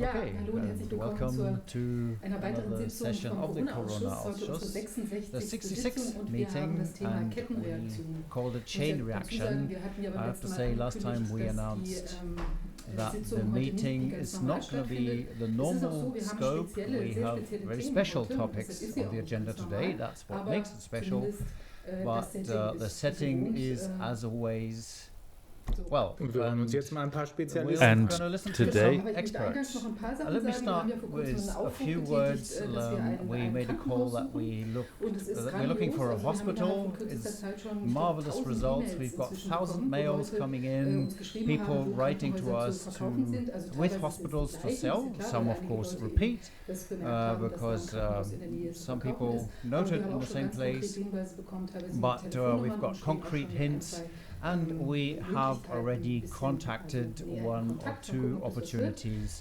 Okay, welcome to another session of the Corona Ausschuss, the 66th meeting, and we called it chain reaction. I have to say, last time we announced that the meeting is not going to be the normal scope. We have very special topics on the agenda today. That's what makes it special. But the setting is, as always, well, and today, experts. Let me start with a few words. We made a call that we're looking for a hospital. It's marvelous results. We've got 1,000 mails coming in, people writing to us with hospitals to sell. Some, of course, repeat because some people noted in the same place. But we've got concrete hints. And we have already contacted one or two opportunities,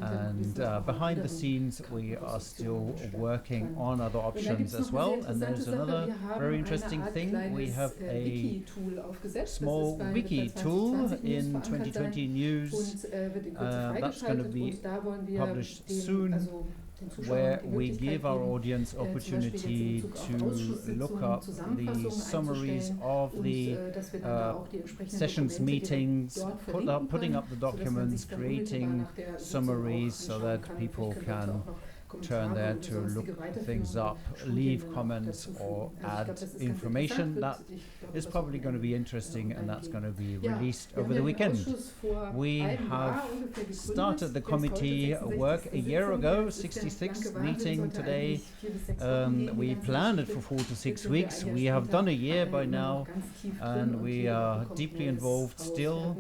and behind the scenes we are still working on other options as well. And there's another very interesting thing. We have a small wiki tool in 2020 news that's going to be published soon, where we give our audience opportunity to look up the summaries of the sessions, meetings, putting up the documents, creating summaries so that people can turn there to look things up, leave comments or add information. That is probably going to be interesting, and that's going to be released over the weekend. We have started the committee work a year ago, 66th meeting today. We planned it for 4 to 6 weeks. We have done a year by now, and we are deeply involved still.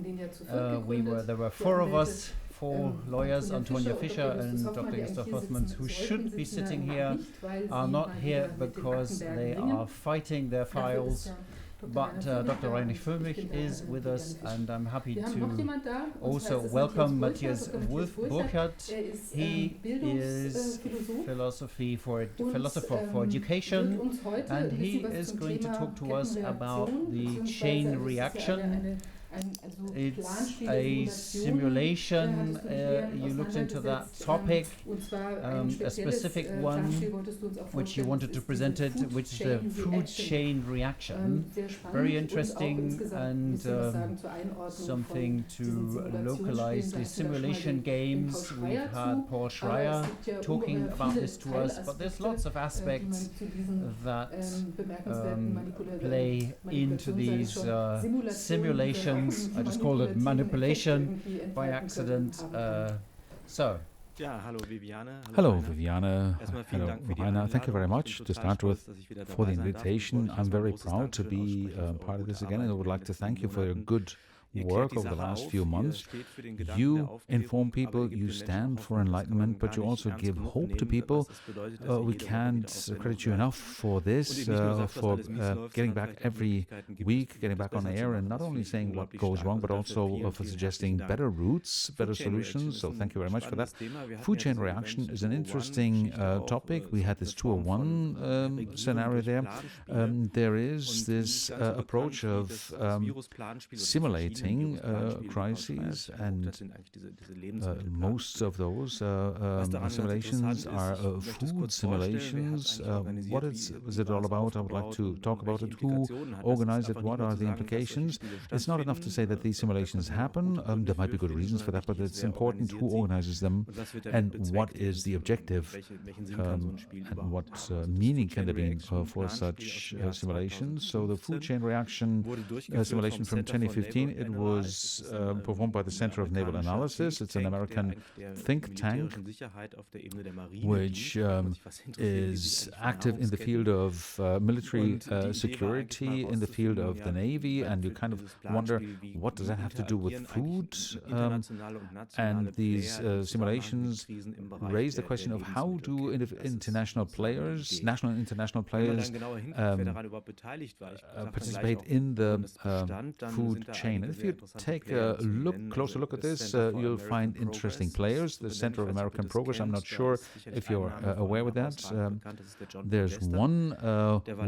There were 4 of us, 4 lawyers, Antonia Fischer and Dr. Gustav Hoffmann, who should be sitting here, are not here because they are fighting their files. But Dr. Reiner Fuellmich is with us, and I'm happy to also welcome Matthias 𝗵𝗺𝗺𝗺. He is philosopher for education, and he is going to talk to us about the chain reaction. It's a simulation. You looked into that topic, a specific one which you wanted to present it, which is the food chain reaction. Very interesting, and something to localize the simulation games. We've had Paul Schreier talking about this to us, but there's lots of aspects that play into these simulations. I just called it manipulation by accident. Hello Viviane. Hello Reiner. Thank you very much to start with for the invitation. I'm very proud to be part of this again, and I would like to thank you for your good work over the last few months. You inform people, you stand for enlightenment, but you also give hope to people. We can't credit you enough for this, for getting back every week, getting back on air, and not only saying what goes wrong, but also for suggesting better routes, better solutions. So thank you very much for that. Food chain reaction is an interesting topic. We had this 201 scenario there. There is this approach of simulating crises, and most of those simulations are food simulations. What is it all about? I would like to talk about it. Who organized it? What are the implications? It's not enough to say that these simulations happen. There might be good reasons for that, but it's important who organizes them and what is the objective, and what meaning can there be for such simulations. So the food chain reaction simulation from 2015, it was performed by the Center of Naval Analysis. It's an American think tank which is active in the field of military security, in the field of the Navy, and you kind of wonder, what does that have to do with food? And these simulations raise the question of how do international players, national and international players, participate in the food chain. And if you take a closer look at this, you'll find interesting players. The Center of American Progress, I'm not sure if you're aware with that. There's one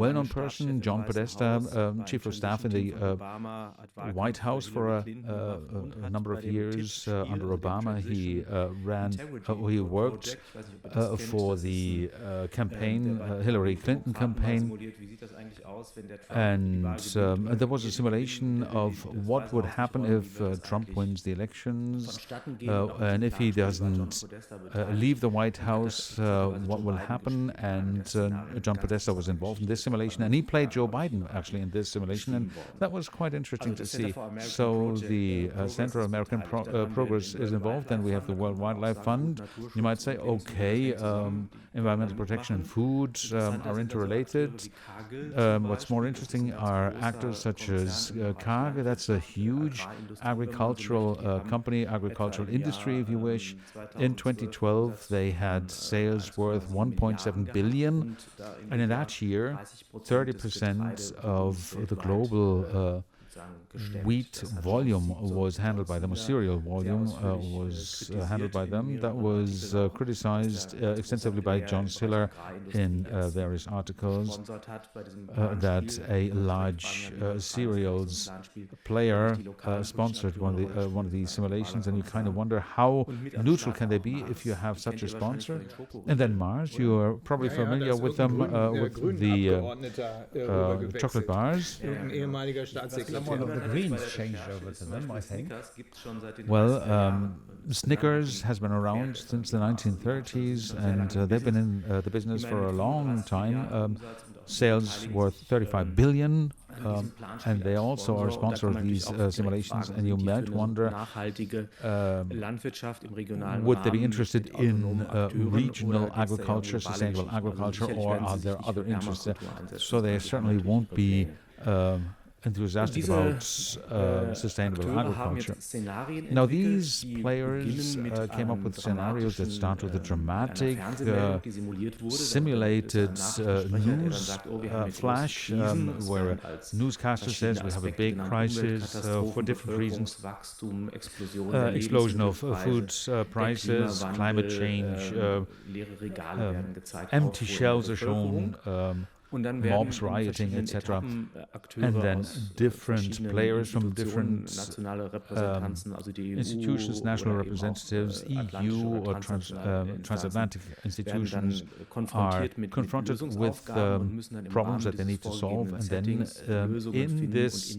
well-known person, 𝗕𝗀𝗺𝗃𝗍, Chief of Staff in the White House for a number of years under Obama. He worked for the campaign, Hillary Clinton campaign, and there was a simulation of what would happen if Trump wins the elections, and if he doesn't leave the White House, what will happen. And 𝗕𝗀𝗺𝗃𝗍 was involved in this simulation, and he played Joe Biden actually in this simulation, and that was quite interesting to see. So the Center of American Progress is involved, and we have the World Wildlife Fund. You might say, okay, environmental protection and food are interrelated. What's more interesting are actors such as 𝗃𝗃𝗁. That's a huge agricultural company, agricultural industry, if you wish. In 2012, they had sales worth 1.7 billion, and in that year, 30% of the global wheat volume was handled by them, or cereal volume was handled by them. That was criticized extensively by John Siller in various articles, that a large cereals player sponsored one of these simulations, and you kind of wonder how neutral can they be if you have such a sponsor. And then Mars, you are probably familiar with them, with the chocolate bars. One of the Greens changed over to them, I think. Well, Snickers has been around since the 1930s, and they've been in the business for a long time. Sales worth 35 billion, and they also are a sponsor of these simulations. And you might wonder, would they be interested in regional agriculture, sustainable agriculture, or are there other interests there? So they certainly won't be enthusiastic about sustainable agriculture. Now, these players came up with scenarios that start with a dramatic, simulated news flash, where a newscaster says we have a big crisis for different reasons. Explosion of food prices, climate change, empty shelves are shown, mobs rioting, etc. And then different players from different institutions, national representatives, EU or transatlantic institutions are confronted with problems that they need to solve. And then in this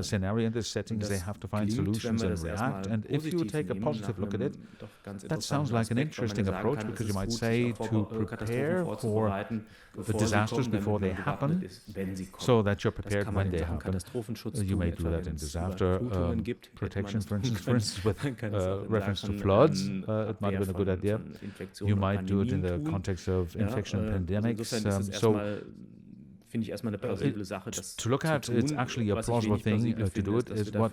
scenario, in this settings, they have to find solutions and react. And if you take a positive look at it, that sounds like an interesting approach, because you might say to prepare for the disasters before they happen, so that you're prepared when they happen. You may do that in disaster protection, for instance, with reference to floods. It might have been a good idea. You might do it in the context of infection and pandemics. To look at, it's actually a plausible thing to do it. Is what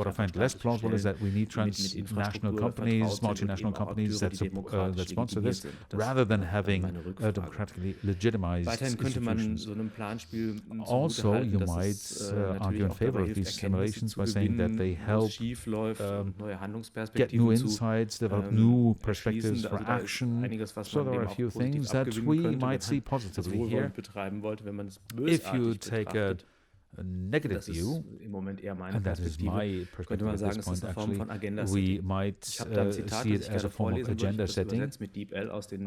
I find less plausible is that we need transnational companies, multinational companies that sponsor this, rather than having democratically legitimized institutions. Also, you might argue in favor of these simulations by saying that they help get new insights, develop new perspectives for action. So there are a few things that we might see positively here. If you take a negative view, and that is my perspective at this point actually, we might see it as a form of agenda setting.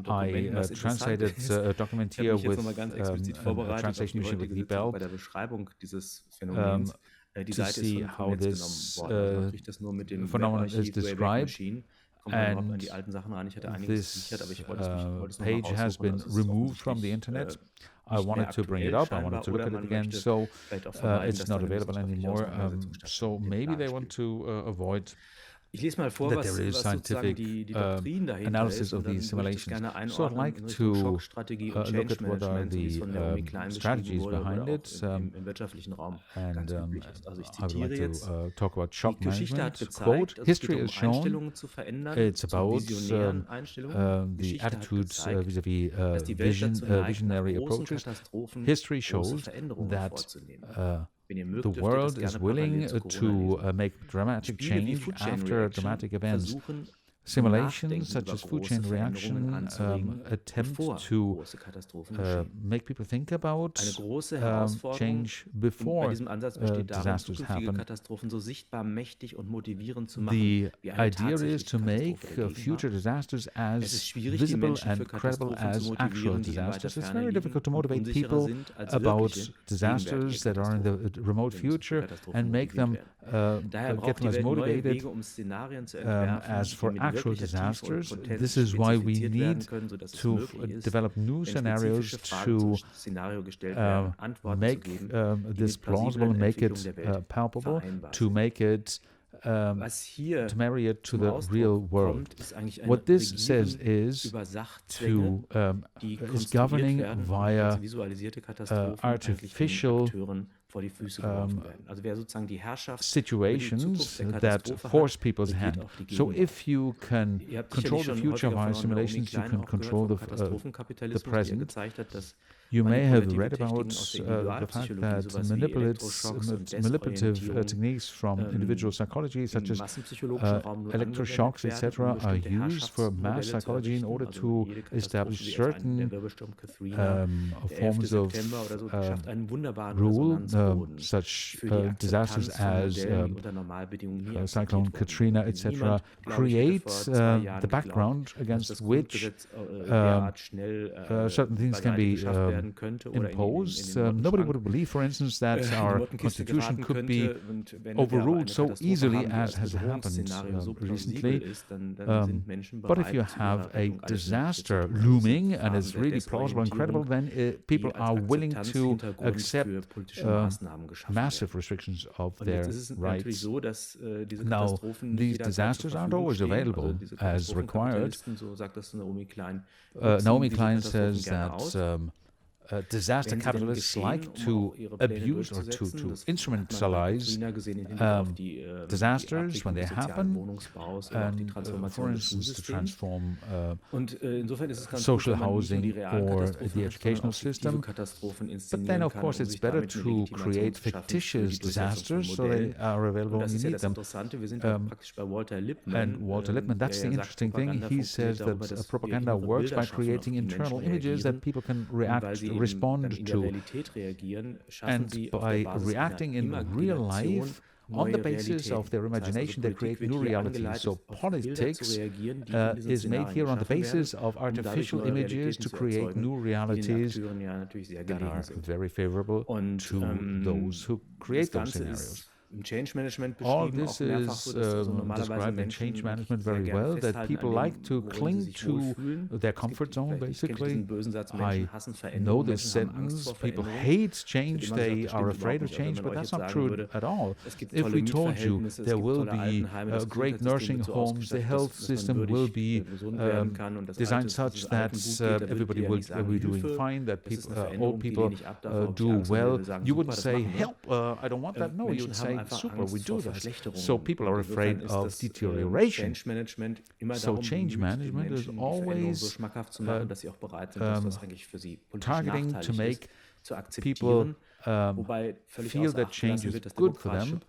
I translated a document here with a translation machine with 𝗕𝗀𝗺𝗃𝗍𝗺 to see how this phenomenon is described. And this page has been removed from the internet. I wanted to bring it up, I wanted to look at it again, so it's not available anymore. So maybe they want to avoid that there is scientific analysis of these simulations. So I'd like to look at what are the strategies behind it, and I would like to talk about shock management. Quote, history has shown it's about the attitudes vis-a-vis visionary approaches. History shows that The world is willing to make dramatic change after dramatic events. Simulations such as food chain reaction attempt to make people think about change before disasters happen. The idea is to make future disasters as visible and credible as actual disasters. It's very difficult to motivate people about disasters that are in the remote future and make them get them as motivated as for actual disasters. This is why we need to develop new scenarios to make this plausible, make it palpable, to make it to marry it to the real world. What this says is governing via artificial situations that force people's hand. So if you can control the future via simulations, you can control the present. You may have read about the fact that manipulative techniques from individual psychology, such as electroshocks, etc., are used for mass psychology in order to establish certain forms of rule, such disasters as Cyclone Katrina, etc., create the background against which certain things can be imposed. Nobody would believe, for instance, that our constitution could be overruled so easily as has happened recently. But if you have a disaster looming and it's really plausible and credible, then people are willing to accept massive restrictions of their rights. Now, these disasters aren't always available as required. Naomi Klein says that disaster capitalists like to abuse or to instrumentalize disasters when they happen, and for instance to transform social housing or the educational system. But then of course it's better to create fictitious disasters so they are available when you need them. And Walter Lippmann, that's the interesting thing. He says that propaganda works by creating internal images that people can respond to, and by reacting in real life on the basis of their imagination, they create new realities. So politics is made here on the basis of artificial images to create new realities that are very favorable to those who create those scenarios. All this is described in change management very well, that people like to cling to their comfort zone, basically. I know this sentence, people hate change, they are afraid of change, but that's not true at all. If we told you there will be great nursing homes, the health system will be designed such that everybody will be doing fine, that old people do well, you wouldn't say, help, I don't want that. No, you would say, super, we do that. So people are afraid of deterioration. So change management is always targeting to make people feel that change is good for them,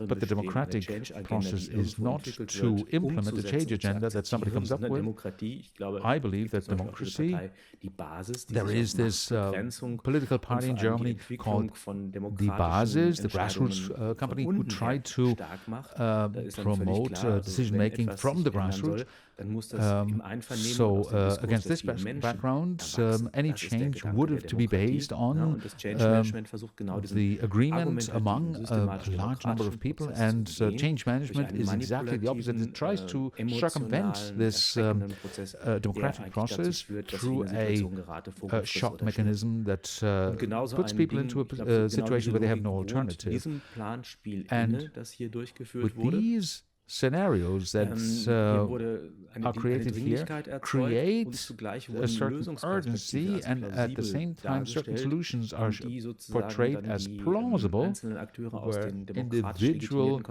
but the democratic process is not to implement a change agenda that somebody comes up with. I believe that democracy, there is this political party in Germany called 𝗷𝗵𝗺, the grassroots company, who tried to promote decision-making from the grassroots. So against this background, any change would have to be based on the agreement among a large number of people, and change management is exactly the opposite. It tries to circumvent this democratic process through a shock mechanism that puts people into a situation where they have no alternative. And with these scenarios that are created here create a certain urgency, and at the same time certain solutions are portrayed as plausible, where individual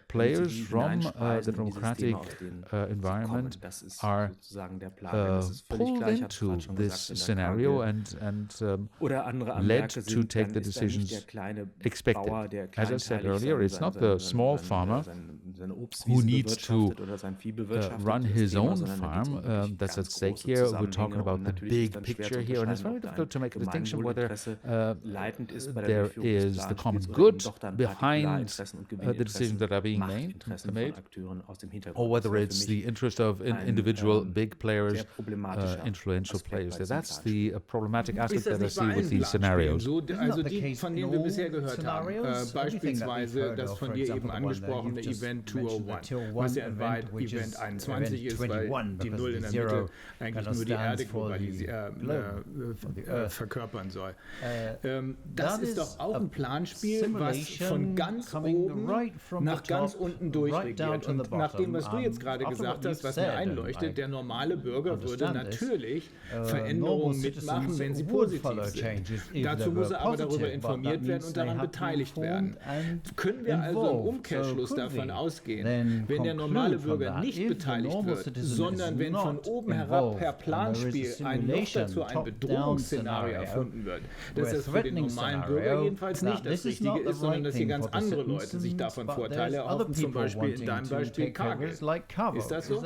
players from the democratic environment are pulled into this scenario and led to take the decisions expected. As I said earlier, it's not the small farmer who needs to run his own farm that's at stake here. We're talking about the big picture here, and it's very difficult to make a distinction whether there is the common good behind the decisions that are being made, or whether it's the interest of individual big players, influential players. That's the problematic aspect that I see with these scenarios. Also die, von denen wir bisher gehört haben, beispielsweise das von dir eben angesprochene Event 201, was ja in Wahrheit Event 21 ist, weil die Null in der Mitte eigentlich nur die Erde verkörpern soll. Das ist doch auch ein Planspiel, was von ganz oben nach ganz unten durchregiert. Und nach dem, was du jetzt gerade gesagt hast, was mir einleuchtet, der normale Bürger würde natürlich Veränderungen mitmachen, wenn sie positiv sind. Dazu muss er aber darüber informiert werden und daran beteiligt werden. Können wir also im Umkehrschluss davon ausgehen, wenn der normale Bürger nicht beteiligt wird, sondern wenn von oben herab per Planspiel noch dazu ein Bedrohungsszenario erfunden wird, dass das für den normalen Bürger jedenfalls nicht das Richtige ist, sondern dass hier ganz andere Leute sich davon Vorteile erhoffen, zum Beispiel in deinem Beispiel Kagel. Ist das so?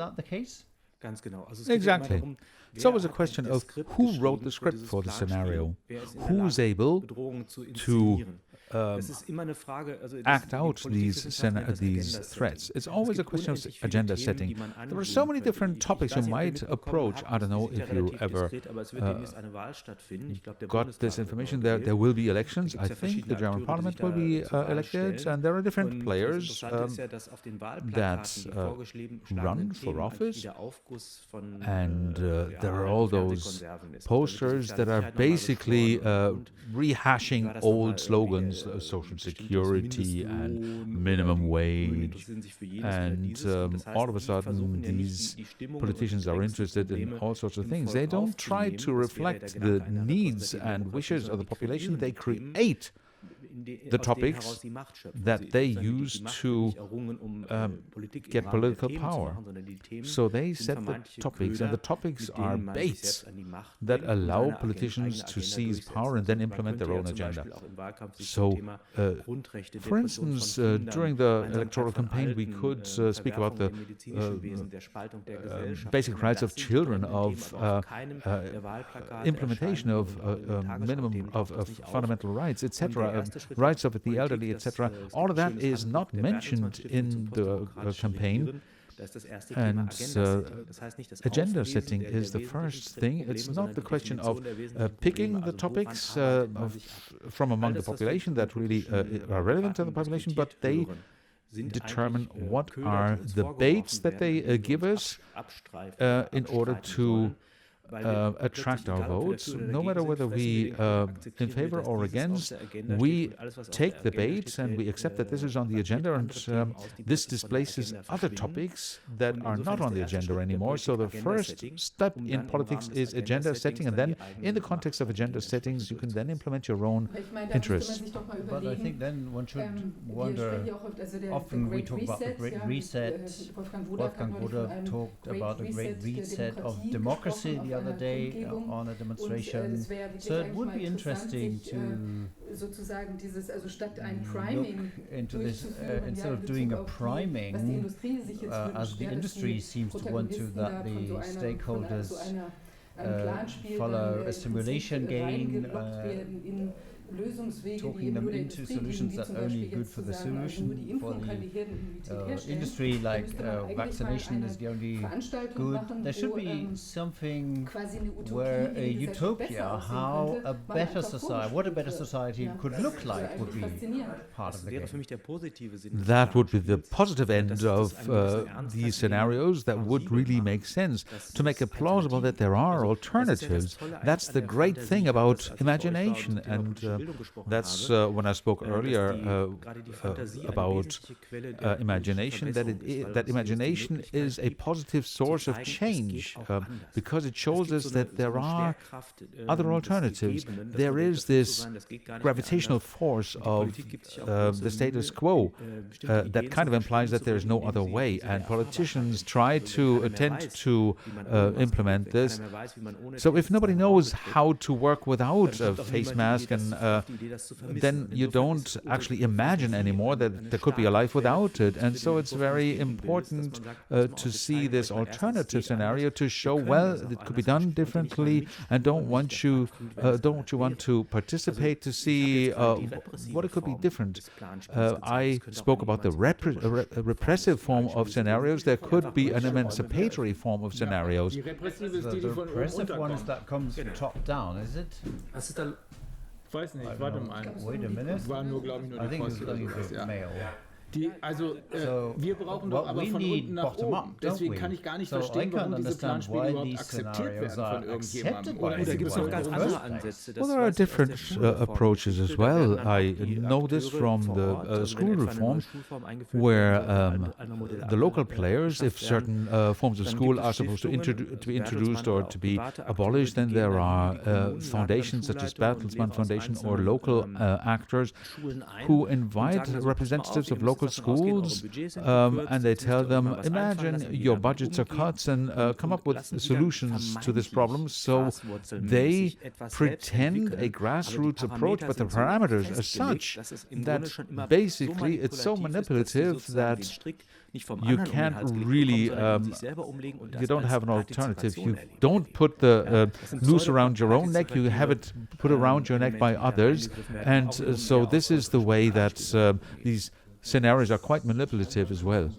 Ganz genau. Exactly. It's always a question of who wrote the script for the scenario, who's able to act out these threats. It's always a question of agenda setting. There are so many different topics you might approach. I don't know if you ever got this information. There will be elections. I think the German parliament will be elected, and there are different players that run for office, and there are all those posters that are basically rehashing old slogans, social security and minimum wage, and all of a sudden these politicians are interested in all sorts of things. They don't try to reflect the needs and wishes of the population. They create the topics that they use to get political power. So they set the topics, and the topics are baits that allow politicians to seize power and then implement their own agenda. So, for instance, during the electoral campaign, we could speak about the basic rights of children, of implementation of minimum of fundamental rights, etc., rights of the elderly, etc. All of that is not mentioned in the campaign. And agenda setting is the first thing. It's not the question of picking the topics from among the population that really are relevant to the population, but they determine what are the baits that they give us in order to attract our votes. No matter whether we in favor or against, we take the bait and we accept that this is on the agenda, and this displaces other topics that are not on the agenda anymore. So the first step in politics is agenda setting, and then in the context of agenda settings you can then implement your own interests. But I think then one should wonder, often we talk about the Great Reset. Wolfgang Gunnar talked about the Great Reset of democracy the other day on a demonstration. So it would be interesting to look into this instead of doing a priming, as the industry seems to want to, that the stakeholders follow a simulation game, talking them into solutions that are only good for the solution, for the industry, like vaccination is the only good. There should be something where a utopia, how a better society, what a better society could look like, would be part of the game. That would be the positive end of these scenarios. That would really make sense, to make it plausible that there are alternatives. That's the great thing about imagination and that's when I spoke earlier about imagination, that imagination is a positive source of change because it shows us that there are other alternatives. There is this gravitational force of the status quo that kind of implies that there is no other way, and politicians try to attempt to implement this. So if nobody knows how to work without a face mask, and then you don't actually imagine anymore that there could be a life without it. And so it's very important to see this alternative scenario to show, well, it could be done differently, and don't you want to participate to see what it could be different. I spoke about the repressive form of scenarios. There could be an emancipatory form of scenarios. The repressive one is that comes top down, is it? Weiß nicht, warte mal. Wait a minute. War nur, glaube ich, nur die Post oder sowas, ja. Wir brauchen doch aber von unten nach oben. Deswegen kann ich gar nicht verstehen, warum diese Planspiele überhaupt akzeptiert werden von irgendjemandem. Oder gibt es noch ganz andere Ansätze? Well, there are different approaches as well. I know this from the school reform, where the local players, if certain forms of school are supposed to be introduced or to be abolished, then there are foundations such as Bertelsmann Foundation or local actors who invite representatives of local schools, and they tell them, imagine your budgets are cuts, and come up with solutions to this problem. So they pretend a grassroots approach, but the parameters are such that basically it's so manipulative that you can't really, you don't have an alternative. You don't put the noose around your own neck, you have it put around your neck by others. And so this is the way that these scenarios are quite manipulative as well.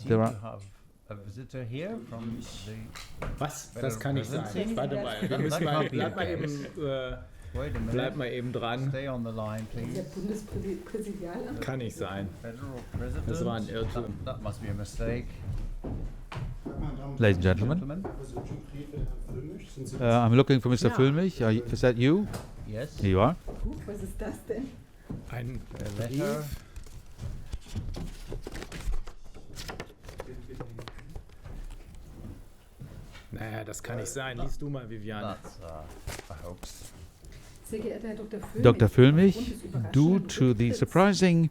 There are a visitor here from the... Was? Das kann nicht sein. Warte mal, wir müssen mal, bleib mal eben dran. Stay on the line, please. Kann nicht sein. Das war ein Irrtum. That must be a mistake. Ladies and gentlemen, I'm looking for Mr. Füllmich. Is that you? Yes. Here you are. Was ist das denn? Ein letter. Naja, das kann nicht sein. Lies du mal, Viviane. I hope so. Sehr geehrter Herr Dr. Füllmich, due to the surprising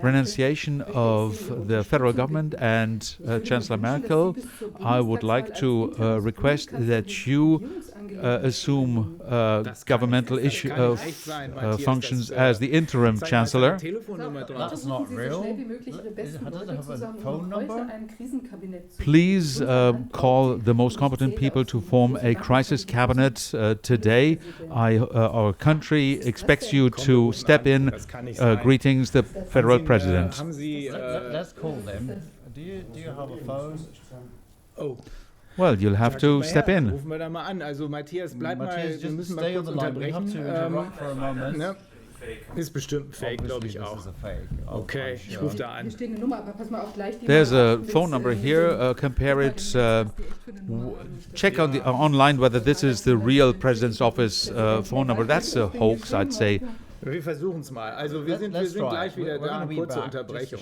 renunciation of the federal government and Chancellor Merkel, I would like to request that you assume governmental functions as the interim Chancellor. That's not real. Does it have a phone number? Please call the most competent people to form a crisis cabinet today. Our country expects you to step in. Greetings, the federal president. Let's call them. Do you have a phone? Oh. Well, you'll have to step in. Rufen wir da mal an. Also Matthias, bleib mal, wir müssen mal kurz unterbrechen. Ne? Ist bestimmt Fake, glaube ich auch. Okay, ich rufe da an. There's a phone number here. Compare it. Check on the online whether this is the real president's office phone number. That's a hoax, I'd say. Wir versuchen es mal. Also wir sind gleich wieder da. Eine kurze Unterbrechung.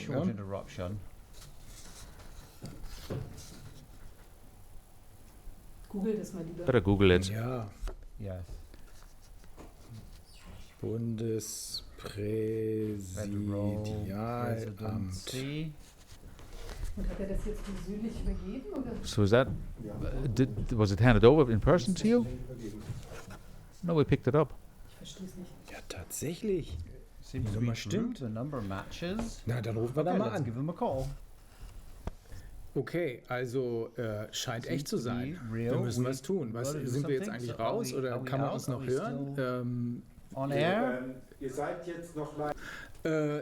Google das mal lieber. Better Google it. Ja. Yes. Bundespräsidialamt. Und hat das jetzt persönlich übergeben? Oder? So is that, was it handed over in person to you? No, we picked it up. Ich verstehe es nicht. Ja, tatsächlich. Die Nummer stimmt. The number matches. Na, dann rufen wir da mal an. Give them a call. Okay, also scheint echt zu sein. Wir müssen was tun. Sind wir jetzt eigentlich raus oder kann man uns noch hören? On air? Ihr seid jetzt noch live.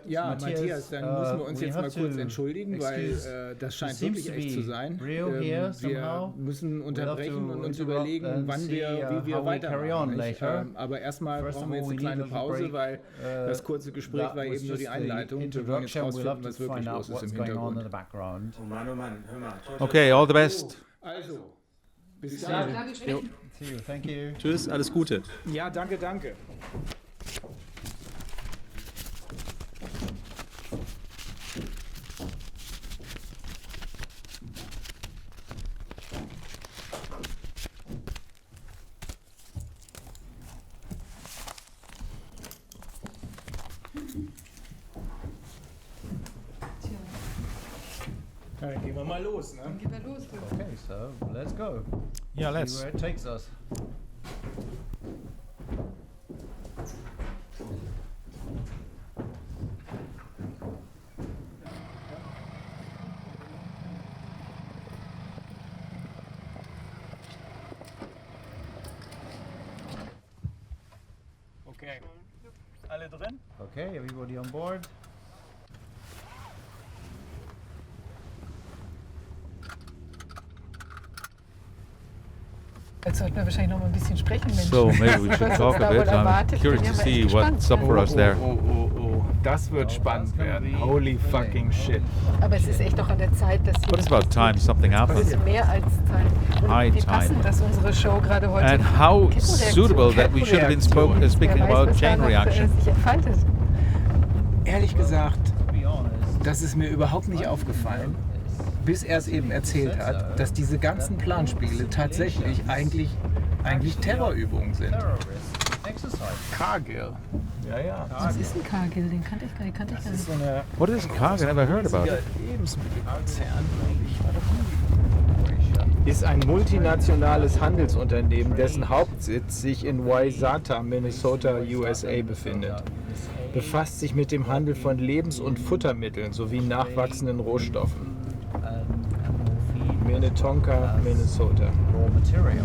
Ja, Matthias, dann müssen wir uns jetzt mal kurz entschuldigen, weil das scheint wirklich echt zu sein. Wir müssen unterbrechen und uns überlegen, wie wir weitermachen. Aber erstmal brauchen wir jetzt eine kleine Pause, weil das kurze Gespräch war eben nur die Einleitung. Wir wollen jetzt rausfinden, was wirklich los ist im Hintergrund. Okay, all the best. Also, Bis dann. See you. Thank you. Tschüss, alles Gute. Ja, danke, danke. Dann gehen wir mal los, ne? Dann gehen wir los. Okay, so let's go. Yeah, See let's. where it takes us. Okay. Alle drin? Okay, everybody on board? Jetzt sollten wir wahrscheinlich noch mal ein bisschen sprechen, Mensch. So maybe we should talk a bit. I'm curious to see what's up for us there. Oh. Das wird spannend werden. Holy fucking shit. Aber es ist echt doch an der Zeit, dass But it's about time something es happens. ist mehr als Zeit. Und High wie time. passend, dass unsere Show gerade heute And how suitable that we should have been speaking about chain reaction. sich entfaltet. Ehrlich gesagt, To be honest, das ist mir überhaupt nicht aufgefallen, bis er es eben erzählt hat, dass diese ganzen Planspiele tatsächlich eigentlich Terrorübungen sind. terrorist exercise. 𝗂𝗃𝗃𝗁. Ja. Was ist ein Kargil? Den kannte ich gar nicht. Das ist so eine What is 𝗂𝗃𝗃? I never heard about it. Lebensmittelkonzern, ist ein multinationales Handelsunternehmen, dessen Hauptsitz sich in 𝗴𝗺𝗺𝗃𝗃, Minnesota, USA befindet. Befasst sich mit dem Handel von Lebens- und Futtermitteln sowie nachwachsenden Rohstoffen. Minnetonka, Minnesota. Raw materials.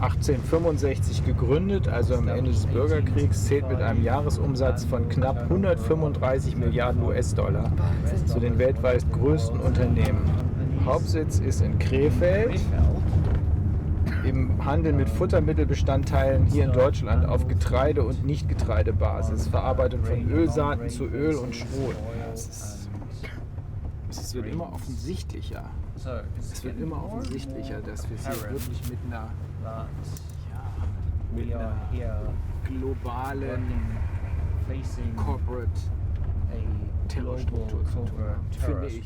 1865 gegründet, also am Ende des Bürgerkriegs, zählt mit einem Jahresumsatz von knapp 135 Milliarden US-Dollar zu den weltweit größten Unternehmen. Hauptsitz ist in Krefeld. Im Handel mit Futtermittelbestandteilen hier in Deutschland auf Getreide- und Nicht-Getreidebasis. Verarbeitung von Ölsaaten zu Öl und Schrot. Es wird immer offensichtlicher. Es wird immer offensichtlicher, dass wir es hier wirklich mit einer globalen Corporate Terrorstruktur zu tun haben, finde ich.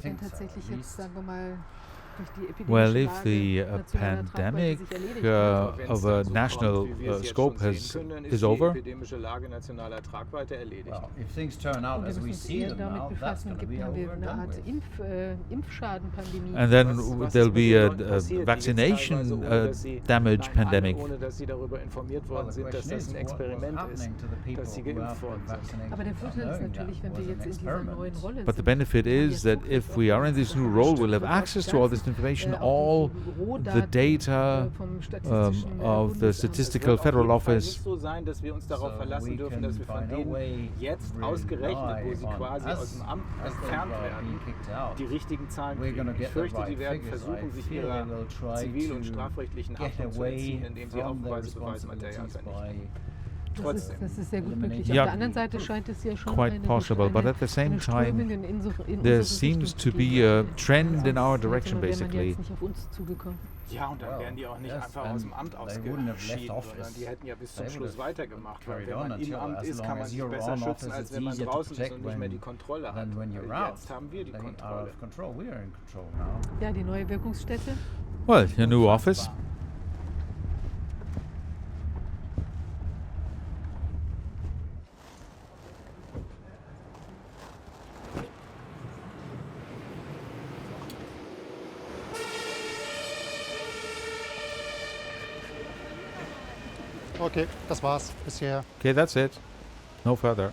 Wenn tatsächlich jetzt, sagen wir mal, durch die Well, epidemische if the Lage nationaler pandemic Tragweite sich erledigt hat, of a national scope is over, Die epidemische Lage nationaler Tragweite erledigt. Well, if things turn out und wir as we müssen uns see eher them damit now, that's befassen, going to be haben wir over and eine done Art with. Impfschadenpandemie. and then Was there'll ist be mit a den Leuten passiert, die jetzt vaccination teilweise, ohne dass sie- damage Nein, pandemic. alle, ohne dass sie darüber informiert Well, worden the sind, dass question das is, ein what was Experiment ist, happening to the people dass sie who geimpft have been worden sind. vaccinated Aber der without Vorteil ist knowing natürlich, that wenn wir was an jetzt in dieser experiment. neuen Rolle But the sind, benefit haben wir is that Zugriff if auf we die are in this new role, we'll have access to all this information, all the data of the Statistical Federal Es Office. nicht so sein, dass wir uns darauf So verlassen we dürfen, can dass wir von find a denen way jetzt really ausgerechnet, wo sie on quasi us aus dem Amt as they entfernt are werden, being kicked out. die richtigen Zahlen We're kriegen. gonna Ich get the fürchte, right die werden figures. versuchen, I sich fear ihrer they will try zivil- und to strafrechtlichen get Haftung zu away entziehen, indem sie from their Aufbeweisbeweismaterial responsibilities vernichten. by Trotzdem. Das ist sehr gut möglich. Ja, Auf der anderen Seite scheint es ja schon quite eine, possible, but at the same eine time, Strömung in there unsere seems Richtung to zu be gehen. a trend in our Sonst direction, wäre man basically. jetzt nicht auf uns zugekommen. Ja, und dann wären die auch nicht yes, einfach and aus dem Amt they wouldn't have left ausgeschieden, office. sondern die hätten ja bis zum They Schluss would have weitergemacht. Weil carried wenn on man im until Amt as ist, long kann man as sich you're besser on schützen, office, als it's wenn man easier to draußen ist protect und nicht mehr die Kontrolle hat. than when you're Und out. jetzt haben wir die They are Kontrolle. of control. We are in control now. Ja, die neue Wirkungsstätte. Well, your new office. Okay, das war's bisher. Okay, that's it. No further.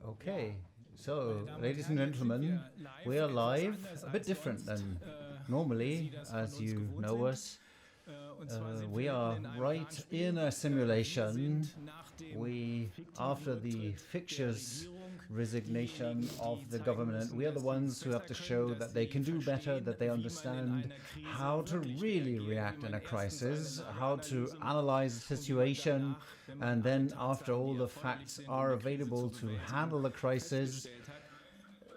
Okay, so ladies and gentlemen, we are live, a bit different than Normally, as you know us, we are right in a simulation. After the Fischer's resignation of the government, we are the ones who have to show that they can do better, that they understand how to really react in a crisis, how to analyze the situation, and then after all the facts are available to handle the crisis,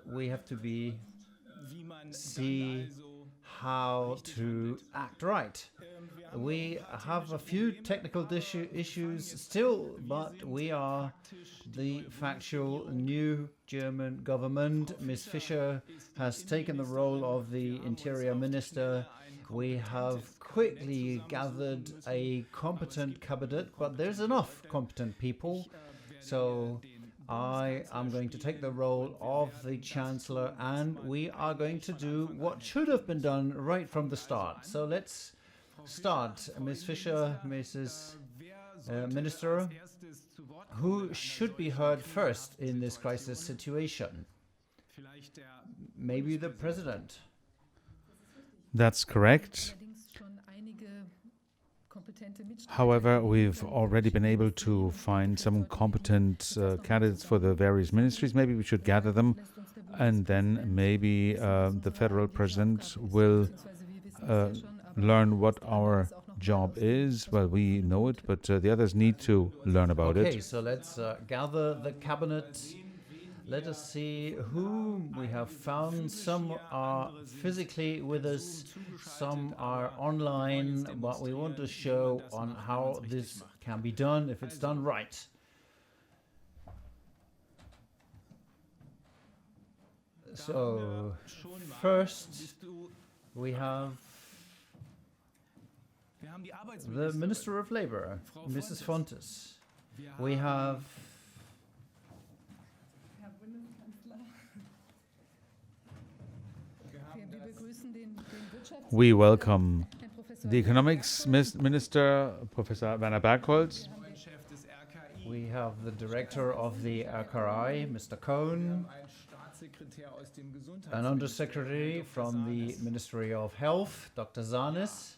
we have to see how to act right. We have a few technical issues still, but we are the factual new German government. Ms. Fischer has taken the role of the Interior Minister. We have quickly gathered a competent cabinet, but there's enough competent people. So I am going to take the role of the Chancellor, and we are going to do what should have been done right from the start. So let's start. Ms. Fischer, Mrs. Minister, who should be heard first in this crisis situation? Maybe the President. That's correct. However, we've already been able to find some competent candidates for the various ministries. Maybe we should gather them, and then maybe the federal president will learn what our job is. Well, we know it, but the others need to learn about it. Okay, so let's gather the cabinet. Let us see whom we have found. Some are physically with us, some are online, but we want to show on how this can be done if it's done right. So, first we have the Minister of Labor, Mrs. Fontes. We have we welcome the Economics Minister, Professor 𝗏𝗺𝗃𝗁𝗏. We have the Director of the RKI, Mr. Kohn, an Undersecretary from the Ministry of Health, Dr. Zanis,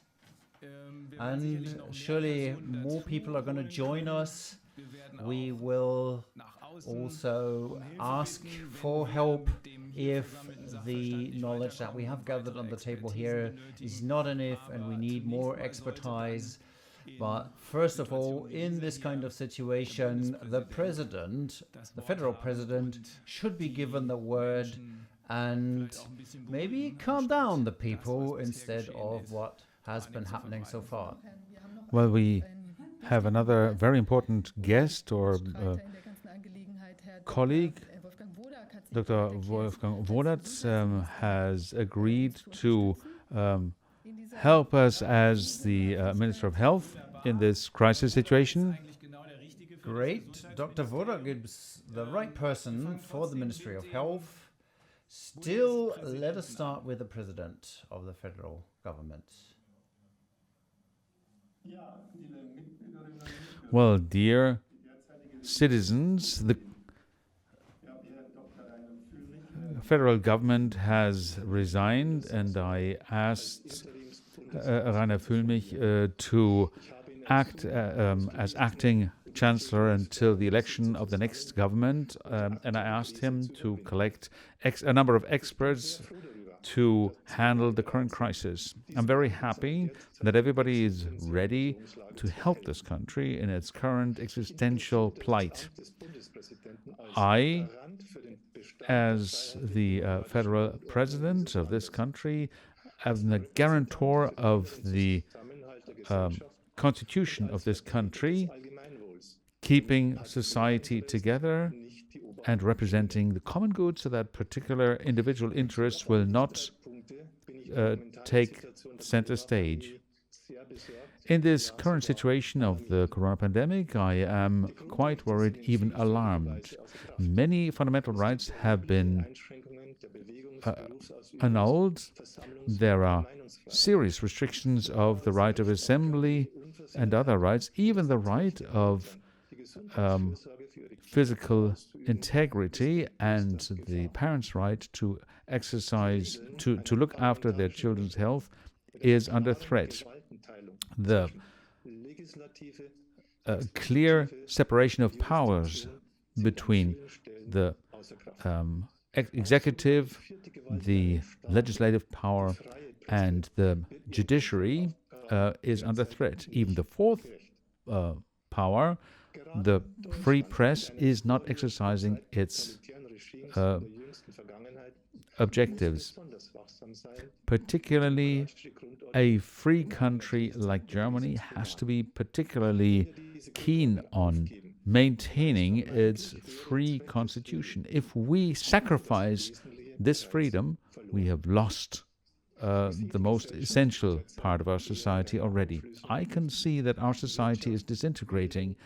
and surely more people are going to join us. We will also ask for help if the knowledge that we have gathered on the table here is not enough and we need more expertise. But first of all, in this kind of situation, the president, the federal president, should be given the word and maybe calm down the people instead of what has been happening so far. Well, we have another very important guest or colleague. Dr. Wolfgang Wohlertz has agreed to help us as the Minister of Health in this crisis situation. Great. Dr. Wohlertz gives the right person for the Ministry of Health. Still, let us start with the President of the federal government. Well, dear citizens, the federal government has resigned, and I asked Reiner Fuellmich to act as acting Chancellor until the election of the next government, and I asked him to collect a number of experts to handle the current crisis. I'm very happy that everybody is ready to help this country in its current existential plight. I, as the federal president of this country, am the guarantor of the constitution of this country, keeping society together and representing the common good so that particular individual interests will not take center stage. In this current situation of the corona pandemic, I am quite worried, even alarmed. Many fundamental rights have been annulled. There are serious restrictions of the right of assembly and other rights, even the right of physical integrity and the parents' right to exercise, to look after their children's health is under threat. The clear separation of powers between the executive, the legislative power, and the judiciary is under threat. Even the fourth power, the free press, is not exercising its objectives. Particularly, a free country like Germany has to be particularly keen on maintaining its free constitution. If we sacrifice this freedom, we have lost the most essential part of our society already. I can see that our society is disintegrating.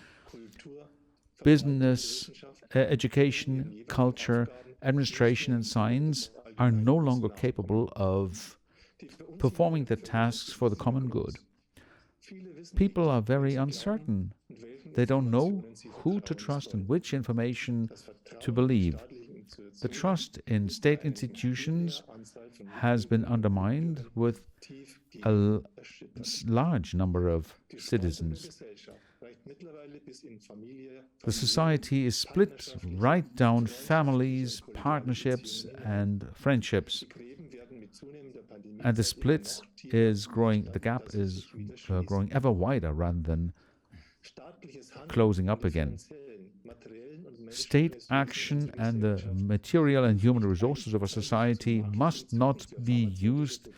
Business, education, culture, administration, and science are no longer capable of performing the tasks for the common good. People are very uncertain. They don't know who to trust and which information to believe. The trust in state institutions has been undermined with a large number of citizens. The society is split right down families, partnerships, and friendships. And the split is growing, the gap is growing ever wider rather than closing up again. State action and the material and human resources of a society must not be used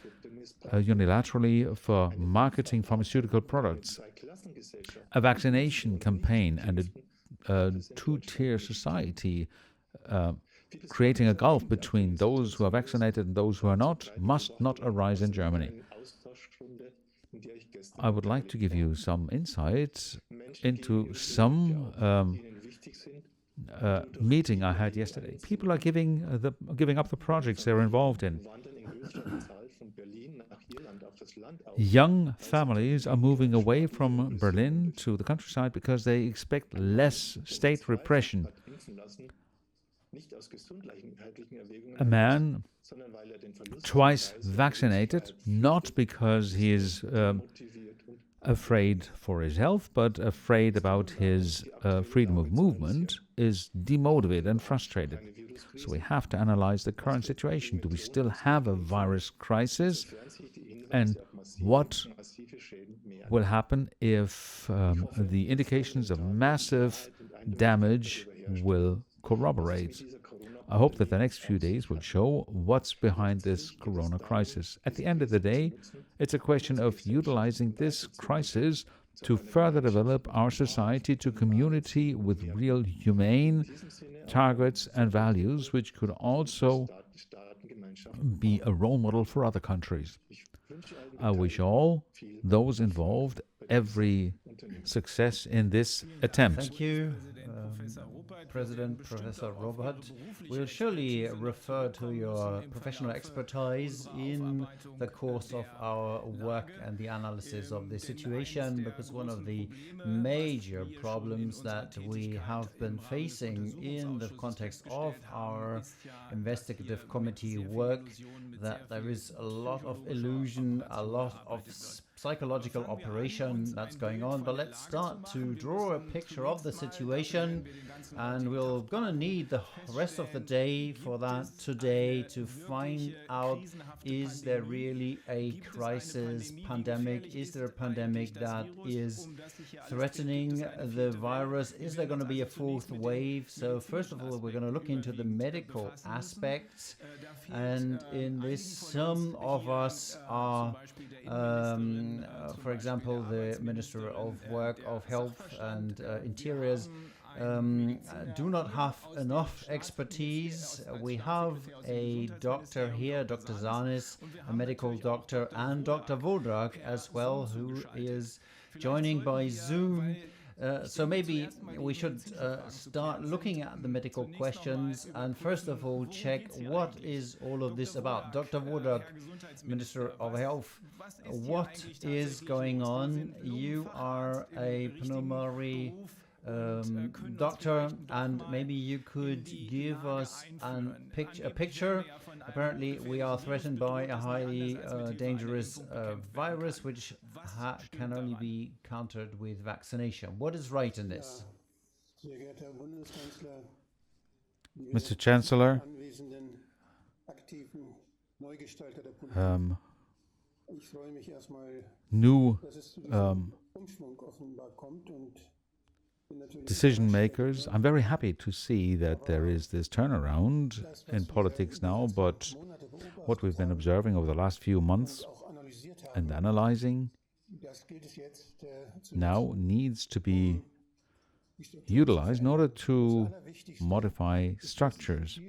unilaterally for marketing pharmaceutical products. A vaccination campaign and a two-tier society creating a gulf between those who are vaccinated and those who are not must not arise in Germany. I would like to give you some insights into some meeting I had yesterday. People are giving up the projects they're involved in. Young families are moving away from Berlin to the countryside because they expect less state repression. A man twice vaccinated, not because he is afraid for his health, but afraid about his freedom of movement, is demotivated and frustrated. So we have to analyze the current situation. Do we still have a virus crisis? And what will happen if the indications of massive damage will corroborate? I hope that the next few days will show what's behind this corona crisis. At the end of the day, it's a question of utilizing this crisis to further develop our society to community with real humane targets and values, which could also be a role model for other countries. I wish all those involved every success in this attempt. Thank you, President Professor Робert. We'll surely refer to your professional expertise in the course of our work and the analysis of the situation, because one of the major problems that we have been facing in the context of our investigative committee work, that there is a lot of illusion, a lot of psychological operation that's going on. But let's start to draw a picture of the situation, and we're gonna need the rest of the day for that today to find out, is there really a crisis pandemic? Is there a pandemic that is threatening the virus? Is there going to be a fourth wave? So first of all, we're going to look into the medical aspects, and in this some of us are for example, the Minister of Work, of Health and Interiors do not have enough expertise. We have a doctor here, Dr. Zanis, a medical doctor, and Dr. Wodak as well, who is joining by Zoom. So maybe we should start looking at the medical questions and first of all check what is all of this about. Dr. Wodak, Minister of Health, what is going on? You are a pulmonary doctor, and maybe you could give us a picture. Apparently, we are threatened by a highly dangerous virus, which can only be countered with vaccination. What is right in this? Mr. Chancellor, new decision makers. I'm very happy to see that there is this turnaround in politics now, but what we've been observing over the last few months and analyzing now needs to be utilized in order to modify structures.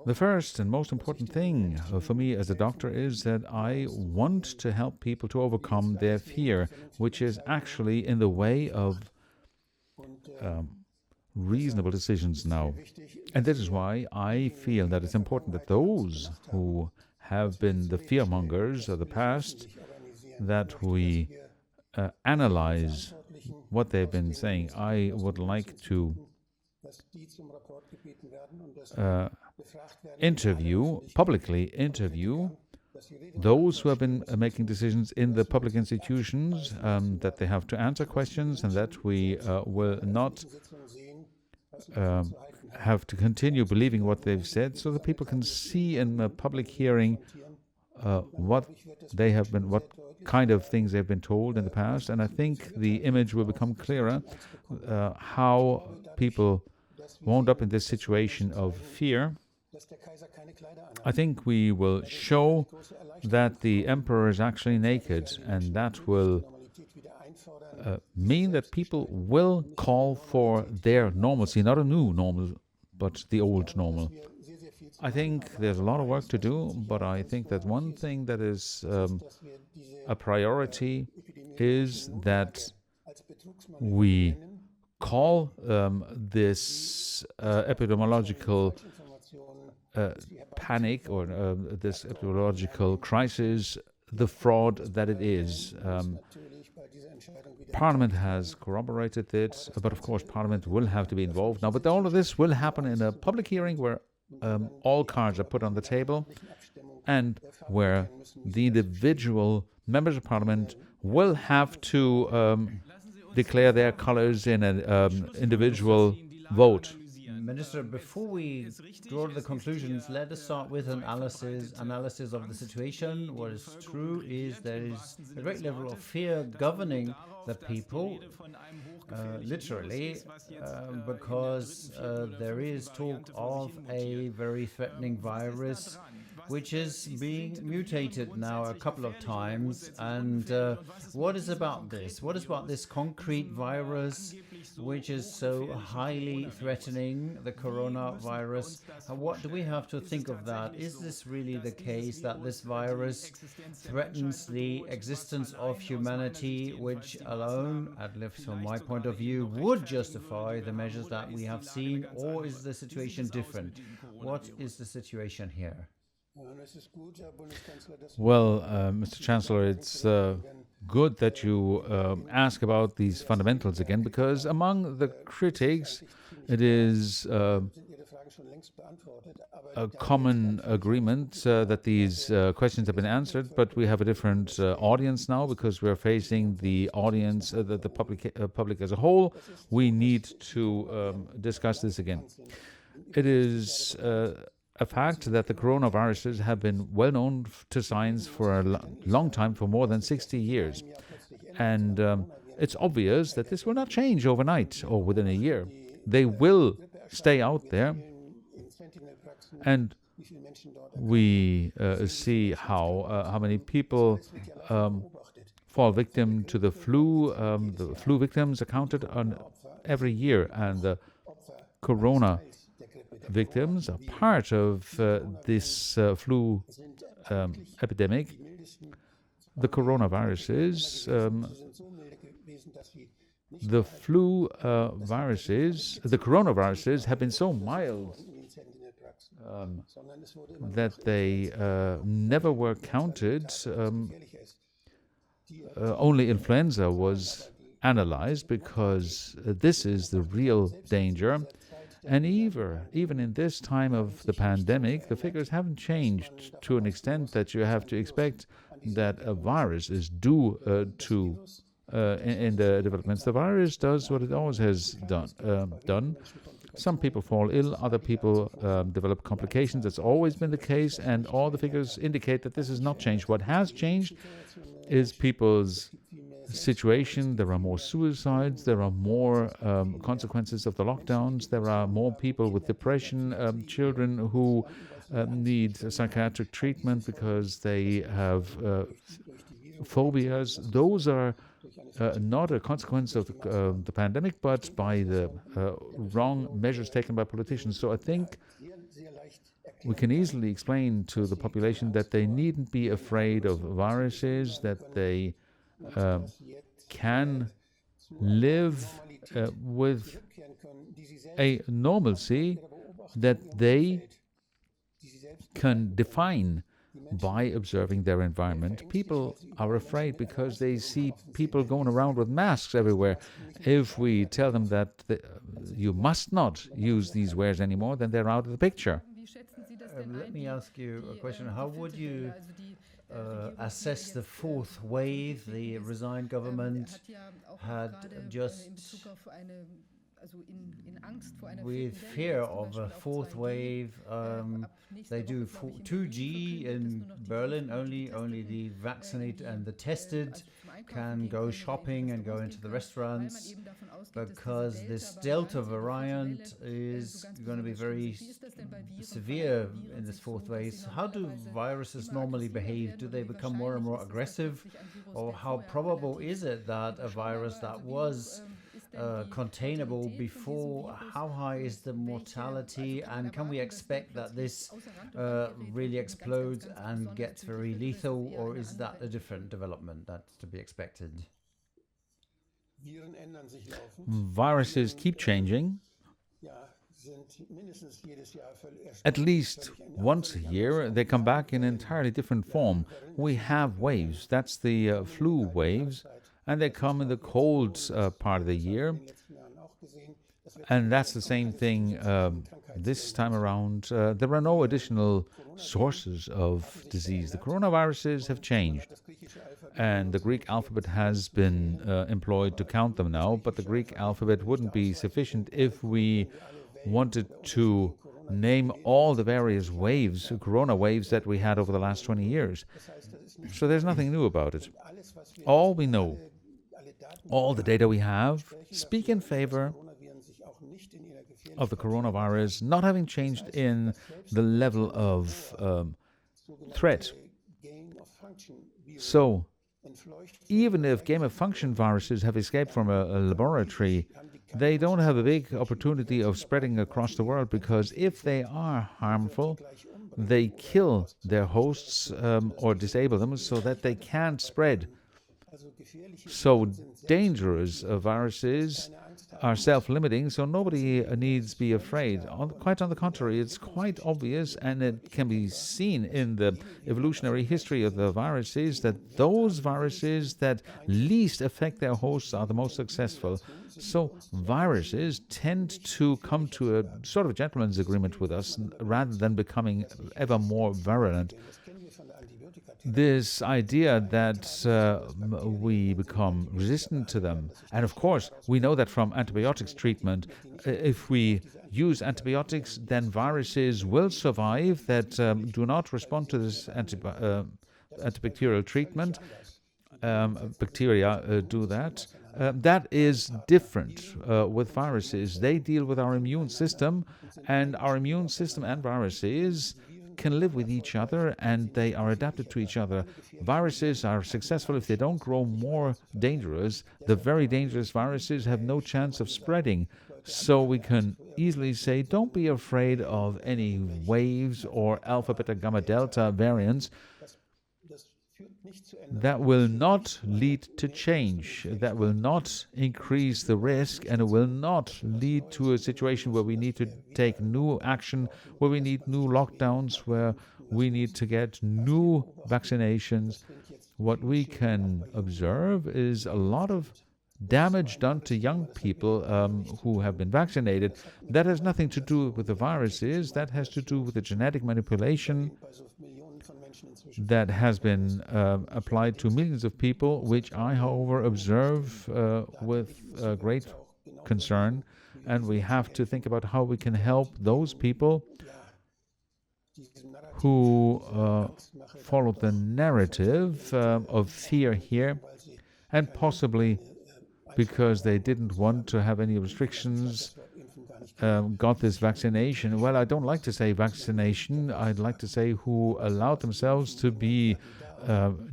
The first and most important thing for me as a doctor is that I want to help people to overcome their fear, which is actually in the way of reasonable decisions now. And this is why I feel that it's important that those who have been the fearmongers of the past, that we analyze what they've been saying. I would like to publicly interview those who have been making decisions in the public institutions, that they have to answer questions, and that we will not have to continue believing what they've said, so that people can see in a public hearing what kind of things they've been told in the past. And I think the image will become clearer, how people wound up in this situation of fear. I think we will show that the emperor is actually naked, and that will mean that people will call for their normalcy, not a new normal, but the old normal. I think there's a lot of work to do, but I think that one thing that is a priority is that we call this epidemiological panic, or this epidemiological crisis, the fraud that it is. Parliament has corroborated it, but of course Parliament will have to be involved now. But all of this will happen in a public hearing where all cards are put on the table, and where the individual members of Parliament will have to declare their colors in an individual vote. Minister, before we draw the conclusions, let us start with an analysis of the situation. What is true is there is a great level of fear governing the people, literally, because there is talk of a very threatening virus, which is being mutated now a couple of times. And what is about this? What is about this concrete virus, which is so highly threatening, the coronavirus? And what do we have to think of that? Is this really the case, that this virus threatens the existence of humanity, which alone, at least from my point of view, would justify the measures that we have seen? Or is the situation different? What is the situation here? Well, Mr. Chancellor, it's good that you ask about these fundamentals again, because among the critics, it is a common agreement that these questions have been answered, but we have a different audience now, because we're facing the audience, the public as a whole. We need to discuss this again. It is a fact that the coronaviruses have been well known to science for a long time, for more than 60 years. And it's obvious that this will not change overnight or within a year. They will stay out there. And we see how many people fall victim to the flu. The flu victims are counted on every year, and the corona victims are part of this flu epidemic. The coronaviruses, the coronaviruses have been so mild that they never were counted. Only influenza was analyzed, because this is the real danger. And even in this time of the pandemic, the figures haven't changed to an extent that you have to expect that a virus is due in the developments. The virus does what it always has done. Some people fall ill, other people develop complications. That's always been the case, and all the figures indicate that this has not changed. What has changed is people's situation. There are more suicides, there are more consequences of the lockdowns, there are more people with depression, children who need psychiatric treatment because they have phobias. Those are not a consequence of the pandemic, but by the wrong measures taken by politicians. So I think we can easily explain to the population that they needn't be afraid of viruses, that they can live with a normalcy that they can define by observing their environment. People are afraid because they see people going around with masks everywhere. If we tell them that you must not use these wares anymore, then they're out of the picture. Let me ask you a question. How would you assess the fourth wave? The resigned government had just, with fear of a fourth wave, they do 2G in Berlin. Only the vaccinated and the tested can go shopping and go into the restaurants, because this Delta variant is going to be very severe in this fourth wave. How do viruses normally behave? Do they become more and more aggressive? Or how probable is it that a virus that was containable before, how high is the mortality, and can we expect that this really explodes and gets very lethal, or is that a different development that's to be expected? Viruses keep changing. At least once a year, they come back in an entirely different form. We have waves. That's the flu waves, and they come in the cold part of the year. And that's the same thing this time around. There are no additional sources of disease. The coronaviruses have changed, and the Greek alphabet has been employed to count them now, but the Greek alphabet wouldn't be sufficient if we wanted to name all the various waves, corona waves, that we had over the last 20 years. So there's nothing new about it. All we know, all the data we have, speak in favor of the coronavirus not having changed in the level of threat. So even if gain-of-function viruses have escaped from a laboratory, they don't have a big opportunity of spreading across the world, because if they are harmful, they kill their hosts or disable them so that they can't spread. So dangerous viruses are self-limiting, so nobody needs be afraid. Quite on the contrary, it's quite obvious, and it can be seen in the evolutionary history of the viruses, that those viruses that least affect their hosts are the most successful. So viruses tend to come to a sort of a gentleman's agreement with us rather than becoming ever more virulent. This idea that we become resistant to them, and of course we know that from antibiotics treatment, if we use antibiotics, then viruses will survive that do not respond to this antibacterial treatment. Bacteria do that. That is different with viruses. They deal with our immune system, and our immune system and viruses can live with each other, and they are adapted to each other. Viruses are successful if they don't grow more dangerous. The very dangerous viruses have no chance of spreading. So we can easily say, don't be afraid of any waves or alpha, beta, gamma, delta variants. That will not lead to change. That will not increase the risk, and it will not lead to a situation where we need to take new action, where we need new lockdowns, where we need to get new vaccinations. What we can observe is a lot of damage done to young people who have been vaccinated. That has nothing to do with the viruses. That has to do with the genetic manipulation that has been applied to millions of people, which I, however, observe with great concern. And we have to think about how we can help those people who followed the narrative of fear here, and possibly because they didn't want to have any restrictions, got this vaccination. Well, I don't like to say vaccination. I'd like to say who allowed themselves to be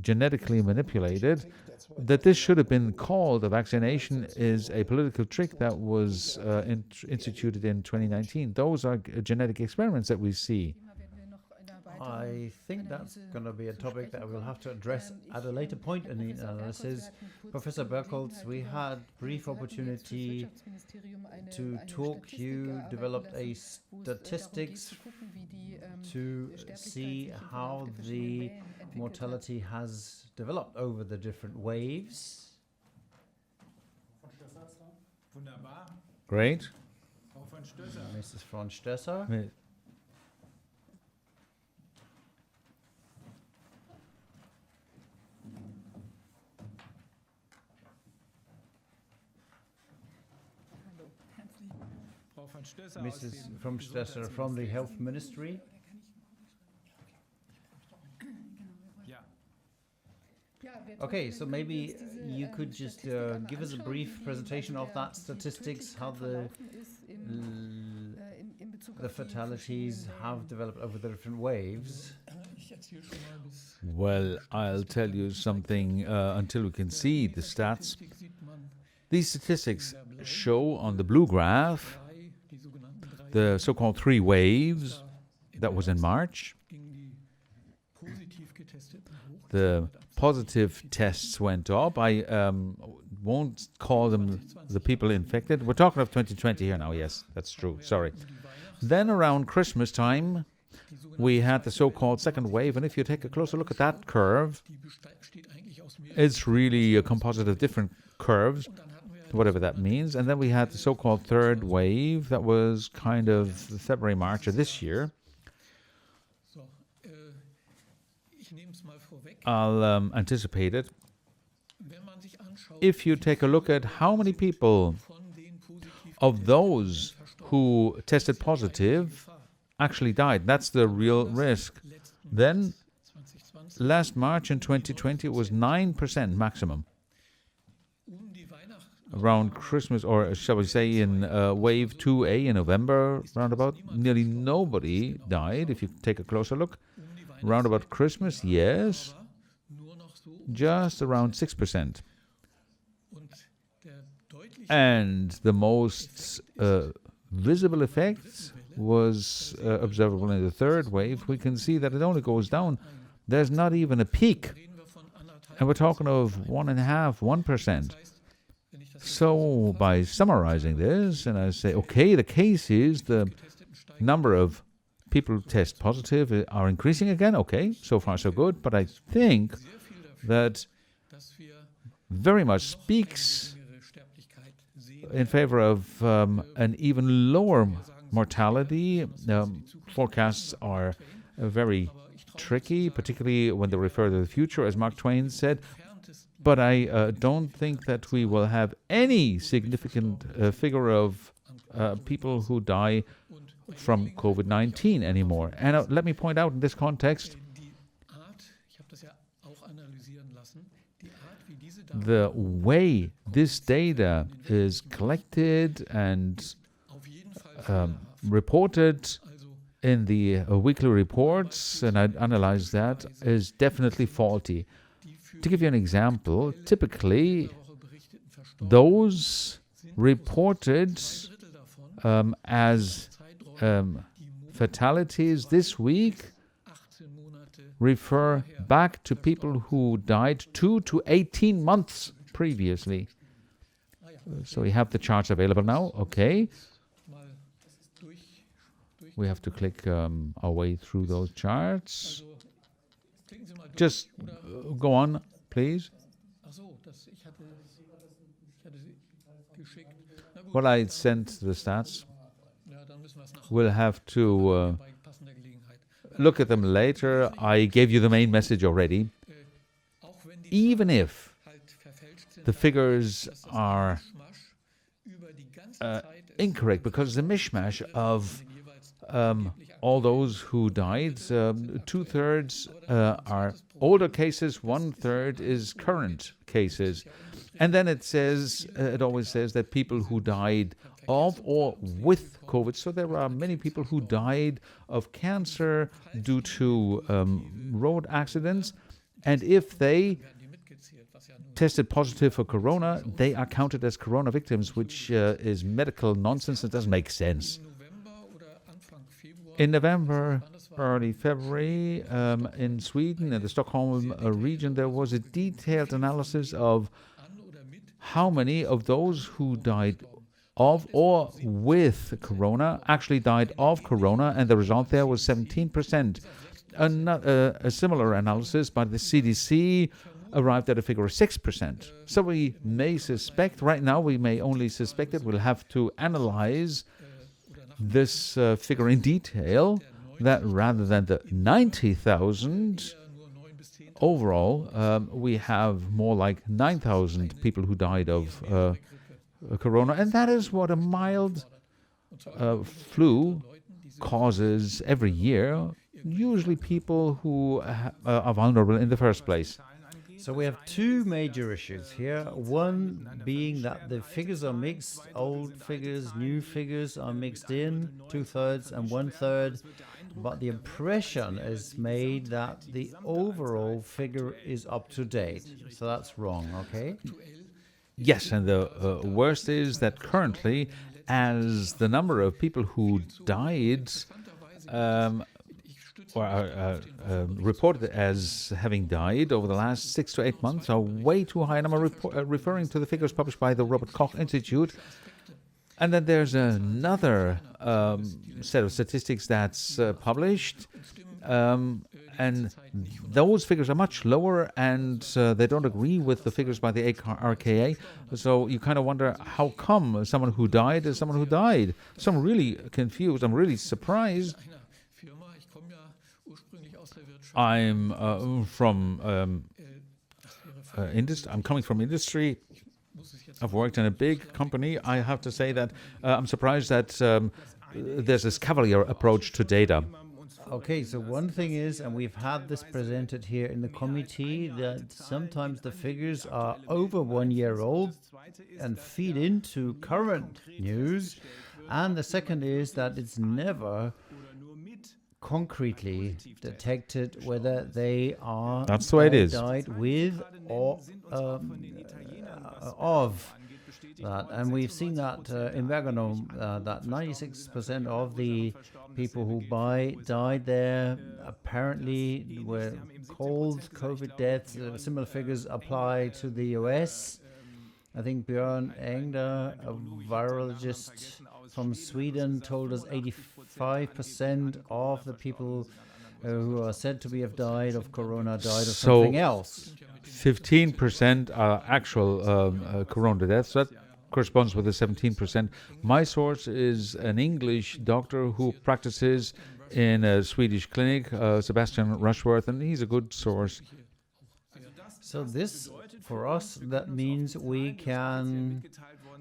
genetically manipulated. That this should have been called a vaccination is a political trick that was instituted in 2019. Those are genetic experiments that we see. I think that's going to be a topic that we'll have to address at a later point in the analysis. Professor 𝗏𝗀𝗂𝗧, we had brief opportunity to talk. You developed a statistics to see how the mortality has developed over the different waves. Great. Mrs. von Stesser. Mrs. von Stesser from the Health Ministry. Okay, so maybe you could just give us a brief presentation of that statistics, how the fatalities have developed over the different waves. Well, I'll tell you something until we can see the stats. These statistics show on the blue graph the so-called 3 waves. That was in March. The positive tests went up. I won't call them the people infected. We're talking of 2020 here now. Yes, that's true. Sorry. Then around Christmas time, we had the so-called second wave. And if you take a closer look at that curve, it's really a composite of different curves, whatever that means. And then we had the so-called third wave that was kind of February, March of this year. I'll anticipate it. If you take a look at how many people of those who tested positive actually died, that's the real risk. Then last March in 2020 it was 9% maximum. Around Christmas, or shall we say in wave 2A in November, roundabout, nearly nobody died. If you take a closer look, round about Christmas, yes, just around 6%. And the most visible effect was observable in the third wave. We can see that it only goes down. There's not even a peak. And we're talking of 1.5%, 1%. So by summarizing this, and I say, okay, the case is the number of people who test positive are increasing again. Okay, so far so good. But I think that very much speaks in favor of an even lower mortality. Forecasts are very tricky, particularly when they refer to the future, as Mark Twain said. But I don't think that we will have any significant figure of people who die from COVID-19 anymore. And let me point out in this context, the way this data is collected and reported in the weekly reports, and I analyzed that, is definitely faulty. To give you an example, typically those reported as fatalities this week refer back to people who died 2 to 18 months previously. So we have the charts available now. Okay. We have to click our way through those charts. Just go on, please. Well, I sent the stats. We'll have to look at them later. I gave you the main message already. Even if the figures are incorrect, because the mishmash of all those who died, 2/3 are older cases, 1/3 is current cases. And then it says, it always says that people who died of or with COVID. So there are many people who died of cancer due to road accidents. And if they tested positive for corona, they are counted as corona victims, which is medical nonsense. It doesn't make sense. In November, early February, in Sweden, in the Stockholm region, there was a detailed analysis of how many of those who died of or with corona actually died of corona, and the result there was 17%. A similar analysis by the CDC arrived at a figure of 6%. So we may suspect, right now we may only suspect it, we'll have to analyze this figure in detail, that rather than the 90,000 overall, we have more like 9,000 people who died of corona, and that is what a mild flu causes every year, usually people who are vulnerable in the first place. So we have two major issues here. One being that the figures are mixed, old figures, new figures are mixed in, 2/3 and 1/3, but the impression is made that the overall figure is up to date. So that's wrong, okay? Yes, and the worst is that currently, as the number of people who died or are reported as having died over the last 6 to 8 months are way too high. And I'm referring to the figures published by the Robert Koch Institute. And then there's another set of statistics that's published. And those figures are much lower, and they don't agree with the figures by the RKA. So you kind of wonder, how come someone who died is someone who died? So I'm really confused. I'm really surprised. I'm from industry. I'm coming from industry. I've worked in a big company. I have to say that I'm surprised that there's this cavalier approach to data. Okay, so one thing is, and we've had this presented here in the committee, that sometimes the figures are over 1 year old and feed into current news. And the second is that it's never concretely detected whether they are That's the way it is. died with or of that. And we've seen that in Bergamo, that 96% of the people who died there apparently were cold COVID deaths. Similar figures apply to the US. I think Björn Engdahl, a virologist from Sweden, told us 85% of the people who are said to have died of corona died of something else. 15% are actual corona deaths. That corresponds with the 17%. My source is an English doctor who practices in a Swedish clinic, Sebastian Rushworth, and he's a good source. So this, for us, that means we can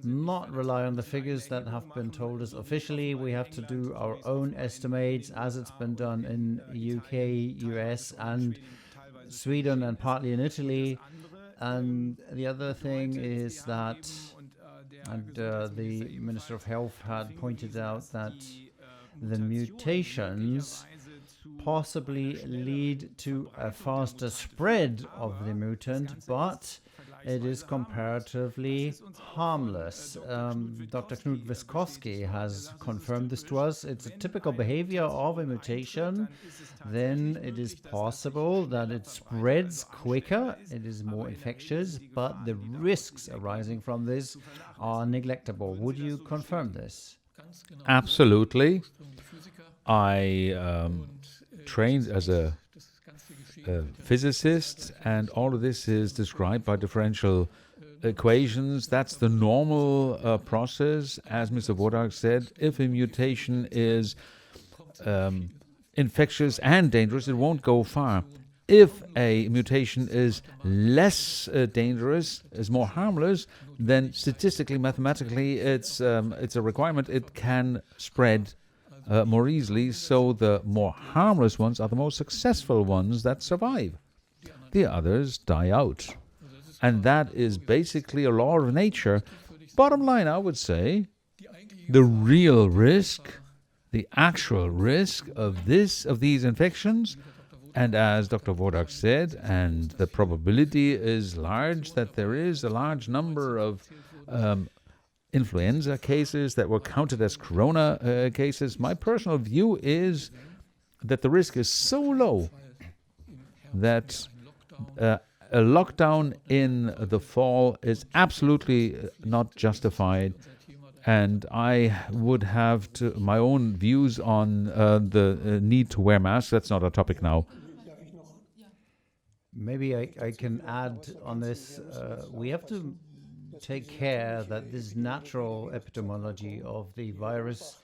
not rely on the figures that have been told us officially. We have to do our own estimates, as it's been done in UK, US, and Sweden, and partly in Italy. And the other thing is that, and the Minister of Health had pointed out that the mutations possibly lead to a faster spread of the mutant, but it is comparatively harmless. Dr. 𝗏𝗺𝗂𝗆 has confirmed this to us. It's a typical behavior of a mutation. Then it is possible that it spreads quicker, it is more infectious, but the risks arising from this are neglectable. Would you confirm this? Absolutely. I trained as a physicist, and all of this is described by differential equations. That's the normal process. As Mr. Wodak said, if a mutation is infectious and dangerous, it won't go far. If a mutation is less dangerous, is more harmless, then statistically, mathematically, it's a requirement. It can spread more easily. So the more harmless ones are the most successful ones that survive. The others die out. And that is basically a law of nature. Bottom line, I would say, the real risk, the actual risk of these infections, and as Dr. Wodak said, and the probability is large that there is a large number of influenza cases that were counted as corona cases. My personal view is that the risk is so low that a lockdown in the fall is absolutely not justified. And I would have my own views on the need to wear masks. That's not our topic now. Maybe I can add on this. We have to take care that this natural epidemiology of the virus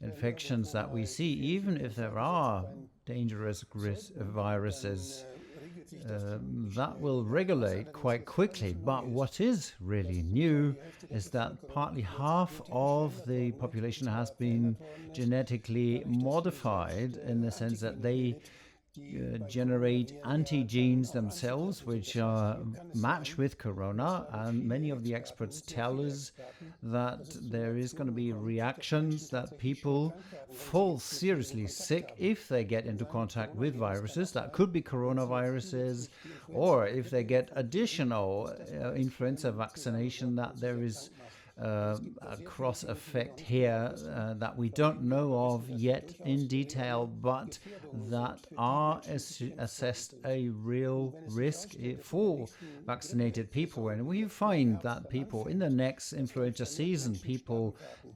infections that we see, even if there are dangerous viruses, that will regulate quite quickly. But what is really new is that partly half of the population has been genetically modified in the sense that they generate antigenes themselves, which match with corona, and many of the experts tell us that there is going to be reactions, that people fall seriously sick if they get into contact with viruses. That could be coronaviruses, or if they get additional influenza vaccination, that there is a cross effect here that we don't know of yet in detail, but that are assessed a real risk for vaccinated people. And we find that people in the next influenza season, people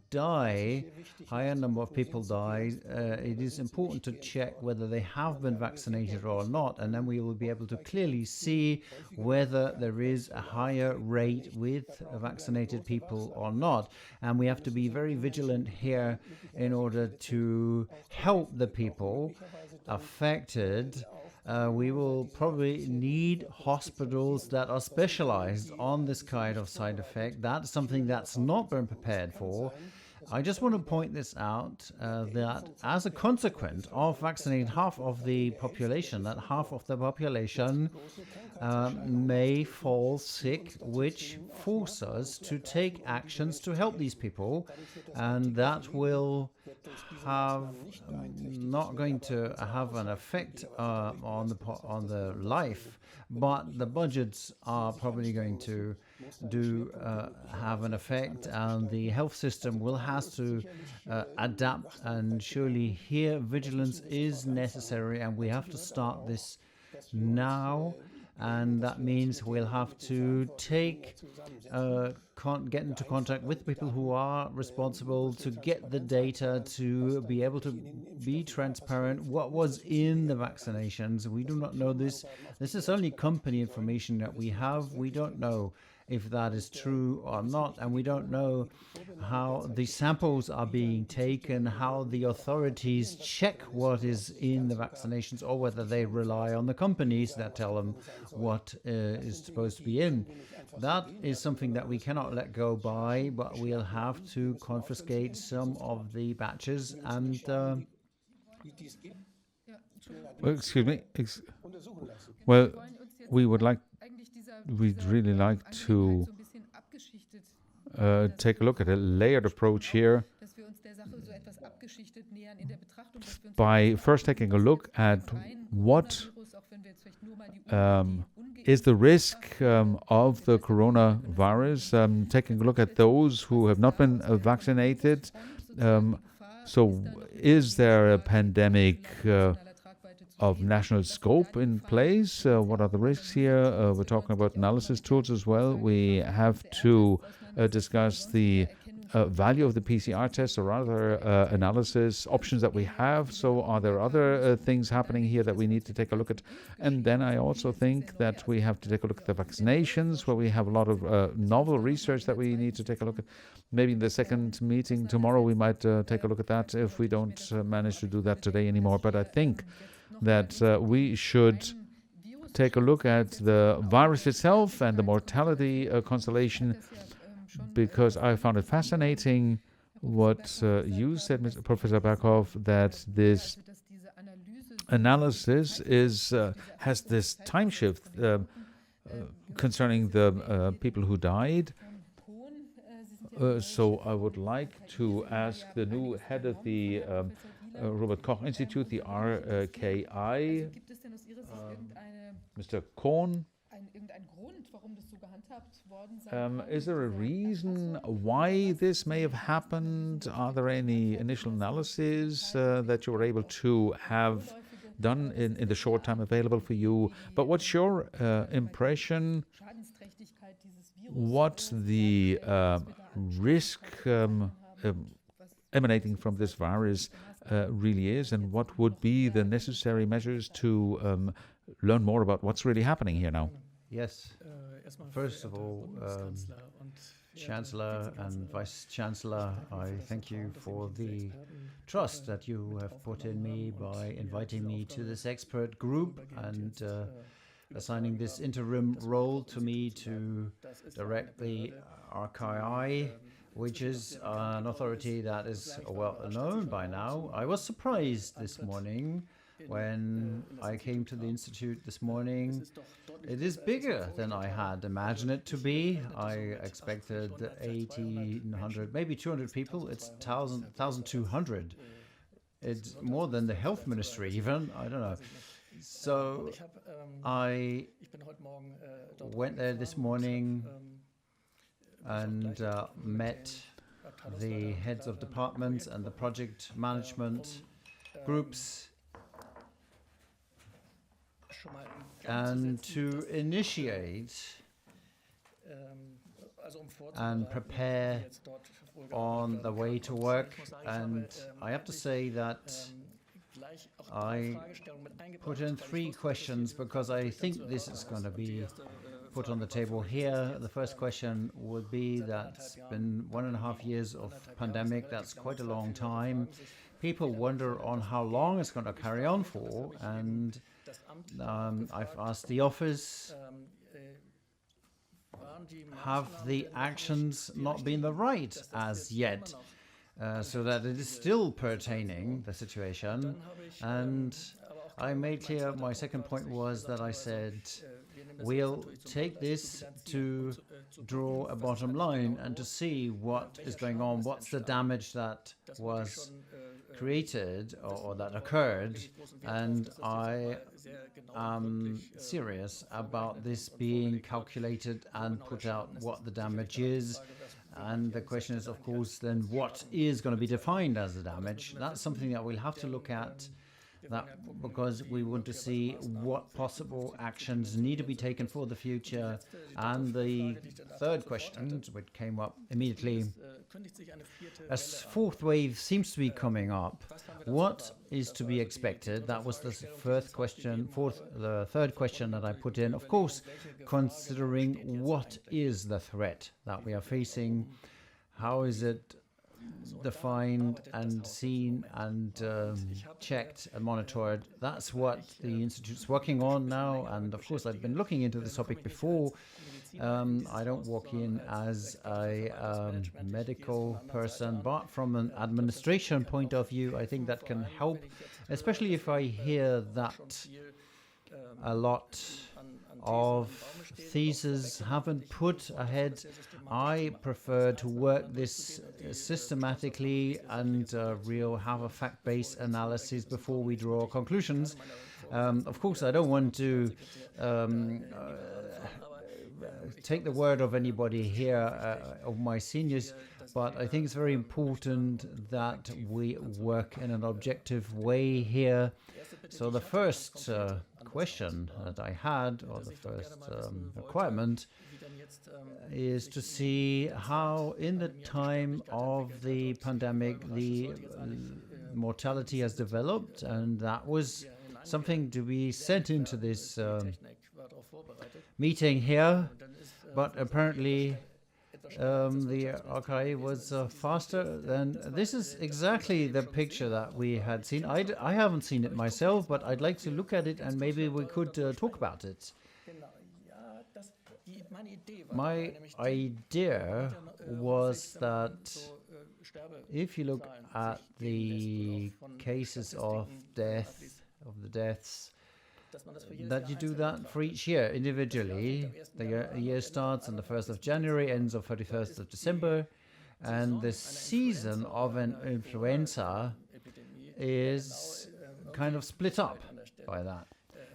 die, higher number of people die. It is important to check whether they have been vaccinated or not, and then we will be able to clearly see whether there is a higher rate with vaccinated people or not. And we have to be very vigilant here in order to help the people affected. We will probably need hospitals that are specialized on this kind of side effect. That's something that's not been prepared for. I just want to point this out, that as a consequence of vaccinating half of the population, that half of the population may fall sick, which force us to take actions to help these people, and that will have not going to have an effect on the life, but the budgets are probably going to have an effect, and the health system will have to adapt, and surely here vigilance is necessary, and we have to start this now. And that means we'll have to get into contact with people who are responsible to get the data, to be able to be transparent. What was in the vaccinations? We do not know this. This is only company information that we have. We don't know if that is true or not, and we don't know how the samples are being taken, how the authorities check what is in the vaccinations, or whether they rely on the companies that tell them what is supposed to be in. That is something that we cannot let go by, but we'll have to confiscate some of the batches and excuse me. We'd really like to take a look at a layered approach here by first taking a look at what is the risk of the coronavirus, taking a look at those who have not been vaccinated. So is there a pandemic of national scope in place? What are the risks here? We're talking about analysis tools as well. We have to discuss the value of the PCR test or other analysis options that we have. So are there other things happening here that we need to take a look at? And then I also think that we have to take a look at the vaccinations, where we have a lot of novel research that we need to take a look at. Maybe in the second meeting tomorrow we might take a look at that if we don't manage to do that today anymore. But I think that we should take a look at the virus itself and the mortality constellation, because I found it fascinating what you said, Professor 𝗵𝗺𝗃𝗏, that this analysis has this time shift concerning the people who died. So I would like to ask the new head of the Robert Koch Institute, the RKI, Mr. Kohn. Is there a reason why this may have happened? Are there any initial analyses that you were able to have done in the short time available for you? But what's your impression? What the risk emanating from this virus really is, and what would be the necessary measures to learn more about what's really happening here now? Yes. First of all, Chancellor and Vice-Chancellor, I thank you for the trust that you have put in me by inviting me to this expert group and assigning this interim role to me to direct the RKI, which is an authority that is well known by now. I was surprised this morning when I came to the Institute this morning. It is bigger than I had imagined it to be. I expected 1,800, maybe 200 people. It's 1,200. It's more than the health ministry even. I don't know. So I went there this morning and met the heads of departments and the project management groups, and to initiate and prepare on the way to work. And I have to say that I put in 3 questions because I think this is going to be put on the table here. The first question would be that it's been 1.5 years of pandemic. That's quite a long time. People wonder on how long it's going to carry on for, and I've asked the office, have the actions not been the right as yet, so that it is still pertaining the situation? And I made clear, my second point was that I said, we'll take this to draw a bottom line and to see what is going on, what's the damage that was created or that occurred, and I am serious about this being calculated and put out what the damage is. And the question is, of course, then what is going to be defined as the damage? That's something that we'll have to look at, because we want to see what possible actions need to be taken for the future. And the third question, which came up immediately, as fourth wave seems to be coming up, what is to be expected? That was the third question that I put in. Of course, considering what is the threat that we are facing, how is it defined and seen and checked and monitored. That's what the Institute's working on now, and of course I've been looking into this topic before. I don't walk in as a medical person, but from an administration point of view, I think that can help, especially if I hear that a lot of theses haven't put ahead. I prefer to work this systematically and have a fact-based analysis before we draw conclusions. Of course, I don't want to take the word of anybody here, of my seniors, but I think it's very important that we work in an objective way here. So the first question that I had, or the first requirement, is to see how in the time of the pandemic the mortality has developed, and that was something to be sent into this meeting here, but apparently the archive was faster than. This is exactly the picture that we had seen. I haven't seen it myself, but I'd like to look at it and maybe we could talk about it. My idea was that if you look at the cases of death, of the deaths, that you do that for each year individually. The year starts on the 1st of January, ends on 31st of December, and the season of an influenza is kind of split up by that.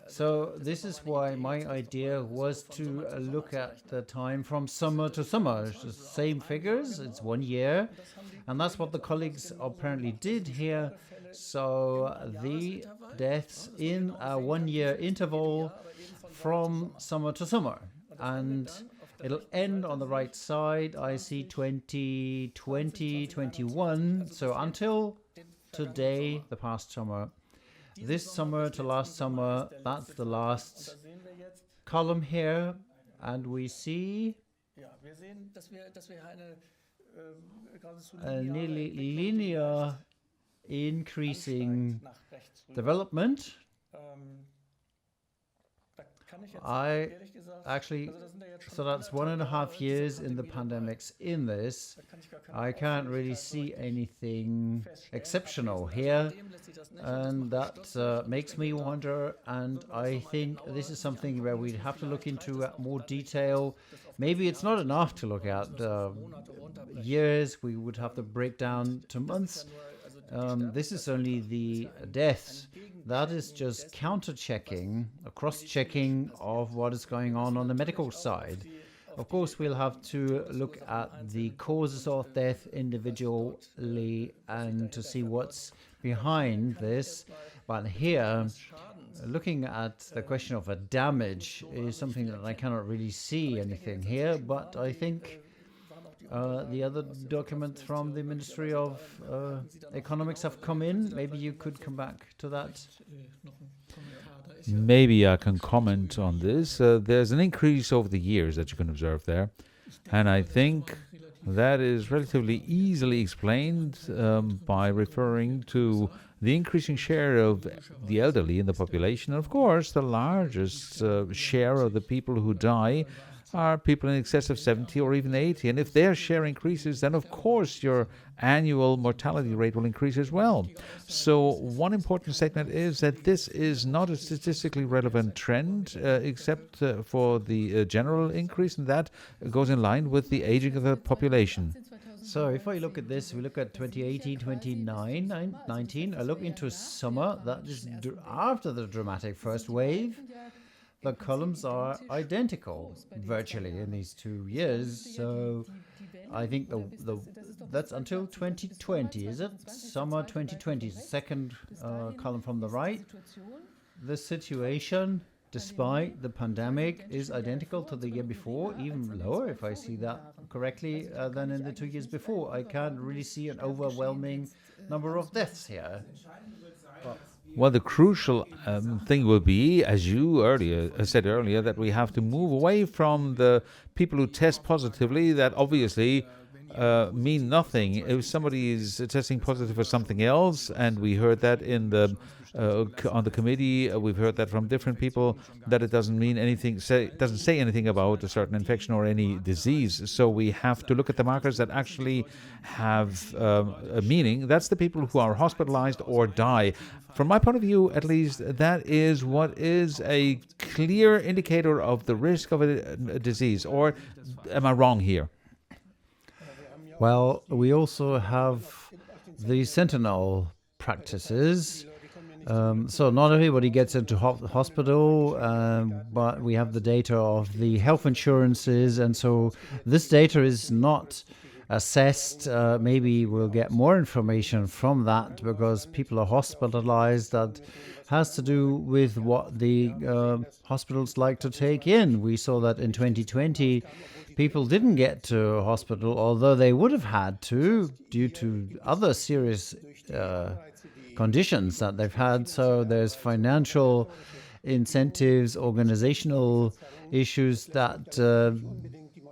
So this is why my idea was to look at the time from summer to summer. It's the same figures, it's 1 year, and that's what the colleagues apparently did here. So the deaths in a 1 year interval from summer to summer. And it'll end on the right side. I see 2020, 21. So until today, the past summer. This summer to last summer, that's the last column here. And we see a nearly linear increasing development. So that's 1.5 years in the pandemics in this. I can't really see anything exceptional here, and that makes me wonder, and I think this is something where we'd have to look into more detail. Maybe it's not enough to look at years, we would have to break down to months. This is only the deaths. That is just counter-checking, a cross-checking of what is going on the medical side. Of course, we'll have to look at the causes of death individually and to see what's behind this. But here, looking at the question of a damage is something that I cannot really see anything here, but I think the other documents from the Ministry of Economics have come in. Maybe you could come back to that. Maybe I can comment on this. There's an increase over the years that you can observe there. And I think that is relatively easily explained by referring to the increasing share of the elderly in the population. Of course, the largest share of the people who die are people in excess of 70 or even 80. And if their share increases, then of course your annual mortality rate will increase as well. So one important statement is that this is not a statistically relevant trend, except for the general increase, and that goes in line with the aging of the population. So if I look at this, we look at 2018, 2019, I look into summer, that is after the dramatic first wave. The columns are identical virtually in these 2 years. So I think that's until 2020, is it? Summer 2020, second column from the right. The situation, despite the pandemic, is identical to the year before, even lower, if I see that correctly, than in the 2 years before. I can't really see an overwhelming number of deaths here. Well, the crucial thing will be, as you said earlier, that we have to move away from the people who test positively. That obviously mean nothing. If somebody is testing positive for something else, and we heard that in the on the committee, we've heard that from different people, that it doesn't mean anything, doesn't say anything about a certain infection or any disease. So we have to look at the markers that actually have a meaning. That's the people who are hospitalized or die. From my point of view, at least, that is what is a clear indicator of the risk of a disease. Or am I wrong here? Well, we also have the sentinel practices. So not everybody gets into hospital, but we have the data of the health insurances, and so this data is not assessed. Maybe we'll get more information from that because people are hospitalized. That has to do with what the hospitals like to take in. We saw that in 2020, people didn't get to hospital, although they would have had to due to other serious conditions that they've had. So there's financial incentives, organizational issues that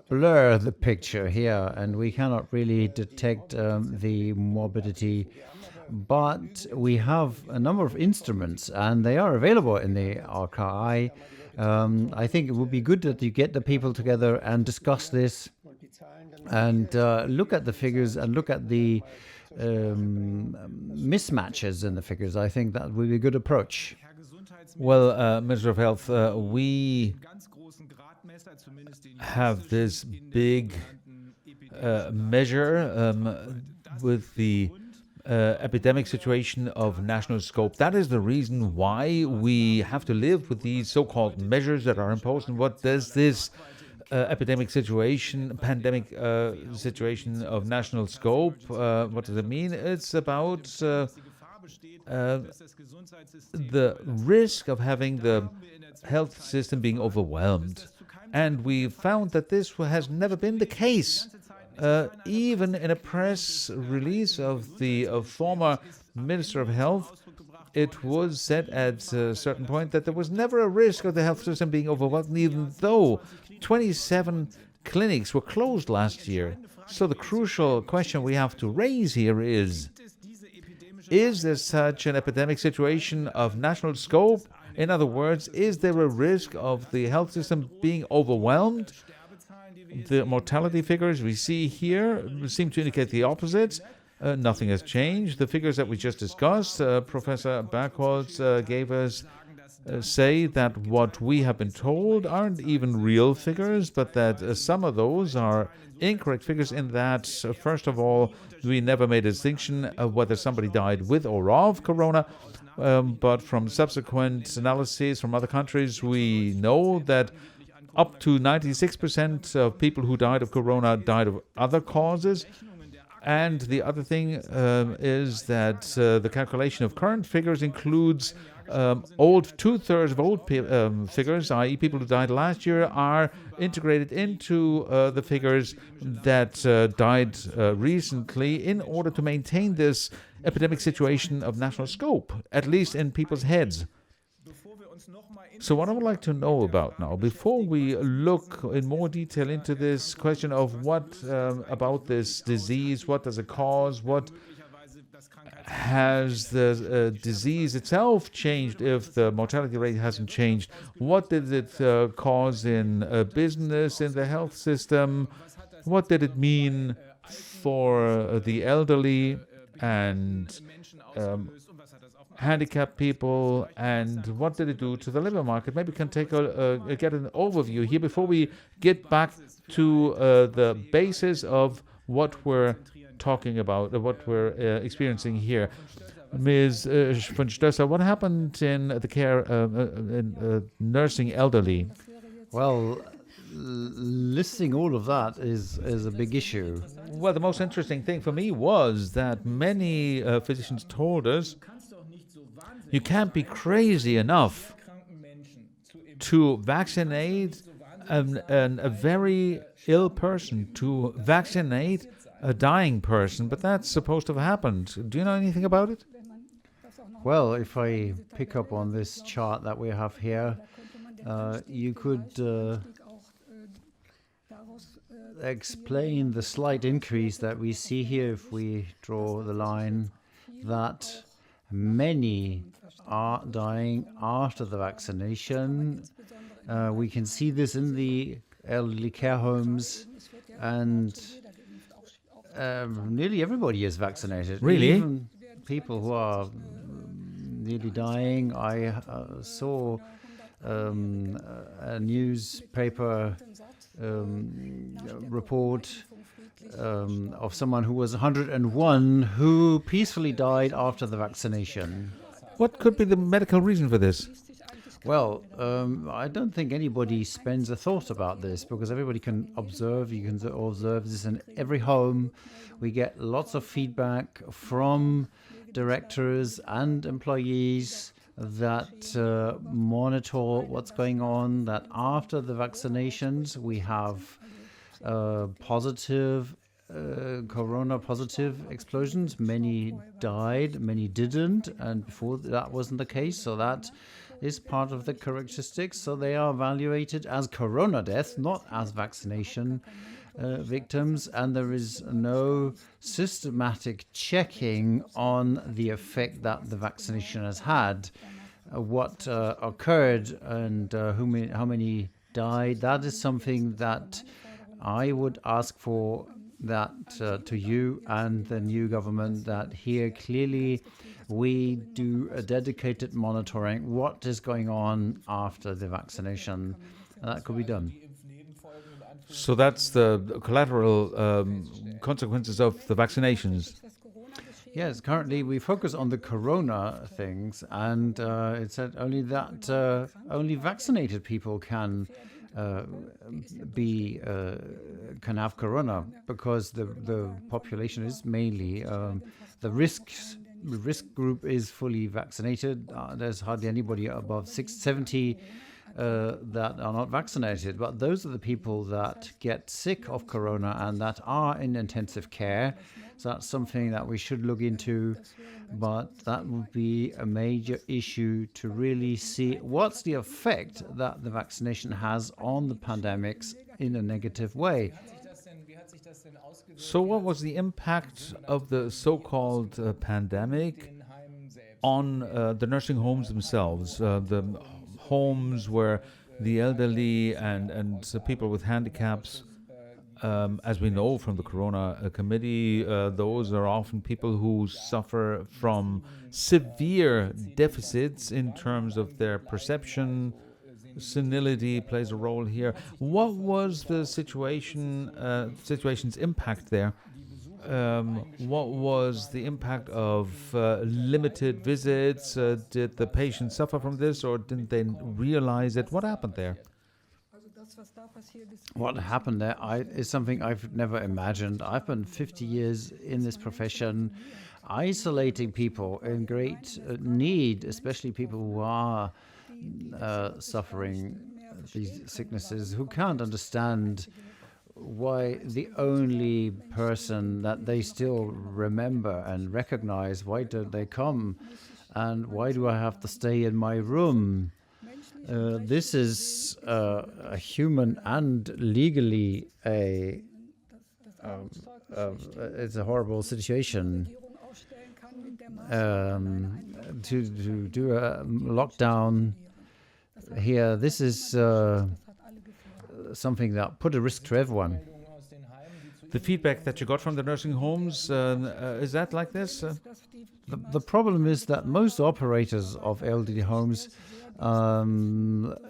blur the picture here, and we cannot really detect the morbidity. But we have a number of instruments, and they are available in the RKI. I think it would be good that you get the people together and discuss this and look at the figures and look at the mismatches in the figures. I think that would be a good approach. Well, Minister of Health, we have this big measure with the epidemic situation of national scope. That is the reason why we have to live with these so-called measures that are imposed. And what does this epidemic situation, pandemic situation of national scope, what does it mean? It's about the risk of having the health system being overwhelmed. And we found that this has never been the case. Even in a press release of the former Minister of Health, it was said at a certain point that there was never a risk of the health system being overwhelmed, even though 27 clinics were closed last year. So the crucial question we have to raise here is there such an epidemic situation of national scope? In other words, is there a risk of the health system being overwhelmed? The mortality figures we see here seem to indicate the opposite. Nothing has changed. The figures that we just discussed, Professor 𝗵𝗺𝗂𝗍 gave us, say that what we have been told aren't even real figures, but that some of those are incorrect figures in that, first of all, we never made a distinction of whether somebody died with or of corona. But from subsequent analyses from other countries, we know that up to 96% of people who died of corona died of other causes. And the other thing is that the calculation of current figures includes two-thirds of old figures, i.e. people who died last year, are integrated into the figures that died recently in order to maintain this epidemic situation of national scope, at least in people's heads. So what I would like to know about now, before we look in more detail into this question of what about this disease, what does it cause, what has the disease itself changed if the mortality rate hasn't changed, what did it cause in business, in the health system, what did it mean for the elderly and handicapped people, and what did it do to the labor market? Maybe we can take get an overview here before we get back to the basis of what we're talking about, what we're experiencing here. Ms. von Stößer, what happened in the care in nursing elderly? Well, listing all of that is a big issue. Well, the most interesting thing for me was that many physicians told us, you can't be crazy enough to vaccinate a very ill person, to vaccinate a dying person, but that's supposed to have happened. Do you know anything about it? Well, if I pick up on this chart that we have here, you could explain the slight increase that we see here if we draw the line that many are dying after the vaccination. We can see this in the elderly care homes, and nearly everybody is vaccinated. Really? Even people who are nearly dying. I saw a newspaper report of someone who was 101 who peacefully died after the vaccination. What could be the medical reason for this? Well, I don't think anybody spends a thought about this because everybody can observe. You can observe this in every home. We get lots of feedback from directors and employees that monitor what's going on, that after the vaccinations we have positive corona positive explosions. Many died, many didn't, and before that wasn't the case. So that is part of the characteristics. So they are evaluated as corona deaths, not as vaccination victims, and there is no systematic checking on the effect that the vaccination has had. What occurred and how many died, that is something that I would ask for that to you and the new government, that here clearly we do a dedicated monitoring what is going on after the vaccination. That could be done. So that's the collateral consequences of the vaccinations. Yes, currently we focus on the corona things, and it said only that only vaccinated people can have corona, because the population is mainly the risk group is fully vaccinated. There's hardly anybody above 70 that are not vaccinated, but those are the people that get sick of corona and that are in intensive care. So that's something that we should look into, but that would be a major issue to really see what's the effect that the vaccination has on the pandemics in a negative way. So what was the impact of the so-called pandemic on the nursing homes themselves, the homes where the elderly and people with handicaps, as we know from the Corona Committee, those are often people who suffer from severe deficits in terms of their perception. Senility plays a role here. What was the situation's impact there? What was the impact of limited visits? Did the patients suffer from this, or didn't they realize it? What happened there? What happened there is something I've never imagined. I've been 50 years in this profession, isolating people in great need, especially people who are suffering these sicknesses, who can't understand why the only person that they still remember and recognize, why don't they come, and why do I have to stay in my room? This is a human and legally it's a horrible situation. To do a lockdown here, this is something that put a risk to everyone. The feedback that you got from the nursing homes, is that like this? The problem is that most operators of elderly homes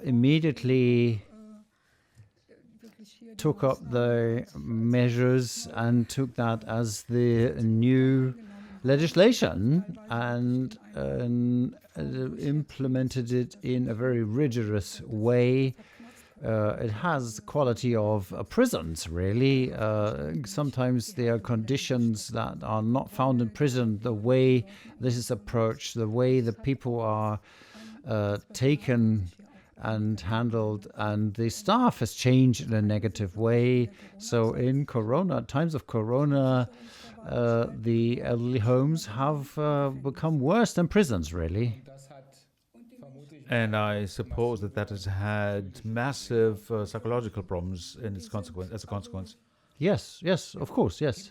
immediately took up the measures and took that as the new legislation and implemented it in a very rigorous way. It has quality of prisons, really. Sometimes there are conditions that are not found in prison. The way this is approached, the way the people are taken and handled, and the staff has changed in a negative way. So in times of Corona, the elderly homes have become worse than prisons, really. And I suppose that has had massive psychological problems as a consequence. Yes, of course, yes.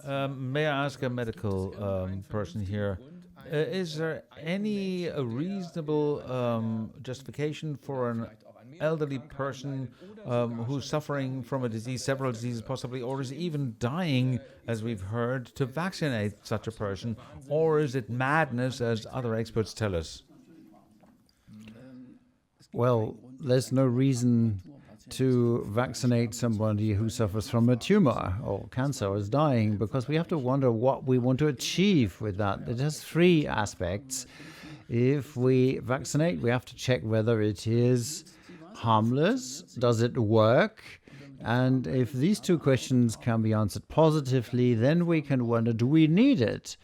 May I ask a medical person here, is there any reasonable justification for an elderly person who's suffering from a disease, several diseases possibly, or is even dying, as we've heard, to vaccinate such a person? Or is it madness, as other experts tell us? Well, there's no reason to vaccinate somebody who suffers from a tumor or cancer or is dying, because we have to wonder what we want to achieve with that. It has three aspects. If we vaccinate, we have to check whether it is harmless, does it work? And if these two questions can be answered positively, then we can wonder, do we need it?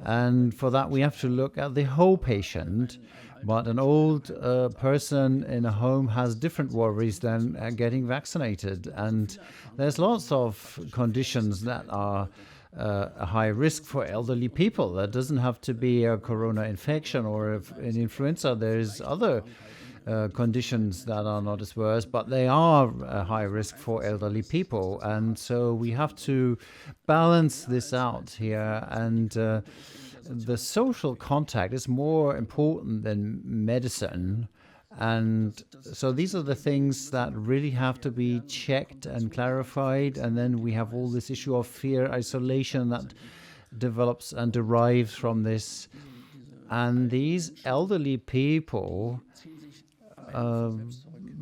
And for that, we have to look at the whole patient. But an old person in a home has different worries than getting vaccinated. And there's lots of conditions that are a high risk for elderly people. That doesn't have to be a corona infection or an influenza. There's other conditions that are not as worse, but they are a high risk for elderly people. And so we have to balance this out here. And the social contact is more important than medicine. And so these are the things that really have to be checked and clarified. And then we have all this issue of fear, isolation that develops and derives from this. And these elderly people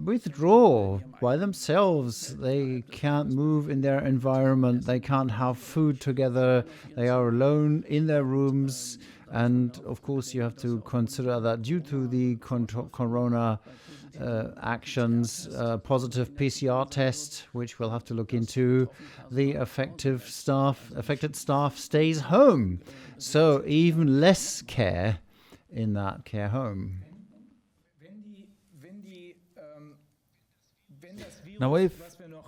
withdraw by themselves. They can't move in their environment. They can't have food together. They are alone in their rooms. And of course, you have to consider that due to the corona actions, positive PCR test, which we'll have to look into, the affected staff stays home. So even less care in that care home. Now, if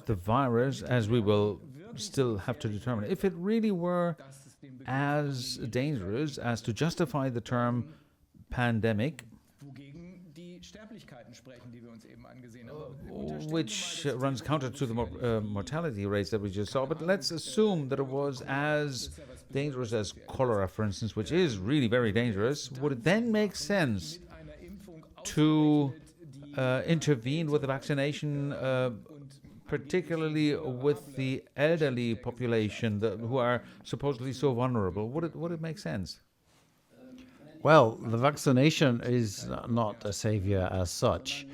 the virus, as we will still have to determine, if it really were as dangerous as to justify the term pandemic, which runs counter to the mortality rates that we just saw, but let's assume that it was as dangerous as cholera, for instance, which is really very dangerous, would it then make sense to intervene with the vaccination, particularly with the elderly population who are supposedly so vulnerable? Would it make sense? Well, the vaccination is not a savior as such.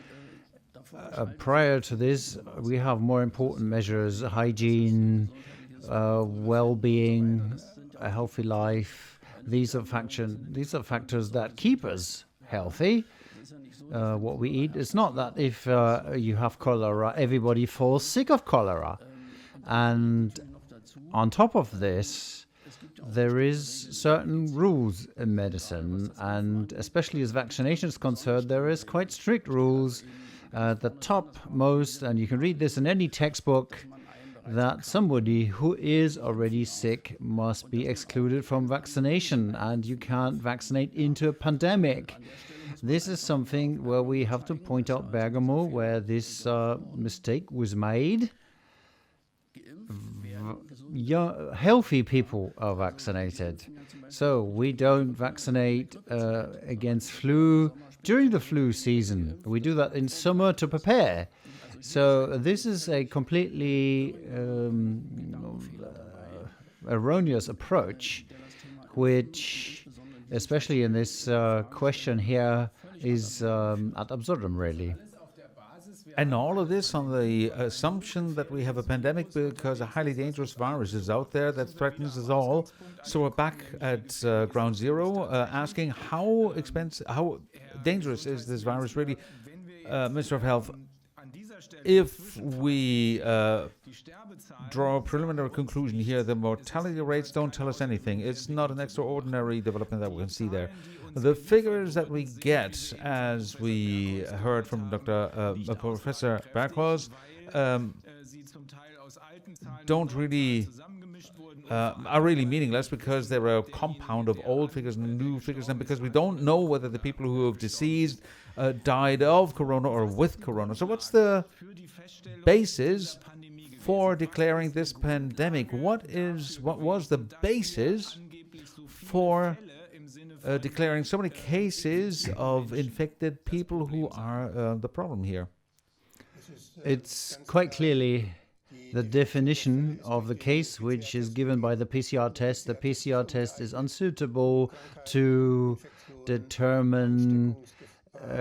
Prior to this, we have more important measures: hygiene, well-being, a healthy life. These are factors that keep us healthy. What we eat. It's not that if you have cholera, everybody falls sick of cholera. And on top of this, there is certain rules in medicine, and especially as vaccination is concerned, there is quite strict rules. The topmost, and you can read this in any textbook, that somebody who is already sick must be excluded from vaccination, and you can't vaccinate into a pandemic. This is something where we have to point out 𝗏𝗺𝗪, where this mistake was made. Healthy people are vaccinated. So we don't vaccinate against flu during the flu season. We do that in summer to prepare. So this is a completely erroneous approach, which, especially in this question here, is ad absurdum, really. And all of this on the assumption that we have a pandemic because a highly dangerous virus is out there that threatens us all. So we're back at ground zero, asking how dangerous is this virus really? Minister of Health, if we draw a preliminary conclusion here, the mortality rates don't tell us anything. It's not an extraordinary development that we can see there. The figures that we get, as we heard from Professor 𝗏𝗺𝗪, don't really are really meaningless because they're a compound of old figures and new figures, and because we don't know whether the people who have deceased died of corona or with corona. So what's the basis for declaring this pandemic? What was the basis for declaring so many cases of infected people who are the problem here? It's quite clearly the definition of the case, which is given by the PCR test. The PCR test is unsuitable to determine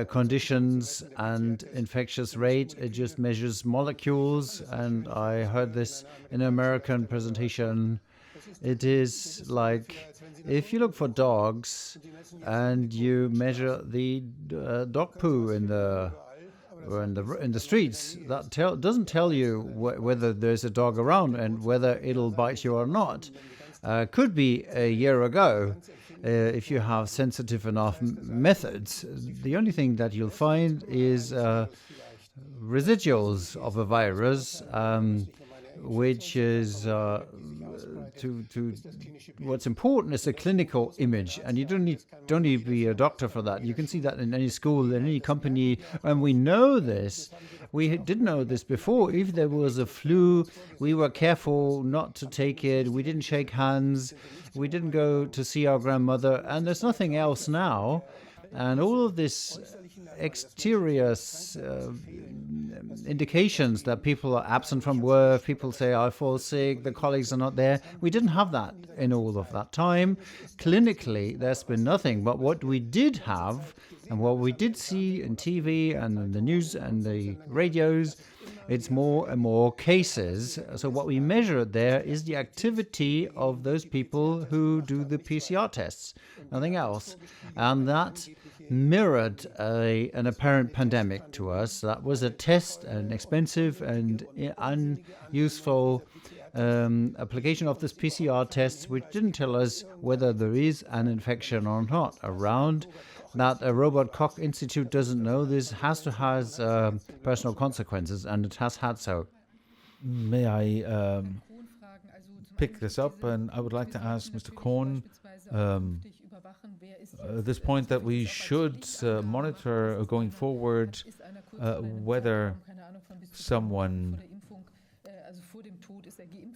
conditions and infectious rate. It just measures molecules, and I heard this in an American presentation. It is like if you look for dogs and you measure the dog poo in the streets, that doesn't tell you whether there's a dog around and whether it'll bite you or not. Could be a year ago. If you have sensitive enough methods, the only thing that you'll find is residuals of a virus, which is what's important is a clinical image, and you don't need to be a doctor for that. You can see that in any school, in any company, and we know this. We didn't know this before. If there was a flu, we were careful not to take it. We didn't shake hands. We didn't go to see our grandmother, and there's nothing else now. And all of this exterior indications that people are absent from work, people say, I fall sick, the colleagues are not there. We didn't have that in all of that time. Clinically, there's been nothing. But what we did have, and what we did see in TV and in the news and the radios, it's more and more cases. So what we measure there is the activity of those people who do the PCR tests, nothing else. And that mirrored an apparent pandemic to us. That was a test, an expensive and unuseful application of this PCR test, which didn't tell us whether there is an infection or not around. That a Robert Koch Institute doesn't know this has personal consequences, and it has had so. May I pick this up? And I would like to ask Mr. Kohn this point that we should monitor going forward whether someone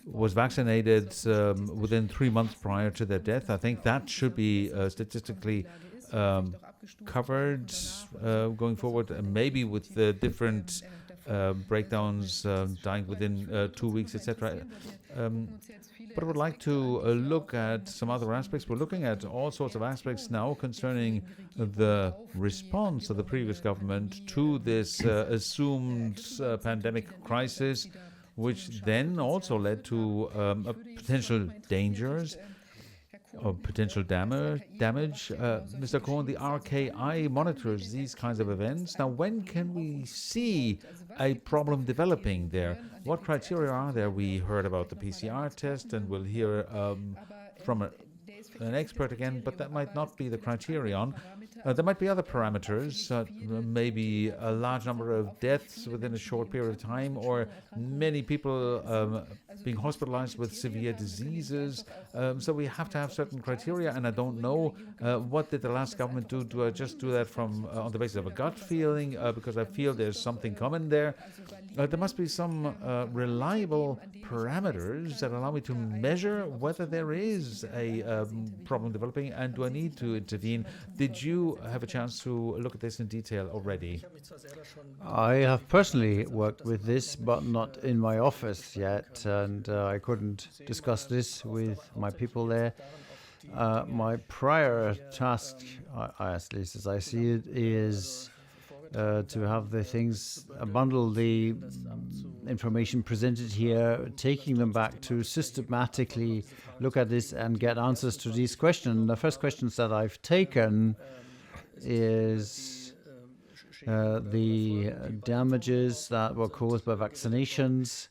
was vaccinated within 3 months prior to their death. I think that should be statistically covered going forward, and maybe with the different breakdowns, dying within 2 weeks, etc. But I would like to look at some other aspects. We're looking at all sorts of aspects now concerning the response of the previous government to this assumed pandemic crisis, which then also led to potential dangers or potential damage. Mr. Kohn, the RKI monitors these kinds of events. Now, when can we see a problem developing there? What criteria are there? We heard about the PCR test, and we'll hear from an expert again, but that might not be the criterion. There might be other parameters, maybe a large number of deaths within a short period of time, or many people being hospitalized with severe diseases. So we have to have certain criteria, and I don't know what did the last government do. Do I just do that from on the basis of a gut feeling, because I feel there's something coming there? There must be some reliable parameters that allow me to measure whether there is a problem developing, and do I need to intervene? Did you have a chance to look at this in detail already? I have personally worked with this, but not in my office yet, and I couldn't discuss this with my people there. My prior task, at least as I see it, is to have the things, bundle the information presented here, taking them back to systematically look at this and get answers to these questions. The first questions that I've taken is the damages that were caused by vaccinations.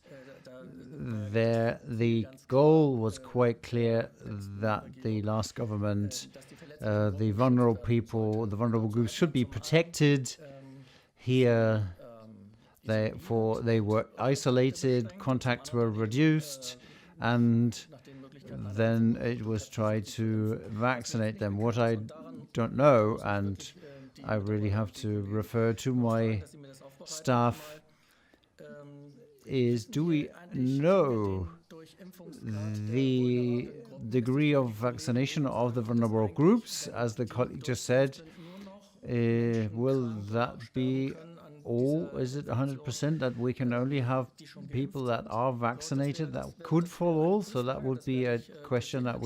There, the goal was quite clear that the last government, the vulnerable people, the vulnerable groups should be protected. Here, they were isolated, contacts were reduced, and then it was tried to vaccinate them. What I don't know, and I really have to refer to my staff, is do we know the degree of vaccination of the vulnerable groups, as the colleague just said? Will that be all? Is it 100% that we can only have people that are vaccinated that could fall all? So that would be a question that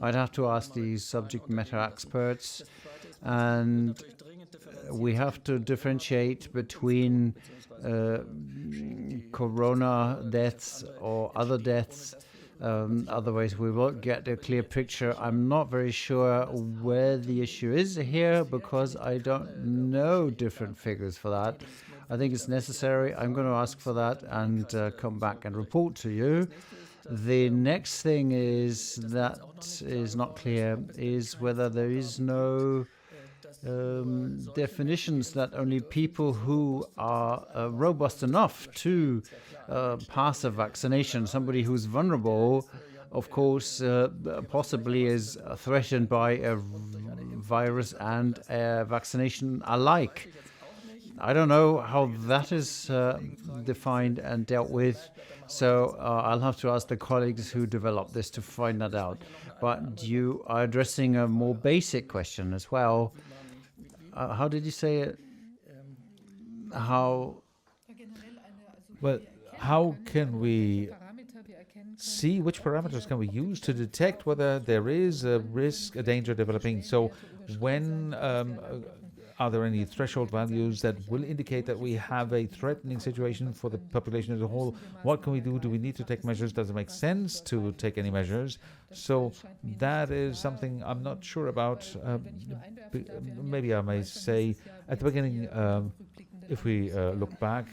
I'd have to ask the subject matter experts. And we have to differentiate between corona deaths or other deaths Otherwise, we won't get a clear picture. I'm not very sure where the issue is here because I don't know different figures for that. I think it's necessary. I'm going to ask for that and come back and report to you. The next thing is that is not clear is whether there is no definitions that only people who are robust enough to pass a vaccination, somebody who's vulnerable, of course, possibly is threatened by a virus and a vaccination alike. I don't know how that is defined and dealt with, so I'll have to ask the colleagues who developed this to find that out. But you are addressing a more basic question as well. How did you say it? How can we see which parameters can we use to detect whether there is a risk, a danger developing? So when are there any threshold values that will indicate that we have a threatening situation for the population as a whole? What can we do? Do we need to take measures? Does it make sense to take any measures? So that is something I'm not sure about. Maybe I may say at the beginning, if we look back,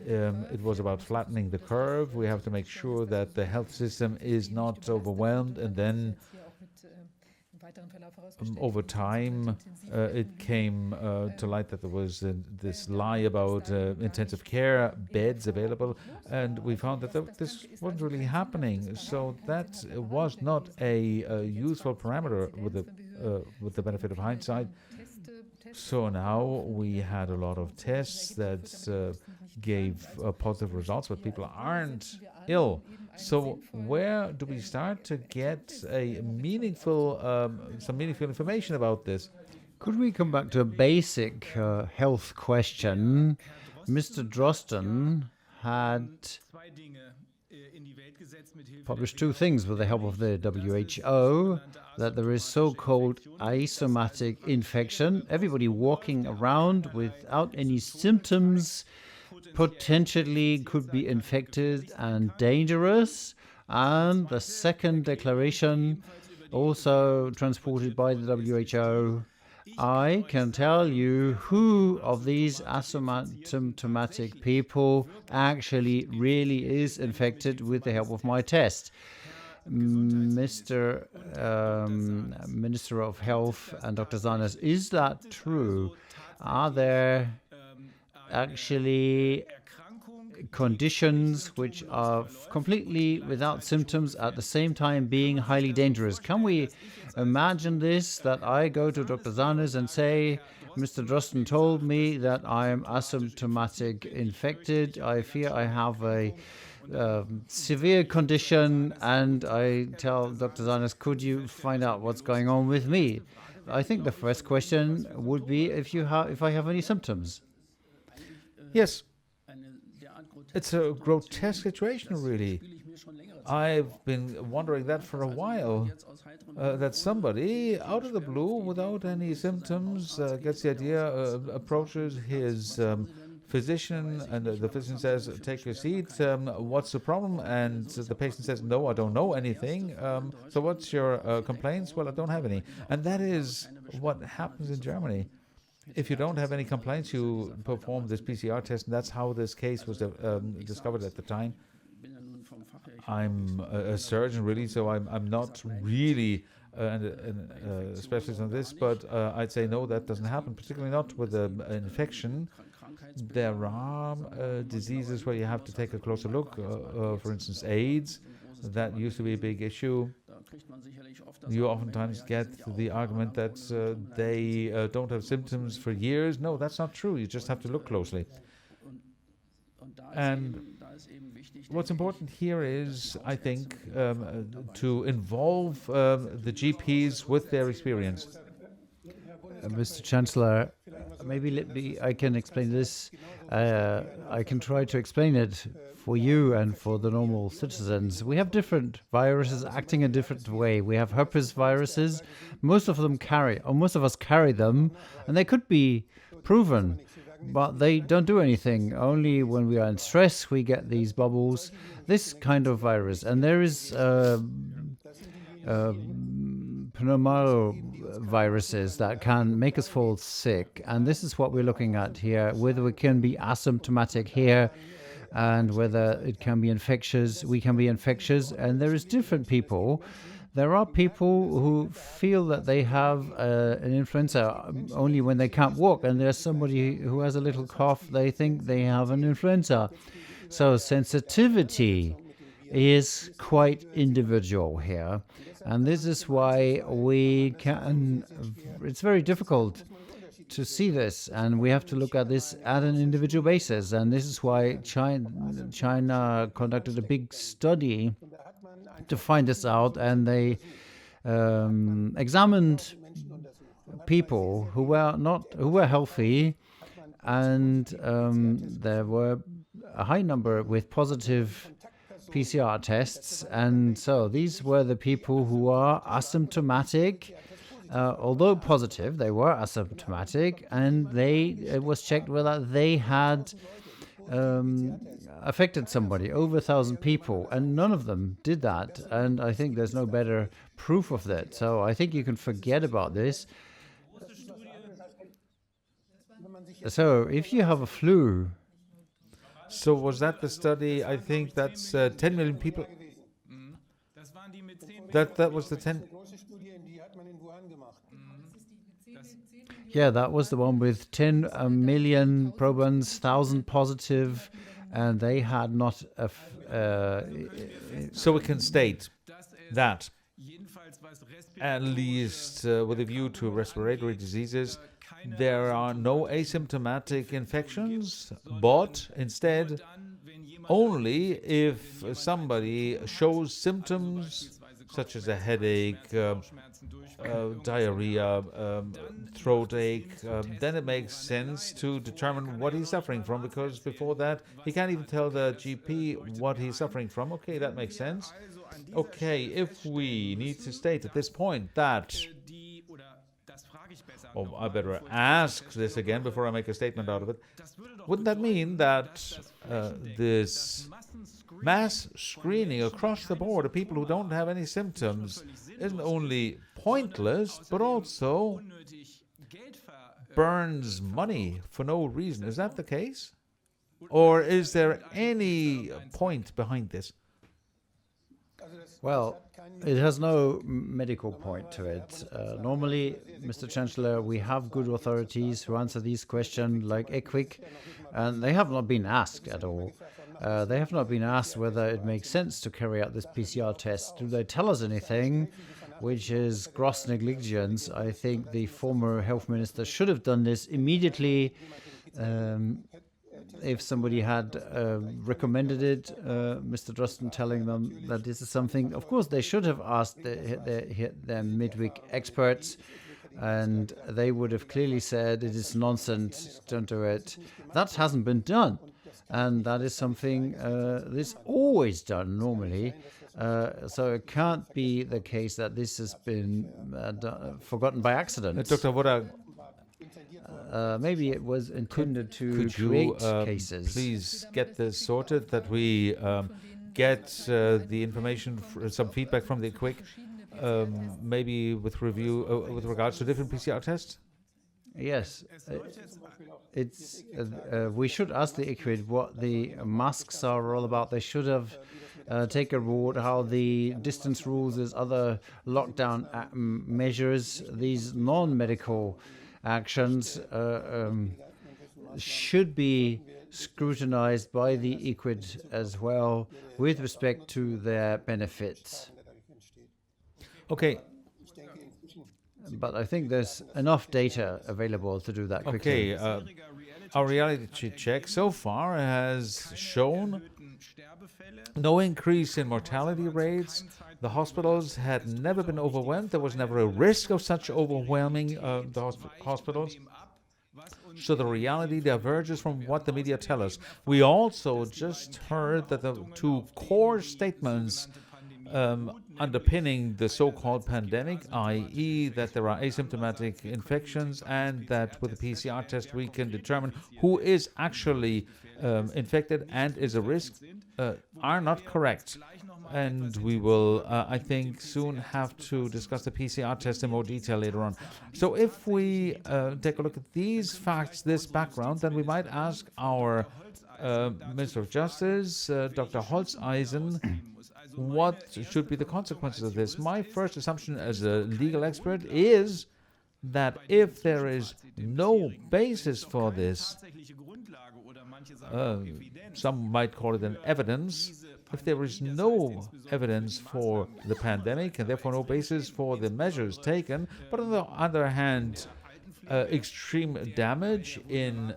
it was about flattening the curve. We have to make sure that the health system is not overwhelmed, and then over time, it came to light that there was this lie about intensive care beds available, and we found that this wasn't really happening. So that was not a useful parameter with the benefit of hindsight. So now we had a lot of tests that gave positive results, but people aren't ill. So where do we start to get a meaningful, some meaningful information about this? Could we come back to a basic health question? Mr. Drosten had published two things with the help of the WHO, that there is so-called asymptomatic infection, everybody walking around without any symptoms potentially could be infected and dangerous. And the second declaration, also transported by the WHO, I can tell you who of these asymptomatic people actually really is infected with the help of my test. Mr. Minister of Health and Dr. Sanders, is that true? Are there actually conditions which are completely without symptoms at the same time being highly dangerous? Can we imagine this, that I go to Dr. Sanders and say, Mr. Drosten told me that I am asymptomatic infected, I fear I have a severe condition, and I tell Dr. Sanders, could you find out what's going on with me? I think the first question would be if I have any symptoms. Yes, it's a grotesque situation, really. I've been wondering that for a while, that somebody, out of the blue, without any symptoms, gets the idea, approaches his physician, and the physician says, take your seat, what's the problem? And the patient says, no, I don't know anything. So what's your complaints? Well, I don't have any. And that is what happens in Germany. If you don't have any complaints, you perform this PCR test, and that's how this case was discovered at the time. I'm a surgeon, really, so I'm not really a specialist on this, but I'd say no, that doesn't happen, particularly not with an infection. There are diseases where you have to take a closer look, for instance, AIDS. That used to be a big issue. You oftentimes get the argument that they don't have symptoms for years. No, that's not true. You just have to look closely. And what's important here is, I think, to involve the GPs with their experience. Mr. Chancellor, maybe I can explain this. I can try to explain it for you and for the normal citizens. We have different viruses acting a different way. We have herpes viruses. Most of us carry them, and they could be proven. but they don't do anything. Only when we are in stress, we get these bubbles, this kind of virus. And there is pneumoviruses that can make us fall sick. And this is what we're looking at here, whether we can be asymptomatic here and whether it can be infectious. We can be infectious, and there is different people. There are people who feel that they have an influenza only when they can't walk, and there's somebody who has a little cough, they think they have an influenza. So sensitivity is quite individual here, and this is why it's very difficult to see this, and we have to look at this at an individual basis, and this is why China conducted a big study to find this out, and they examined people who were healthy, and there were a high number with positive PCR tests, and so these were the people who are asymptomatic. Although positive, they were asymptomatic, and it was checked whether they had affected somebody, over 1,000 people, and none of them did that. And I think there's no better proof of that. So I think you can forget about this. So if you have a flu. So was that the study? I think that's 10 million people. That was the 10. Yeah, that was the one with 10 million probants, 1,000 positive, and they had not. So we can state that, at least with a view to respiratory diseases, there are no asymptomatic infections, but instead, only if somebody shows symptoms such as a headache, diarrhea, throat ache, then it makes sense to determine what he's suffering from, because before that he can't even tell the GP what he's suffering from. Okay, that makes sense. Okay, if we need to state at this point that, I better ask this again before I make a statement out of it, wouldn't that mean that this mass screening across the board of people who don't have any symptoms isn't only pointless, but also burns money for no reason? Is that the case? Or is there any point behind this? Well, it has no medical point to it. Normally, Mr. Chancellor, we have good authorities who answer these questions, like 𝗚𝗃, and they have not been asked at all. They have not been asked whether it makes sense to carry out this PCR test. Do they tell us anything, which is gross negligence? I think the former health minister should have done this immediately. If somebody had recommended it, Mr. Drosten telling them that this is something, of course, they should have asked their midweek experts, and they would have clearly said it is nonsense, don't do it. That hasn't been done, and that is something that's always done normally. So it can't be the case that this has been forgotten by accident. Dr. Wadda, maybe it was intended to create cases. Please get this sorted, that we get the information, some feedback from the 𝗚𝗃, maybe with review with regards to different PCR tests? Yes, we should ask the 𝗚𝗃 what the masks are all about. They should have taken aboard how the distance rules, there's other lockdown measures, these non-medical actions should be scrutinized by the 𝗚𝗃 as well with respect to their benefits. Okay. But I think there's enough data available to do that quickly. Okay, our reality check so far has shown no increase in mortality rates. The hospitals had never been overwhelmed. There was never a risk of such overwhelming the hospitals. So the reality diverges from what the media tell us. We also just heard that the two core statements underpinning the so-called pandemic, i.e. that there are asymptomatic infections and that with a PCR test we can determine who is actually infected and is a risk, are not correct. And we will, I think, soon have to discuss the PCR test in more detail later on. So if we take a look at these facts, this background, then we might ask our Minister of Justice, Dr. Holzeisen, what should be the consequences of this? My first assumption as a legal expert is that if there is no basis for this, some might call it an evidence, if there is no evidence for the pandemic and therefore no basis for the measures taken, but on the other hand, extreme damage in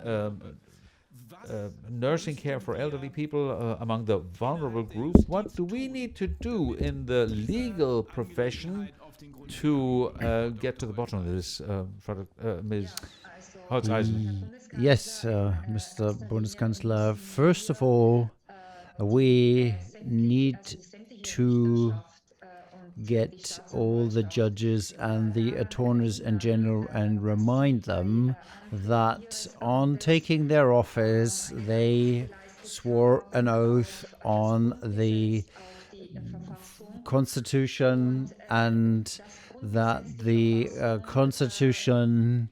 nursing care for elderly people among the vulnerable groups, what do we need to do in the legal profession to get to the bottom of this, Ms. Holzeisen? Yes, Mr. Bundeskanzler. First of all, we need to get all the judges and the attorneys in general and remind them that on taking their office, they swore an oath on the Constitution, and that the Constitution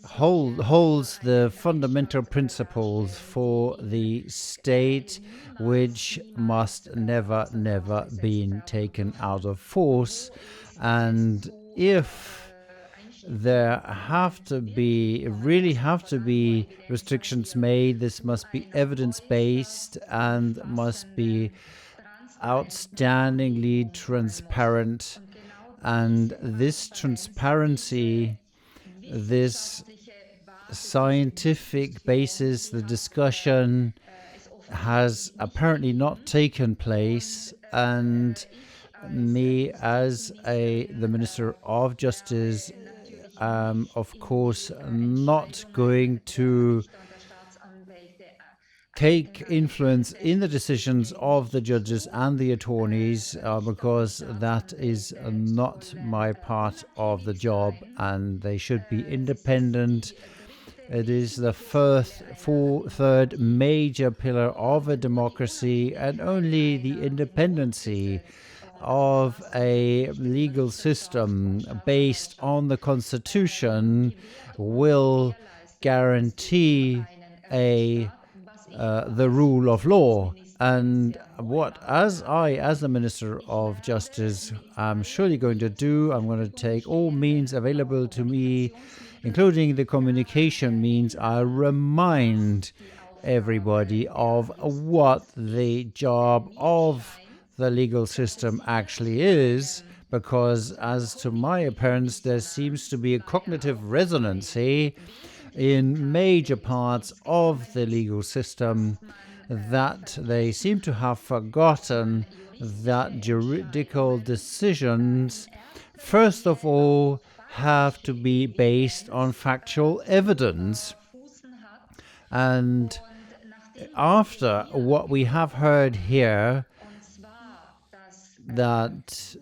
holds the fundamental principles for the state, which must never be taken out of force. And if there really have to be restrictions made, this must be evidence-based and must be outstandingly transparent. And this transparency, this scientific basis, the discussion has apparently not taken place, and me as the Minister of Justice, of course, not going to take influence in the decisions of the judges and the attorneys, because that is not my part of the job, and they should be independent. It is the third major pillar of a democracy, and only the independency of a legal system based on the Constitution will guarantee the rule of law. And what, as the Minister of Justice, I'm surely going to do, I'm going to take all means available to me, including the communication means. I remind everybody of what the job of the legal system actually is, because as to my appearance, there seems to be a cognitive resonancy in major parts of the legal system that they seem to have forgotten that juridical decisions, first of all, have to be based on factual evidence. And after what we have heard here, that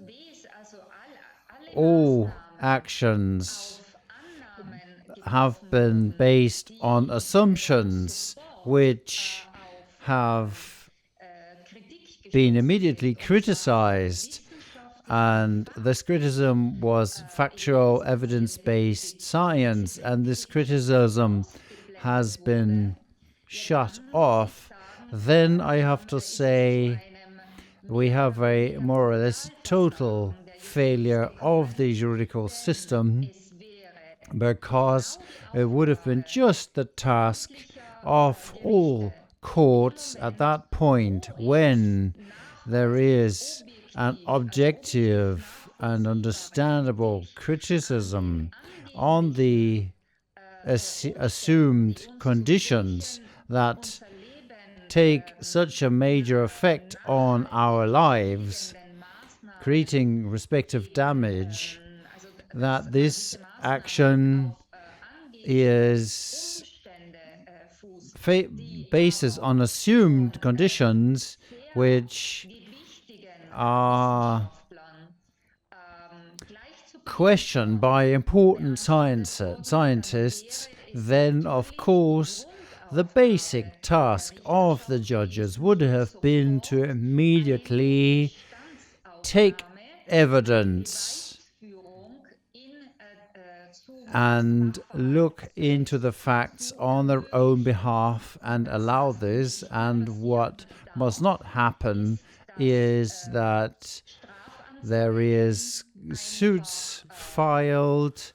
all actions have been based on assumptions which have been immediately criticized, and this criticism was factual, evidence-based science, and this criticism has been shut off, then I have to say we have a more or less total failure of the juridical system, because it would have been just the task of all courts at that point, when there is an objective and understandable criticism on the assumed conditions that take such a major effect on our lives, creating respective damage, that this action is basis on assumed conditions, which are questioned by important scientists, then of course the basic task of the judges would have been to immediately take evidence and look into the facts on their own behalf and allow this. And what must not happen is that there is suits filed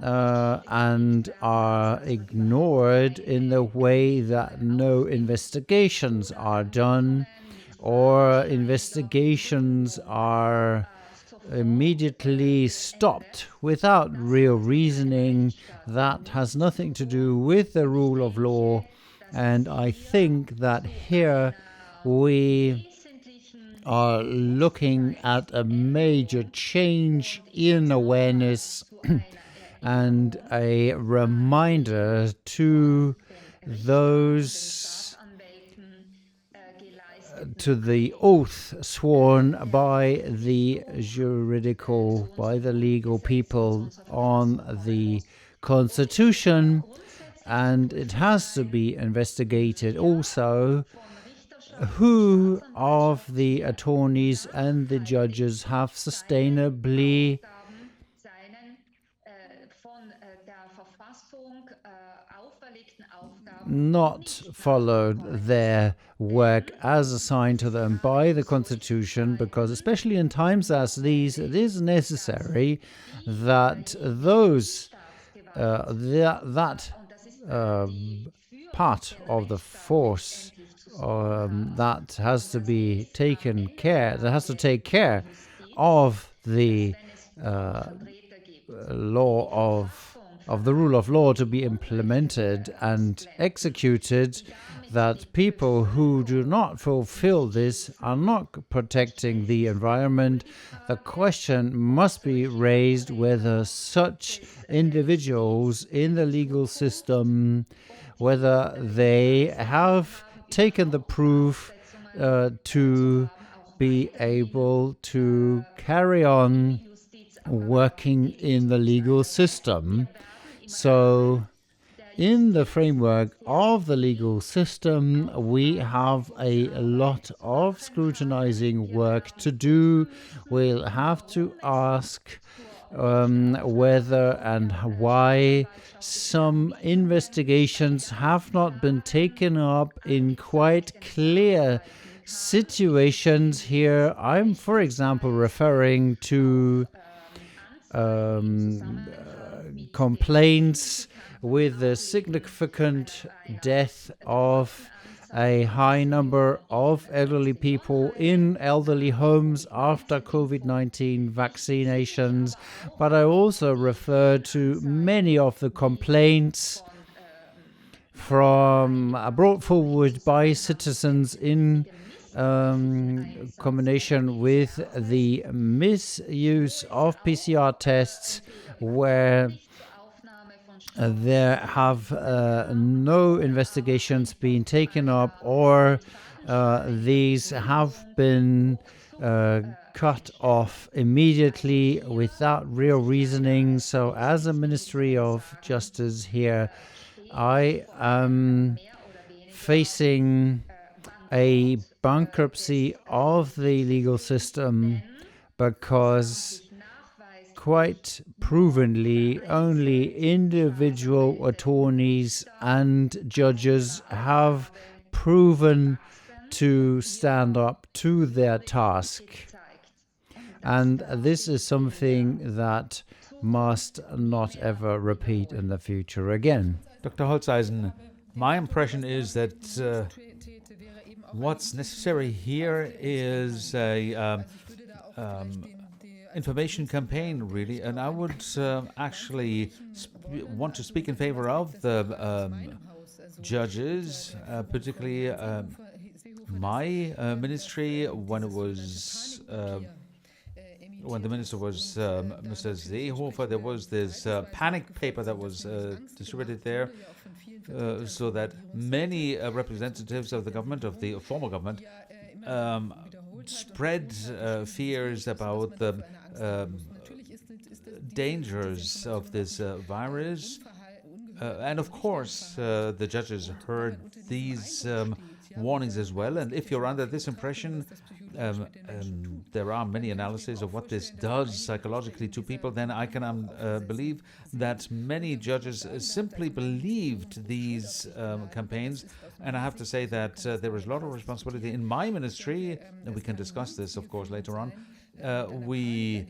and are ignored in the way that no investigations are done, or investigations are immediately stopped without real reasoning that has nothing to do with the rule of law. And I think that here we are looking at a major change in awareness and a reminder to those, to the oath sworn by the by the legal people on the Constitution. And it has to be investigated also who of the attorneys and the judges have sustainably not followed their work as assigned to them by the Constitution, because especially in times as these, it is necessary that those part of the force that has to be taken care, that has to take care of the law of the rule of law to be implemented and executed, that people who do not fulfill this are not protecting the environment. The question must be raised whether such individuals in the legal system, whether they have taken the proof to be able to carry on working in the legal system. So in the framework of the legal system, we have a lot of scrutinizing work to do. We'll have to ask whether and why some investigations have not been taken up in quite clear situations. Here I'm, for example, referring to complaints with the significant death of a high number of elderly people in elderly homes after COVID-19 vaccinations. But I also refer to many of the complaints brought forward by citizens in combination with the misuse of PCR tests, where there have no investigations been taken up, or these have been cut off immediately without real reasoning. So as a Ministry of Justice here, I am facing a bankruptcy of the legal system, because quite provenly only individual attorneys and judges have proven to stand up to their task. And this is something that must not ever repeat in the future again. Dr. Holzeisen, my impression is that what's necessary here is a information campaign, really, and I would actually want to speak in favor of the judges, particularly my ministry, when the minister was Mr. Seehofer. There was this panic paper that was distributed there, so that many representatives of the government, of the former government, spread fears about the dangers of this virus. And of course, the judges heard these warnings as well. And if you're under this impression, there are many analyses of what this does psychologically to people, then I can believe that many judges simply believed these campaigns. And I have to say that there is a lot of responsibility in my ministry, and we can discuss this, of course, later on. We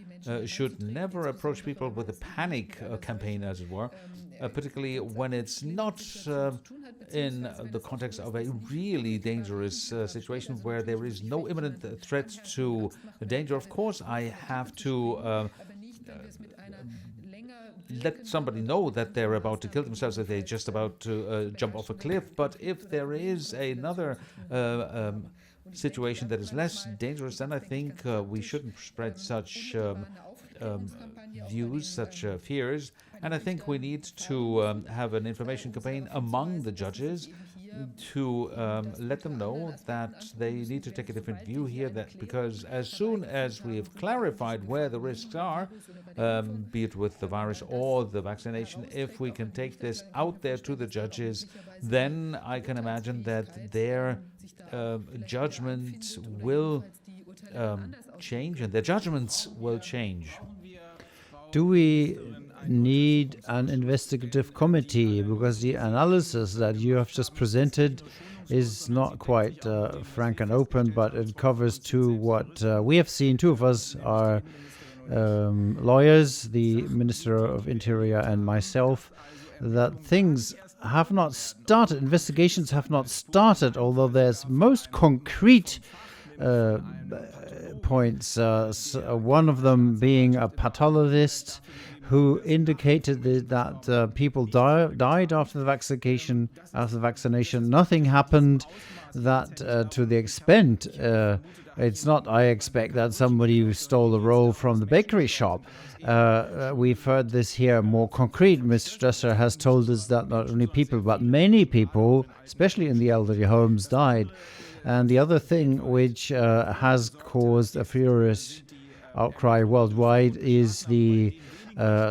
should never approach people with a panic campaign, as it were, particularly when it's not in the context of a really dangerous situation where there is no imminent threat to danger. Of course, I have to let somebody know that they're about to kill themselves, if they're just about to jump off a cliff. But if there is another situation that is less dangerous, then I think we shouldn't spread such views, such fears. And I think we need to have an information campaign among the judges to let them know that they need to take a different view here, that because as soon as we have clarified where the risks are, be it with the virus or the vaccination, if we can take this out there to the judges, then I can imagine that their judgment will change, and their judgments will change. Do we need an investigative committee? Because the analysis that you have just presented is not quite frank and open, but it covers to what we have seen. Two of us are lawyers, the Minister of Interior and myself, that things have not started, investigations have not started, although there's most concrete points, one of them being a pathologist who indicated that people died after the vaccination. Nothing happened that to the extent, it's not, I expect, that somebody stole a roll from the bakery shop. We've heard this here more concrete. Ms. Stresser has told us that not only people, but many people, especially in the elderly homes, died. And the other thing which has caused a furious outcry worldwide is the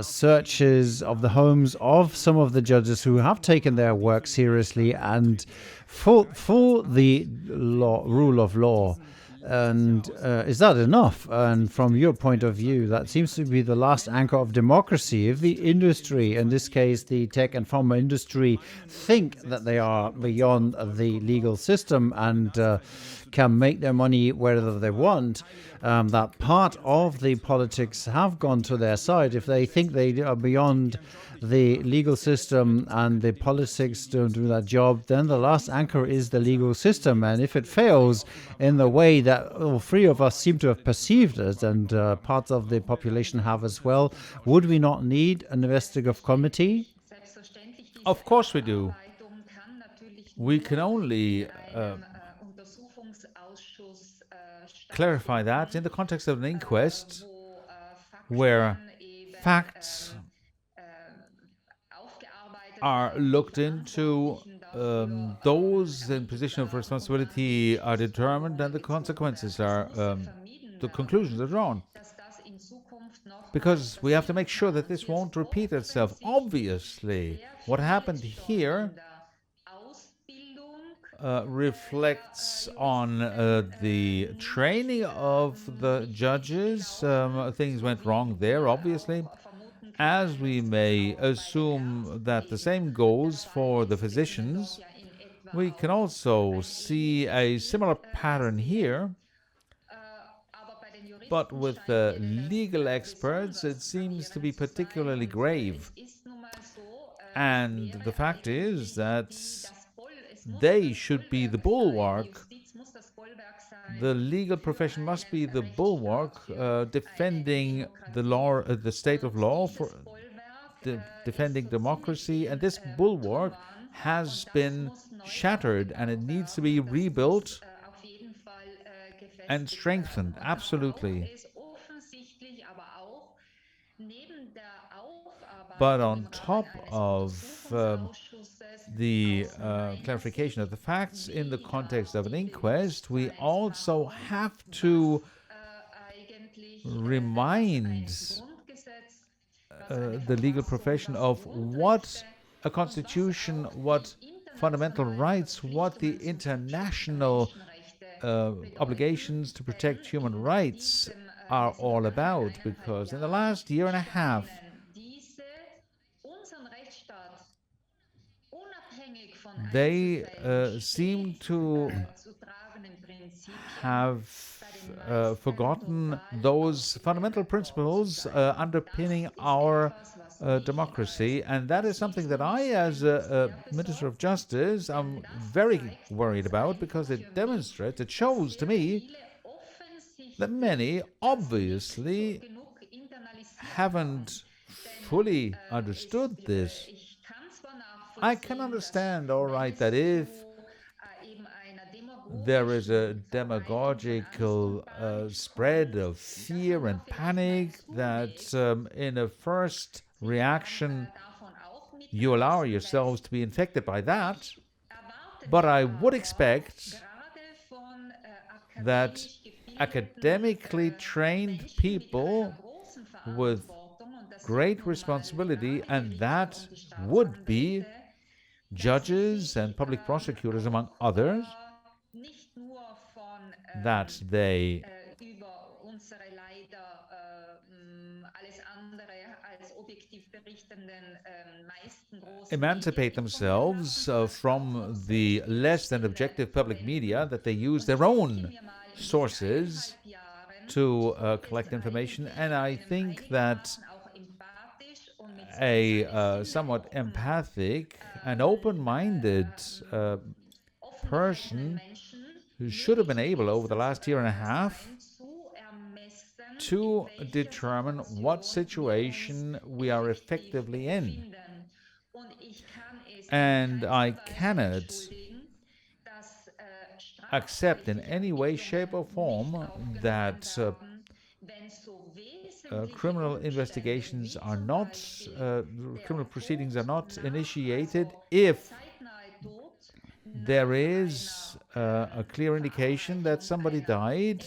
searches of the homes of some of the judges who have taken their work seriously and for the rule of law. And is that enough? And from your point of view, that seems to be the last anchor of democracy. If the industry, in this case the tech and pharma industry, think that they are beyond the legal system and can make their money wherever they want, that part of the politics have gone to their side. If they think they are beyond the legal system and the politics don't do that job, then the last anchor is the legal system. And if it fails in the way that all three of us seem to have perceived it, and parts of the population have as well, would we not need an investigative committee? Of course we do. We can only clarify that in the context of an inquest where facts are looked into, those in position of responsibility are determined, and the consequences are, the conclusions are drawn. Because we have to make sure that this won't repeat itself. Obviously, what happened here reflects on the training of the judges. Things went wrong there, obviously. As we may assume that the same goes for the physicians, we can also see a similar pattern here. But with the legal experts, it seems to be particularly grave. And the fact is that they should be the bulwark. The legal profession must be the bulwark, defending the law, the state of law, for defending democracy. And this bulwark has been shattered, and it needs to be rebuilt and strengthened. Absolutely. But on top of the clarification of the facts in the context of an inquest, we also have to remind the legal profession of what a constitution, what fundamental rights, what the international obligations to protect human rights are all about, because in the last year and a half, they seem to have forgotten those fundamental principles underpinning our democracy, and that is something that I, as a Minister of Justice, am very worried about, because it demonstrates, it shows to me that many obviously haven't fully understood this. I can understand, all right, that if there is a demagogical spread of fear and panic, that in a first reaction you allow yourselves to be infected by that. But I would expect that academically trained people with great responsibility, and that would be judges and public prosecutors, among others, that they emancipate themselves from the less than objective public media, that they use their own sources to collect information. And I think that a somewhat empathic and open-minded person who should have been able, over the last year and a half, to determine what situation we are effectively in. And I cannot accept in any way, shape, or form that criminal investigations are not, criminal proceedings are not initiated if there is a clear indication that somebody died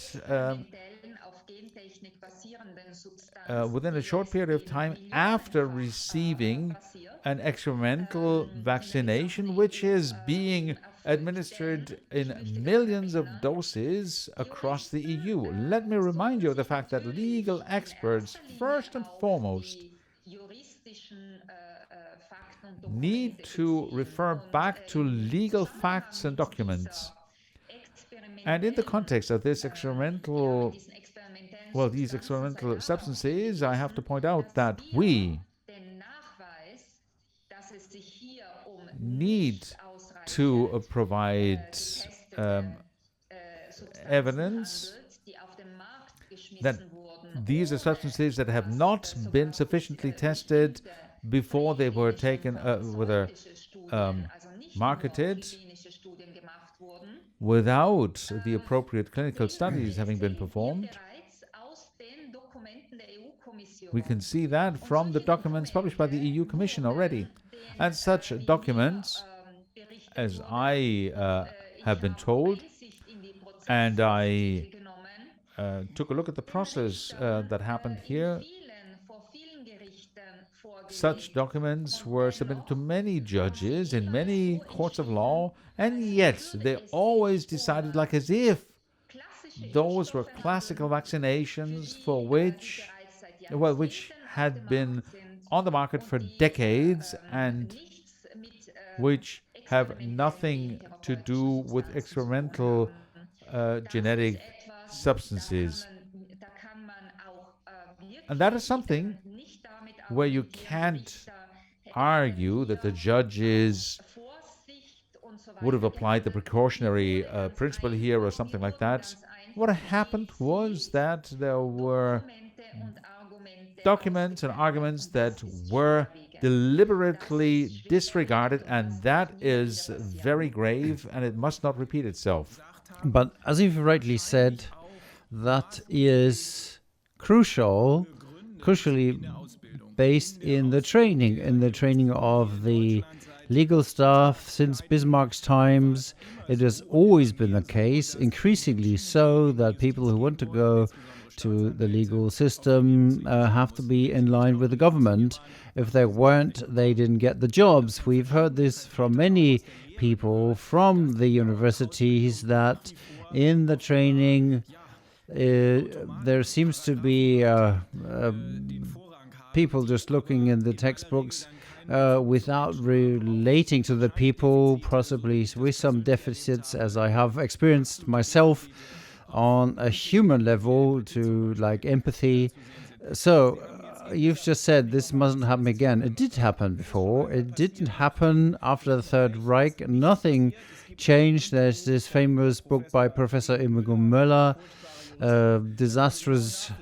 within a short period of time after receiving an experimental vaccination, which is being administered in millions of doses across the EU. Let me remind you of the fact that legal experts, first and foremost, need to refer back to legal facts and documents. And in the context of this these experimental substances, I have to point out that we need to provide evidence that these are substances that have not been sufficiently tested before they were taken, whether marketed, without the appropriate clinical studies having been performed. We can see that from the documents published by the EU Commission already. And such documents, as I have been told, and I took a look at the process that happened here, such documents were submitted to many judges in many courts of law, and yet they always decided like as if those were classical vaccinations for which had been on the market for decades and which have nothing to do with experimental genetic substances. And that is something where you can't argue that the judges would have applied the precautionary principle here or something like that. What happened was that there were documents and arguments that were deliberately disregarded, and that is very grave, and it must not repeat itself. But as you've rightly said, that is crucially based in the training of the legal staff. Since Bismarck's times, it has always been the case, increasingly so, that people who want to go to the legal system have to be in line with the government. If they weren't, they didn't get the jobs. We've heard this from many people from the universities, that in the training there seems to be people just looking in the textbooks without relating to the people, possibly with some deficits, as I have experienced myself on a human level, to like empathy. So you've just said this mustn't happen again. It did happen before. It didn't happen after the Third Reich. Nothing changed. There's this famous book by Professor Immanuel Müller, Disastrous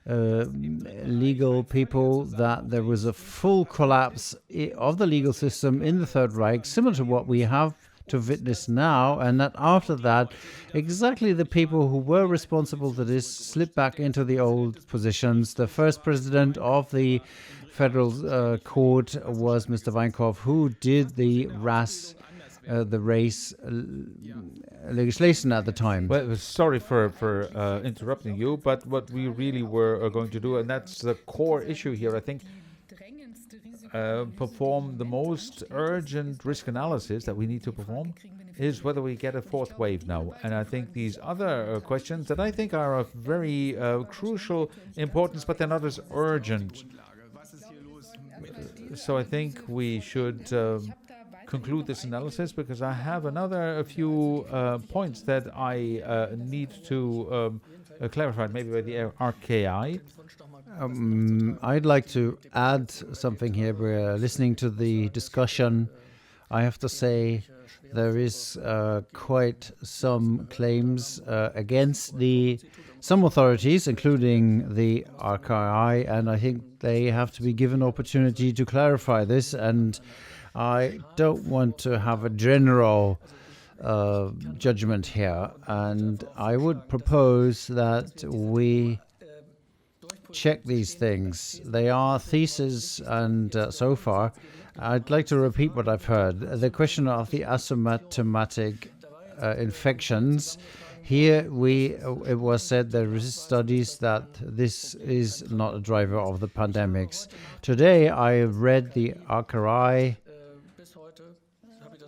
Legal People, that there was a full collapse of the legal system in the Third Reich, similar to what we have to witness now, and that after that, exactly the people who were responsible for this slipped back into the old positions. The first president of the federal court was Mr. Weinkorf, who did the race legislation at the time. Well, sorry for interrupting you, but what we really were going to do, and that's the core issue here, I think, perform the most urgent risk analysis that we need to perform, is whether we get a fourth wave now. And I think these other questions that I think are of very crucial importance, but they're not as urgent. So I think we should conclude this analysis, because I have a few points that I need to clarify, maybe by the RKI. I'd like to add something here. We're listening to the discussion. I have to say there is quite some claims against some authorities, including the RKI, and I think they have to be given opportunity to clarify this. And I don't want to have a general judgment here, and I would propose that we check these things. They are theses, and so far, I'd like to repeat what I've heard. The question of the asymptomatic infections. Here, it was said there is studies that this is not a driver of the pandemics. Today, I read the RKI.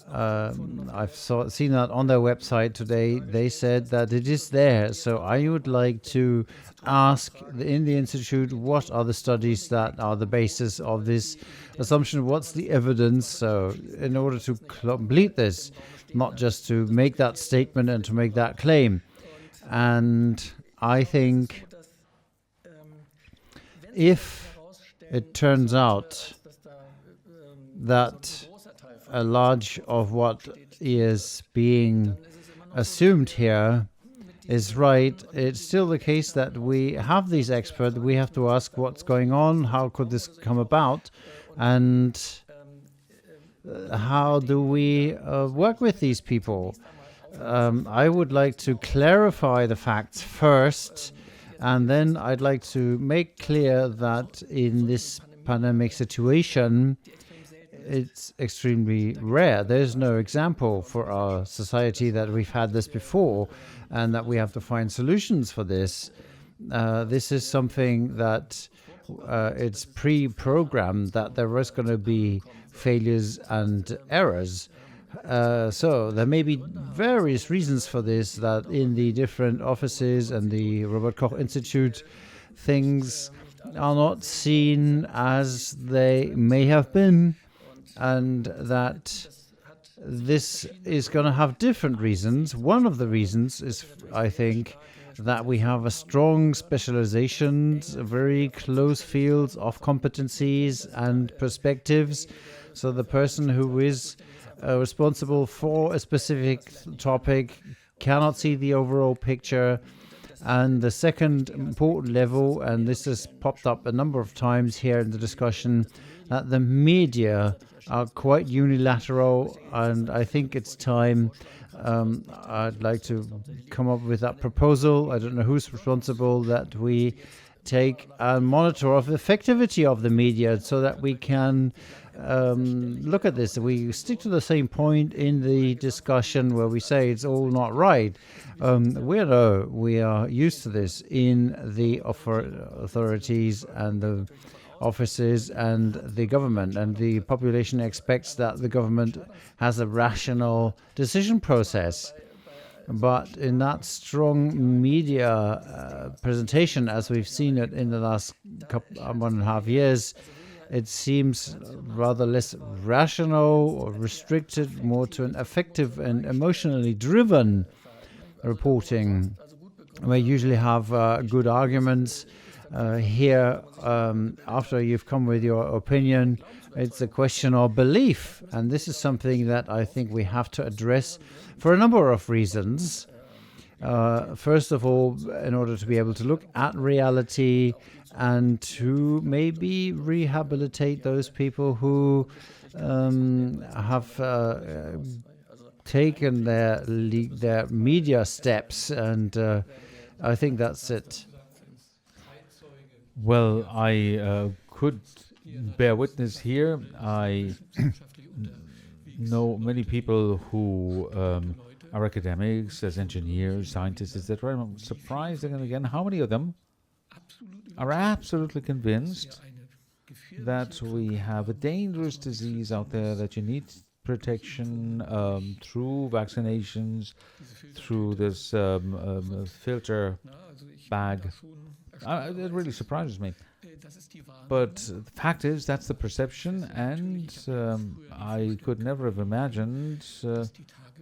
I've seen that on their website today. They said that it is there. So I would like to ask in the Institute, what are the studies that are the basis of this assumption? What's the evidence? So in order to complete this, not just to make that statement and to make that claim. And I think if it turns out that a large of what is being assumed here is right, it's still the case that we have these experts. We have to ask what's going on, how could this come about, and how do we work with these people? I would like to clarify the facts first, and then I'd like to make clear that in this pandemic situation, it's extremely rare. There's no example for our society that we've had this before, and that we have to find solutions for this. This is something that it's pre-programmed, that there is going to be failures and errors. So there may be various reasons for this, that in the different offices and the Robert Koch Institute, things are not seen as they may have been, and that this is going to have different reasons. One of the reasons is, I think, that we have a strong specializations, very close fields of competencies and perspectives. So the person who is responsible for a specific topic cannot see the overall picture. And the second important level, and this has popped up a number of times here in the discussion, that the media are quite unilateral, and I think it's time. I'd like to come up with that proposal. I don't know who's responsible, that we take a monitor of the effectivity of the media so that we can look at this. We stick to the same point in the discussion where we say it's all not right. We are used to this in the authorities and the offices and the government, and the population expects that the government has a rational decision process. But in that strong media presentation, as we've seen it in the last 1.5 years, it seems rather less rational or restricted, more to an effective and emotionally driven reporting. We usually have good arguments. Here, after you've come with your opinion, it's a question of belief. And this is something that I think we have to address for a number of reasons. First of all, in order to be able to look at reality and to maybe rehabilitate those people who have taken their media steps. And I think that's it. Well, I could bear witness here. I know many people who are academics, as engineers, scientists, etc. I'm surprised again and again how many of them are absolutely convinced that we have a dangerous disease out there, that you need protection through vaccinations, through this filter bag. It really surprises me. But the fact is, that's the perception, and I could never have imagined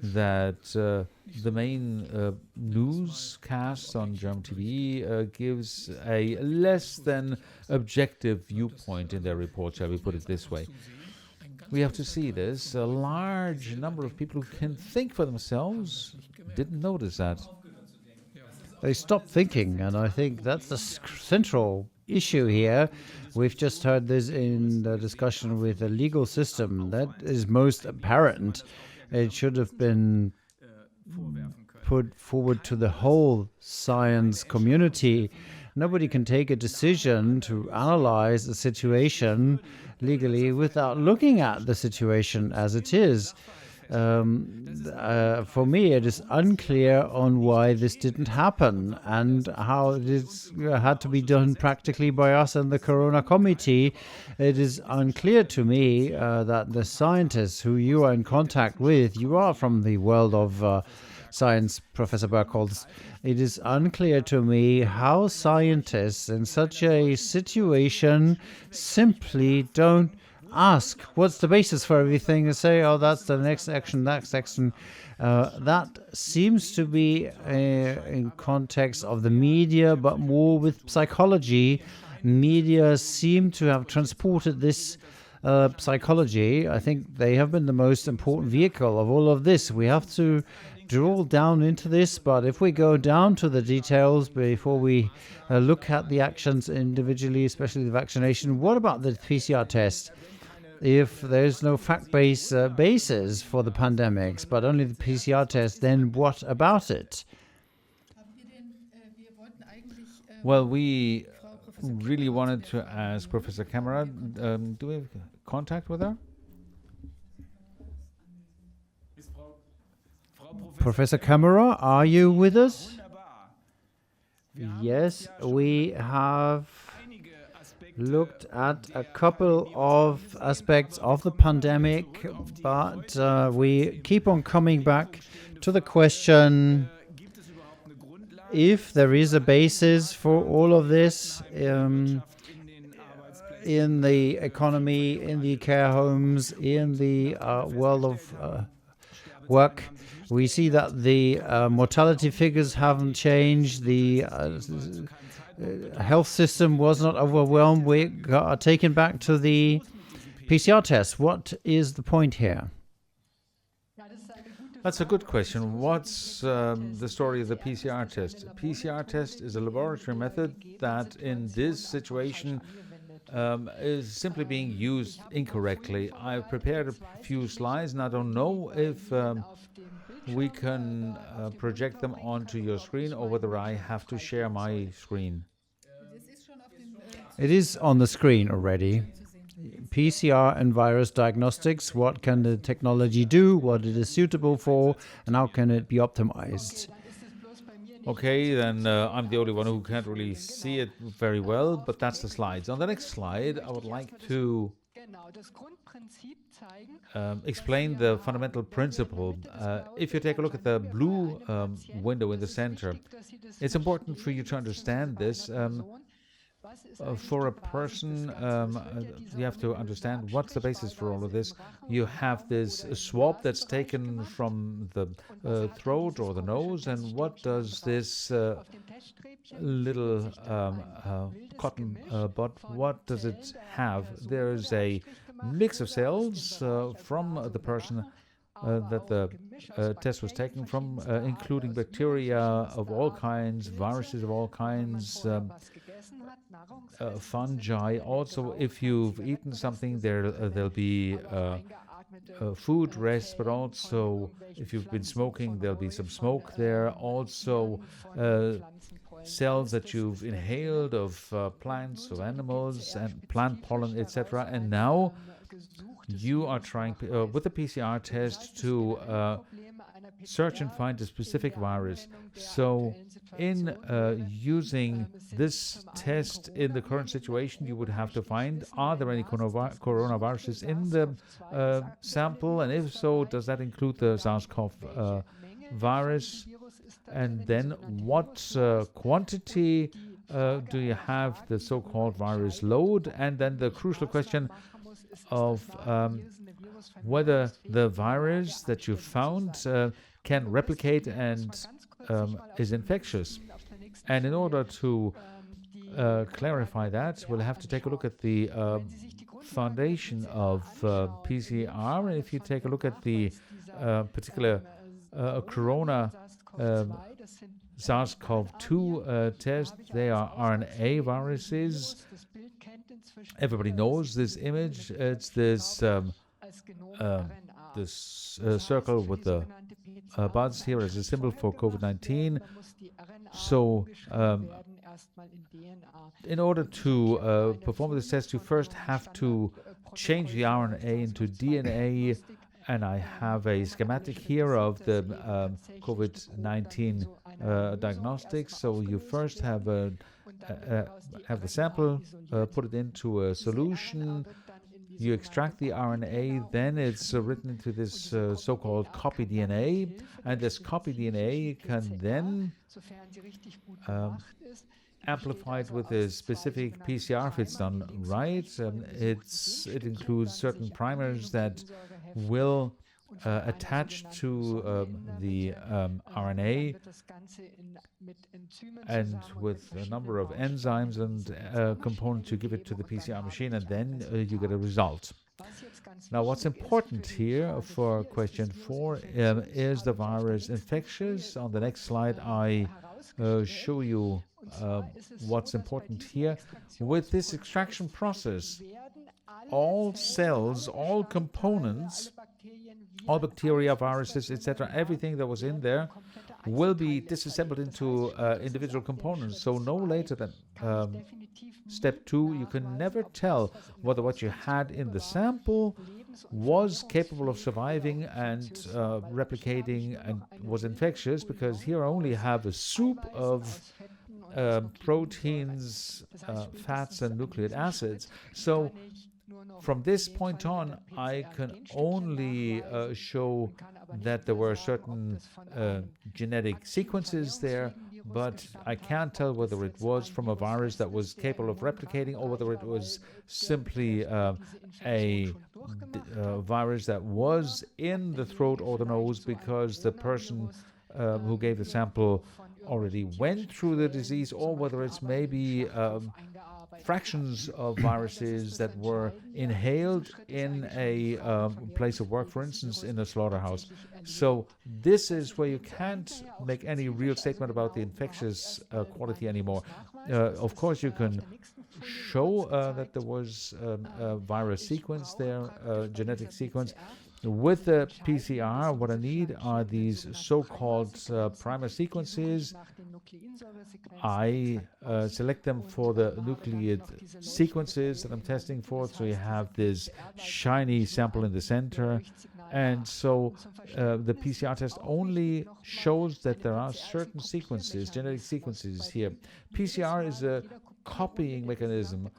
that the main newscast on German TV gives a less than objective viewpoint in their report, shall we put it this way. We have to see this. A large number of people who can think for themselves didn't notice that. They stopped thinking, and I think that's the central issue here. We've just heard this in the discussion with the legal system. That is most apparent. It should have been put forward to the whole science community. Nobody can take a decision to analyze a situation legally without looking at the situation as it is. For me, it is unclear on why this didn't happen and how it had to be done practically by us and the Corona Committee. It is unclear to me that the scientists who you are in contact with, you are from the world of science, Professor 𝗏𝗺𝗧. It is unclear to me how scientists in such a situation simply don't ask what's the basis for everything and say, oh, that's the next action, that seems to be in context of the media, but more with psychology. Media seem to have transported this psychology. I think they have been the most important vehicle of all of this. We have to drill down into this, but if we go down to the details before we look at the actions individually, especially the vaccination, what about the PCR test? If there's no fact-based basis for the pandemics, but only the PCR test, then what about it? Well, we really wanted to ask Professor 𝗏𝗏𝗧, do we have contact with her? Professor 𝗏𝗏𝗧, are you with us? Yes, we have looked at a couple of aspects of the pandemic, but we keep on coming back to the question if there is a basis for all of this in the economy, in the care homes, in the world of work. We see that the mortality figures haven't changed. The health system was not overwhelmed. We are taken back to the PCR test. What is the point here? That's a good question. What's the story of the PCR test? PCR test is a laboratory method that in this situation is simply being used incorrectly. I've prepared a few slides and I don't know if we can project them onto your screen or whether I have to share my screen. It is on the screen already. PCR and virus diagnostics, what can the technology do, what it is suitable for, and how can it be optimized? Okay, then I'm the only one who can't really see it very well, but that's the slides. On the next slide, I would like to explain the fundamental principle. If you take a look at the blue window in the center, it's important for you to understand this. For a person, you have to understand what's the basis for all of this. You have this swab that's taken from the throat or the nose, and what does this little cotton bud, what does it have? There's a mix of cells from the person that the test was taken from, including bacteria of all kinds, viruses of all kinds, fungi. Also, if you've eaten something, there'll be food rest, but also if you've been smoking, there'll be some smoke there. Also, cells that you've inhaled of plants, of animals, and plant pollen, etc. And now you are trying with the PCR test to search and find a specific virus. So in using this test in the current situation, you would have to find, are there any coronaviruses in the sample? And if so, does that include the SARS-CoV virus? And then what quantity do you have the so-called virus load? And then the crucial question of whether the virus that you found can replicate and is infectious. And in order to clarify that, we'll have to take a look at the foundation of PCR. And if you take a look at the particular corona SARS-CoV-2 test, they are RNA viruses. Everybody knows this image. It's this circle with the buds here as a symbol for COVID-19. So in order to perform this test, you first have to change the RNA into DNA, and I have a schematic here of the COVID-19 diagnostics. So you first have the sample, put it into a solution, you extract the RNA, then it's written into this so-called copy DNA, and this copy DNA can then amplified with a specific PCR if it's done right. It includes certain primers that will attach to the RNA, and with a number of enzymes and components, you give it to the PCR machine, and then you get a result. Now, what's important here for question 4 is the virus infectious. On the next slide, I show you what's important here. With this extraction process, all cells, all components, all bacteria, viruses, etc., everything that was in there will be disassembled into individual components. So no later than step 2, you can never tell whether what you had in the sample was capable of surviving and replicating and was infectious, because here I only have a soup of proteins, fats, and nucleic acids. So from this point on, I can only show that there were certain genetic sequences there, but I can't tell whether it was from a virus that was capable of replicating or whether it was simply a virus that was in the throat or the nose because the person who gave the sample already went through the disease, or whether it's maybe fractions of viruses that were inhaled in a place of work, for instance, in a slaughterhouse. So this is where you can't make any real statement about the infectious quality anymore. Of course, you can show that there was a virus sequence there, genetic sequence, With the PCR, what I need are these so-called primer sequences. I select them for the nucleate sequences that I'm testing for. So you have this shiny sample in the center. And so the PCR test only shows that there are certain sequences, genetic sequences here. PCR is a copying mechanism.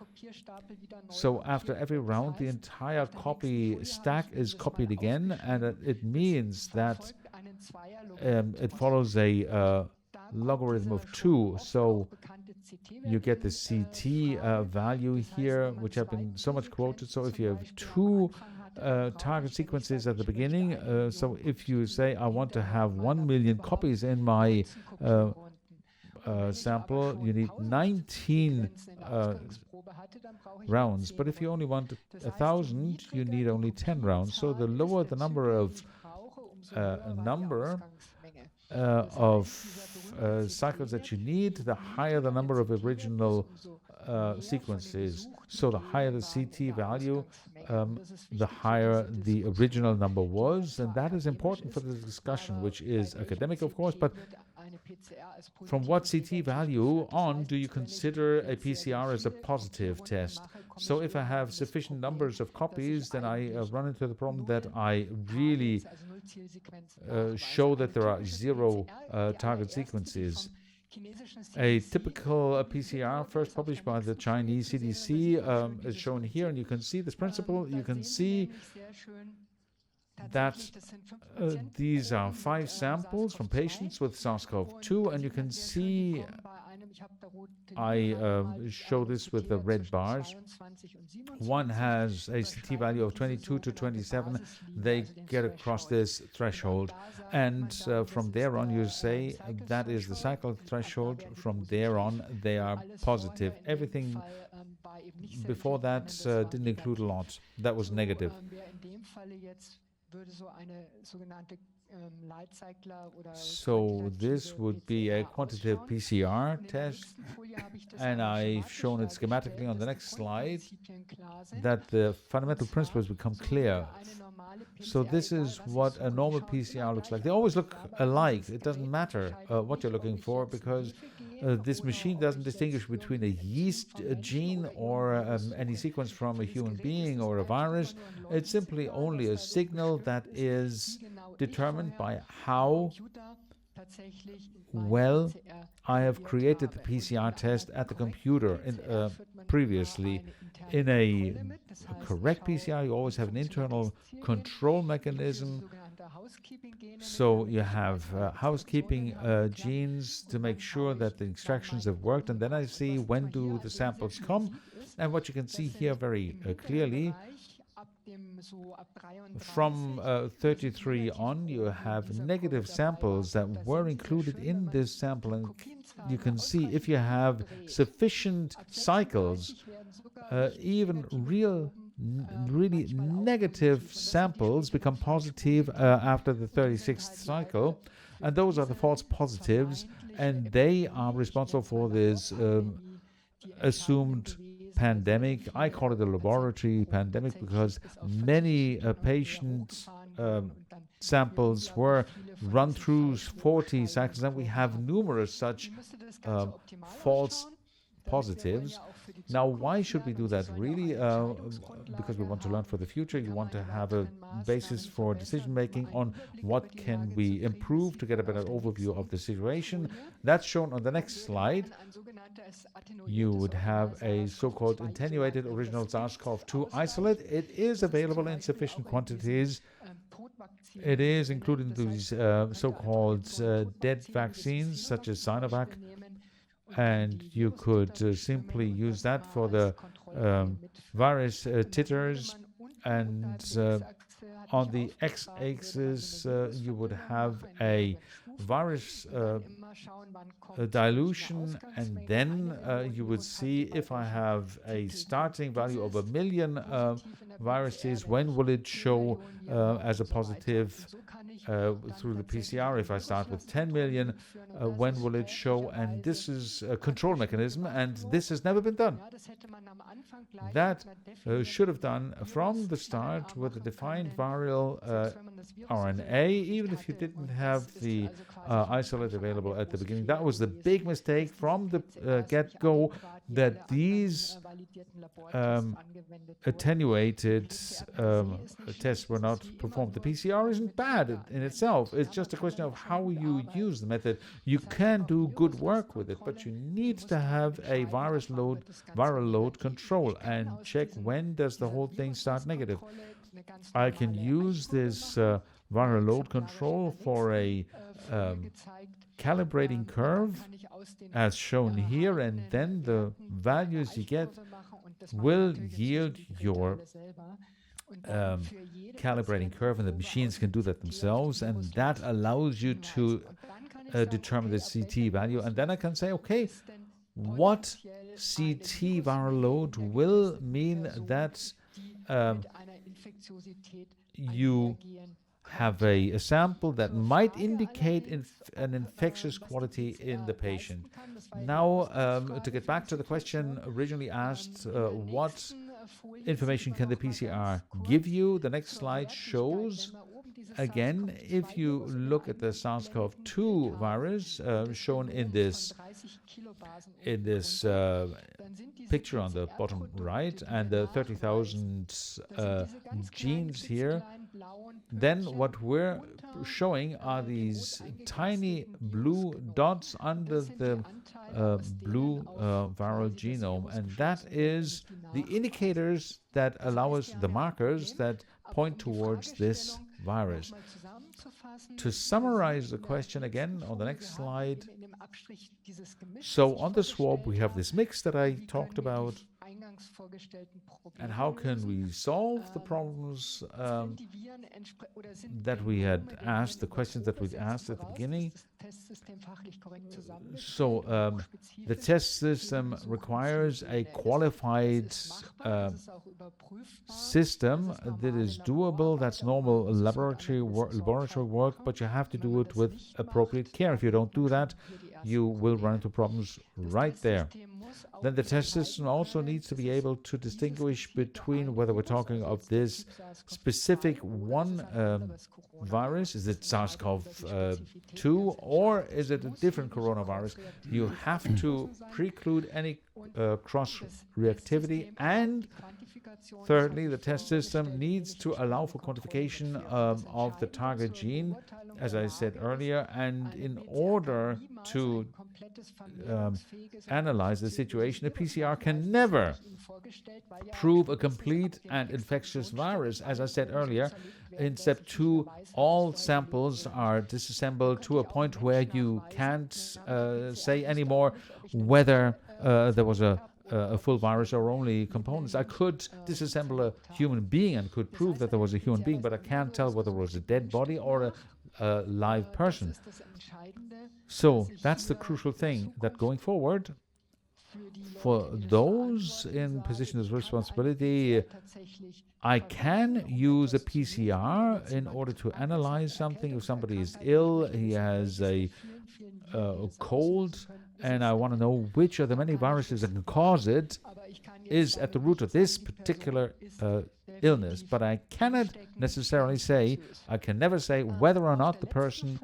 So after every round, the entire copy stack is copied again, and it means that it follows a logarithm of 2. So you get the CT value here, which have been so much quoted. So if you have 2 target sequences at the beginning, so if you say I want to have 1 million copies in my sample, you need 19 rounds. But if you only want 1,000, you need only 10 rounds. So the lower the number of cycles that you need, the higher the number of original sequences. So the higher the CT value, the higher the original number was, and that is important for the discussion, which is academic, of course, but from what CT value on do you consider a PCR as a positive test? So if I have sufficient numbers of copies, then I run into the problem that I really show that there are 0 target sequences. A typical PCR, first published by the Chinese CDC, is shown here, and you can see this principle. You can see that these are 5 samples from patients with SARS-CoV-2, and you can see I show this with the red bars. One has a CT value of 22 to 27. They get across this threshold, and from there on you say that is the cycle threshold. From there on they are positive. Everything before that didn't include a lot. That was negative. So this would be a quantitative PCR test, and I've shown it schematically on the next slide that the fundamental principles become clear. So this is what a normal PCR looks like. They always look alike. It doesn't matter what you're looking for, because this machine doesn't distinguish between a yeast gene or any sequence from a human being or a virus. It's simply only a signal that is determined by how well I have created the PCR test at the computer. Previously, in a correct PCR, you always have an internal control mechanism. So you have housekeeping genes to make sure that the extractions have worked, and then I see when do the samples come. And what you can see here very clearly, from 33 on, you have negative samples that were included in this sample, and you can see if you have sufficient cycles, even really negative samples become positive after the 36th cycle, and those are the false positives, and they are responsible for this assumed pandemic. I call it a laboratory pandemic because many patient samples were run through 40 cycles, and we have numerous such false positives. Now, why should we do that? Really, because we want to learn for the future. You want to have a basis for decision-making on what can we improve to get a better overview of the situation. That's shown on the next slide. You would have a so-called attenuated original SARS-CoV-2 isolate. It is available in sufficient quantities. It is included in these so-called dead vaccines, such as Sinovac. And you could simply use that for the virus titers, and on the x-axis you would have a virus dilution, and then you would see if I have a starting value of 1 million viruses, when will it show as a positive through the PCR. If I start with 10 million, when will it show? And this is a control mechanism, and this has never been done. that should have done from the start with a defined viral RNA, even if you didn't have the isolate available at the beginning. That was the big mistake from the get-go, that these attenuated tests were not performed. The PCR isn't bad in itself. It's just a question of how you use the method. You can do good work with it, but you need to have a viral load control and check when does the whole thing start negative. I can use this viral load control for a calibrating curve as shown here, and then the values you get will yield your calibrating curve, and the machines can do that themselves, and that allows you to determine the CT value. And then I can say, okay, what CT viral load will mean that you have a sample that might indicate an infectious quality in the patient. Now, to get back to the question originally asked, what information can the PCR give you? The next slide shows, again, if you look at the SARS-CoV-2 virus shown in this picture on the bottom right, and the 30,000 genes here, then what we're showing are these tiny blue dots under the blue viral genome, and that is the indicators that allow us, the markers that point towards this virus. To summarize the question again on the next slide, so on the swab we have this mix that I talked about, and how can we solve the problems that we had asked, the questions that we asked at the beginning. So the test system requires a qualified system that is doable. That's normal laboratory work, but you have to do it with appropriate care. If you don't do that, you will run into problems right there. Then the test system also needs to be able to distinguish between whether we're talking of this specific one virus, is it SARS-CoV-2, or is it a different coronavirus. You have to preclude any cross-reactivity, and thirdly, the test system needs to allow for quantification of the target gene, as I said earlier, and in order to analyze the situation, a PCR can never prove a complete and infectious virus. As I said earlier, in step 2, all samples are disassembled to a point where you can't say anymore whether there was a full virus or only components. I could disassemble a human being and could prove that there was a human being, but I can't tell whether it was a dead body or a live person. So that's the crucial thing, that going forward, for those in positions of responsibility, I can use a PCR in order to analyze something. If somebody is ill, he has a cold, and I want to know which of the many viruses that can cause it is at the root of this particular illness. But I cannot necessarily say, I can never say whether or not the person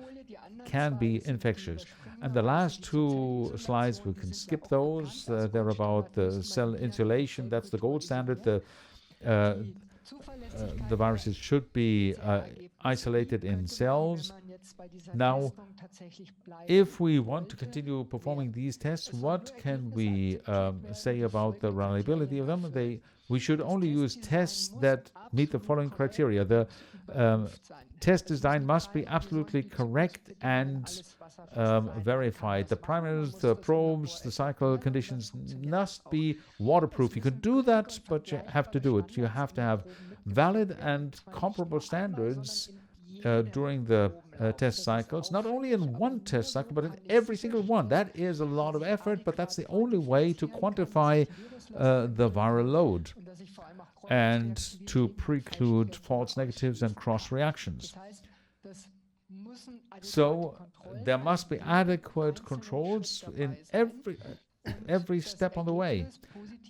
can be infectious. And the last 2 slides, we can skip those. They're about the cell insulation. That's the gold standard. The viruses should be isolated in cells. Now, if we want to continue performing these tests, what can we say about the reliability of them? We should only use tests that meet the following criteria. The test design must be absolutely correct and verified. The primers, the probes, the cycle conditions must be waterproof. You can do that, but you have to do it. You have to have valid and comparable standards during the test cycles, not only in one test cycle, but in every single one. That is a lot of effort, but that's the only way to quantify the viral load and to preclude false negatives and cross reactions. So there must be adequate controls in every step on the way.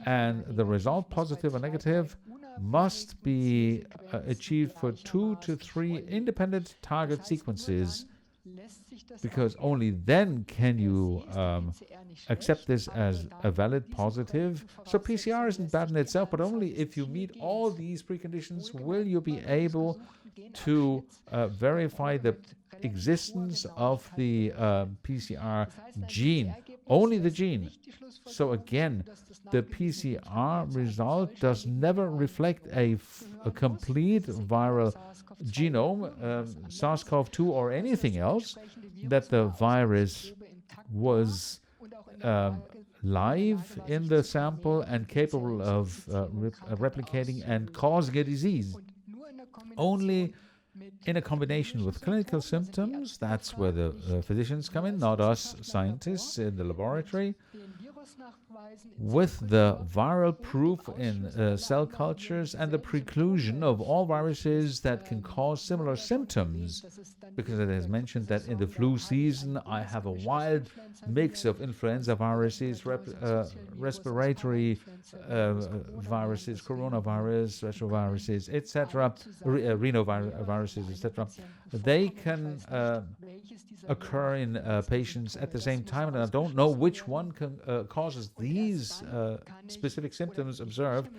and the result, positive or negative, must be achieved for 2 to 3 independent target sequences, because only then can you accept this as a valid positive. So PCR isn't bad in itself, but only if you meet all these preconditions will you be able to verify the existence of the PCR gene, only the gene. So again, the PCR result does never reflect a complete viral genome, SARS-CoV-2 or anything else, that the virus was live in the sample and capable of replicating and causing a disease. Only in a combination with clinical symptoms, that's where the physicians come in, not us scientists in the laboratory, with the viral proof in cell cultures and the preclusion of all viruses that can cause similar symptoms. Because it is mentioned that in the flu season I have a wild mix of influenza viruses, respiratory viruses, coronavirus, retroviruses, etc., rhinoviruses, etc. They can occur in patients at the same time, and I don't know which one causes these specific symptoms observed.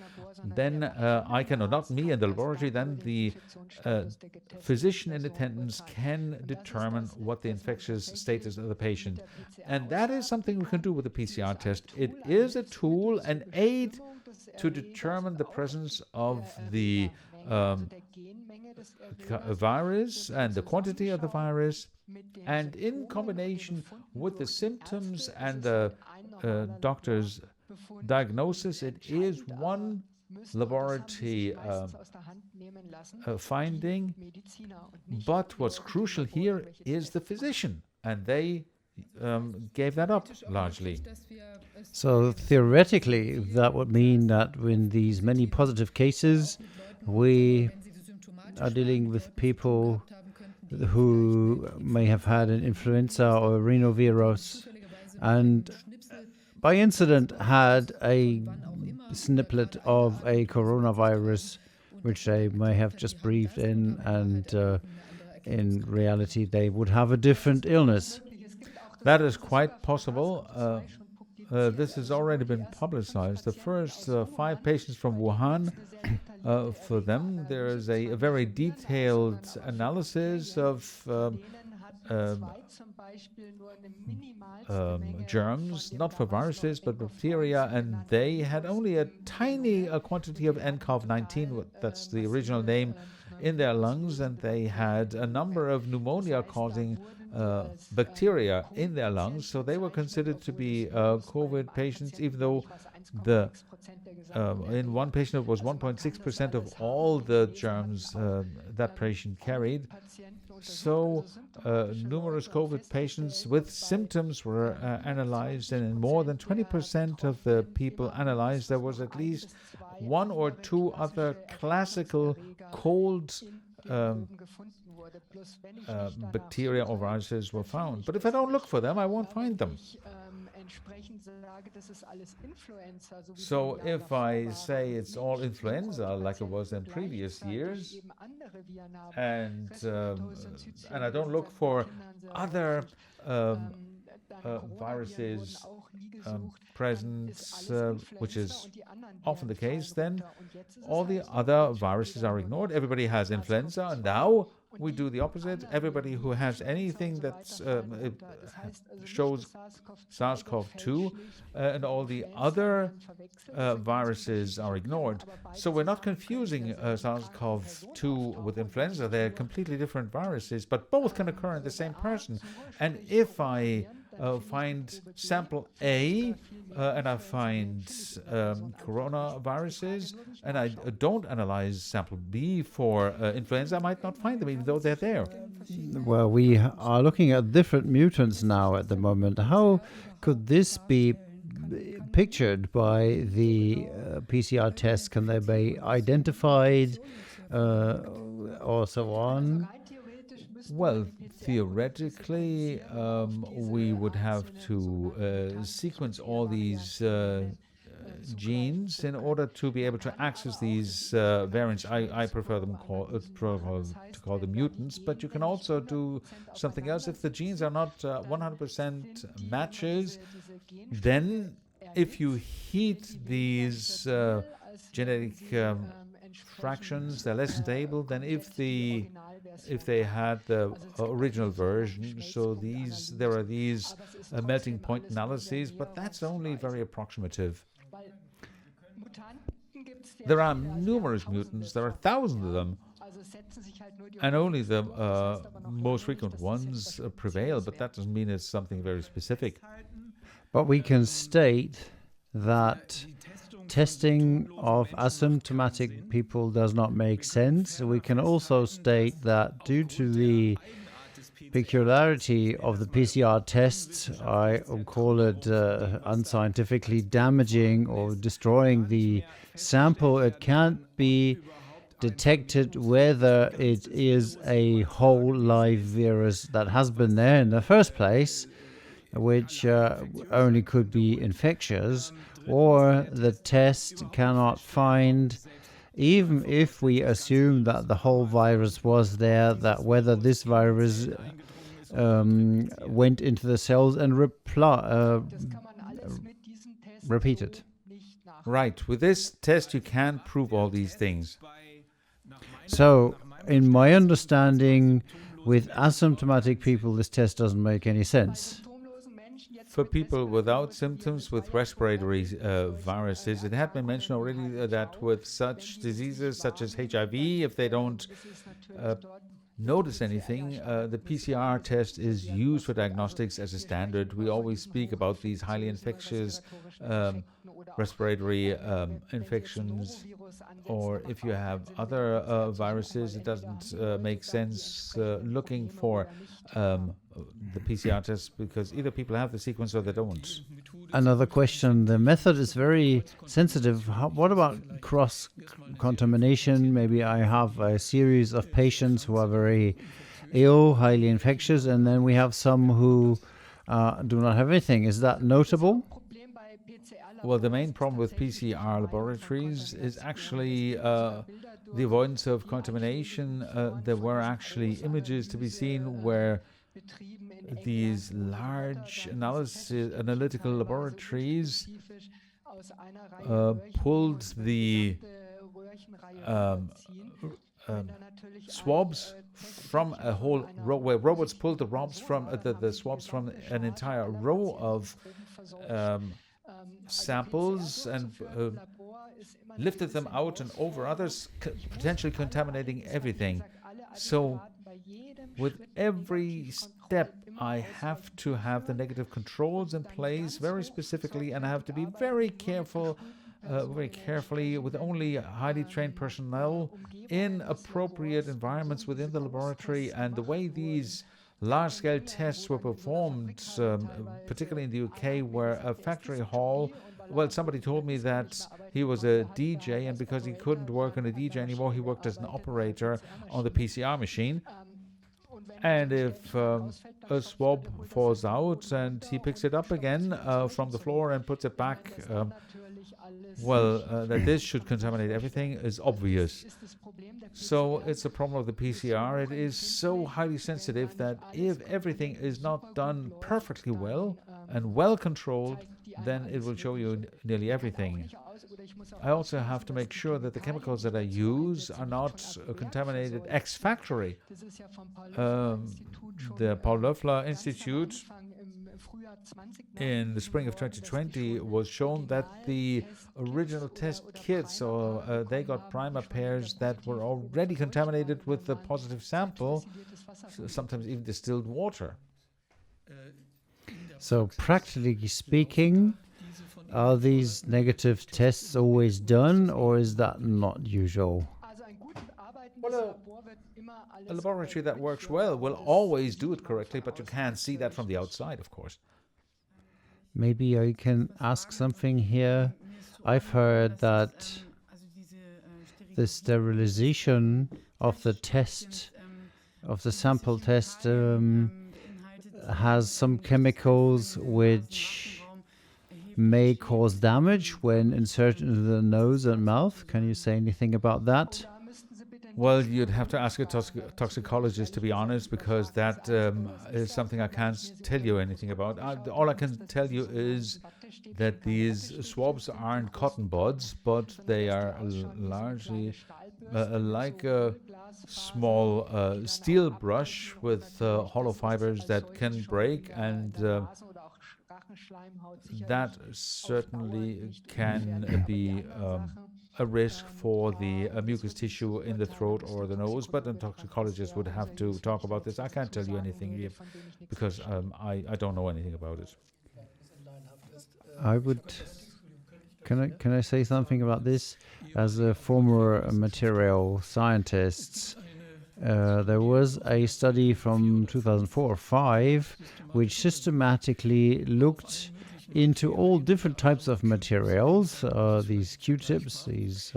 Then I can, or not me in the laboratory, then the physician in attendance can determine what the infectious status of the patient. And that is something we can do with the PCR test. It is a tool, an aid to determine the presence of the virus and the quantity of the virus, and in combination with the symptoms and the doctor's diagnosis, it is one laboratory finding, but what's crucial here is the physician, and they gave that up largely. So theoretically, that would mean that in these many positive cases, we are dealing with people who may have had an influenza or a rhinovirus and by incident had a snippet of a coronavirus which they may have just breathed in, and in reality they would have a different illness. That is quite possible. This has already been publicized. The first 5 patients from Wuhan, for them there is a very detailed analysis of germs, not for viruses but bacteria, and they had only a tiny quantity of 𝗏𝗃19, that's the original name, in their lungs, and they had a number of pneumonia-causing bacteria in their lungs, so they were considered to be COVID patients, even though the in one patient it was 1.6% of all the germs that patient carried. So numerous COVID patients with symptoms were analyzed, and in more than 20% of the people analyzed there was at least 1 or 2 other classical cold bacteria or viruses were found. But if I don't look for them, I won't find them. So if I say it's all influenza like it was in previous years, and I don't look for other viruses present, which is often the case, then all the other viruses are ignored. Everybody has influenza, and now we do the opposite. Everybody who has anything that shows SARS-CoV-2 and all the other viruses are ignored. So we're not confusing SARS-CoV-2 with influenza. They're completely different viruses, but both can occur in the same person. And if I find sample A and I find coronaviruses, and I don't analyze sample B for influenza, I might not find them even though they're there. Well, we are looking at different mutants now at the moment. How could this be pictured by the PCR test? Can they be identified or so on? Well, theoretically, we would have to sequence all these genes in order to be able to access these variants. I prefer to call them mutants, but you can also do something else. If the genes are not 100% matches, then if you heat these genetic fractions, they're less stable than if they had the original version. So there are these melting point analyses, but that's only very approximative. There are numerous mutants, there are thousands of them, and only the most frequent ones prevail, but that doesn't mean it's something very specific. But we can state that testing of asymptomatic people does not make sense. We can also state that due to the peculiarity of the PCR tests, I call it unscientifically damaging or destroying the sample. It can't be detected whether it is a whole live virus that has been there in the first place, which only could be infectious, or the test cannot find, even if we assume that the whole virus was there, that whether this virus went into the cells and repeated. Right. With this test, you can't prove all these things. So, in my understanding, with asymptomatic people, this test doesn't make any sense. For people without symptoms with respiratory viruses, it had been mentioned already that with such diseases such as HIV, if they don't notice anything, the PCR test is used for diagnostics as a standard. We always speak about these highly infectious respiratory infections, or if you have other viruses, it doesn't make sense looking for the PCR test, because either people have the sequence or they don't. Another question. The method is very sensitive. What about cross-contamination? Maybe I have a series of patients who are very ill, highly infectious, and then we have some who do not have anything. Is that notable? Well, the main problem with PCR laboratories is actually the avoidance of contamination. There were actually images to be seen where these large analytical laboratories pulled the swabs from a whole row, where robots pulled the swabs from an entire row of samples and lifted them out and over others, potentially contaminating everything. So with every step, I have to have the negative controls in place very specifically, and I have to be very carefully with only highly trained personnel in appropriate environments within the laboratory. And the way these large-scale tests were performed, particularly in the UK, where a factory hall, well, somebody told me that he was a DJ, and because he couldn't work on a DJ anymore, he worked as an operator on the PCR machine. And if a swab falls out and he picks it up again from the floor and puts it back, that this should contaminate everything is obvious. So it's a problem of the PCR. It is so highly sensitive that if everything is not done perfectly well and well controlled, then it will show you nearly everything. I also have to make sure that the chemicals that I use are not contaminated ex factory. The 𝗵𝗺𝗺 Institute in the spring of 2020 was shown that the original test kits, they got primer pairs that were already contaminated with the positive sample, sometimes even distilled water. So practically speaking, are these negative tests always done, or is that not usual? Well, a laboratory that works well will always do it correctly, but you can't see that from the outside, of course. Maybe I can ask something here. I've heard that the sterilization of the test, of the sample test, has some chemicals which may cause damage when inserted into the nose and mouth. Can you say anything about that? Well, you'd have to ask a toxicologist, to be honest, because that is something I can't tell you anything about. All I can tell you is that these swabs aren't cotton buds, but they are largely like a small steel brush with hollow fibers that can break, and that certainly can be a risk for the mucous tissue in the throat or the nose, but a toxicologist would have to talk about this. I can't tell you anything here because I don't know anything about it. Can I say something about this? As a former material scientist, there was a study from 2004 or 5 which systematically looked into all different types of materials, these Q-tips, these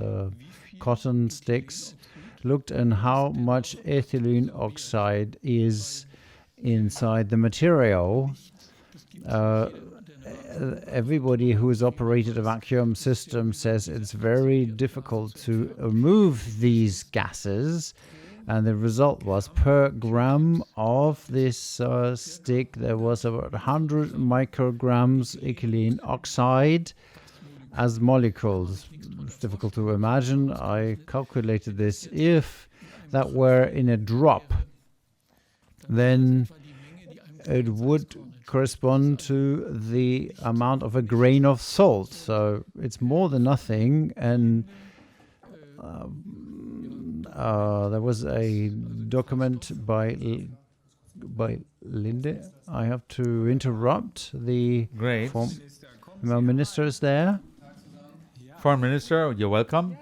cotton sticks, looked at how much ethylene oxide is inside the material. Everybody who has operated a vacuum system says it's very difficult to remove these gases, and the result was per gram of this stick there was about 100 micrograms ethylene oxide as molecules. It's difficult to imagine. I calculated this. If that were in a drop, then it would correspond to the amount of a grain of salt. So it's more than nothing. And there was a document by Linde. I have to interrupt. The former minister is there. Foreign Minister, you're welcome.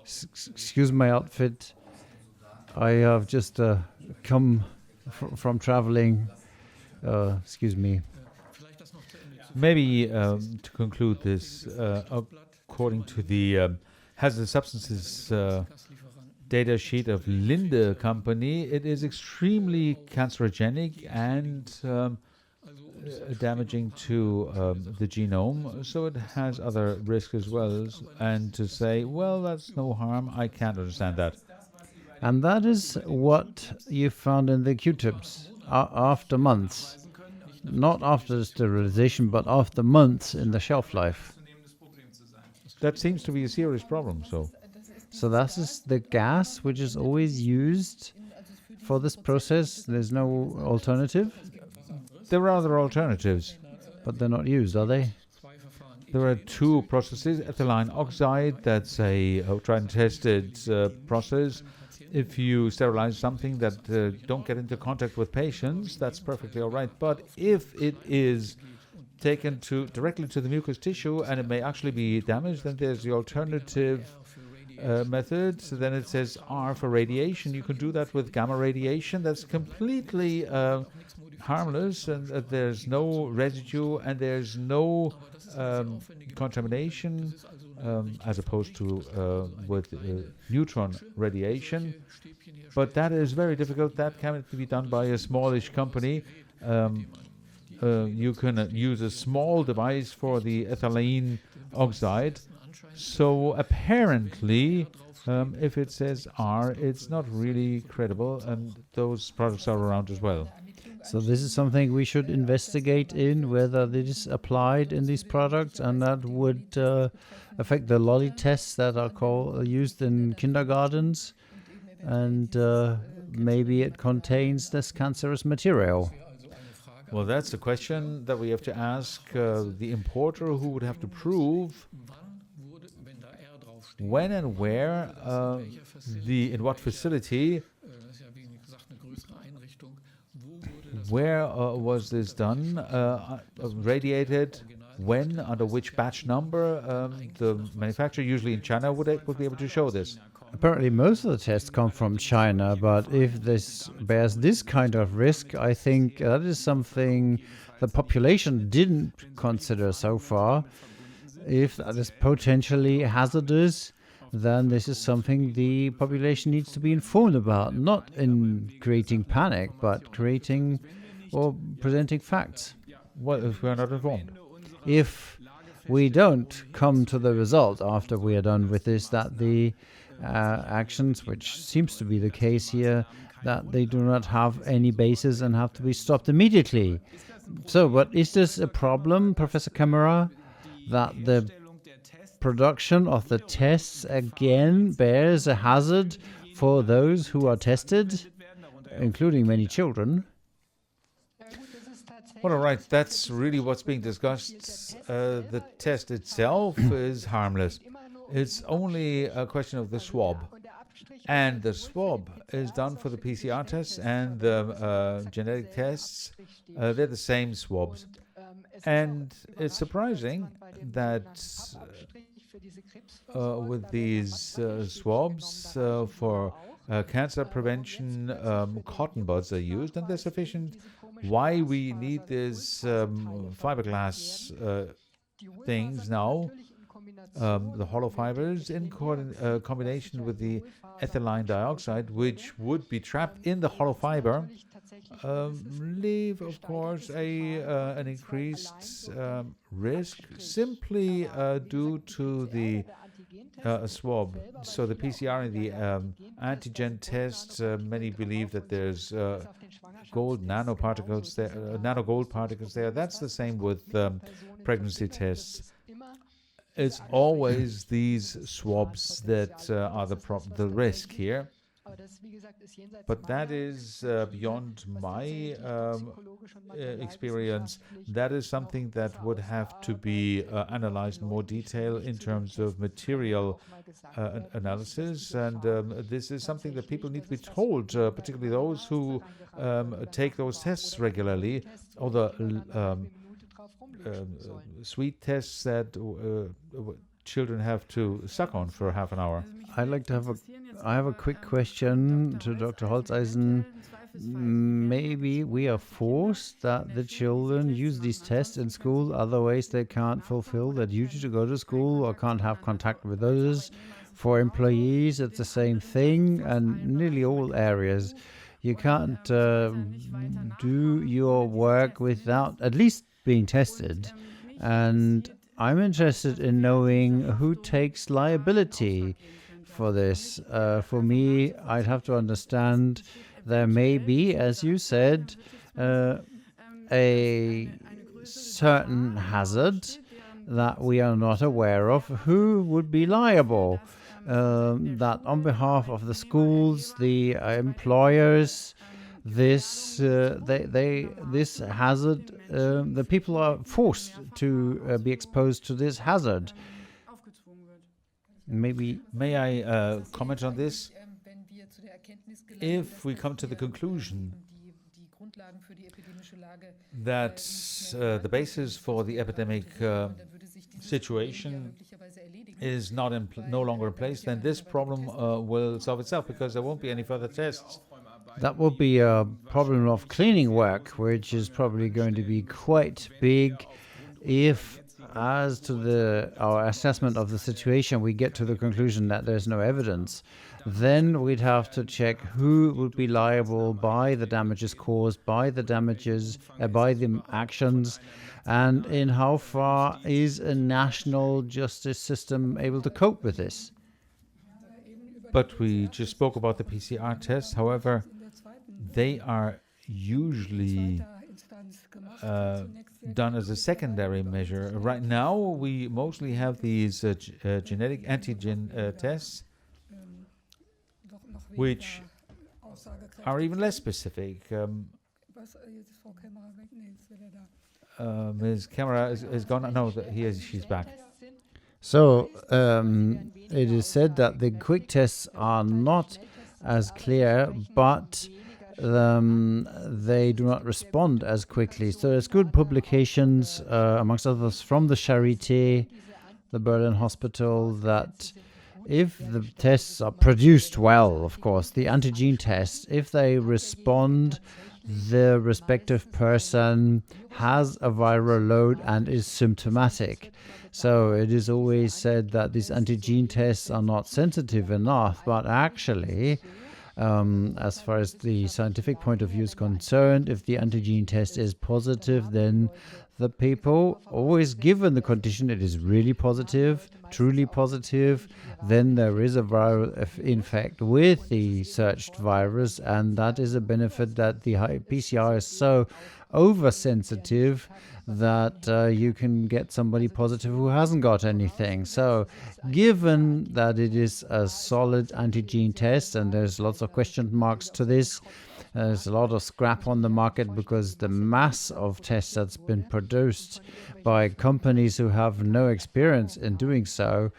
Excuse my outfit. I have just come from traveling. Excuse me. Maybe to conclude this, according to the hazardous substances data sheet of Linde company, it is extremely cancerogenic and damaging to the genome, so it has other risks as well. And to say, well, that's no harm, I can't understand that. And that is what you found in the Q-tips after months. Not after sterilization, but after months in the shelf life. That seems to be a serious problem. So that is the gas which is always used for this process. There's no alternative? There are other alternatives. But they're not used, are they? There are two processes. Ethylene oxide, that's a tried and tested process. If you sterilize something that don't get into contact with patients, that's perfectly all right. But if it is taken directly to the mucous tissue and it may actually be damaged, then there's the alternative method. So then it says R for radiation. You can do that with gamma radiation. That's completely harmless, and there's no residue and there's no contamination, as opposed to with neutron radiation. But that is very difficult. That cannot be done by a smallish company. You can use a small device for the ethylene oxide. So apparently, if it says R, it's not really credible, and those products are around as well. So this is something we should investigate in, whether this is applied in these products, and that would affect the lolly tests that are used in kindergartens, and maybe it contains this cancerous material. Well, that's a question that we have to ask the importer, who would have to prove when and where, in what facility, where was this done, radiated, when, under which batch number. The manufacturer, usually in China, would be able to show this. Apparently most of the tests come from China, but if this bears this kind of risk, I think that is something the population didn't consider so far. If that is potentially hazardous, then this is something the population needs to be informed about, not in creating panic, but creating or presenting facts. What if we are not informed? If we don't come to the result after we are done with this, that the actions, which seems to be the case here, that they do not have any basis and have to be stopped immediately. So, but is this a problem, Professor Kämmerer, that the production of the tests again bears a hazard for those who are tested, including many children? Well, all right, that's really what's being discussed. The test itself is harmless. It's only a question of the swab. And the swab is done for the PCR tests and the genetic tests. They're the same swabs. And it's surprising that with these swabs for cancer prevention, cotton buds are used, and they're sufficient. Why we need these fiberglass things now, the hollow fibers in combination with the ethylene dioxide, which would be trapped in the hollow fiber, leave, of course, an increased risk simply due to the swab. So the PCR and the antigen tests, many believe that there's gold nanoparticles there, nanogold particles there. That's the same with pregnancy tests. It's always these swabs that are the risk here. But that is beyond my experience. That is something that would have to be analyzed in more detail in terms of material analysis. And this is something that people need to be told, particularly those who take those tests regularly, or the sweet tests that children have to suck on for half an hour. I have a quick question to Dr. Holzeisen. Maybe we are forced that the children use these tests in school, otherwise they can't fulfill their duty to go to school or can't have contact with others. For employees, it's the same thing, and nearly all areas. You can't do your work without at least being tested. And I'm interested in knowing who takes liability for this. For me, I'd have to understand there may be, as you said, a certain hazard that we are not aware of. Who would be liable? That on behalf of the schools, the employers, this hazard, the people are forced to be exposed to this hazard. Maybe. May I comment on this? If we come to the conclusion that the basis for the epidemic situation is no longer in place, then this problem will solve itself, because there won't be any further tests. That will be a problem of cleaning work, which is probably going to be quite big if, as to our assessment of the situation, we get to the conclusion that there's no evidence. Then we'd have to check who would be liable by the damages caused, by the actions, and in how far is a national justice system able to cope with this. But we just spoke about the PCR tests. However, they are usually done as a secondary measure. Right now, we mostly have these genetic antigen tests, which are even less specific. Ms. Kämmerer is gone. No, she's back. So it is said that the quick tests are not as clear, but they do not respond as quickly. So there's good publications, amongst others, from the Charité, the Berlin hospital, that if the tests are produced well, of course, the antigen tests, if they respond, the respective person has a viral load and is symptomatic. So it is always said that these antigen tests are not sensitive enough, but actually, as far as the scientific point of view is concerned, if the antigen test is positive, then the people, always given the condition it is really positive, truly positive, then there is a viral infect with the searched virus, and that is a benefit that the PCR is so oversensitive that you can get somebody positive who hasn't got anything. So given that it is a solid antigen test, and there's lots of question marks to this, there's a lot of scrap on the market because the mass of tests that's been produced by companies who have no experience in doing so,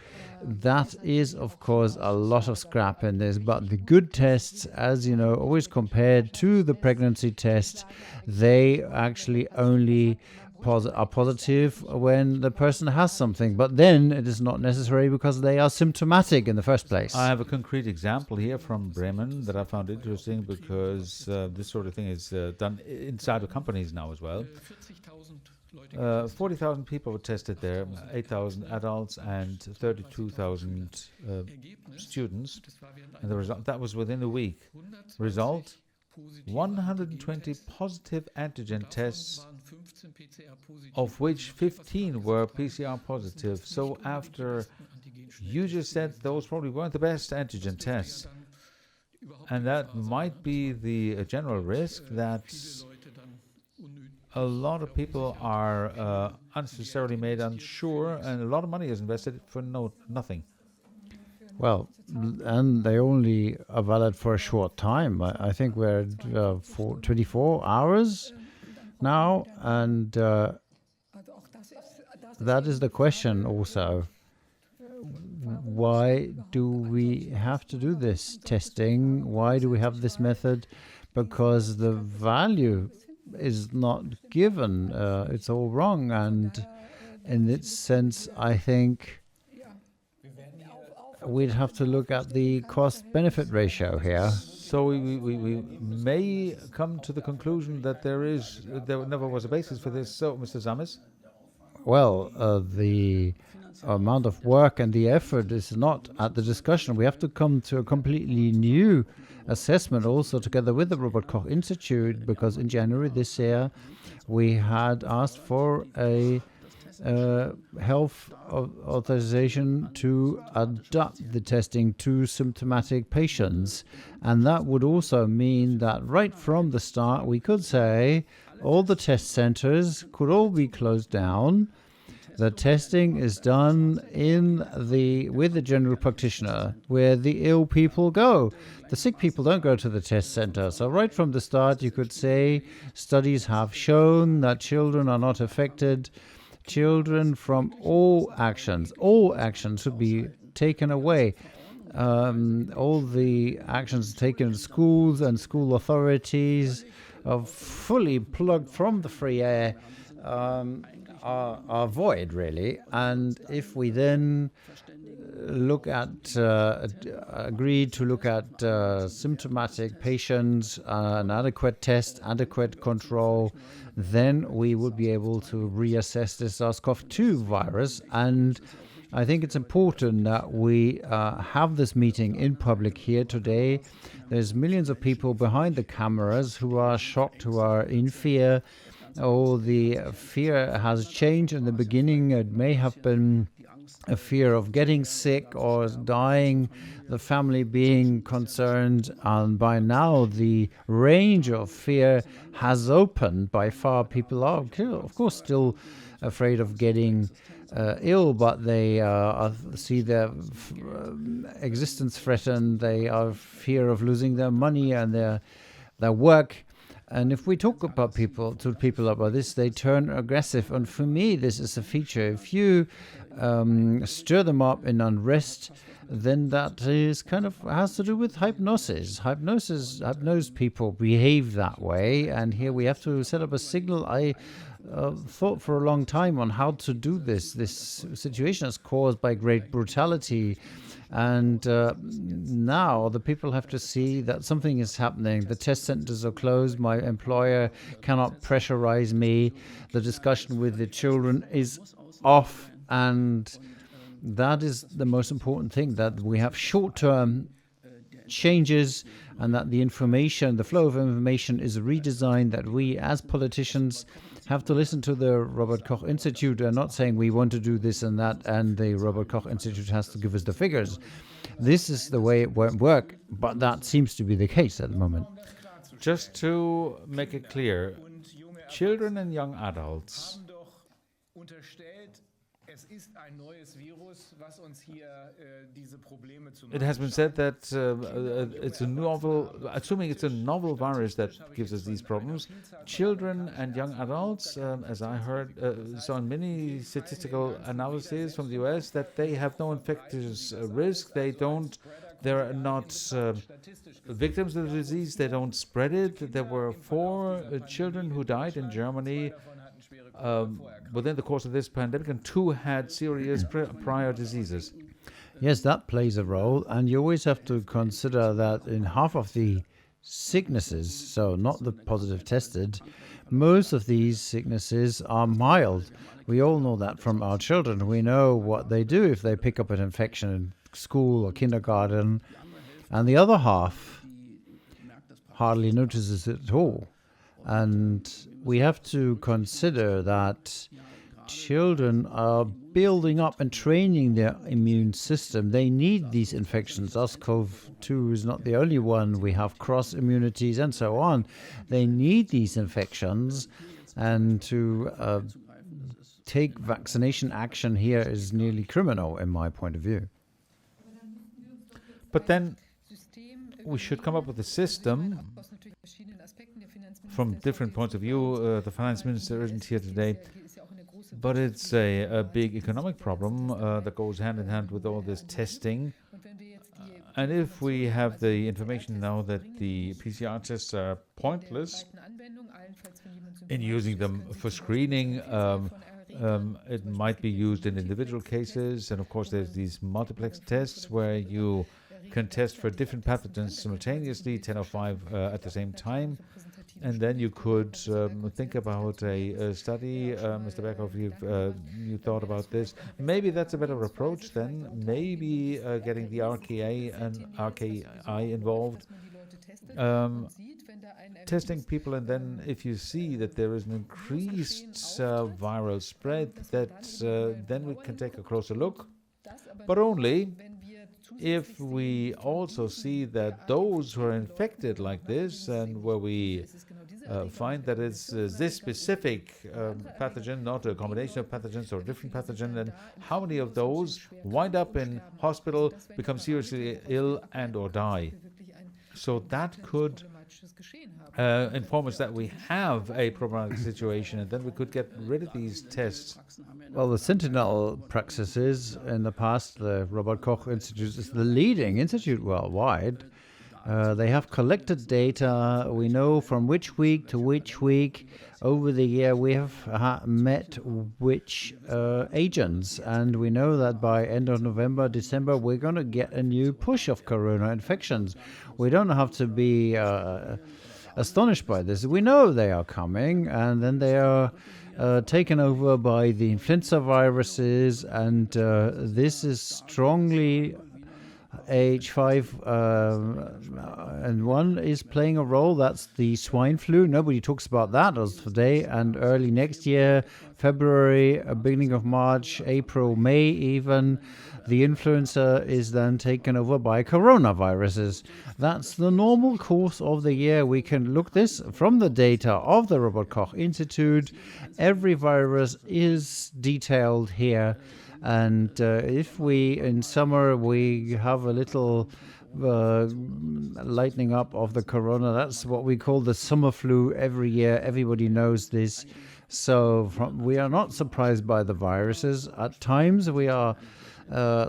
that is, of course, a lot of scrap in this. But the good tests, as you know, always compared to the pregnancy test, they actually only are positive when the person has something, but then it is not necessary because they are symptomatic in the first place. I have a concrete example here from Bremen that I found interesting because this sort of thing is done inside of companies now as well. 40,000 people were tested there, 8,000 adults and 32,000 students, and the result, that was within a week. Result, 120 positive antigen tests, of which 15 were PCR positive. So after you just said those probably weren't the best antigen tests, and that might be the general risk that a lot of people are unnecessarily made unsure, and a lot of money is invested for nothing. Well, and they only are valid for a short time. I think we're at 24 hours now, and that is the question also. Why do we have to do this testing? Why do we have this method? Because the value is not given. It's all wrong, and in this sense, I think we'd have to look at the cost-benefit ratio here. So we may come to the conclusion that there never was a basis for this. So, Mr. Sammes? Well, the amount of work and the effort is not at the discussion. We have to come to a completely new assessment also together with the Robert Koch Institute, because in January this year we had asked for a health authorization to adapt the testing to symptomatic patients. And that would also mean that right from the start we could say all the test centers could all be closed down. The testing is done with the general practitioner, where the ill people go. The sick people don't go to the test center. So right from the start you could say studies have shown that children are not affected. Children from all actions should be taken away. All the actions taken in schools and school authorities are fully plugged from the free air, are void, really. And if we then agreed to look at symptomatic patients, an adequate test, adequate control, then we would be able to reassess the SARS-CoV-2 virus. And I think it's important that we have this meeting in public here today. There's millions of people behind the cameras who are shocked, who are in fear. Oh, the fear has changed. In the beginning, it may have been a fear of getting sick or dying, the family being concerned, and by now the range of fear has opened. By far, people are, of course, still afraid of getting ill, but they see their existence threatened. They are fear of losing their money and their work. And if we talk about people about this, they turn aggressive. And for me, this is a feature. If you stir them up in unrest, then that is kind of has to do with hypnosis. Hypnosed people behave that way. And here we have to set up a signal. thought for a long time on how to do this. This situation is caused by great brutality. And now the people have to see that something is happening. The test centers are closed. My employer cannot pressurize me. The discussion with the children is off. And that is the most important thing, that we have short-term changes and that the information, the flow of information is redesigned, that we as politicians have to listen to the Robert Koch Institute and not saying we want to do this and that and the Robert Koch Institute has to give us the figures. This is the way it won't work, but that seems to be the case at the moment. Just to make it clear, children and young adults it has been said that it's a novel, assuming it's a novel virus that gives us these problems. Children and young adults, as I heard, saw in many statistical analyses from the US, that they have no infectious risk. They're not victims of the disease. They don't spread it. There were 4 children who died in Germany within the course of this pandemic, and 2 had serious prior diseases. Yes, that plays a role, and you always have to consider that in half of the sicknesses, so not the positive tested, most of these sicknesses are mild. We all know that from our children. We know what they do if they pick up an infection in school or kindergarten, and the other half hardly notices it at all. And we have to consider that children are building up and training their immune system. They need these infections. SARS-CoV-2 is not the only one. We have cross immunities and so on. They need these infections, and to take vaccination action here is nearly criminal in my point of view. But then we should come up with a system from different points of view. The finance minister isn't here today, but it's a big economic problem that goes hand in hand with all this testing. And if we have the information now that the PCR tests are pointless in using them for screening, it might be used in individual cases. And of course, there's these multiplex tests where you can test for different pathogens simultaneously, 10 or 5 at the same time. And then you could think about a study. Mr. Berghoff, you thought about this. Maybe that's a better approach then. Maybe getting the RKI involved. Testing people, and then if you see that there is an increased viral spread, then we can take a closer look. But only if we also see that those who are infected like this, and where we find that it's this specific pathogen, not a combination of pathogens or a different pathogen, and how many of those wind up in hospital, become seriously ill and or die. So that could inform us that we have a problematic situation, and then we could get rid of these tests. Well, the Sentinel practices in the past, the Robert Koch Institute is the leading institute worldwide. They have collected data. We know from which week to which week over the year we have met which agents, and we know that by end of November, December, we're going to get a new push of corona infections. We don't have to be astonished by this. We know they are coming, and then they are taken over by the influenza viruses, and this is strongly H5N1 is playing a role. That's the swine flu. Nobody talks about that as today. And early next year, February, beginning of March, April, May even, the influenza is then taken over by coronaviruses. That's the normal course of the year. We can look this from the data of the Robert Koch Institute. Every virus is detailed here. And if we, in summer, we have a little lightening up of the corona, that's what we call the summer flu every year. Everybody knows this. So we are not surprised by the viruses. At times we are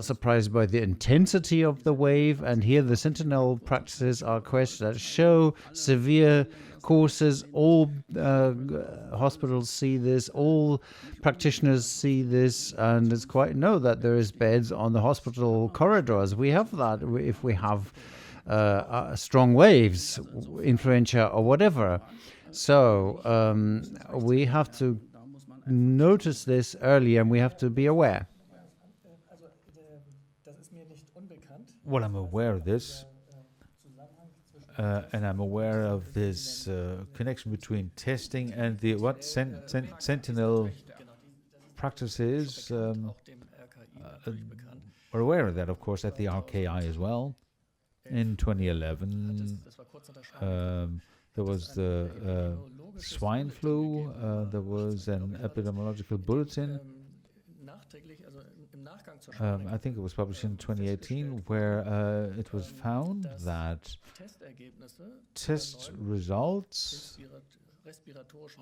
surprised by the intensity of the wave. And here the sentinel practices are questions that show severe courses. All hospitals see this, all practitioners see this, and it's quite known that there is beds on the hospital corridors. We have that if we have strong waves, influenza or whatever. So we have to notice this early, and we have to be aware. Well, I'm aware of this. And I'm aware of this connection between testing and the sentinel practices. We're aware of that, of course, at the RKI as well. In 2011, there was the swine flu. There was an epidemiological bulletin. I think it was published in 2018, where it was found that test results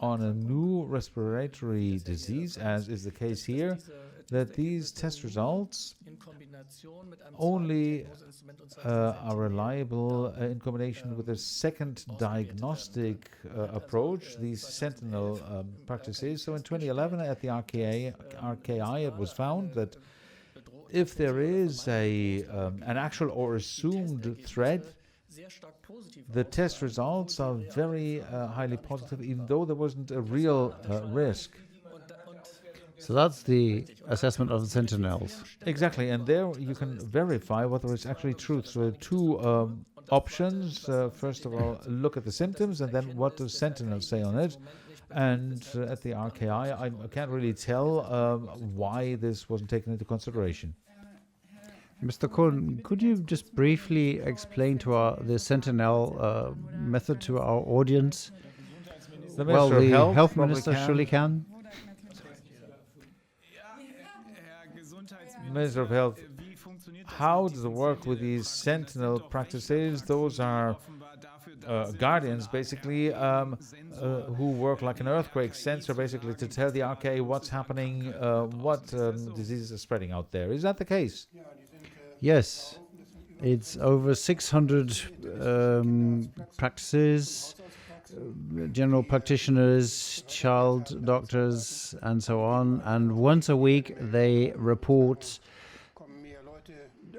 on a new respiratory disease, as is the case here, that these test results only are reliable in combination with a second diagnostic approach, these sentinel practices. So in 2011 at the RKI, it was found that if there is an actual or assumed threat, the test results are very highly positive, even though there wasn't a real risk. So that's the assessment of the sentinels. Exactly, and there you can verify whether it's actually true. So there are two options. First of all, look at the symptoms, and then what does sentinels say on it. And at the RKI, I can't really tell why this wasn't taken into consideration. Mr. Kohn, could you just briefly explain to the sentinel method to our audience? The Minister of Health, Health Minister surely can. Minister of Health, how does it work with these sentinel practices? Those are guardians, basically, who work like an earthquake sensor, basically, to tell the RKA what's happening, what diseases are spreading out there. Is that the case? Yes. It's over 600 practices, general practitioners, child doctors, and so on. And once a week, they report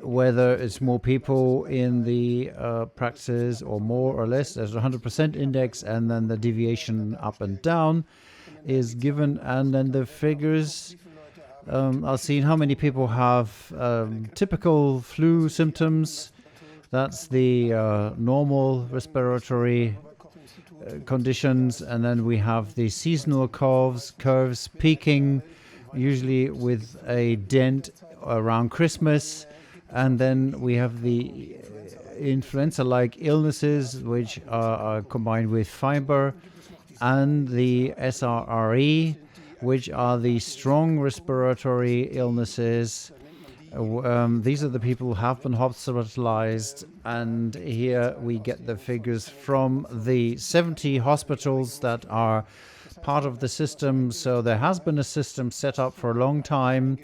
whether it's more people in the practices or more or less. There's a 100% index, and then the deviation up and down is given, and then the figures are seen. How many people have typical flu symptoms? That's the normal respiratory conditions, and then we have the seasonal curves peaking, usually with a dent around Christmas. And then we have the influenza-like illnesses, which are combined with fiber, and the SRRE, which are the strong respiratory illnesses. These are the people who have been hospitalized, and here we get the figures from the 70 hospitals that are part of the system. So there has been a system set up for a long time,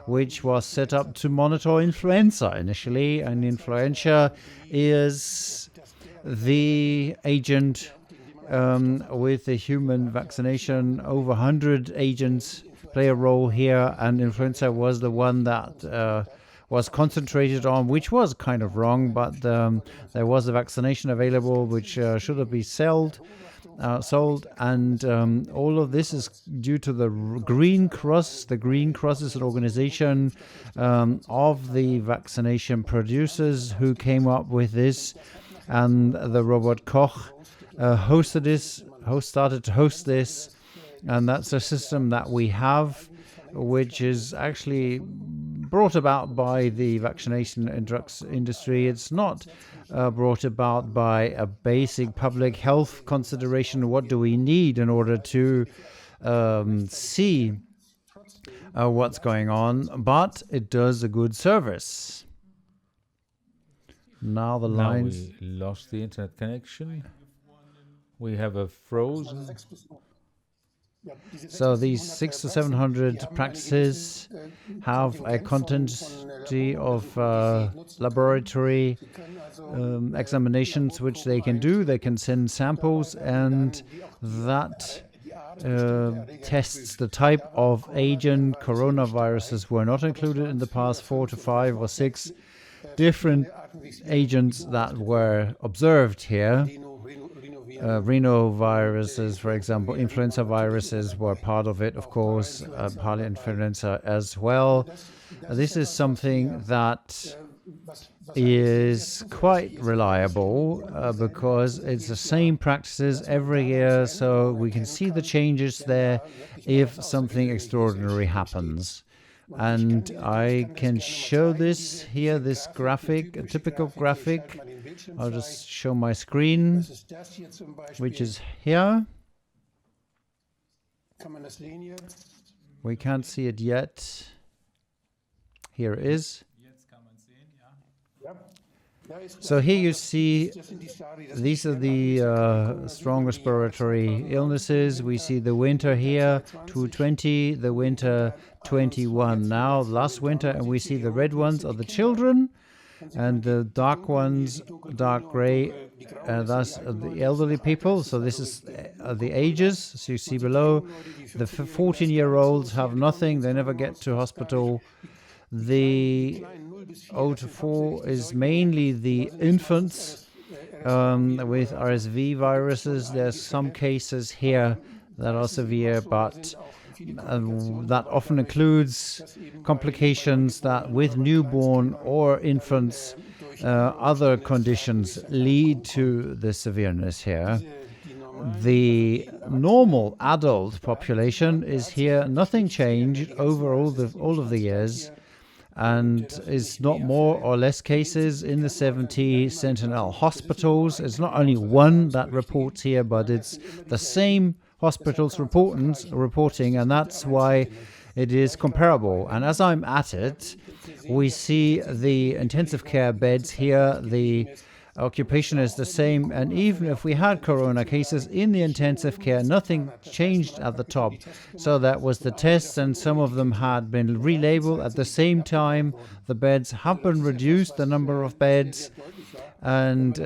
which was set up to monitor influenza initially, and influenza is the agent with the human vaccination. Over 100 agents play a role here, and influenza was the one that was concentrated on, which was kind of wrong, but there was a vaccination available which should have been sold, and all of this is due to the Green Cross. The Green Cross is an organization of the vaccination producers who came up with this, and the Robert Koch started to host this, and that's a system that we have, which is actually brought about by the vaccination and drugs industry. It's not brought about by a basic public health consideration. What do we need in order to see what's going on? But it does a good service. Now the lines. Now we lost the internet connection. We have a frozen. So these 600 to 700 practices have a quantity of laboratory examinations which they can do. They can send samples, and that tests the type of agent. Coronaviruses were not included in the past 4 to 5 or 6 different agents that were observed here. Rhinoviruses, for example, influenza viruses were part of it, of course, partly influenza as well. This is something that is quite reliable because it's the same practices every year, so we can see the changes there if something extraordinary happens. And I can show this here, this graphic, a typical graphic. I'll just show my screen, which is here. We can't see it yet. Here it is. So here you see, these are the strong respiratory illnesses. We see the winter here, 2020, the winter 21 now, last winter, and we see the red ones are the children, and the dark ones, dark gray, that's the elderly people. So this is the ages, so you see below. The 14-year-olds have nothing, they never get to hospital. The 0 to 4 is mainly the infants with RSV viruses. There's some cases here that are severe, but that often includes complications that with newborn or infants, other conditions lead to the severeness here. The normal adult population is here, nothing changed over all of the years, and is not more or less cases in the 70 sentinel hospitals. It's not only one that reports here, but it's the same hospitals reporting, and that's why it is comparable. And as I'm at it, we see the intensive care beds here, the occupation is the same, and even if we had corona cases in the intensive care, nothing changed at the top. So that was the tests, and some of them had been relabeled. At the same time, the beds have been reduced, the number of beds. And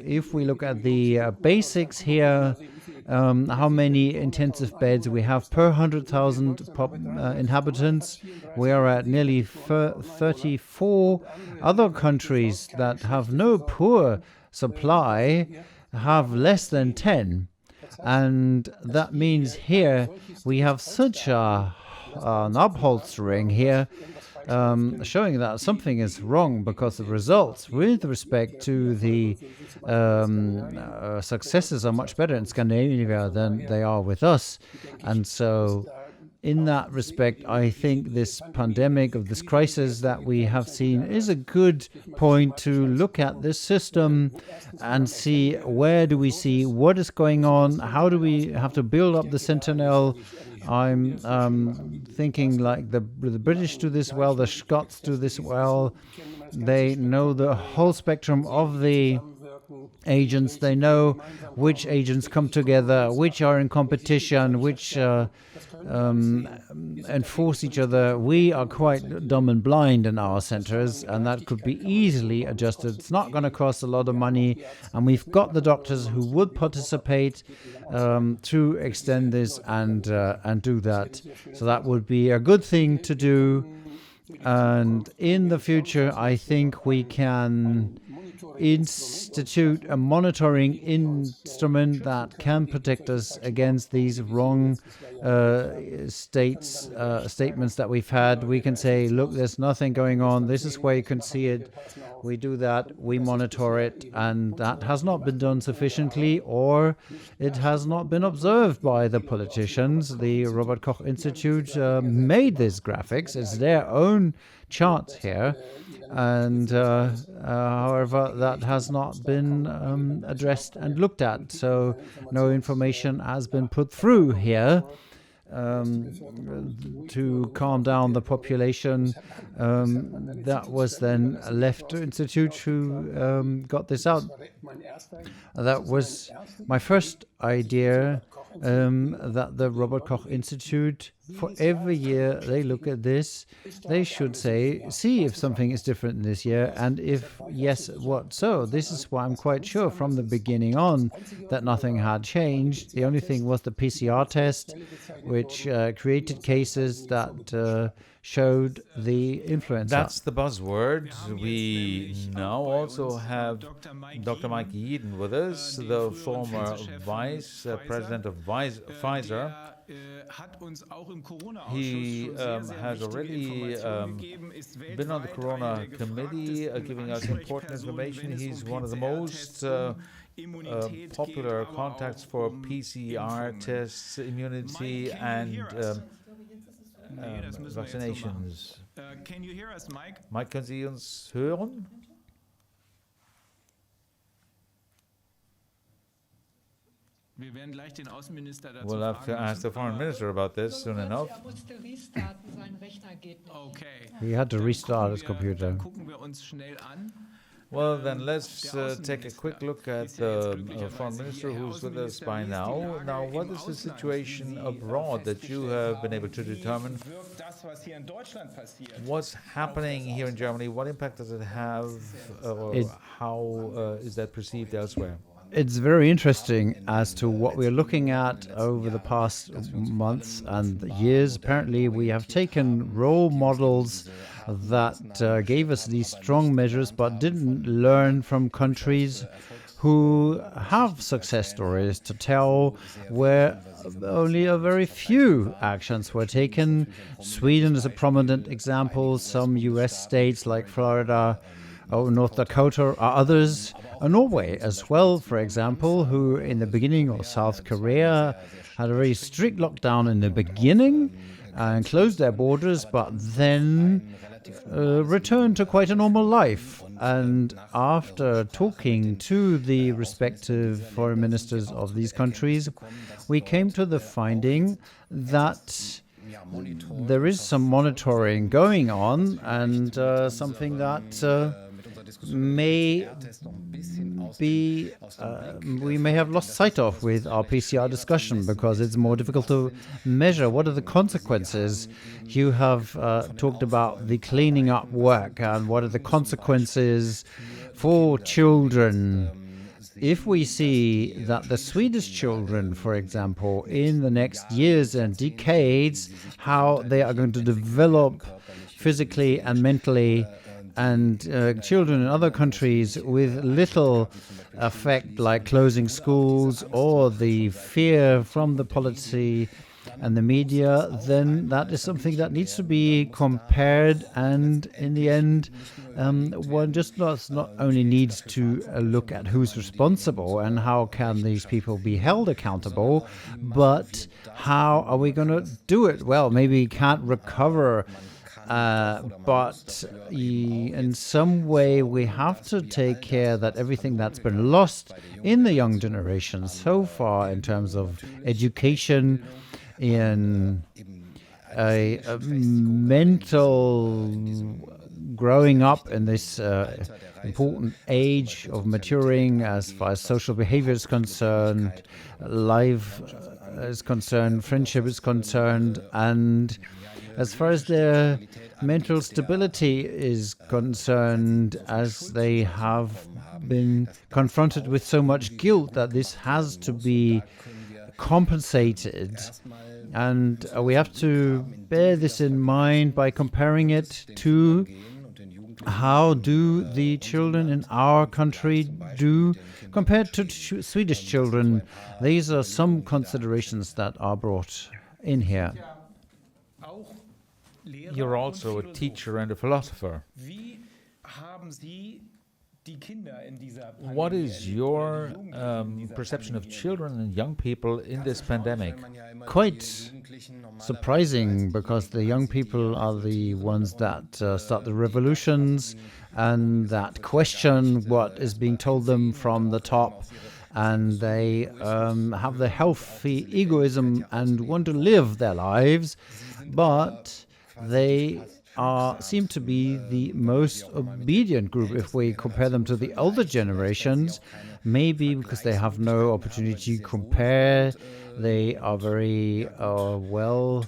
if we look at the basics here, how many intensive beds we have per 100,000 inhabitants. We are at nearly 34. Other countries that have no poor supply have less than 10. And that means here we have such an upholstering here, showing that something is wrong, because the results with respect to the successes are much better in Scandinavia than they are with us. And so in that respect, I think this pandemic, of this crisis that we have seen, is a good point to look at this system and see where do we see what is going on, how do we have to build up the sentinel. I'm thinking like the British do this well, the Scots do this well. They know the whole spectrum of the agents. They know which agents come together, which are in competition, which enforce each other. We are quite dumb and blind in our centers, and that could be easily adjusted. It's not going to cost a lot of money, and we've got the doctors who would participate to extend this and do that. So that would be a good thing to do. And in the future, I think we can institute a monitoring instrument that can protect us against these wrong statements that we've had. We can say, look, there's nothing going on. This is where you can see it. We do that. We monitor it. And that has not been done sufficiently, or it has not been observed by the politicians. The Robert Koch Institute made these graphics. It's their own charts here. And however, that has not been addressed and looked at. So no information has been put through here to calm down the population. That was then left to Institute who got this out. That was my first idea. that the Robert Koch Institute, for every year they look at this, they should see if something is different this year, and if yes, what so. This is why I'm quite sure from the beginning on that nothing had changed. The only thing was the PCR test, which created cases that showed the influenza. That's the buzzword. We now also have Dr. Mike Jeden with us, the former vice president of Pfizer. He has already been on the Corona Committee, giving us important information. He's one of the most popular contacts for PCR tests, immunity, and vaccinations. Can you hear us, Mike? Mike, können Sie uns hören? We'll have to ask the foreign minister about this soon enough. He had to restart his computer. Well, then let's take a quick look at the foreign minister who's with us by now. Now, what is the situation abroad that you have been able to determine? What's happening here in Germany? What impact does it have, or how is that perceived elsewhere? It's very interesting as to what we're looking at over the past months and years. Apparently, we have taken role models that gave us these strong measures, but didn't learn from countries who have success stories to tell, where only a very few actions were taken. Sweden is a prominent example. Some US states like Florida, North Dakota, or others. Norway as well, for example, who in the beginning, or South Korea, had a very strict lockdown in the beginning and closed their borders, but then returned to quite a normal life. And after talking to the respective foreign ministers of these countries, we came to the finding that there is some monitoring going on, and something that may be we may have lost sight of with our PCR discussion, because it's more difficult to measure what are the consequences. You have talked about the cleaning up work, and what are the consequences for children. If we see that the Swedish children, for example, in the next years and decades, how they are going to develop physically and mentally, and children in other countries with little effect, like closing schools or the fear from the policy and the media, then that is something that needs to be compared. And in the end, one just not only needs to look at who's responsible and how can these people be held accountable, but how are we going to do it? Well, maybe we can't recover, but in some way we have to take care that everything that's been lost in the young generation so far in terms of education, in a mental growing up in this important age of maturing as far as social behavior is concerned, life is concerned, friendship is concerned, and as far as their mental stability is concerned, as they have been confronted with so much guilt that this has to be compensated. And we have to bear this in mind by comparing it to how do the children in our country do compared to Swedish children. These are some considerations that are brought in here. You're also a teacher and a philosopher. What is your perception of children and young people in this pandemic? Quite surprising, because the young people are the ones that start the revolutions and that question what is being told them from the top, and they have the healthy egoism and want to live their lives, but they seem to be the most obedient group if we compare them to the older generations, maybe because they have no opportunity to compare. They are very well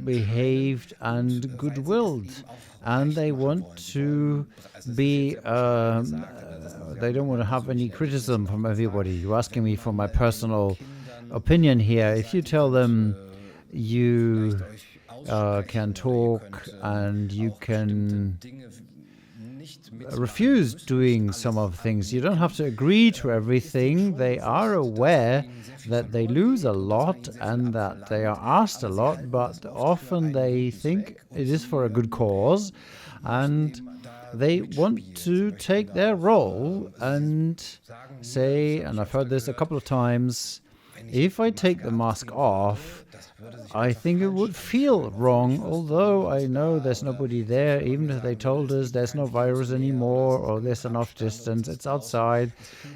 behaved and good-willed, and they want to be, they don't want to have any criticism from everybody. You're asking me for my personal opinion here. If you tell them you can talk and you can refuse doing some of the things, you don't have to agree to everything. They are aware that they lose a lot and that they are asked a lot, but often they think it is for a good cause, and they want to take their role and say, and I've heard this a couple of times, if I take the mask off, I think it would feel wrong, although I know there's nobody there, even if they told us there's no virus anymore or there's enough distance, it's outside.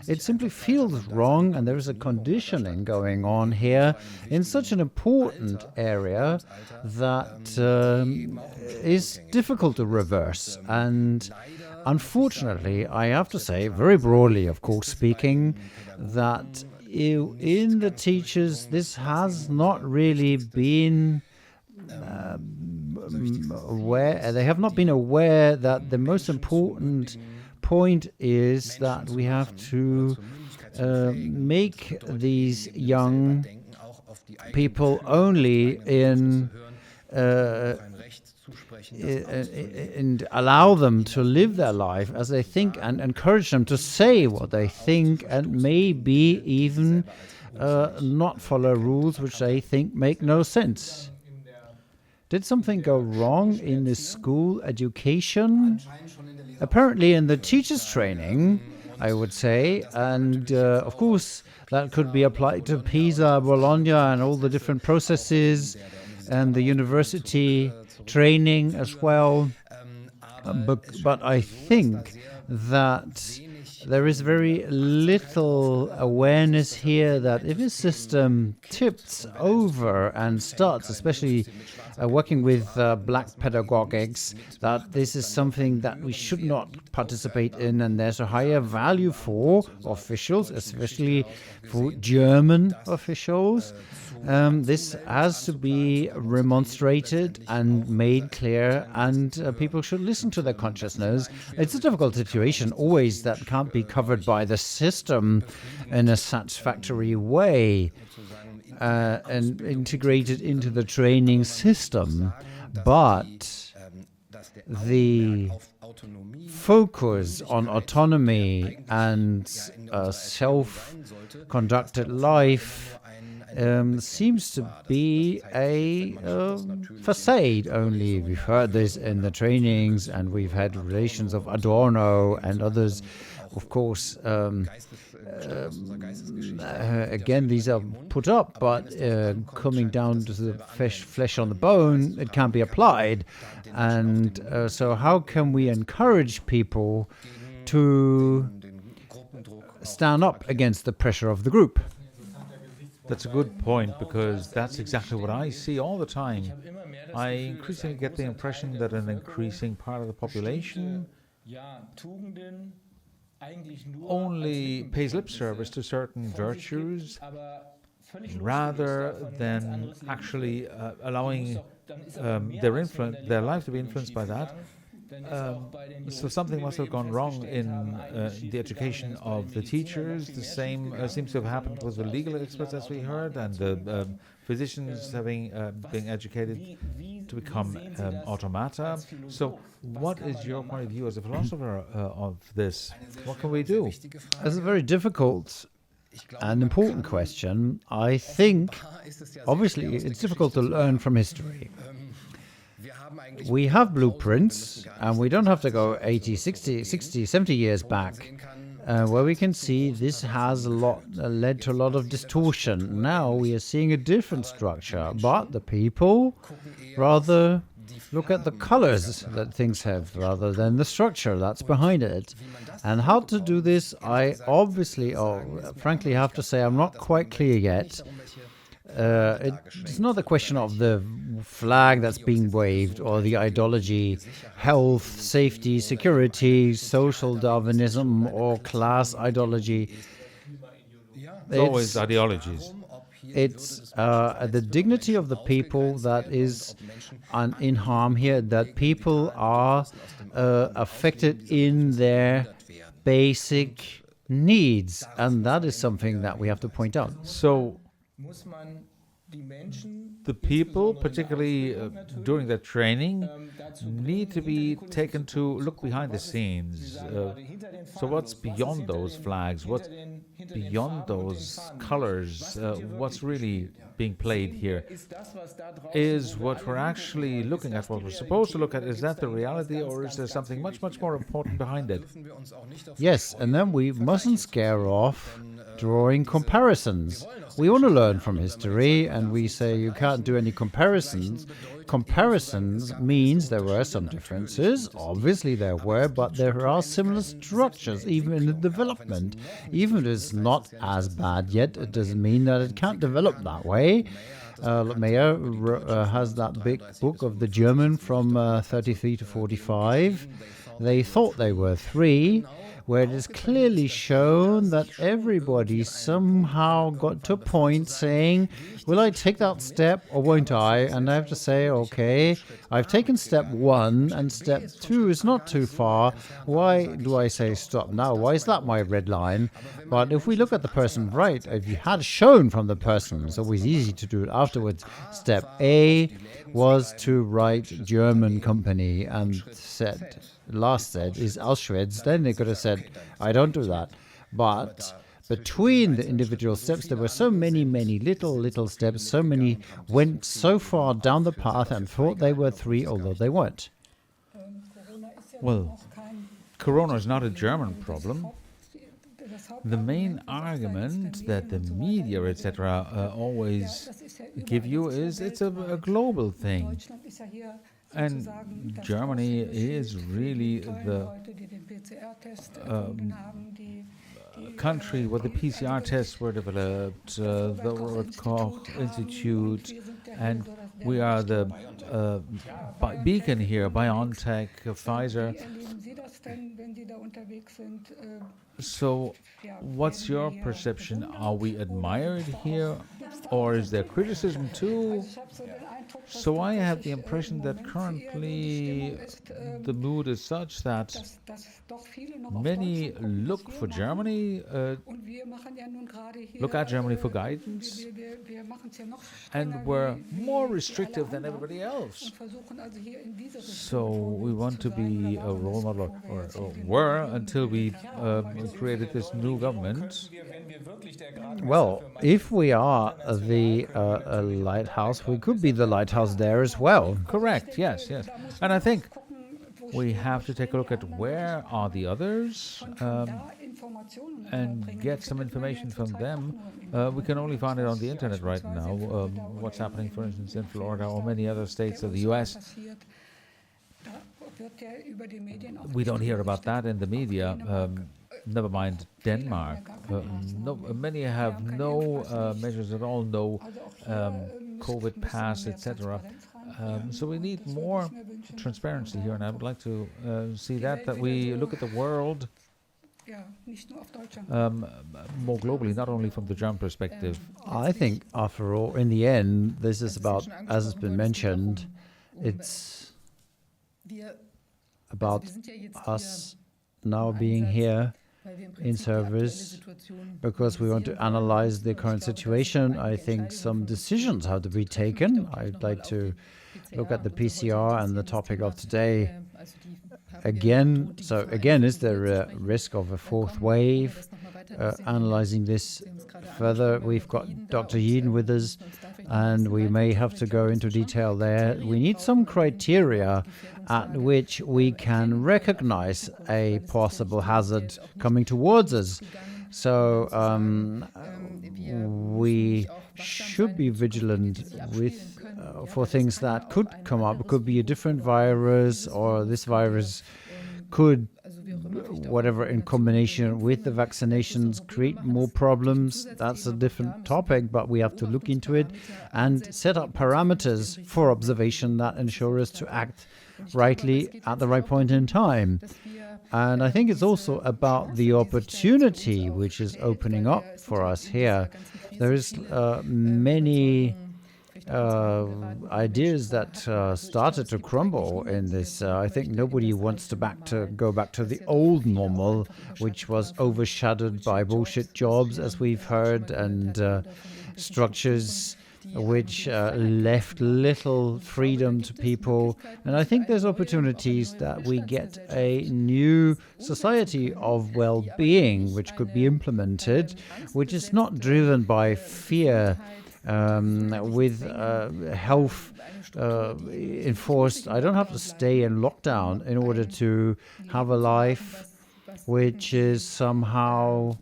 It simply feels wrong, and there is a conditioning going on here in such an important area that is difficult to reverse. And unfortunately, I have to say, very broadly, of course, speaking, that in the teachers, this has not really been aware. They have not been aware that the most important point is that we have to make these young people only and allow them to live their life as they think, and encourage them to say what they think, and maybe even not follow rules which they think make no sense. Did something go wrong in the school education? Apparently in the teachers' training, I would say, and of course that could be applied to Pisa, Bologna, and all the different processes, and the university training as well, but I think that there is very little awareness here that if a system tips over and starts, especially working with black pedagogics, that this is something that we should not participate in, and there's a higher value for officials, especially for German officials. This has to be remonstrated and made clear, and people should listen to their consciousness. It's a difficult situation always that can't be covered by the system in a satisfactory way and integrated into the training system, but the focus on autonomy and self-conducted life seems to be a facade only. We've heard this in the trainings, and we've had relations of Adorno and others. Of course, again, these are put up, but coming down to the flesh on the bone, it can't be applied. And so how can we encourage people to stand up against the pressure of the group? That's a good point, because that's exactly what I see all the time. I increasingly get the impression that an increasing part of the population only pays lip service to certain virtues rather than actually allowing their life to be influenced by that. So something must have gone wrong in the education of the teachers. The same seems to have happened with the legal experts, as we heard, and the physicians having being educated to become automata. So what is your point of view as a philosopher of this? What can we do? That's a very difficult and important question. I think, obviously, it's difficult to learn from history. We have blueprints, and we don't have to go 80, 60, 70 years back, where we can see this has led to a lot of distortion. Now we are seeing a different structure, but the people rather look at the colors that things have rather than the structure that's behind it. And how to do this, I obviously, frankly have to say, I'm not quite clear yet. it's not the question of the flag that's being waved or the ideology, health, safety, security, social Darwinism, or class ideology. It's always ideologies. It's the dignity of the people that is in harm here, that people are affected in their basic needs, and that is something that we have to point out. So the people, particularly during their training, need to be taken to look behind the scenes. So what's beyond those flags? What's beyond those colors? What's really being played here? Is what we're actually looking at, what we're supposed to look at, is that the reality, or is there something much, much more important behind it? Yes, and then we mustn't scare off drawing comparisons. We want to learn from history, and we say you can't do any comparisons. Comparisons means there were some differences. Obviously there were, but there are similar structures, even in the development. Even if it's not as bad yet, it doesn't mean that it can't develop that way. 𝗏𝗺 has that big book of the German from 33 to 45. They thought they were three, where it is clearly shown that everybody somehow got to a point saying, will I take that step or won't I? And I have to say, okay, I've taken step 1 and step 2 is not too far. Why do I say stop now? Why is that my red line? But if we look at the person right, if you had shown from the person, it's always easy to do it afterwards. Step A was to write German company and said, last said is Auschwitz, then they could have said, I don't do that. But between the individual steps, there were so many little steps, so many went so far down the path and thought they were 3, although they weren't. Well, Corona is not a German problem. The main argument that the media, etc., always give you is it's a global thing. And Germany is really the country where the PCR tests were developed, the Koch Institute, and we are the beacon here, BioNTech, Pfizer. So what's your perception? Are we admired here, or is there criticism too? So I have the impression that currently the mood is such that many look for Germany, look at Germany for guidance, and we're more restrictive than everybody else. So we want to be a role model, or were, until we created this new government. Well, if we are the lighthouse, we could be the lighthouse there as well. Correct, yes. And I think we have to take a look at where are the others and get some information from them. We can only find it on the internet right now, what's happening, for instance, in Florida or many other states of the US. We don't hear about that in the media. Never mind Denmark. Many have no measures at all, no COVID pass, etc. So we need more transparency here, and I would like to see that we look at the world more globally, not only from the German perspective. I think, after all, in the end, this is about, as has been mentioned, it's about us now being here in service because we want to analyze the current situation. I think some decisions have to be taken. I'd like to look at the PCR and the topic of today again. So again, is there a risk of a 4th wave? Analyzing this further, we've got Dr. Jeden with us, and we may have to go into detail there. We need some criteria at which we can recognize a possible hazard coming towards us. So we should be vigilant with for things that could come up. It could be a different virus, or this virus could whatever in combination with the vaccinations create more problems. That's a different topic, but we have to look into it and set up parameters for observation that ensure us to act rightly at the right point in time. And I think it's also about the opportunity which is opening up for us here. There's many ideas that started to crumble in this. I think nobody wants to go back to the old normal, which was overshadowed by bullshit jobs, as we've heard, and structures which left little freedom to people. And I think there's opportunities that we get a new society of well-being which could be implemented, which is not driven by fear, with health enforced. I don't have to stay in lockdown in order to have a life which is somehow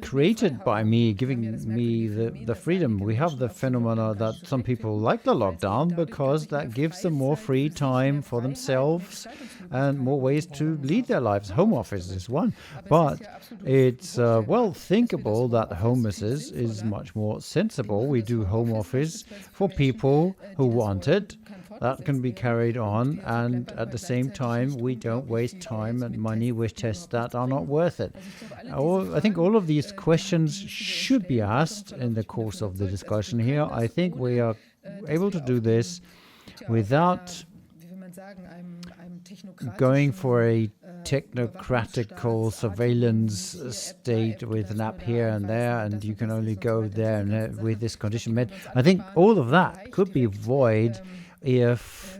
created by me, giving me the freedom. We have the phenomena that some people like the lockdown because that gives them more free time for themselves and more ways to lead their lives. Home office is one, but it's well thinkable that home office is much more sensible. We do home office for people who want it. That can be carried on, and at the same time, we don't waste time and money with tests that are not worth it. I think all of these questions should be asked in the course of the discussion here. I think we are able to do this without going for a technocratical surveillance state with an app here and there, and you can only go there and with this condition met. I think all of that could be void if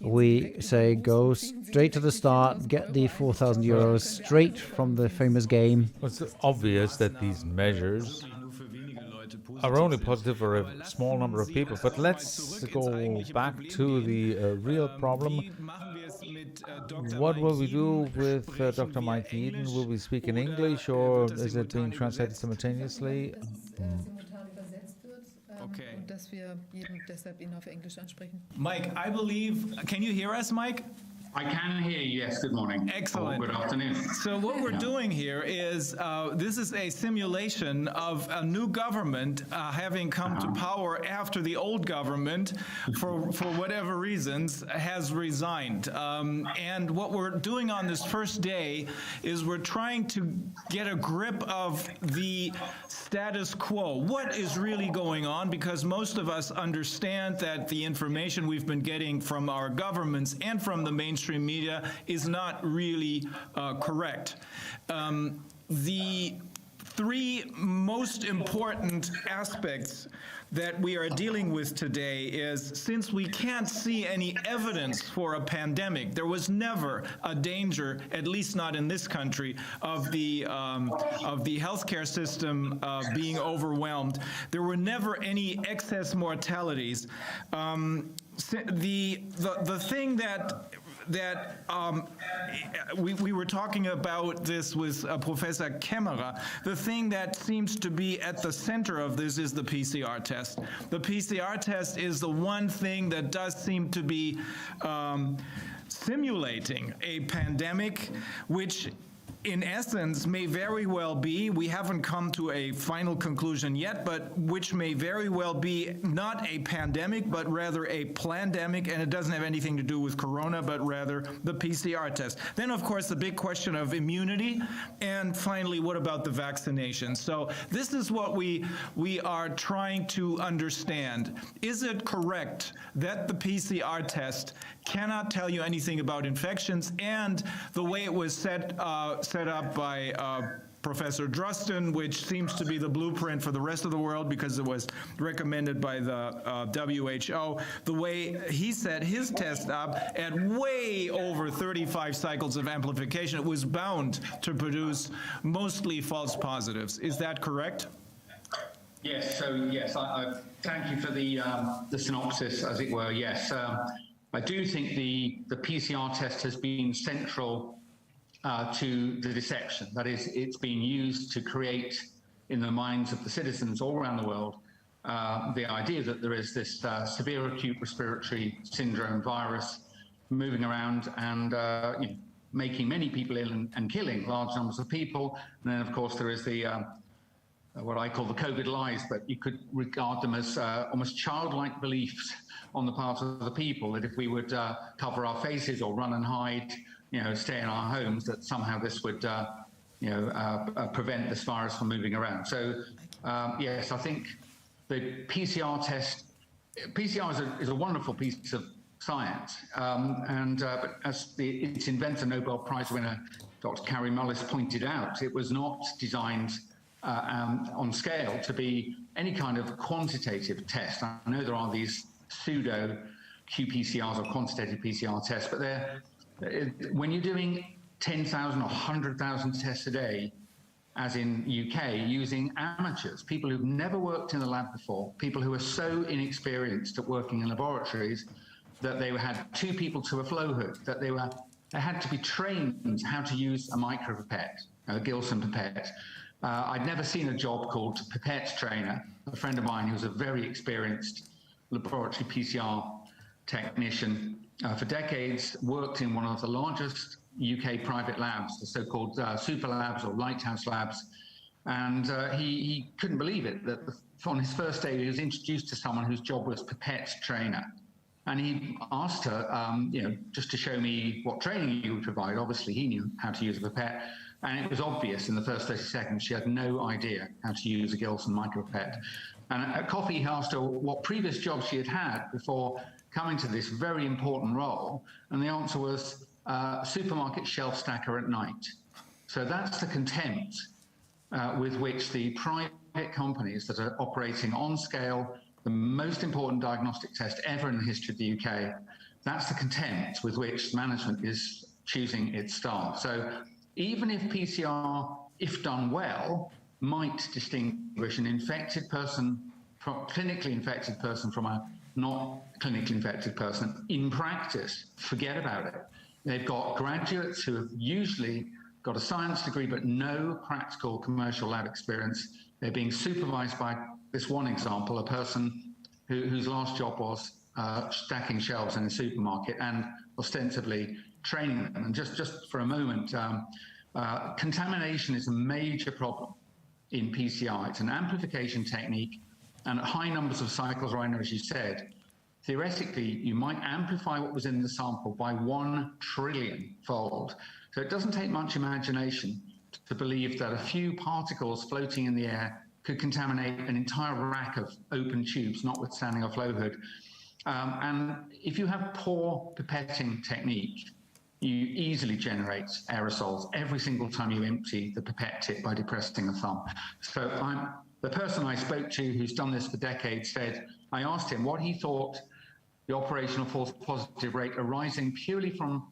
we say go straight to the start, get the 4,000 euros straight from the famous game. It's obvious that these measures are only positive for a small number of people, but let's go back to the real problem. What will we do with Dr. Mike Eden? Will we speak in English, or is it being translated simultaneously? Okay. Mike, I believe, can you hear us, Mike? I can hear you, yes. Good morning. Excellent. Oh, good afternoon. So what we're doing here is, this is a simulation of a new government having come to power after the old government, for whatever reasons, has resigned. And what we're doing on this first day is we're trying to get a grip of the status quo. What is really going on? Because most of us understand that the information we've been getting from our governments and from the mainstream media is not really correct. The three most important aspects that we are dealing with today is, since we can't see any evidence for a pandemic, there was never a danger, at least not in this country, of the healthcare system being overwhelmed. There were never any excess mortalities. The thing that we were talking about this with Professor Kämmerer. The thing that seems to be at the center of this is the PCR test. The PCR test is the one thing that does seem to be simulating a pandemic, which in essence may very well be, we haven't come to a final conclusion yet, but which may very well be not a pandemic, but rather a plandemic, and it doesn't have anything to do with corona, but rather the PCR test. Then, of course, the big question of immunity, and finally, what about the vaccination? So this is what we are trying to understand. Is it correct that the PCR test cannot tell you anything about infections, and the way it was set up by Professor Drosten, which seems to be the blueprint for the rest of the world because it was recommended by the WHO, the way he set his test up at way over 35 cycles of amplification, it was bound to produce mostly false positives. Is that correct? Yes, so yes, I thank you for the synopsis, as it were. Yes, I do think the PCR test has been central to the deception. That is, it's been used to create in the minds of the citizens all around the world the idea that there is this severe acute respiratory syndrome virus moving around and making many people ill and killing large numbers of people. And then, of course, there is the what I call the COVID lies, but you could regard them as almost childlike beliefs on the part of the people that if we would cover our faces or run and hide, stay in our homes, that somehow this would, prevent this virus from moving around. So, yes, I think the PCR test, PCR is a wonderful piece of science, but as its inventor, Nobel Prize winner, Dr. 𝗬𝗃𝗻 pointed out, it was not designed on scale to be any kind of quantitative test. I know there are these pseudo qPCRs or quantitative PCR tests, but when you're doing 10,000 or 100,000 tests a day, as in UK, using amateurs, people who've never worked in the lab before, people who are so inexperienced at working in laboratories that they had 2 people to a flow hood, that they had to be trained how to use a micropipette, a Gilson pipette. I'd never seen a job called pipette trainer. A friend of mine who was a very experienced laboratory PCR technician for decades, worked in one of the largest UK private labs, the so-called super labs or lighthouse labs. And he couldn't believe it, that on his first day, he was introduced to someone whose job was pipette trainer. And he asked her, just to show me what training he would provide. Obviously, he knew how to use a pipette. And it was obvious in the first 30 seconds she had no idea how to use a Gilson micropipette. And at coffee, he asked her what previous jobs she had had before coming to this very important role. And the answer was supermarket shelf stacker at night. So that's the contempt with which the private companies that are operating on scale, the most important diagnostic test ever in the history of the UK, that's the contempt with which management is choosing its staff. So even if PCR, if done well, might distinguish an infected person, clinically infected person from a not clinically infected person, in practice, forget about it. They've got graduates who have usually got a science degree but no practical commercial lab experience. They're being supervised by this one example, a person whose last job was stacking shelves in a supermarket and ostensibly training them. And just for a moment, contamination is a major problem in PCR. It's an amplification technique, and at high numbers of cycles, Reiner, as you said, theoretically, you might amplify what was in the sample by 1 trillion fold. So it doesn't take much imagination to believe that a few particles floating in the air could contaminate an entire rack of open tubes, notwithstanding a flow hood. And if you have poor pipetting technique, you easily generate aerosols every single time you empty the pipette tip by depressing a thumb. So the person I spoke to who's done this for decades said, I asked him what he thought the operational false positive rate arising purely from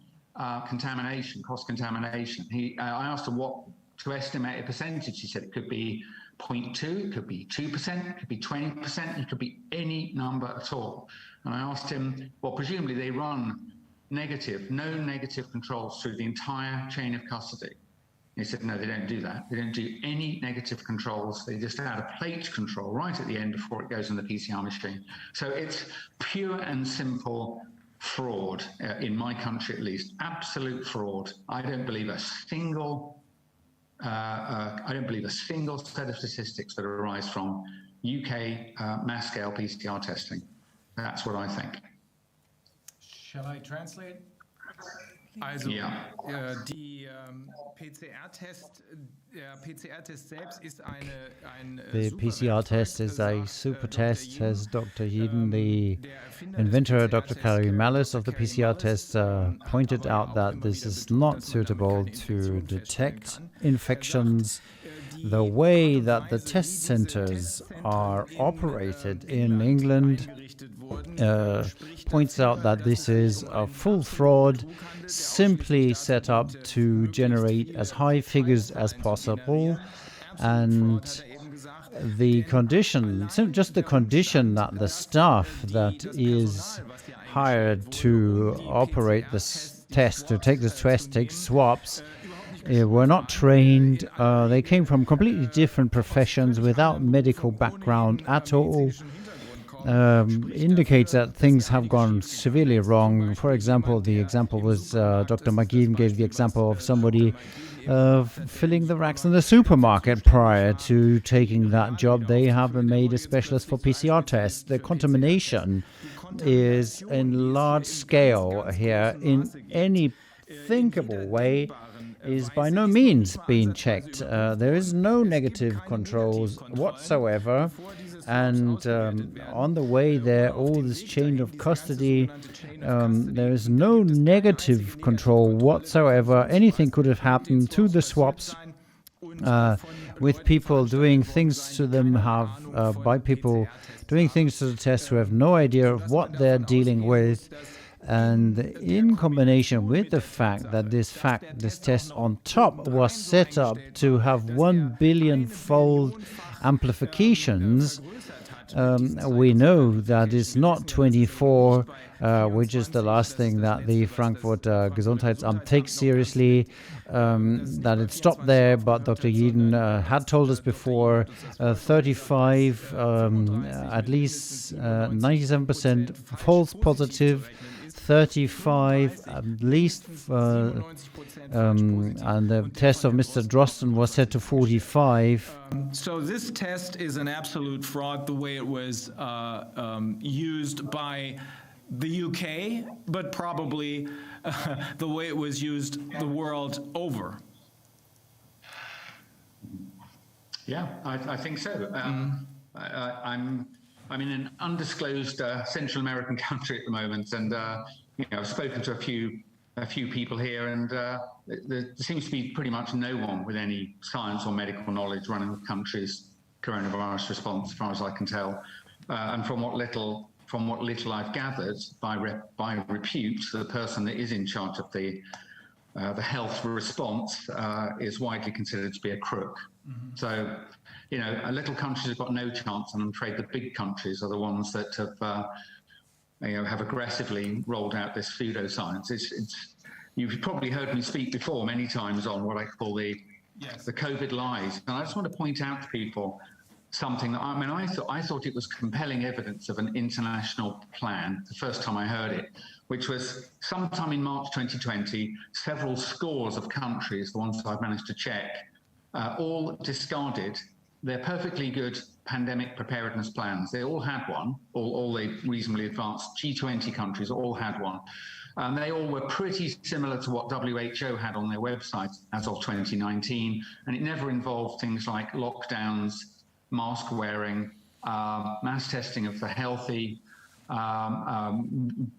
contamination, cross-contamination. I asked him what to estimate a percentage. He said it could be 0.2, it could be 2%, it could be 20%, it could be any number at all. And I asked him, well, presumably they run no negative controls through the entire chain of custody. He said, no, they don't do that. They don't do any negative controls. They just add a plate control right at the end before it goes in the PCR machine. So it's pure and simple fraud, in my country at least, absolute fraud. I don't believe a single set of statistics that arise from UK mass scale PCR testing. That's what I think. Shall I translate? Also, die PCR-Test, PCR-Test selbst ist ein The PCR test is a super test, says Dr. Jeden. The inventor, Dr. 𝗬𝗃𝗻𝗻 of the PCR test, pointed out that this is not suitable to detect infections. The way that the test centers are operated in England points out that this is a full fraud, simply set up to generate as high figures as possible, and the condition, just the condition that the staff that is hired to operate this test, to take this test, take swabs, were not trained. They came from completely different professions without medical background at all. indicates that things have gone severely wrong. For example, the example was Dr. Magin gave the example of somebody filling the racks in the supermarket prior to taking that job. They have been made a specialist for PCR tests. The contamination is in large scale here in any thinkable way is by no means being checked. There is no negative controls whatsoever. And on the way there, all this chain of custody, there is no negative control whatsoever. Anything could have happened to the swabs with people doing things to them, by people doing things to the tests who have no idea of what they're dealing with. And in combination with the fact that this test on top was set up to have 1 billion-fold amplifications, we know that it's not 24, which is the last thing that the Frankfurter Gesundheitsamt takes seriously, that it stopped there, but Dr. Jeden had told us before 35, at least 97% false positive, 35 at least, and the test of Mr. Drosten was set to 45. So this test is an absolute fraud, the way it was used by the UK, but probably the way it was used the world over. Yeah, I think so. I'm in an undisclosed Central American country at the moment, and I've spoken to a few people here, and there seems to be pretty much no one with any science or medical knowledge running the country's coronavirus response, as far as I can tell. And from what little I've gathered, by repute, the person that is in charge of the health response is widely considered to be a crook. Mm-hmm. So, little countries have got no chance, and I'm afraid the big countries are the ones that have aggressively rolled out this pseudoscience. You've probably heard me speak before many times on what I call the COVID lies, and I just want to point out to people something that I thought it was compelling evidence of an international plan the first time I heard it, which was sometime in March 2020. Several scores of countries, the ones I've managed to check, all discarded their perfectly good pandemic preparedness plans. They all had one, all the reasonably advanced G20 countries all had one. They all were pretty similar to what WHO had on their website as of 2019, and it never involved things like lockdowns, mask wearing, mass testing of the healthy,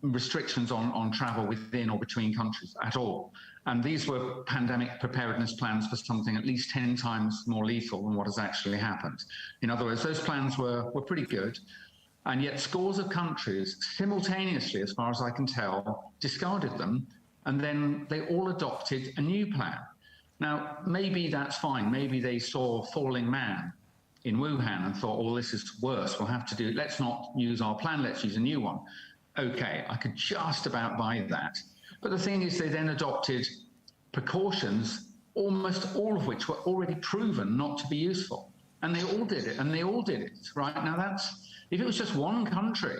restrictions on travel within or between countries at all. And these were pandemic preparedness plans for something at least 10 times more lethal than what has actually happened. In other words, those plans were pretty good, and yet scores of countries simultaneously, as far as I can tell, discarded them, and then they all adopted a new plan. Now, maybe that's fine. Maybe they saw falling man in Wuhan and thought, oh, this is worse, we'll have to do, let's not use our plan, let's use a new one. Okay, I could just about buy that. But the thing is, they then adopted precautions, almost all of which were already proven not to be useful. And they all did it, right? Now if it was just one country,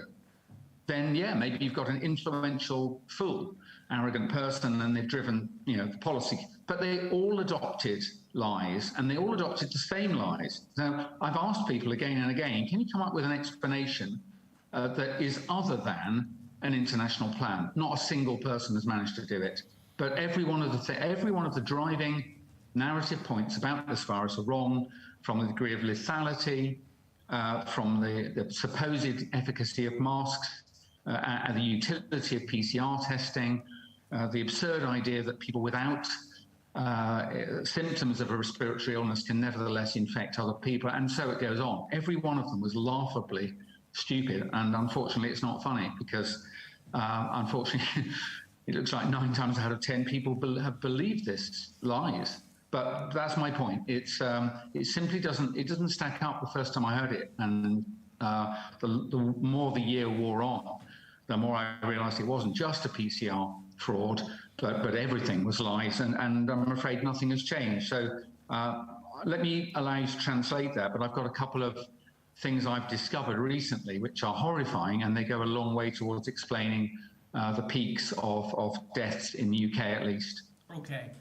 then yeah, maybe you've got an influential fool, arrogant person, and they've driven, the policy. But they all adopted lies, and they all adopted the same lies. Now, I've asked people again and again, can you come up with an explanation that is other than an international plan? Not a single person has managed to do it. But every one of the driving narrative points about this virus are wrong, from the degree of lethality, from the supposed efficacy of masks, and the utility of PCR testing, the absurd idea that people without symptoms of a respiratory illness can nevertheless infect other people, and so it goes on. Every one of them was laughably stupid, and unfortunately it's not funny, because unfortunately it looks like 9 times out of 10 people have believed this lies. But that's my point. It simply doesn't stack up the first time I heard it, and the more the year wore on, the more I realized it wasn't just a PCR fraud, but everything was lies, and I'm afraid nothing has changed. So let me allow you to translate that, but I've got a couple of things I've discovered recently, which are horrifying, and they go a long way towards explaining the peaks of deaths in the UK, at least. Okay.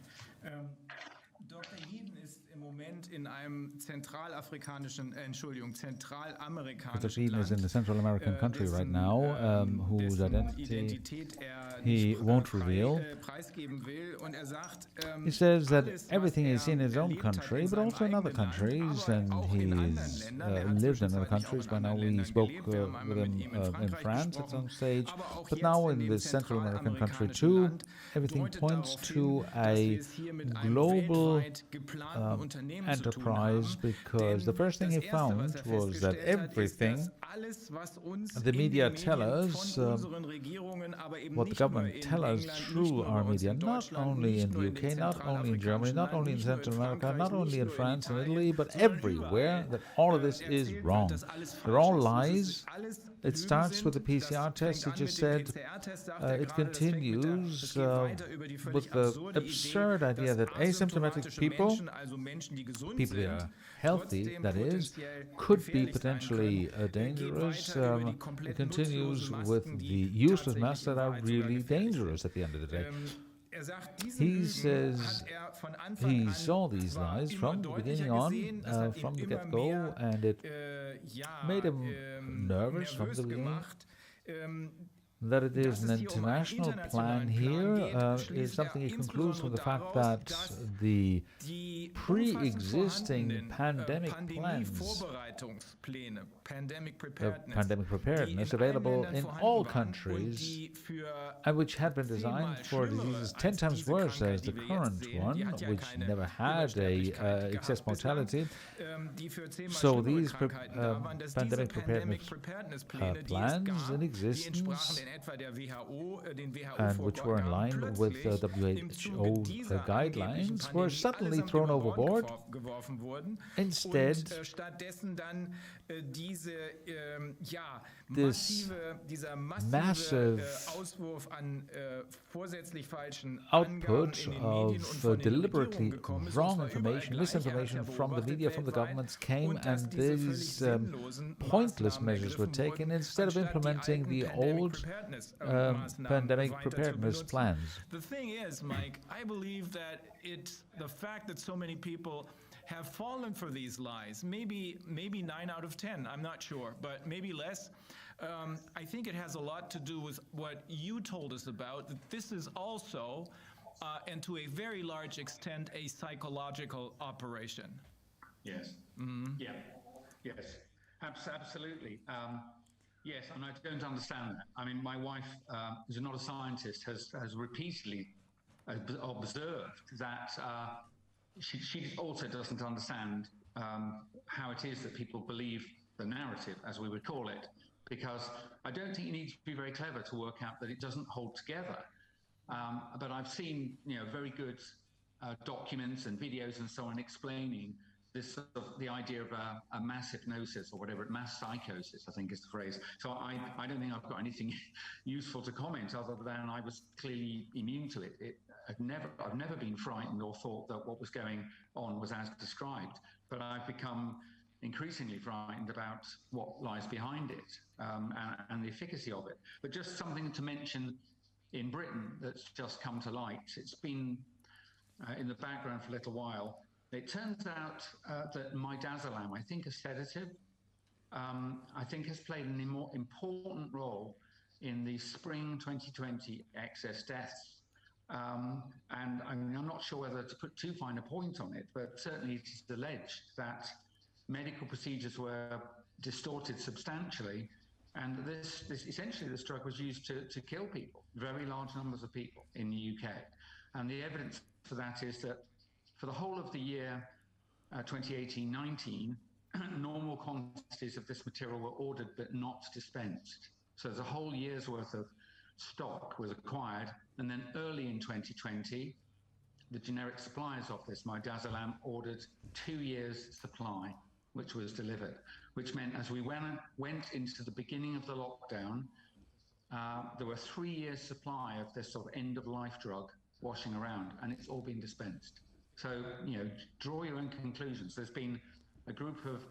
Dr. Heden ist im Moment in einem zentralamerikanischen Dr. Heden is in a Central American country right now, whose identity he won't reveal. He says that everything is in his own country, but also in other countries, and he's lived in other countries. By now we spoke with him in France at some stage, but now in this Central American country too, everything points to a global enterprise, because the first thing he found was that everything the media tell us, what the government tell us through our media, not only in the UK, not only in Germany, not only in Central America, not only in France and Italy, but everywhere, that all of this is wrong. They're all lies. It starts with the PCR test, he just said. It continues with the absurd idea that asymptomatic people who are healthy, that is, could be potentially dangerous. It continues with the useless masks that are really dangerous at the end of the day. He says he saw these lies from the beginning on, from the get-go, and it made him nervous from the beginning. That it is an international plan here is something he concludes from the fact that the pre-existing pandemic plans, pandemic preparedness available in all countries, and which had been designed for diseases 10 times worse as the current one, which never had a excess mortality. So these pandemic preparedness plans in existence, and which were in line with WHO guidelines, were suddenly thrown overboard. Instead, this massive output of deliberately wrong information, misinformation from the media, from the governments came, and these pointless measures were taken instead of implementing the old pandemic preparedness plans. The thing is, Mike, I believe that the fact that so many people have fallen for these lies, maybe 9 out of 10, I'm not sure, but maybe less. I think it has a lot to do with what you told us about, that this is also, and to a very large extent, a psychological operation. Yes. Mm-hmm. Yeah. Yes. Absolutely. Yes, and I don't understand that. I mean, my wife, who's not a scientist, has repeatedly observed that she also doesn't understand how it is that people believe the narrative, as we would call it, because I don't think you need to be very clever to work out that it doesn't hold together. But I've seen, very good documents and videos and so on explaining this sort of the idea of a mass hypnosis or whatever, mass psychosis, I think is the phrase. So I don't think I've got anything useful to comment other than I was clearly immune to it. I've never been frightened or thought that what was going on was as described, but I've become increasingly frightened about what lies behind it and the efficacy of it. But just something to mention in Britain that's just come to light. It's been in the background for a little while. It turns out that 𝗲𝗏𝗯, I think a sedative, I think has played an important role in the spring 2020 excess deaths. And I'm not sure whether to put too fine a point on it, but certainly it is alleged that medical procedures were distorted substantially, and this essentially this drug was used to kill people, very large numbers of people in the UK. And the evidence for that is that for the whole of the year 2018-19, normal quantities of this material were ordered but not dispensed. So there's a whole year's worth of stock was acquired, and then early in 2020, the generic suppliers of this 𝗲𝗏𝗯 ordered 2 years' supply, which was delivered, which meant as we went into the beginning of the lockdown, there were 3 years' supply of this sort of end-of-life drug washing around, and it's all been dispensed. So, draw your own conclusions. There's been a group of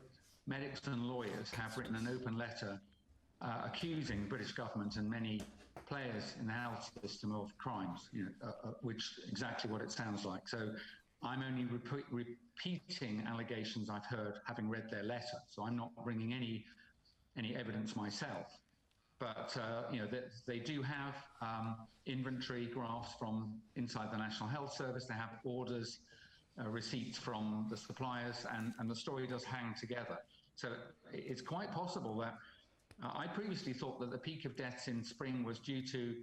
medics and lawyers have written an open letter accusing the British government and many players in the health system of crimes, which is exactly what it sounds like. So I'm only repeating allegations I've heard, having read their letter. So I'm not bringing any evidence myself. But they do have inventory graphs from inside the National Health Service. They have orders, receipts from the suppliers, and the story does hang together. So it's quite possible that I previously thought that the peak of deaths in spring was due to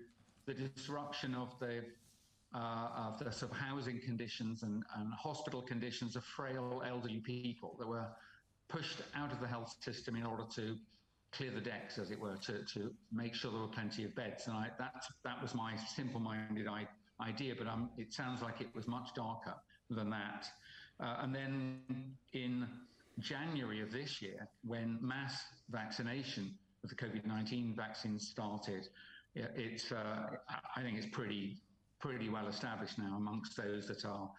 the disruption of the sort of housing conditions and hospital conditions of frail elderly people that were pushed out of the health system in order to clear the decks, as it were, to make sure there were plenty of beds. And that was my simple-minded idea, but it sounds like it was much darker than that. And then in January of this year, when mass vaccination of the COVID-19 vaccine started, I think it's pretty well established now amongst those that are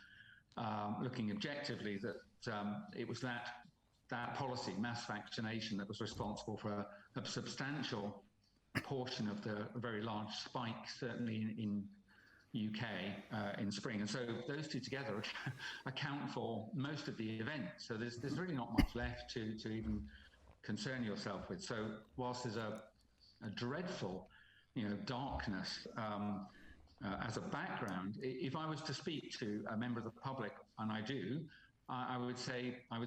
looking objectively that it was that policy, mass vaccination, that was responsible for a substantial portion of the very large spike, certainly in UK in spring. And so those two together account for most of the event. So there's really not much left to even concern yourself with. So whilst there's a dreadful, darkness as a background, if I was to speak to a member of the public, and I do, I would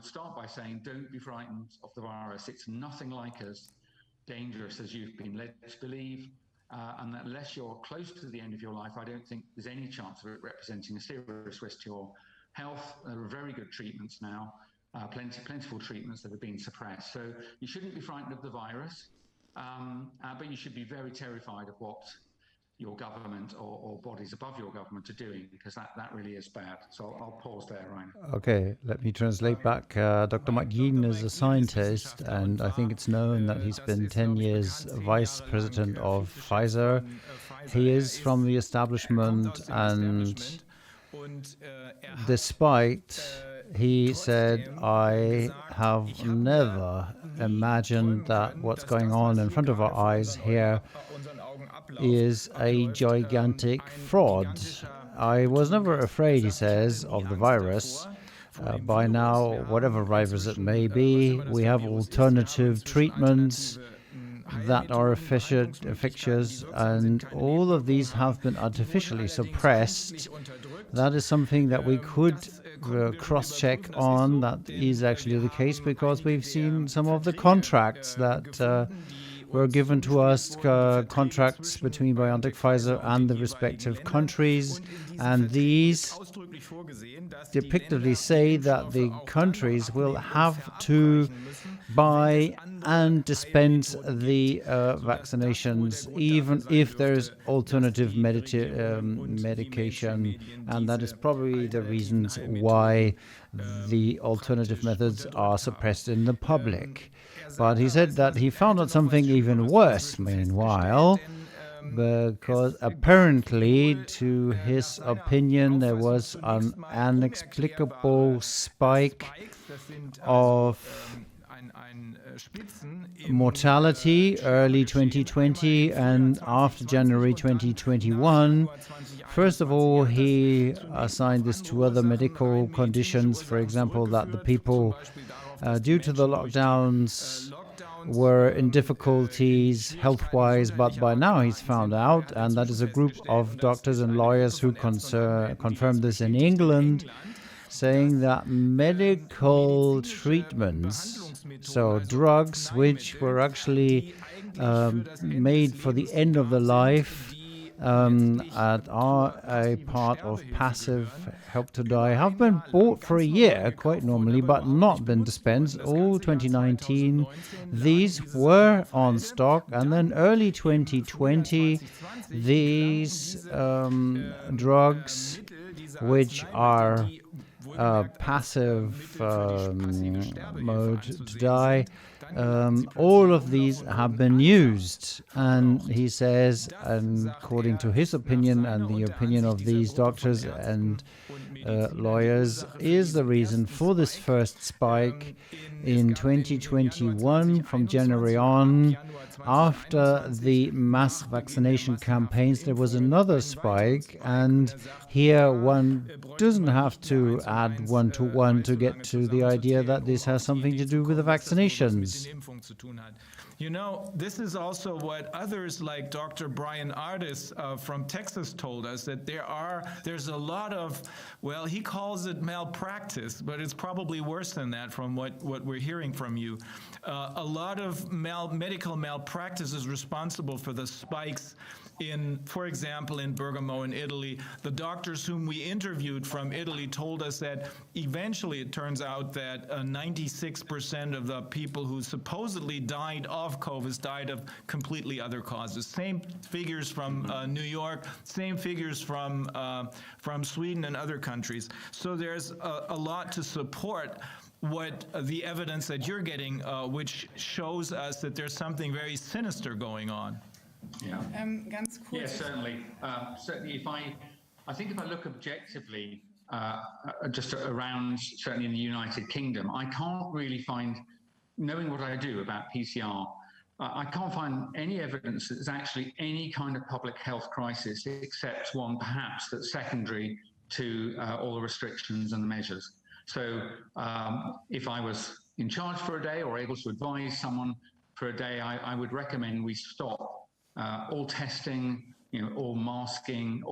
start by saying, don't be frightened of the virus. It's nothing like as dangerous as you've been led to believe. And that unless you're close to the end of your life, I don't think there's any chance of it representing a serious risk to your health. There are very good treatments now, plentiful treatments that have been suppressed. So you shouldn't be frightened of the virus, but you should be very terrified of what your government or bodies above your government are doing, because that really is bad. So I'll pause there, Reiner. Okay, let me translate back. Dr. Yin is a scientist, and I think it's known that he's been 10 years vice president of Pfizer. He is from the establishment, and despite, he said, I have never imagined that what's going on in front of our eyes here is a gigantic fraud. I was never afraid, he says, of the virus. By now, whatever virus it may be, we have alternative treatments that are efficacious, and all of these have been artificially suppressed. That is something that we could cross-check on. That is actually the case, because we've seen some of the contracts that were given to us, contracts between BioNTech, Pfizer, and the respective countries, and these depictively say that the countries will have to buy and dispense the vaccinations, even if there's alternative medication, and that is probably the reasons why the alternative methods are suppressed in the public. But he said that he found out something even worse, meanwhile, because apparently, to his opinion, there was an inexplicable spike of mortality early 2020 and after January 2021. First of all, he assigned this to other medical conditions, for example, that the people, due to the lockdowns, were in difficulties health-wise, but by now he's found out, and that is a group of doctors and lawyers who confirmed this in England, saying that medical treatments, so drugs which were actually made for the end of the life, and are a part of passive help to die, have been bought for a year quite normally, but not been dispensed all 2019. These were on stock, and then early 2020 these drugs, which are passive mode to die, all of these have been used, and he says, and according to his opinion and the opinion of these doctors and lawyers, is the reason for this first spike in 2021 from January on. After the mass vaccination campaigns, there was another spike, and here one doesn't have to add one to one to get to the idea that this has something to do with the vaccinations. You know, this is also what others like Dr. Brian Ardis from Texas told us, that there's a lot of, well, he calls it malpractice, but it's probably worse than that from what we're hearing from you. A lot of medical malpractice is responsible for the spikes in, for example, in Bergamo in Italy. The doctors whom we interviewed from Italy told us that eventually it turns out that 96% of the people who supposedly died of COVID died of completely other causes. Same figures from New York, same figures from Sweden and other countries. So there's a lot to support what the evidence that you're getting, which shows us that there's something very sinister going on. Yeah. Ganz kurz. Yeah, certainly. Certainly, I think if I look objectively, just around, certainly in the United Kingdom, I can't really find, knowing what I do about PCR, I can't find any evidence that there's actually any kind of public health crisis, except one perhaps that's secondary to all the restrictions and the measures. So if I was in charge for a day or able to advise someone for a day, I would recommend we stop all testing, all masking,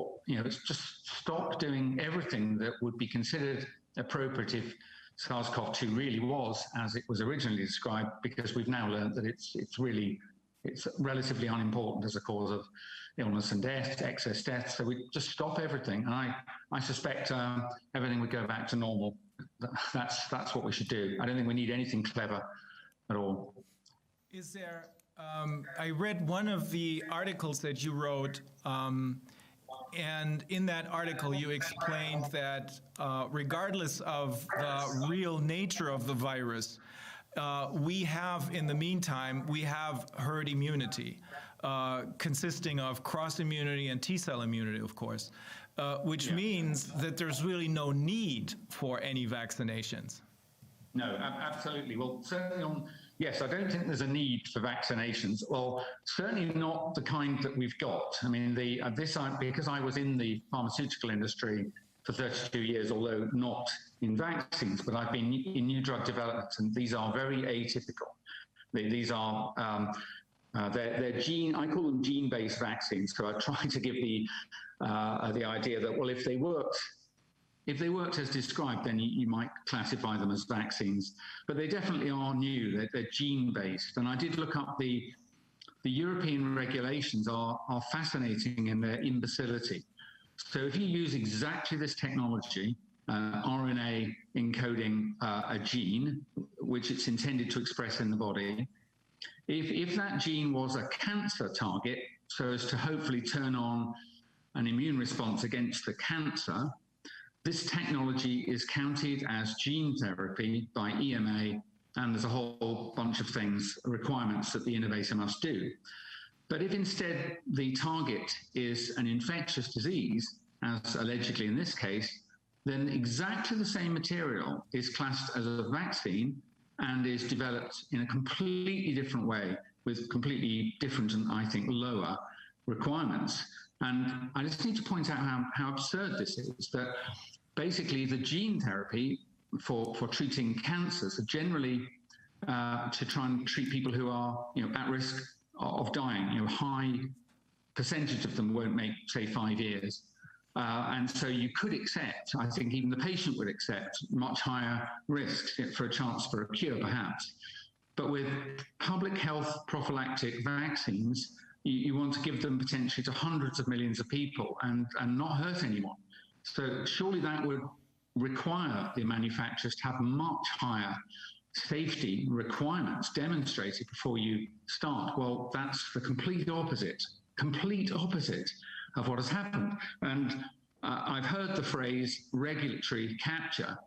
just stop doing everything that would be considered appropriate if SARS-CoV-2 really was as it was originally described, because we've now learned that it's relatively unimportant as a cause of illness and death, excess death. So we just stop everything, and I suspect everything would go back to normal. That's what we should do. I don't think we need anything clever at all. Is there? I read one of the articles that you wrote, and in that article you explained that regardless of the real nature of the virus, we have, in the meantime, we have herd immunity, consisting of cross immunity and T-cell immunity, of course, which means that there's really no need for any vaccinations. No, absolutely. Well, certainly yes, I don't think there's a need for vaccinations. Well, certainly not the kind that we've got. I mean, because I was in the pharmaceutical industry for 32 years, although not in vaccines, but I've been in new drug development, and these are very atypical. These are they're gene. I call them gene-based vaccines. So I try to give the idea that, well, if they worked as described, then you might classify them as vaccines. But they definitely are new. They're gene-based. And I did look up the European regulations are fascinating in their imbecility. So if you use exactly this technology, RNA encoding a gene, which it's intended to express in the body, if that gene was a cancer target, so as to hopefully turn on an immune response against the cancer, this technology is counted as gene therapy by EMA, and there's a whole bunch of requirements that the innovator must do. But if instead the target is an infectious disease, as allegedly in this case, then exactly the same material is classed as a vaccine and is developed in a completely different way with completely different and, I think, lower requirements. And I just need to point out how absurd this is, that basically the gene therapy for treating cancers are generally to try and treat people who are at risk of dying. High percentage of them won't make, say, 5 years. And so you could accept, I think even the patient would accept, much higher risks for a chance for a cure, perhaps. But with public health prophylactic vaccines, you want to give them potentially to hundreds of millions of people and not hurt anyone. So surely that would require the manufacturers to have much higher safety requirements demonstrated before you start. Well, that's the complete opposite of what has happened. And I've heard the phrase regulatory capture,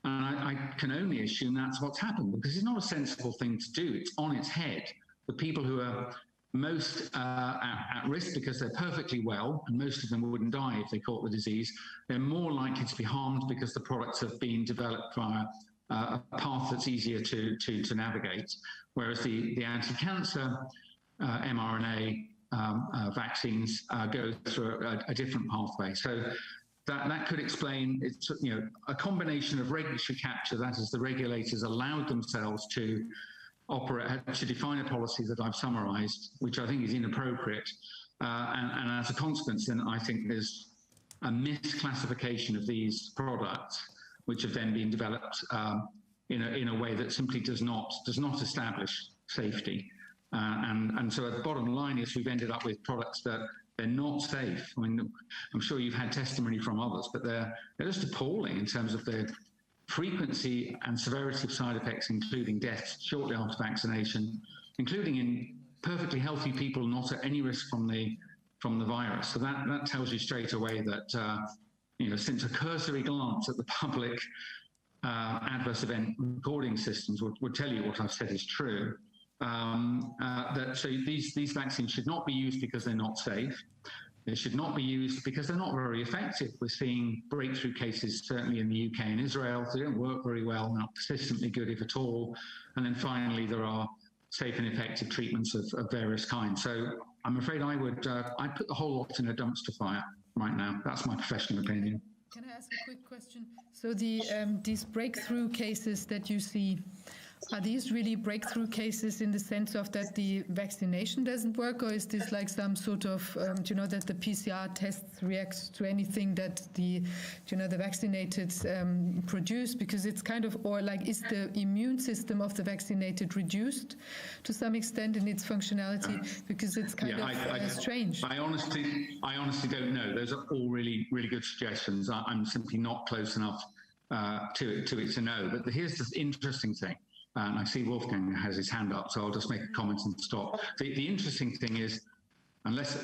and I can only assume that's what's happened, because it's not a sensible thing to do. It's on its head. The people who are most at risk because they're perfectly well, and most of them wouldn't die if they caught the disease. They're more likely to be harmed because the products have been developed via a path that's easier to navigate, whereas the anti-cancer mRNA vaccines go through a different pathway. So that could explain, it's, you know, a combination of regulatory capture, that is, the regulators allowed themselves to operate, to define a policy that I've summarized, which I think is inappropriate. And as a consequence, then I think there's a misclassification of these products, which have then been developed in a way that simply does not establish safety. And so the bottom line is we've ended up with products that they're not safe. I mean, I'm sure you've had testimony from others, but they're just appalling in terms of the frequency and severity of side effects, including deaths shortly after vaccination, including in perfectly healthy people not at any risk from the virus. So that tells you straight away that you know, since a cursory glance at the public adverse event recording systems would tell you what I've said is true. So these vaccines should not be used because they're not safe. They should not be used because they're not very effective. We're seeing breakthrough cases, certainly in the UK and Israel. They don't work very well, not persistently good, if at all. And then finally, there are safe and effective treatments of various kinds. So I'm afraid I'd put the whole lot in a dumpster fire right now. That's my professional opinion. Can I ask a quick question? So these breakthrough cases that you see, are these really breakthrough cases in the sense of that the vaccination doesn't work, or is this like some sort of, you know, that the PCR tests react to anything that the, you know, the vaccinated produce? Because it's kind of, or like, is the immune system of the vaccinated reduced to some extent in its functionality? Because it's kind of strange. I honestly don't know. Those are all really, really good suggestions. I'm simply not close enough to it to know. But here's the interesting thing. And I see Wolfgang has his hand up, so I'll just make a comment and stop. The interesting thing is,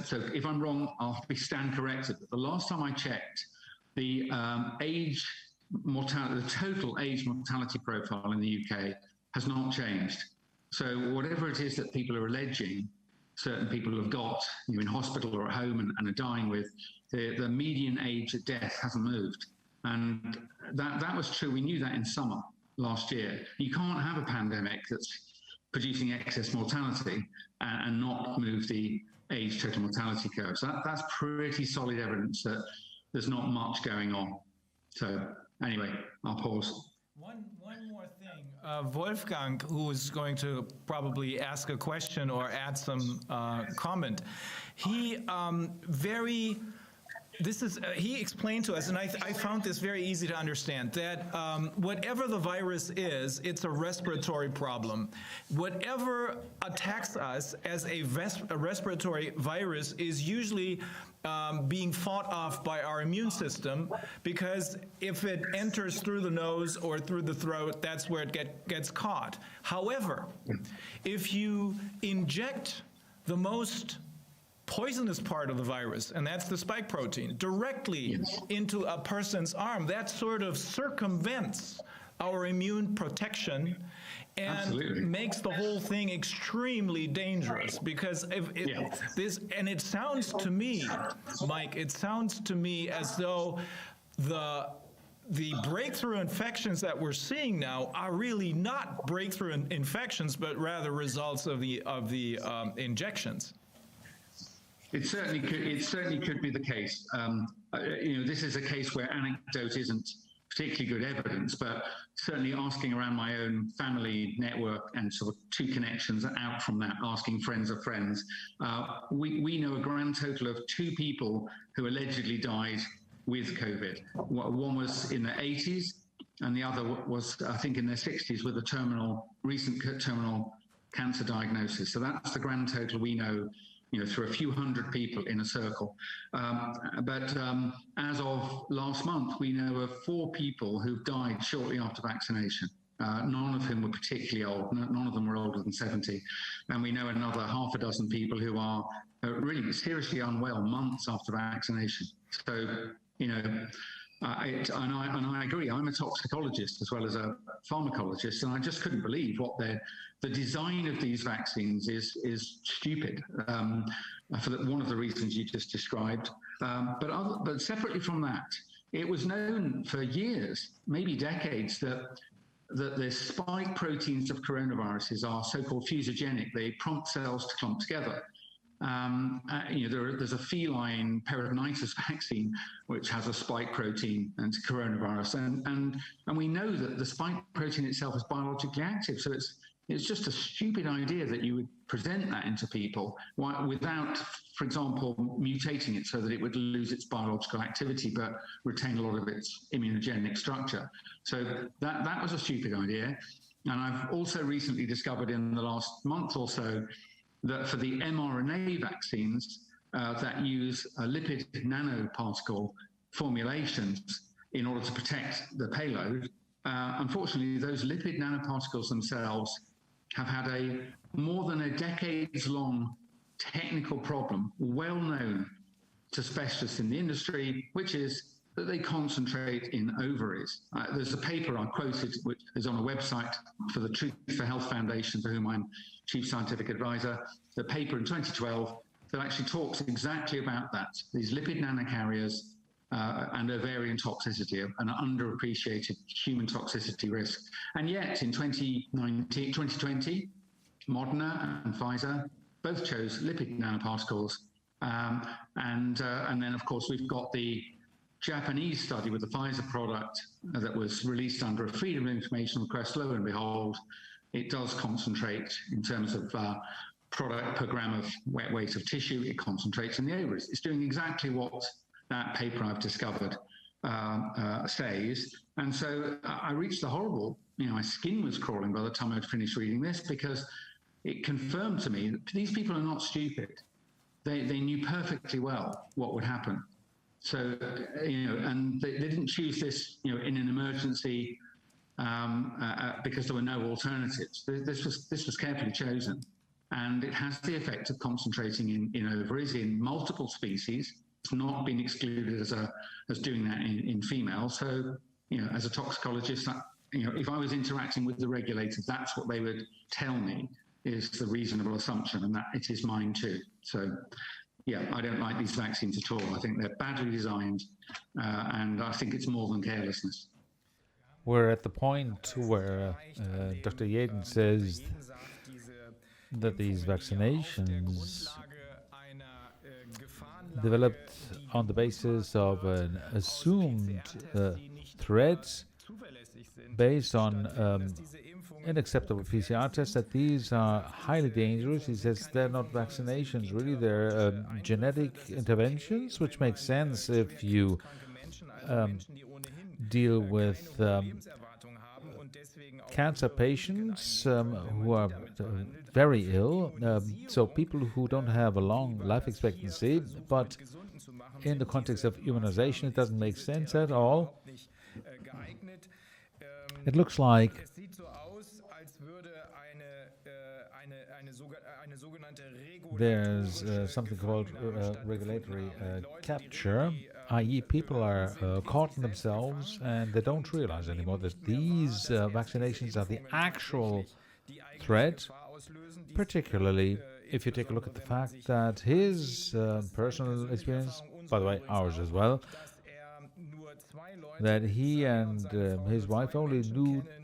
so if I'm wrong, I'll stand corrected. But the last time I checked, the total age mortality profile in the UK has not changed. So whatever it is that people are alleging, certain people have got, you know, in hospital or at home and are dying with, the median age at death hasn't moved. And that was true. We knew that in summer last year. You can't have a pandemic that's producing excess mortality and not move the age total mortality curve. So that's pretty solid evidence that there's not much going on. So anyway, I'll pause. One more thing, Wolfgang, who is going to probably ask a question or add some comment, he he explained to us, and I found this very easy to understand, that whatever the virus is, it's a respiratory problem. Whatever attacks us as a respiratory virus is usually being fought off by our immune system, because if it enters through the nose or through the throat, that's where it gets caught. However, if you inject the most poisonous part of the virus, and that's the spike protein, directly into a person's arm, that sort of circumvents our immune protection and makes the whole thing extremely dangerous. Because and it sounds to me, Mike, it sounds to me as though the breakthrough infections that we're seeing now are really not breakthrough infections, but rather results of the injections. It certainly could be the case. You know, this is a case where anecdote isn't particularly good evidence, but certainly asking around my own family network and sort of two connections out from that, asking friends of friends, we know a grand total of 2 people who allegedly died with COVID. One was in their 80s, and the other was, I think, in their 60s with a recent terminal cancer diagnosis. So that's the grand total we know, you know, through a few hundred people in a circle. But as of last month, we know of 4 people who've died shortly after vaccination, none of whom were particularly old. None of them were older than 70. And we know another half a dozen people who are really seriously unwell months after vaccination. So, you know, And I agree. I'm a toxicologist as well as a pharmacologist, and I just couldn't believe what the design of these vaccines is stupid. For one of the reasons you just described, but separately from that, it was known for years, maybe decades, that the spike proteins of coronaviruses are so-called fusogenic. They prompt cells to clump together. There's a feline peritonitis vaccine which has a spike protein and coronavirus, and we know that the spike protein itself is biologically active. So it's just a stupid idea that you would present that into people without, for example, mutating it so that it would lose its biological activity but retain a lot of its immunogenic structure. So that was a stupid idea. And I've also recently discovered in the last month or so that for the mRNA vaccines that use a lipid nanoparticle formulations in order to protect the payload, unfortunately, those lipid nanoparticles themselves have had more than a decades-long technical problem, well known to specialists in the industry, which is that they concentrate in ovaries. There's a paper I quoted, which is on a website for the 𝗕𝘀𝗏𝗺 Foundation, for whom I'm Chief Scientific Advisor, the paper in 2012 that actually talks exactly about that, these lipid nanocarriers and ovarian toxicity, an underappreciated human toxicity risk. And yet in 2020, Moderna and Pfizer both chose lipid nanoparticles. And then, of course, we've got the Japanese study with the Pfizer product that was released under a Freedom of Information request. Lo and behold, it does concentrate in terms of product per gram of wet weight of tissue. It concentrates in the ovaries. It's doing exactly what that paper I've discovered says. And so I reached the horrible, my skin was crawling by the time I'd finished reading this, because it confirmed to me that these people are not stupid. They knew perfectly well what would happen. So, and they didn't choose this, in an emergency because there were no alternatives. This was carefully chosen, and it has the effect of concentrating in ovaries in multiple species. It's not been excluded as doing that in females. So, as a toxicologist, if I was interacting with the regulators, that's what they would tell me is the reasonable assumption, and that it is mine too. So, yeah, I don't like these vaccines at all. I think they're badly designed, and I think it's more than carelessness. We're at the point where Dr. Jeden says that these vaccinations developed on the basis of an assumed threat based on unacceptable PCR tests, that these are highly dangerous. He says they're not vaccinations, really, they're genetic interventions, which makes sense if you deal with cancer patients who are very ill, so people who don't have a long life expectancy, but in the context of immunization, it doesn't make sense at all. It looks like there's something called regulatory capture, i.e. people are caught in themselves and they don't realize anymore that these vaccinations are the actual threat, particularly if you take a look at the fact that his personal experience, by the way, ours as well, that he and his wife only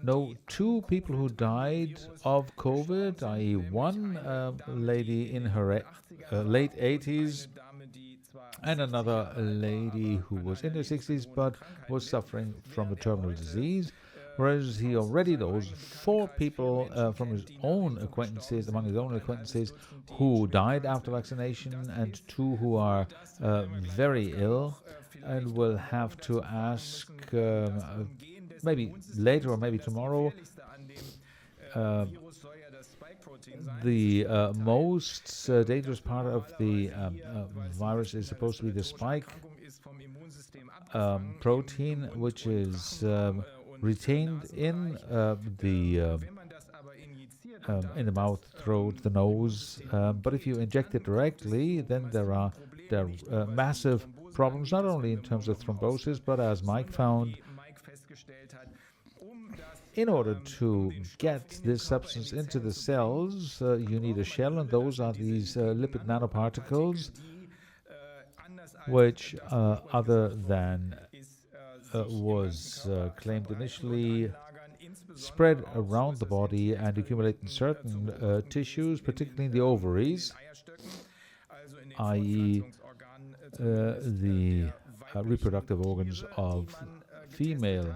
know two people who died of COVID, i.e. one lady in her late 80s and another lady who was in her 60s but was suffering from a terminal disease, whereas he already knows 4 people from his own acquaintances, among his own acquaintances, who died after vaccination, and 2 who are very ill and will have to ask maybe later or maybe tomorrow. The most dangerous part of the virus is supposed to be the spike protein, which is retained in the mouth, throat, the nose. But if you inject it directly, then there are massive problems, not only in terms of thrombosis, but as Mike found, in order to get this substance into the cells, you need a shell, and those are these lipid nanoparticles, which, other than was claimed initially, spread around the body and accumulate in certain tissues, particularly in the ovaries, i.e. the reproductive organs of female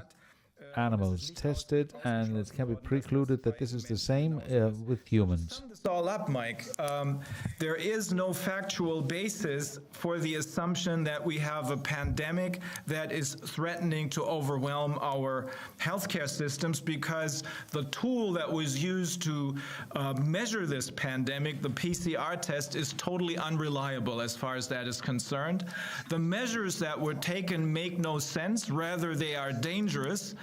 animals tested, and it can be precluded that this is the same with humans. Sum this all up, Mike. There is no factual basis for the assumption that we have a pandemic that is threatening to overwhelm our healthcare systems, because the tool that was used to measure this pandemic, the PCR test, is totally unreliable as far as that is concerned. The measures that were taken make no sense, rather they are dangerous.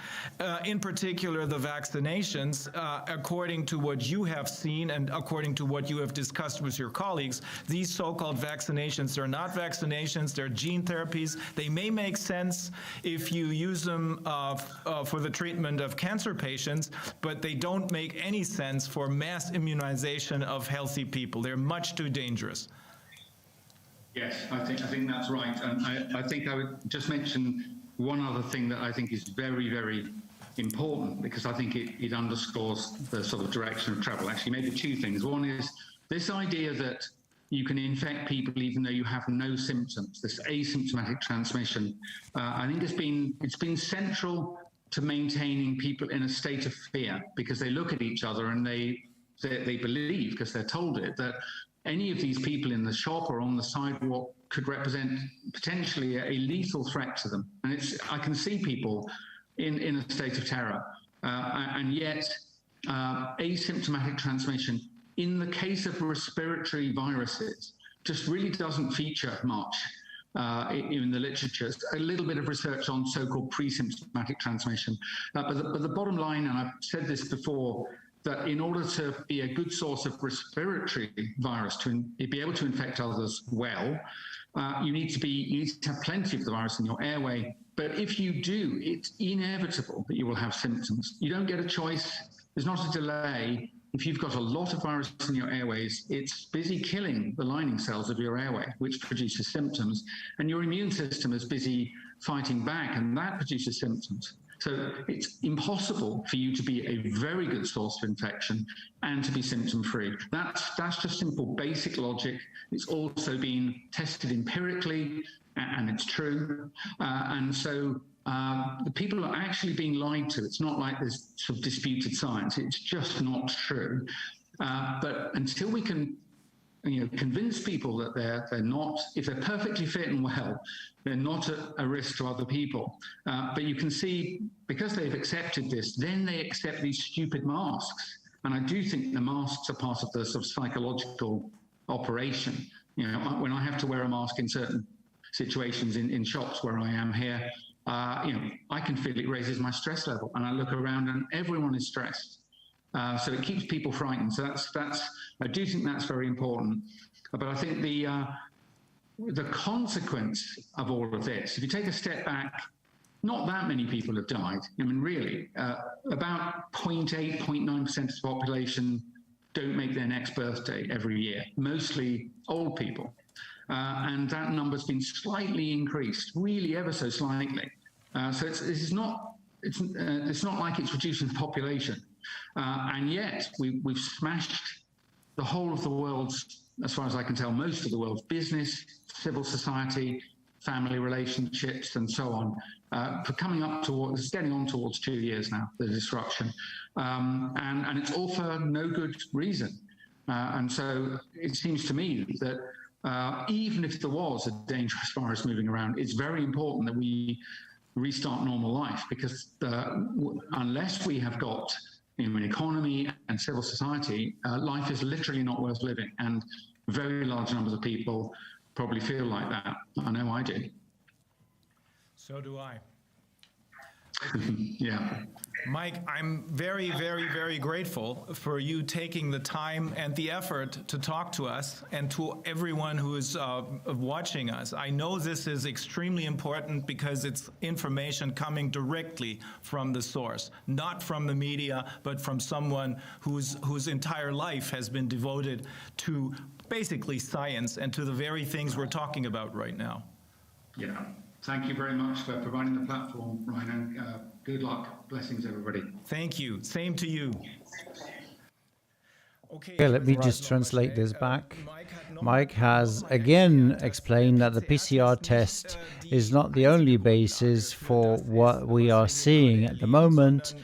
In particular, the vaccinations, according to what you have seen and according to what you have discussed with your colleagues, these so-called vaccinations are not vaccinations, they're gene therapies. They may make sense if you use them for the treatment of cancer patients, but they don't make any sense for mass immunization of healthy people. They're much too dangerous. Yes, I think that's right. And I think I would just mention one other thing that I think is very, very important, because I think it underscores the sort of direction of travel. Actually, maybe two things. One is this idea that you can infect people even though you have no symptoms, this asymptomatic transmission. I think it's been central to maintaining people in a state of fear, because they look at each other and they believe, because they're told it, that any of these people in the shop or on the sidewalk could represent potentially a lethal threat to them. And I can see people in a state of terror. And yet, asymptomatic transmission, in the case of respiratory viruses, just really doesn't feature much in the literature. It's a little bit of research on so-called pre-symptomatic transmission. But the bottom line, and I've said this before, that in order to be a good source of respiratory virus, to be able to infect others well, you need to have plenty of the virus in your airway. But if you do, it's inevitable that you will have symptoms. You don't get a choice. There's not a delay. If you've got a lot of virus in your airways, it's busy killing the lining cells of your airway, which produces symptoms. And your immune system is busy fighting back, and that produces symptoms. So it's impossible for you to be a very good source of infection and to be symptom-free. That's just simple, basic logic. It's also been tested empirically, and it's true. And so the people are actually being lied to. It's not like there's sort of disputed science. It's just not true. But until we can convince people that they're not, if they're perfectly fit and well, they're not a risk to other people. But you can see, because they've accepted this, then they accept these stupid masks. And I do think the masks are part of the sort of psychological operation. When I have to wear a mask in certain situations in shops where I am here, I can feel it raises my stress level, and I look around and everyone is stressed. So it keeps people frightened. So I do think that's very important. But I think the consequence of all of this, if you take a step back, not that many people have died. I mean, really, about 0.8, 0.9% of the population don't make their next birthday every year, mostly old people. And that number's been slightly increased, really ever so slightly. So it's not like it's reducing the population. And yet we've smashed the whole of the world's, as far as I can tell, most of the world's business, civil society, family relationships, and so on, for getting on towards 2 years now, the disruption. And it's all for no good reason. And so it seems to me that even if there was a dangerous virus moving around, it's very important that we restart normal life, because unless we have got an economy and civil society, life is literally not worth living. And very large numbers of people probably feel like that. I know I do. So do I. Yeah. Mike, I'm very, very, very grateful for you taking the time and the effort to talk to us and to everyone who is watching us. I know this is extremely important because it's information coming directly from the source, not from the media, but from someone whose entire life has been devoted to basically science and to the very things we're talking about right now. Yeah. Thank you very much for providing the platform, Reiner. Good luck. Blessings, everybody. Thank you. Same to you. Okay, let me just translate this back. Mike has again explained that the PCR test is not the only basis for what we are seeing at the moment.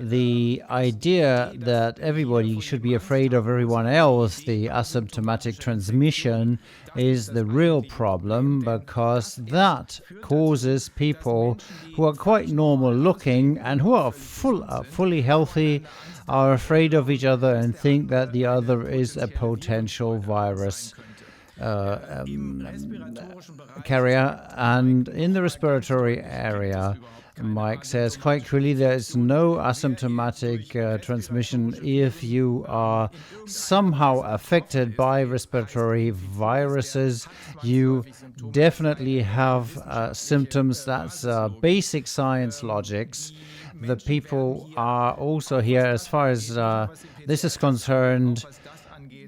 The idea that everybody should be afraid of everyone else, the asymptomatic transmission, is the real problem, because that causes people who are quite normal looking and who are fully healthy are afraid of each other and think that the other is a potential virus carrier. And in the respiratory area, Mike says quite clearly there is no asymptomatic transmission if you are somehow affected by respiratory viruses. You definitely have symptoms. That's basic science logics. The people are also here, as far as this is concerned,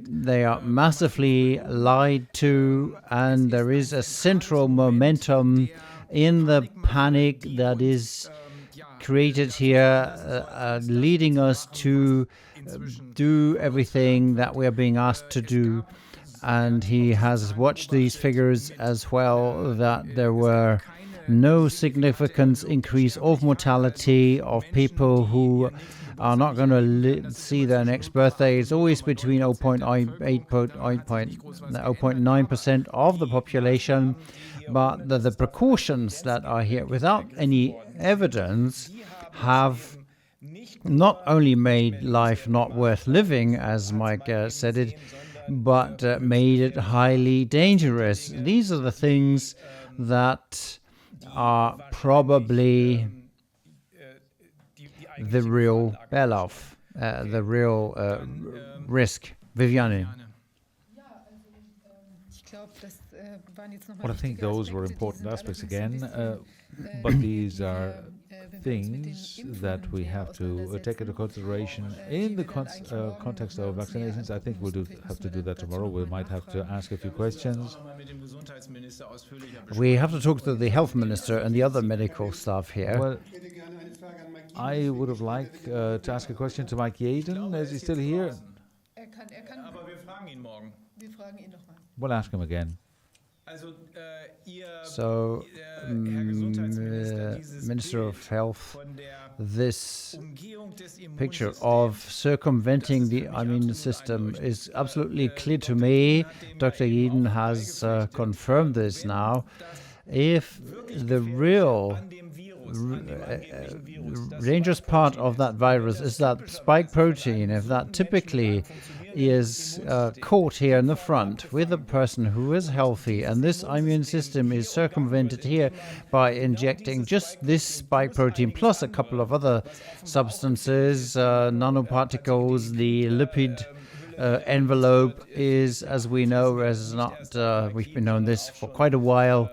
they are massively lied to, and there is a central momentum in the panic that is created here, leading us to do everything that we are being asked to do. And he has watched these figures as well, that there were no significant increase of mortality of people who are not going to see their next birthday. It's always between 0.9% of the population. But the precautions that are here without any evidence have not only made life not worth living, as Mike said it, but made it highly dangerous. These are the things that are probably the real bailoff, the real risk. Viviane. Well, I think those were important aspects again, but these are things that we have to take into consideration in the context of vaccinations. I think we'll have to do that tomorrow. We might have to ask a few questions. We have to talk to the health minister and the other medical staff here. Well, I would have liked to ask a question to Mike Yaden. Is he still here? We'll ask him again. So, Minister of Health, this picture of circumventing the immune system is absolutely clear to me. Dr. Yaden has confirmed this now. If the real dangerous part of that virus is that spike protein, if that typically is caught here in the front with a person who is healthy, and this immune system is circumvented here by injecting just this spike protein plus a couple of other substances, nanoparticles, the lipid envelope is, as we know, we've been known this for quite a while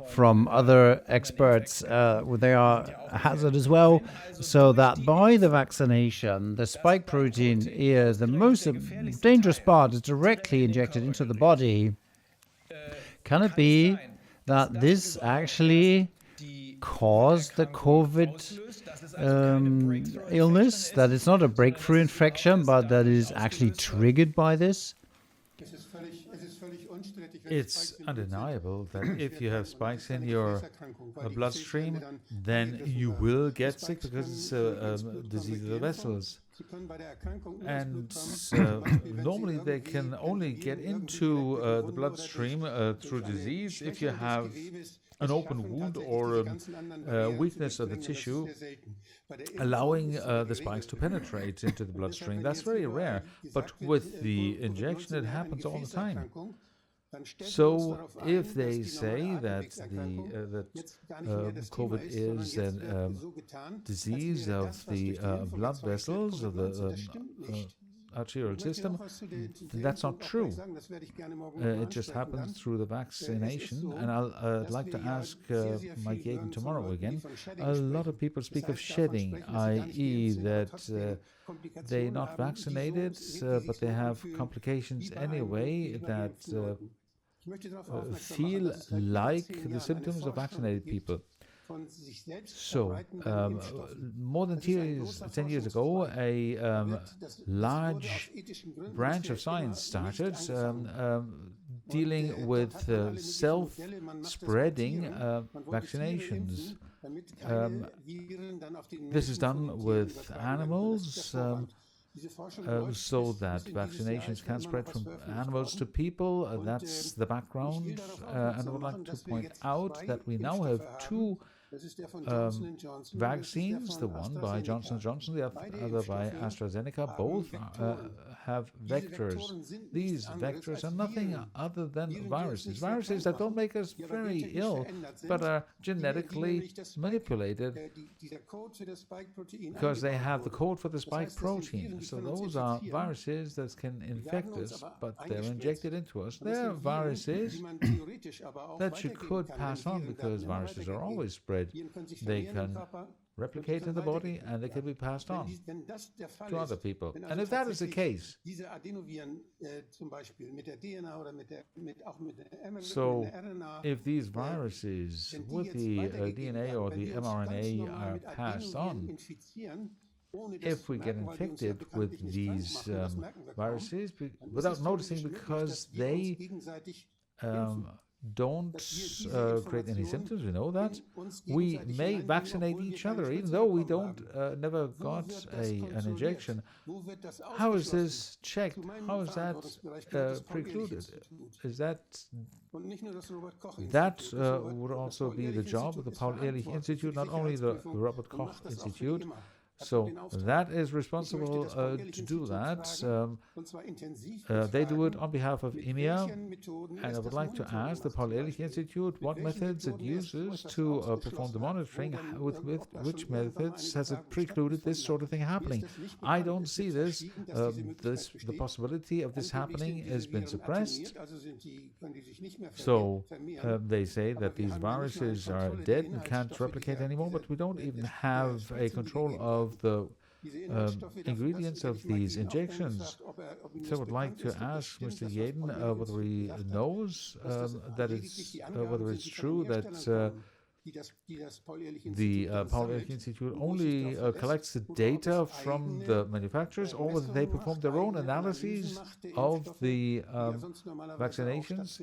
from other experts, they are a hazard as well, so that by the vaccination, the spike protein is the most dangerous part, is directly injected into the body. Can it be that this actually caused the COVID illness, that it's not a breakthrough infection, but that is actually triggered by this? It's undeniable that if you have spikes in your bloodstream, then you will get sick because it's a disease of the vessels. And normally they can only get into the bloodstream through disease if you have an open wound or a weakness of the tissue, allowing the spikes to penetrate into the bloodstream. That's very rare, but with the injection it happens all the time. So if they say that COVID is a disease of the blood vessels, of the arterial system, that's not true. It just happens through the vaccination. And I'd like to ask Mike Yaden tomorrow again. A lot of people speak of shedding, i.e. that they're not vaccinated, but they have complications anyway that feel like the symptoms of vaccinated people. So, more than 10 years ago, a large branch of science started dealing with self-spreading vaccinations. This is done with animals, so that vaccinations can spread from animals to people. That's the background. And I would like to point out that we now have two vaccines, the one by Johnson & Johnson, the other by AstraZeneca. Both have vectors. These vectors are nothing other than viruses. Viruses that don't make us very ill, but are genetically manipulated because they have the code for the spike protein. So those are viruses that can infect us, but they're injected into us. They're viruses that you could pass on because viruses are always spread. They can replicate in the body and they can be passed on to other people. And if that is the case, so if these viruses with the DNA or the mRNA are passed on, if we get infected with these viruses without noticing, because they don't create any symptoms, we know that. We may vaccinate each other, even though we don't never got an injection. How is this checked? How is that precluded? Is that would also be the job of the Paul-Ehrlich Institute, not only the Robert Koch Institute. So that is responsible to do that. They do it on behalf of EMEA, and I would like to ask the Paul-Ehrlich Institute what methods it uses to perform the monitoring. With which methods has it precluded this sort of thing happening? I don't see this. The possibility of this happening has been suppressed. So they say that these viruses are dead and can't replicate anymore, but we don't even have a control of the ingredients of these injections. So I would like to ask Mr. Yaden whether he knows that it's whether it's true that the Paul-Ehrlich Institute only collects the data from the manufacturers, or whether they perform their own analyses of the vaccinations,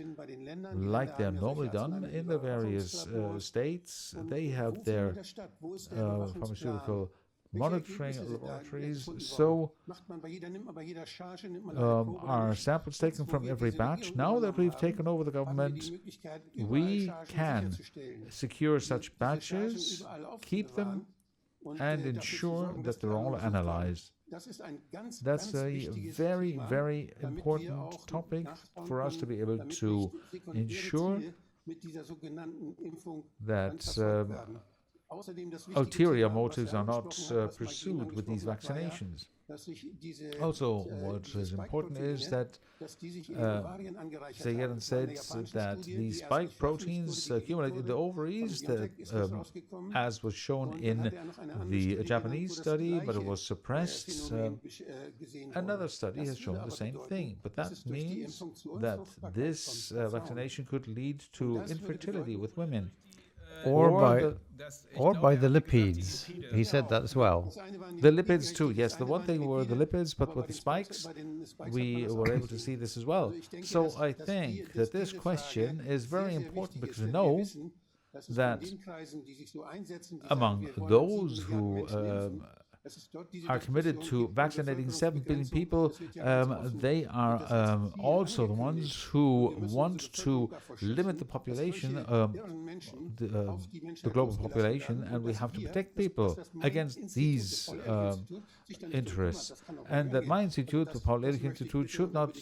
like they're normally done in the various states. They have their pharmaceutical monitoring laboratories. So are samples taken from every batch? Now that we've taken over the government, we can secure such batches, keep them, and ensure that they're all analyzed. That's a very, very important topic for us to be able to ensure that ulterior motives are not pursued with these vaccinations. Also, what is important is that Yaden said that the spike proteins accumulate in the ovaries, that, as was shown in the Japanese study, but it was suppressed. Another study has shown the same thing, but that means that this vaccination could lead to infertility with women. Or by the lipids. He said that as well. The lipids too, yes. The one thing were the lipids, but with the spikes, we were able to see this as well. So I think that this question is very important, because we know that among those who are committed to vaccinating 7 billion people. They are also the ones who want to limit the population, the global population, and we have to protect people against these interests. And that my institute, the 𝗕𝗺𝗺𝗃 should not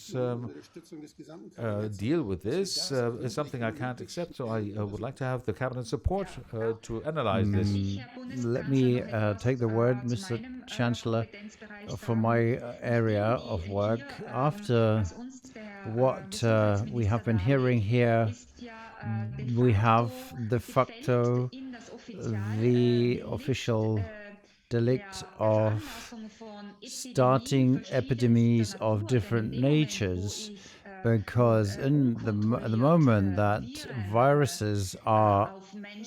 deal with this is something I can't accept. So I would like to have the cabinet support to analyze this. Let me take the word, Mr. Chancellor, for my area of work. After what we have been hearing here, we have de facto the official delict of starting epidemics of different natures, because in the moment that viruses are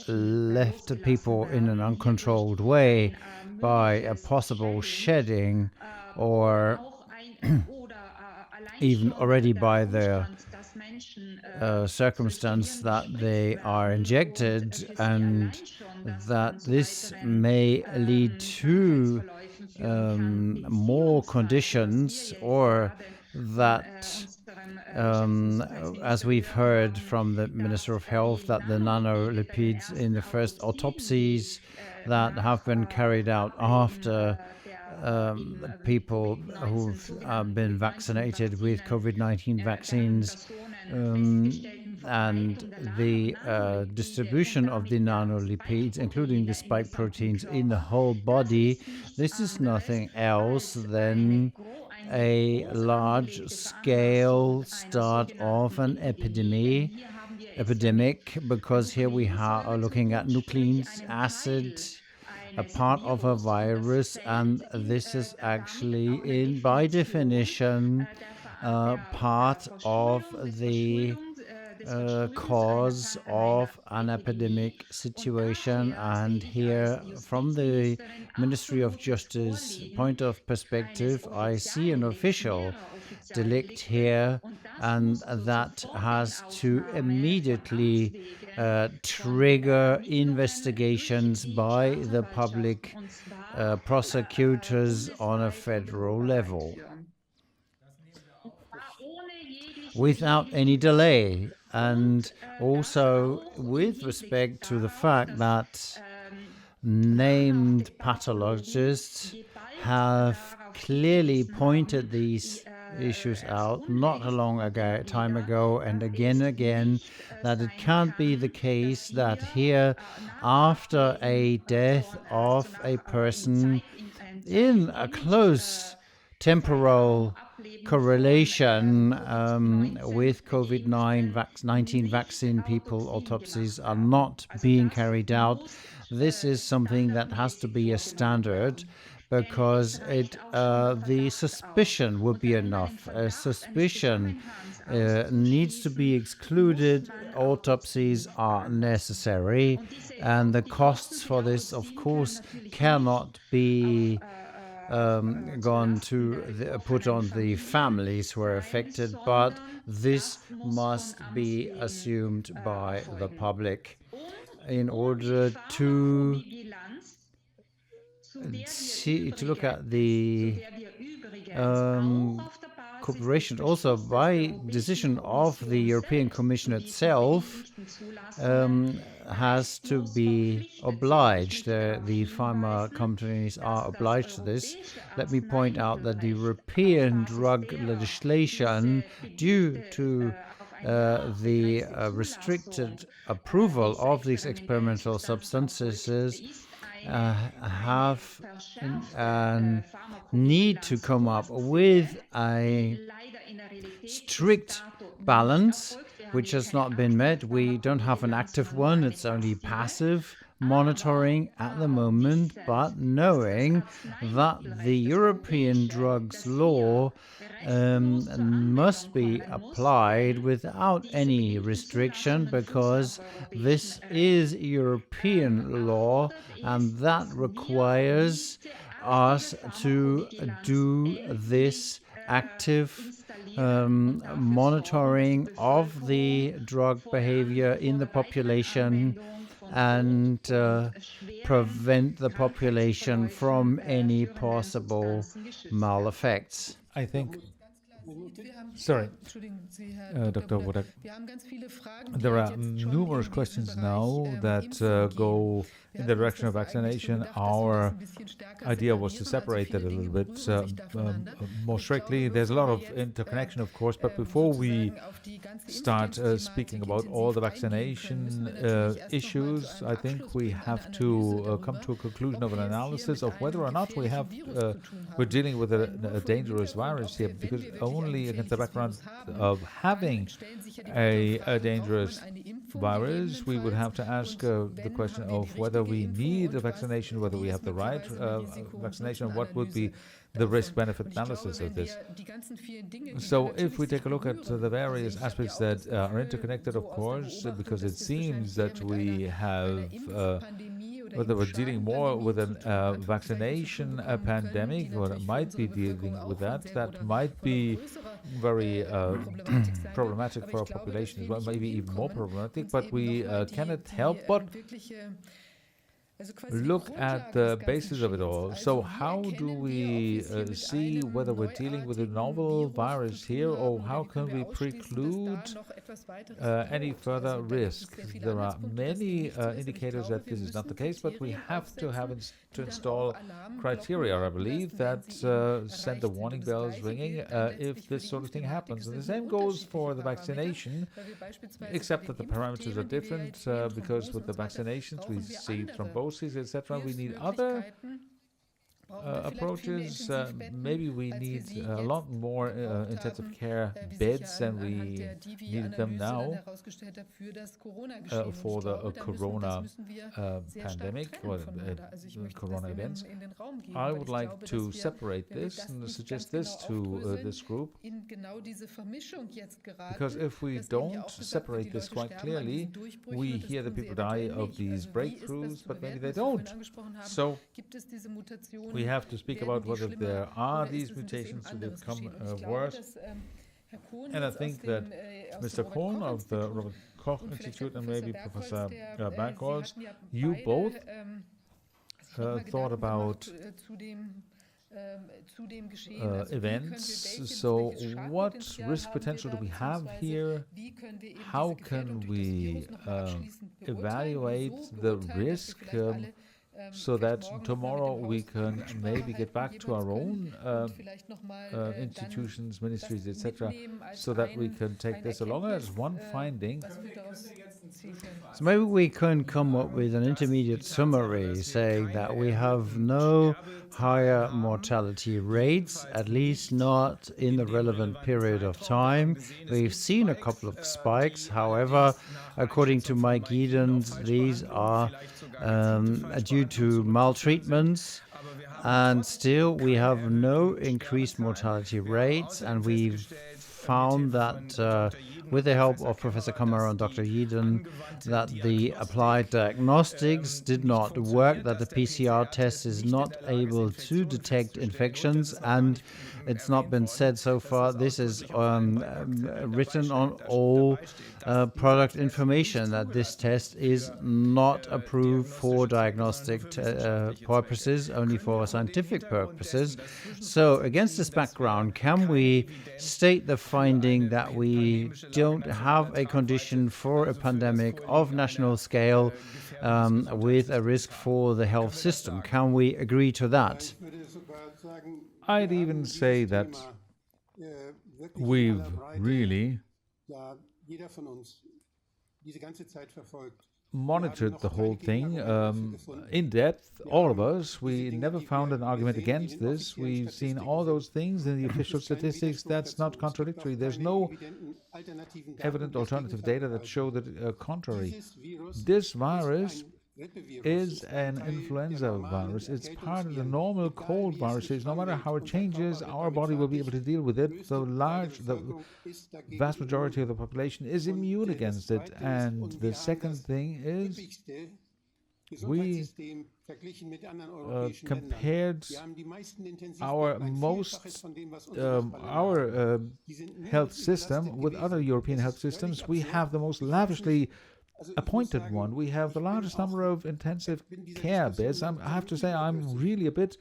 left to people in an uncontrolled way by a possible shedding or even already by the circumstance that they are injected, and that this may lead to more conditions, or that as we've heard from the Minister of Health, that the nanolipids in the first autopsies that have been carried out after people who've been vaccinated with COVID-19 vaccines, and the distribution of the nanolipids, including the spike proteins in the whole body, this is nothing else than a large-scale start of an epidemic, because here we are looking at nucleic acid, a part of a virus, and this is actually, by definition, part of the cause of an epidemic situation. And here, from the Ministry of Justice point of perspective, I see an official delict here, and that has to immediately trigger investigations by the public prosecutors on a federal level without any delay. And also with respect to the fact that named pathologists have clearly pointed these issues out not a long time ago, and again, that it can't be the case that here, after a death of a person in a close temporal correlation with COVID-19 vaccine, people autopsies are not being carried out. This is something that has to be a standard, because the suspicion would be enough. A suspicion needs to be excluded. Autopsies are necessary, and the costs for this, of course, cannot be put on the families who are affected, but this must be assumed by the public in order to look at the cooperation. Also, by decision of the European Commission itself, has to be obliged. The pharma companies are obliged to this. Let me point out that the European drug legislation, due to the restricted approval of these experimental substances, have need to come up with a strict balance, which has not been met. We don't have an active one, it's only passive monitoring at the moment, but knowing that the European drugs law must be applied without any restriction, because this is European law, and that requires us to do this active monitoring of the drug behavior in the population and prevent the population from any possible mal effects. I think, sorry, Dr. Wodak, there are numerous questions now that go in the direction of vaccination. Our idea was to separate that a little bit more strictly. There's a lot of interconnection, of course, but before we start speaking about all the vaccination issues, I think we have to come to a conclusion of an analysis of whether or not we're dealing with a dangerous virus here, because only against the background of having a dangerous virus, we would have to ask the question of whether we need a vaccination, whether we have the right vaccination, what would be the risk-benefit analysis of this. So if we take a look at the various aspects that are interconnected, of course, because it seems that we have whether we're dealing more with a vaccination pandemic, or it might be dealing with that might be very problematic for our population as well, maybe even more problematic, but we cannot help but look at the basis of it all. So how do we see whether we're dealing with a novel virus here, or how can we preclude any further risk? There are many indicators that this is not the case, but we have to install criteria, I believe, that send the warning bells ringing if this sort of thing happens. And the same goes for the vaccination, except that the parameters are different, because with the vaccinations we see thrombosis, etc. We need other approaches. Maybe we need a lot more intensive care beds than we need them now for the corona pandemic or corona events. I would like to separate this and suggest this to this group, because if we don't separate this quite clearly, we hear that people die of these breakthroughs, but maybe they don't. So we have to speak about whether there are these mutations to become worse. And I think that Mr. Kohn of the Robert Koch Institute and maybe Professor 𝗵𝗺𝗺𝗃, you both thought about events. So what risk potential do we have here? How can we evaluate the risk so that tomorrow we can maybe get back to our own institutions, ministries, etc., so that we can take this along as one finding. So maybe we can come up with an intermediate summary saying that we have no higher mortality rates, at least not in the relevant period of time. We've seen a couple of spikes. However, according to Mike Giedens, these are due to maltreatments, and still we have no increased mortality rates, and we've found that with the help of Professor Kammerer and Dr. Giedens, that the applied diagnostics did not work, that the PCR test is not able to detect infections, and it's not been said so far. This is written on all product information, that this test is not approved for diagnostic purposes, only for scientific purposes. So against this background, can we state the finding that we don't have a condition for a pandemic of national scale with a risk for the health system? Can we agree to that? I'd even say that we've really monitored the whole thing in depth, all of us. We never found an argument against this. We've seen all those things in the official statistics. That's not contradictory. There's no evident alternative data that show the contrary. This virus is an influenza virus. It's part of the normal cold viruses. No matter how it changes, our body will be able to deal with it. The vast majority of the population is immune against it. And the second thing is, we compared our health system with other European health systems. We have the most lavishly appointed one. We have the largest number of intensive care beds. I have to say I'm really a bit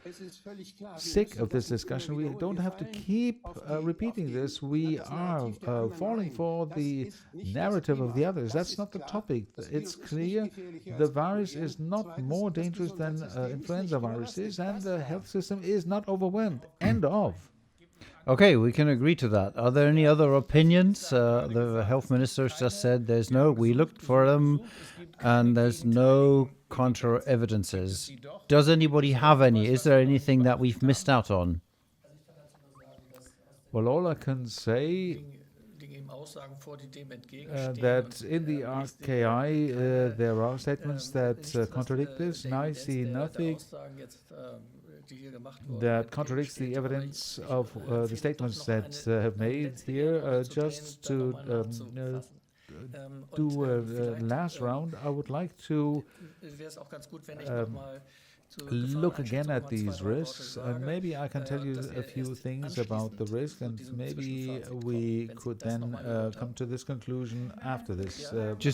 sick of this discussion. We don't have to keep repeating this. We are falling for the narrative of the others. That's not the topic. It's clear the virus is not more dangerous than influenza viruses, and the health system is not overwhelmed. End of. Okay, we can agree to that. Are there any other opinions? The health ministers just said there's no, we looked for them, and there's no contra evidences. Does anybody have any? Is there anything that we've missed out on? Well, all I can say that in the RKI there are statements that contradict this, and I see nothing that contradicts the evidence of the statements that have made here. Just to do a last round, I would like to look again at these risks, and maybe I can tell you a few things about the risk, and maybe we could then come to this conclusion after this,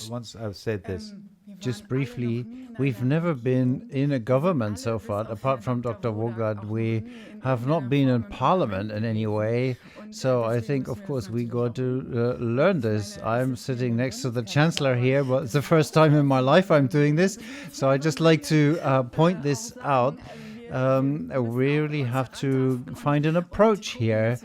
once I've said this. Just briefly, we've never been in a government so far, apart from Dr. Wogard. We have not been in parliament in any way. So I think, of course, we got to learn this. I'm sitting next to the Chancellor here, but it's the first time in my life I'm doing this. So I just like to point this out. We really have to find an approach here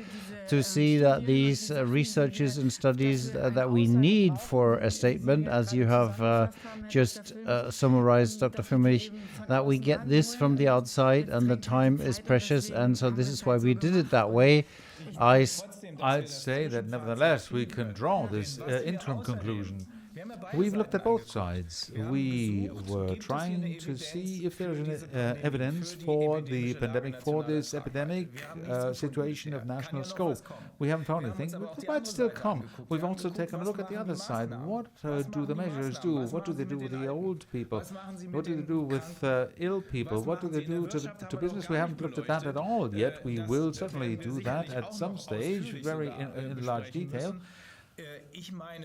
to see that these researches and studies that we need for a statement, as you have just summarized, Dr. Füllmich, that we get this from the outside, and the time is precious, and so this is why we did it that way. I'd say that nevertheless we can draw this interim conclusion. We've looked at both sides. We were trying to see if there is evidence for the pandemic, for this epidemic situation of national scope. We haven't found anything, but it might still come. We've also taken a look at the other side. What do the measures do? What do they do with the old people? What do they do with ill people? What do they do to business? We haven't looked at that at all yet. We will certainly do that at some stage, very in large detail.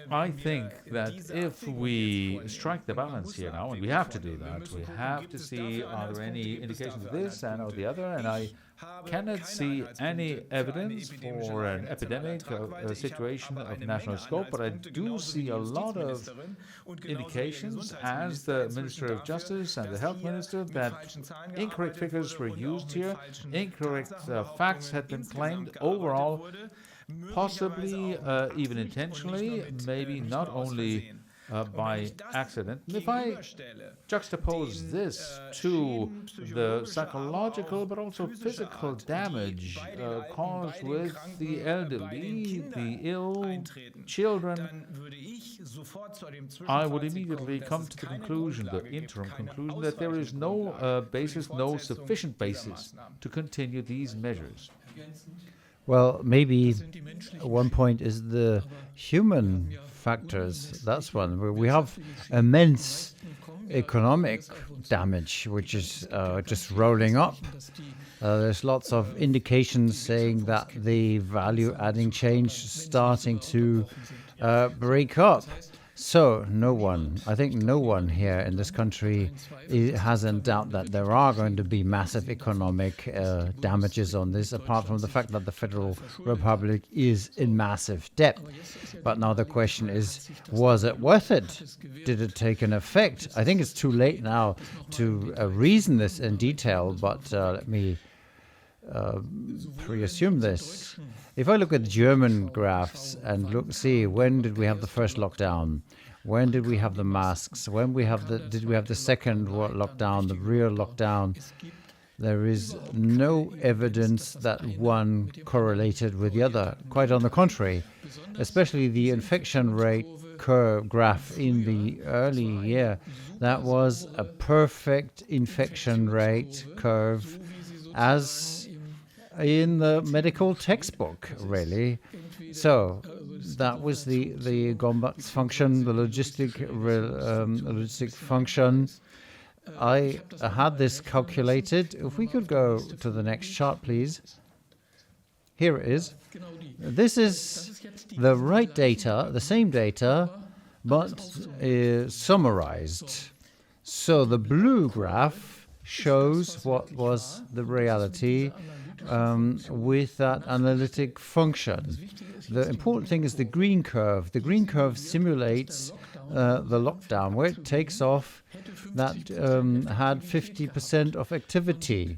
I think that if we strike the balance here now, and we have to do that, we have to see are there any indications of this and or the other, and I cannot see any evidence for an epidemic, a situation of national scope, but I do see a lot of indications, as the Minister of Justice and the Health Minister, that incorrect figures were used here, incorrect facts had been claimed overall, possibly even intentionally, maybe not only by accident. If I juxtapose this to the psychological but also physical damage caused with the elderly, the ill, children, I would immediately come to the conclusion, the interim conclusion, that there is no basis, no sufficient basis to continue these measures. Well, maybe one point is the human factors. That's one. We have immense economic damage, which is just rolling up. There's lots of indications saying that the value-adding change is starting to break up. So I think no one here in this country has in doubt that there are going to be massive economic damages on this, apart from the fact that the Federal Republic is in massive debt. But now the question is, was it worth it? Did it take an effect? I think it's too late now to reason this in detail, but let me pre-assume this. If I look at German graphs and see when did we have the first lockdown, when did we have the masks, when did we have the second lockdown, the real lockdown, there is no evidence that one correlated with the other. Quite on the contrary, especially the infection rate curve graph in the early year, that was a perfect infection rate curve as in the medical textbook, really. So that was the 𝗀𝗺𝗪 function, the logistic function. I had this calculated. If we could go to the next chart, please. Here it is. This is the right data, the same data, but summarized. So the blue graph shows what was the reality with that analytic function. The important thing is the green curve. The green curve simulates the lockdown, where it takes off that had 50% of activity.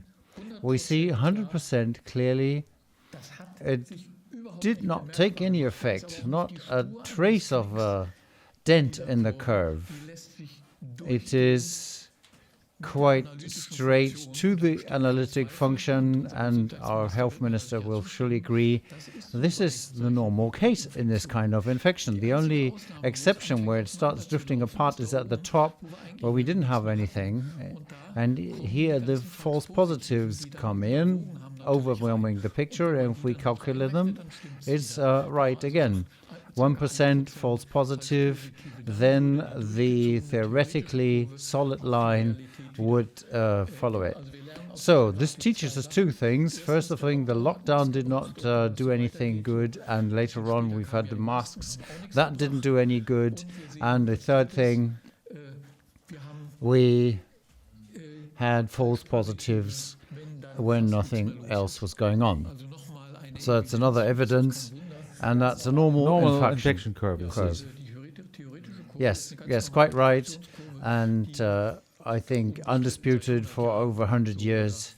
We see 100% clearly it did not take any effect, not a trace of a dent in the curve. It is quite straight to the analytic function, and our health minister will surely agree this is the normal case in this kind of infection. The only exception where it starts drifting apart is at the top, where we didn't have anything, and here the false positives come in, overwhelming the picture, and if we calculate them, it's right again. 1% false positive, then the theoretically solid line would follow it. So this teaches us two things. First of all, the lockdown did not do anything good, and later on we've had the masks. That didn't do any good. And the third thing, we had false positives when nothing else was going on. So it's another evidence. And that's a normal infection curve. Yes, quite right. And I think undisputed for over 100 years.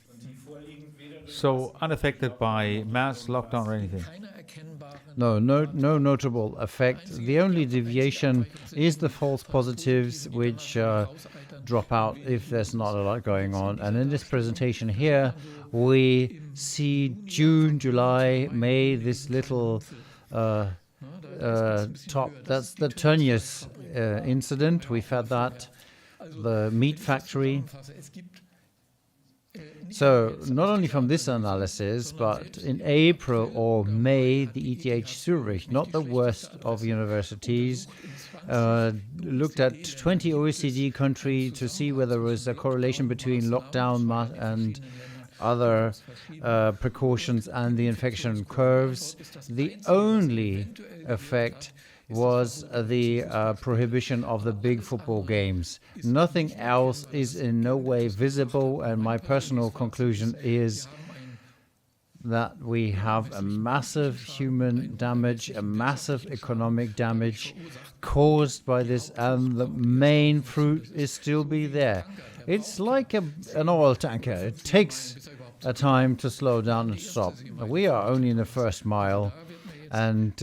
So unaffected by mass lockdown or anything? No notable effect. The only deviation is the false positives, which drop out if there's not a lot going on. And in this presentation here, we see June, July, May, this little top, that's the Tönnies incident. We've had that, the meat factory. So not only from this analysis, but in April or May, the ETH Zurich, not the worst of universities, looked at 20 OECD countries to see whether there was a correlation between lockdown and other precautions and the infection curves. The only effect was the prohibition of the big football games. Nothing else is in no way visible, and my personal conclusion is that we have a massive human damage, a massive economic damage caused by this, and the main fruit is still be there. It's like an oil tanker. It takes a time to slow down and stop. We are only in the first mile, and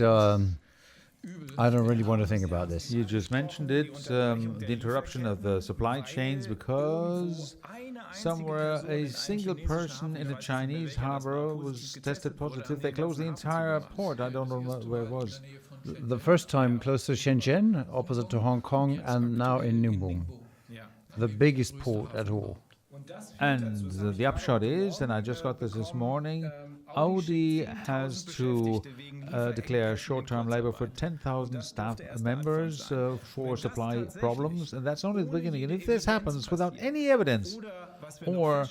I don't really want to think about this. You just mentioned it, the interruption of the supply chains because somewhere a single person in a Chinese harbor was tested positive. They closed the entire port. I don't know where it was. The first time close to Shenzhen, opposite to Hong Kong, and now in Ningbo, the biggest port at all. And the upshot is, and I just got this morning, Audi has to declare short-term labor for 10,000 staff members for supply problems, and that's only the beginning. And if this happens without any evidence, or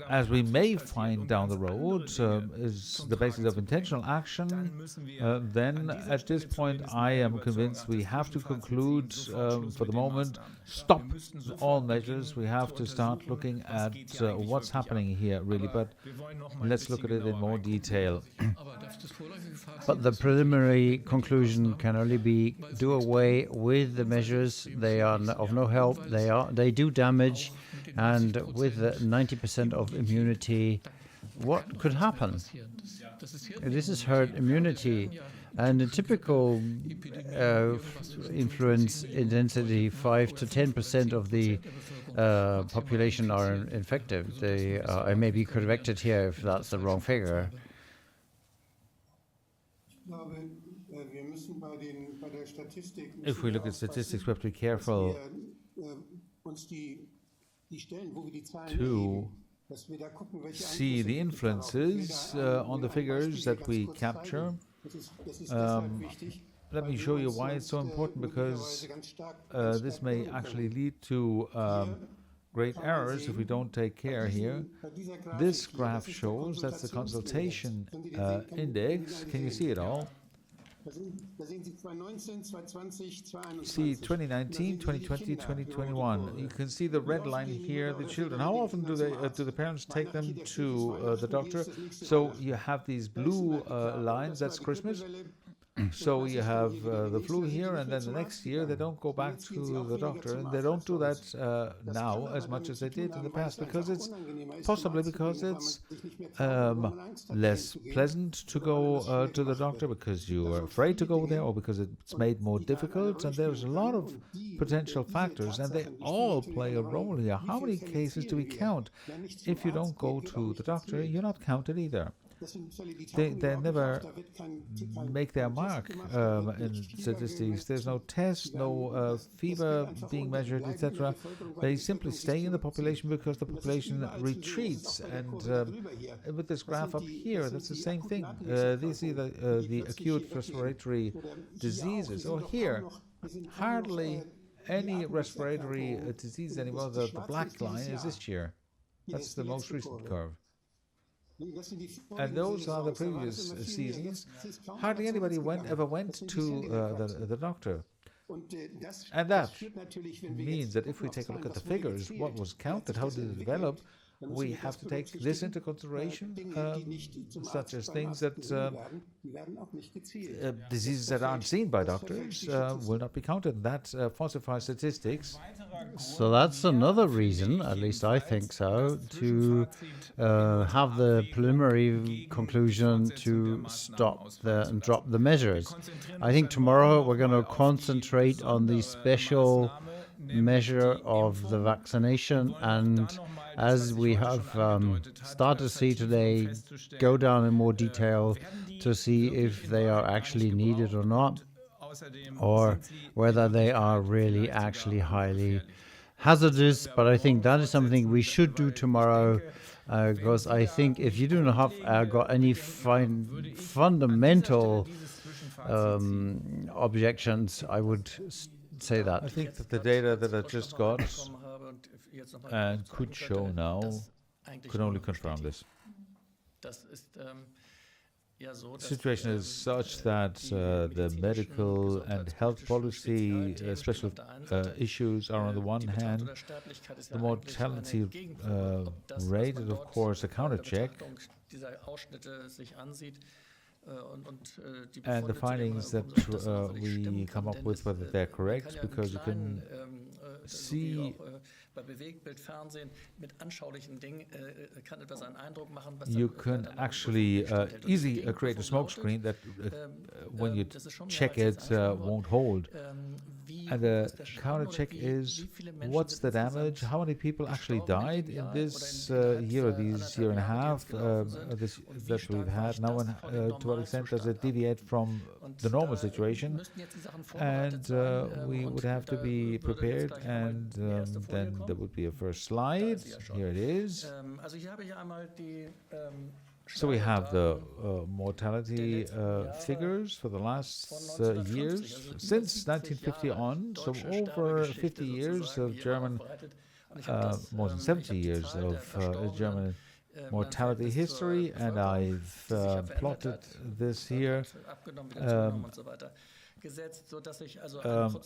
as we may find down the road, is the basis of intentional action, then at this point I am convinced we have to conclude for the moment, stop all measures. We have to start looking at what's happening here really, but let's look at it in more detail. But the preliminary conclusion can only be do away with the measures. They are of no help. They do damage, and with 90% of immunity, what could happen? This is herd immunity, and a typical influence intensity, 5 to 10% of the population are infected. I may be corrected here if that's the wrong figure. If we look at statistics, we have to be careful to see the influences on the figures that we capture. Let me show you why it's so important, because this may actually lead to great errors if we don't take care here. This graph shows that's the consultation index. Can you see it all? See 2019, 2020, 2021. You can see the red line here, the children. How often do the parents take them to the doctor? So you have these blue lines, that's Christmas. So you have the flu here, and then the next year they don't go back to the doctor, and they don't do that now as much as they did in the past, because it's less pleasant to go to the doctor, because you are afraid to go there, or because it's made more difficult. And there's a lot of potential factors, and they all play a role here. How many cases do we count? If you don't go to the doctor, you're not counted either. They never make their mark in statistics. There's no test, no fever being measured, etc. They simply stay in the population because the population retreats. And with this graph up here, that's the same thing. These are the acute respiratory diseases. Or here, hardly any respiratory disease anymore. The black line is this year. That's the most recent curve. And those are the previous seasons. Hardly anybody ever went to the doctor. And that means that if we take a look at the figures, what was counted, how did it develop, we have to take this into consideration, such as things that diseases that aren't seen by doctors will not be counted. That falsifies statistics. So that's another reason, at least I think so, to have the preliminary conclusion to stop and drop the measures. I think tomorrow we're going to concentrate on the special measure of the vaccination, and as we have started to see today, go down in more detail to see if they are actually needed or not, or whether they are really actually highly hazardous. But I think that is something we should do tomorrow, because I think if you do not have got any fundamental objections, I would say that. I think that the data that I just got and could show now could only confirm this. The situation is such that the medical and health policy special issues are on the one hand, the mortality rate is of course a counter check, and the findings that we come up with, whether they're correct, because you can see you can actually easily create a smokescreen that when you check it won't hold. And the counter check is what's the damage, how many people actually died in this year, these year and a half that we've had now, and to what extent does it deviate from the normal situation. And we would have to be prepared, and then there would be a first slide. Here it is. So we have the mortality figures for the last years, since 1950 on, so over 50 years of German, more than 70 years of German mortality history, and I've plotted this here.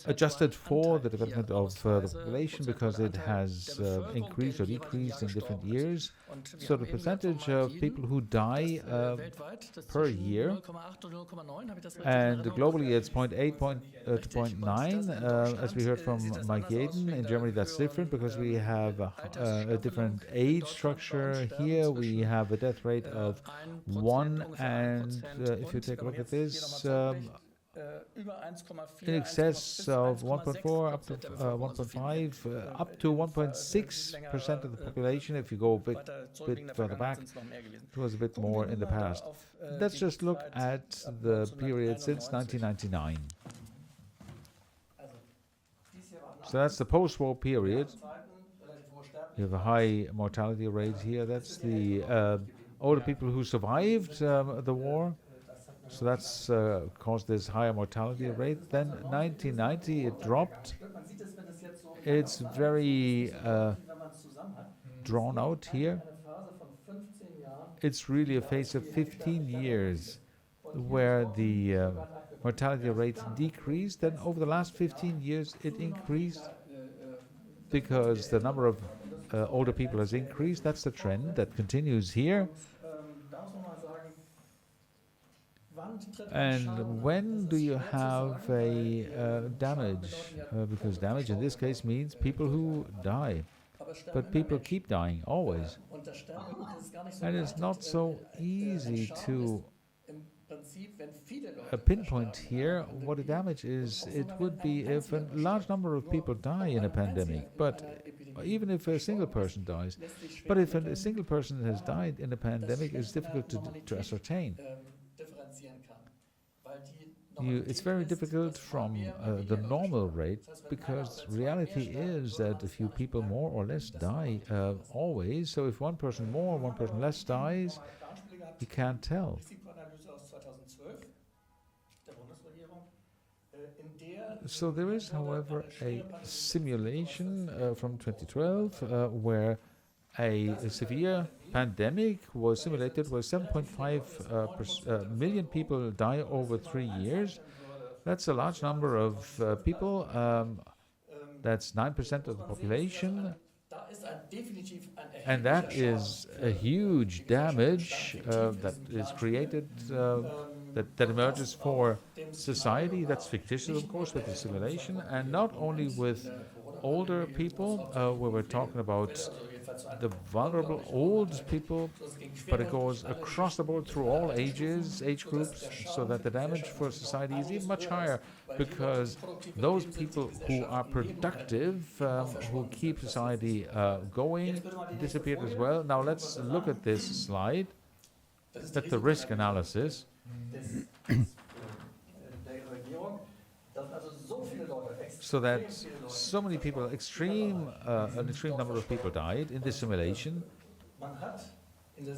Adjusted for the development of the population, because it has increased or decreased in different years. So the percentage of people who die per year, and globally it's 0.8 to 0.9, as we heard from Mike Yaden. In Germany that's different, because we have a different age structure. Here we have a death rate of 1, and if you take a look at this, in excess of 1.4 up to 1.5 up to 1.6% of the population. If you go a bit further back, it was a bit more in the past. Let's just look at the period since 1999. So that's the post-war period. You have a high mortality rate here. That's the older people who survived the war. So that's caused this higher mortality rate. Then 1990 it dropped. It's very drawn out here. It's really a phase of 15 years where the mortality rate decreased, then over the last 15 years it increased because the number of older people has increased. That's the trend that continues here. And when do you have a damage? Because damage in this case means people who die. But people keep dying, always. And it's not so easy to pinpoint here what a damage is. It would be if a large number of people die in a pandemic, but even if a single person dies. But if a single person has died in a pandemic, it's difficult to ascertain. It's very difficult from the normal rate, because reality is that a few people more or less die always. So if one person more, one person less dies, you can't tell. So there is, however, a simulation from 2012 where a severe pandemic was simulated where 7.5 million people die over 3 years. That's a large number of people. That's 9% of the population. And that is a huge damage that is created, that emerges for society. That's fictitious, of course, with the simulation. And not only with older people, where we're talking about the vulnerable old people, but it goes across the board through all ages, age groups, so that the damage for society is even much higher, because those people who are productive, who keep society going, disappeared as well. Now let's look at this slide, at the risk analysis. So that so many people, an extreme number of people died in this simulation,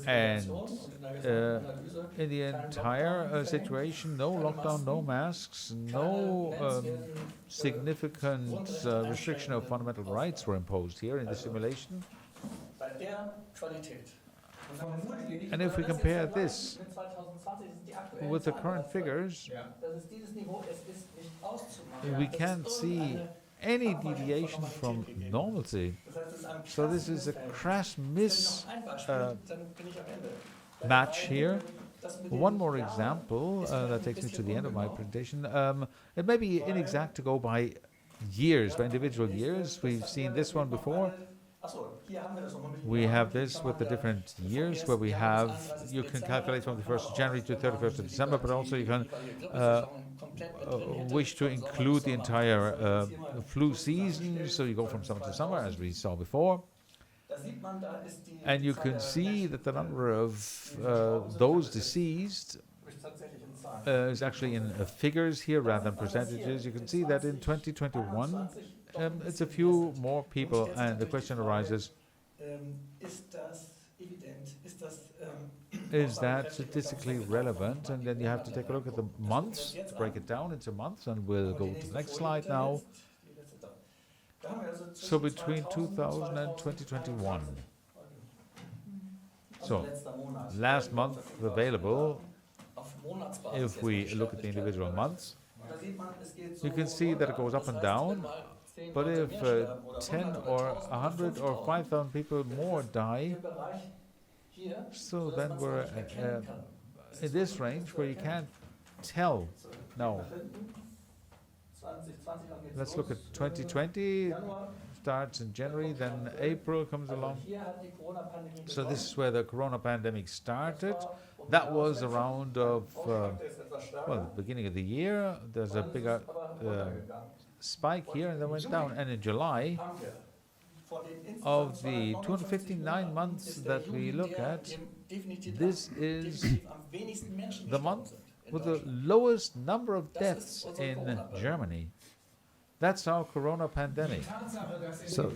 and in the entire situation, no lockdown, no masks, no significant restriction of fundamental rights were imposed here in the simulation. And if we compare this with the current figures, we can't see any deviation from normalcy. So this is a crash match here. One more example that takes me to the end of my presentation. It may be inexact to go by years, by individual years. We've seen this one before. We have this with the different years where we have, you can calculate from the 1st of January to 31st of December, but also you can wish to include the entire flu season, so you go from summer to summer, as we saw before. And you can see that the number of those deceased is actually in figures here rather than percentages. You can see that in 2021, it's a few more people, and the question arises, is that statistically relevant? And then you have to take a look at the months, to break it down into months, and we'll go to the next slide now. So between 2000 and 2021. So last month available, if we look at the individual months, you can see that it goes up and down. But if 10 or 100 or 5,000 people more die, so then we're in this range where you can't tell. Now, let's look at 2020, starts in January, then April comes along. So this is where the Corona pandemic started. That was around the beginning of the year. There's a bigger spike here, and then went down. And in July, of the 259 months that we look at, this is the month with the lowest number of deaths in Germany. That's our Corona pandemic. So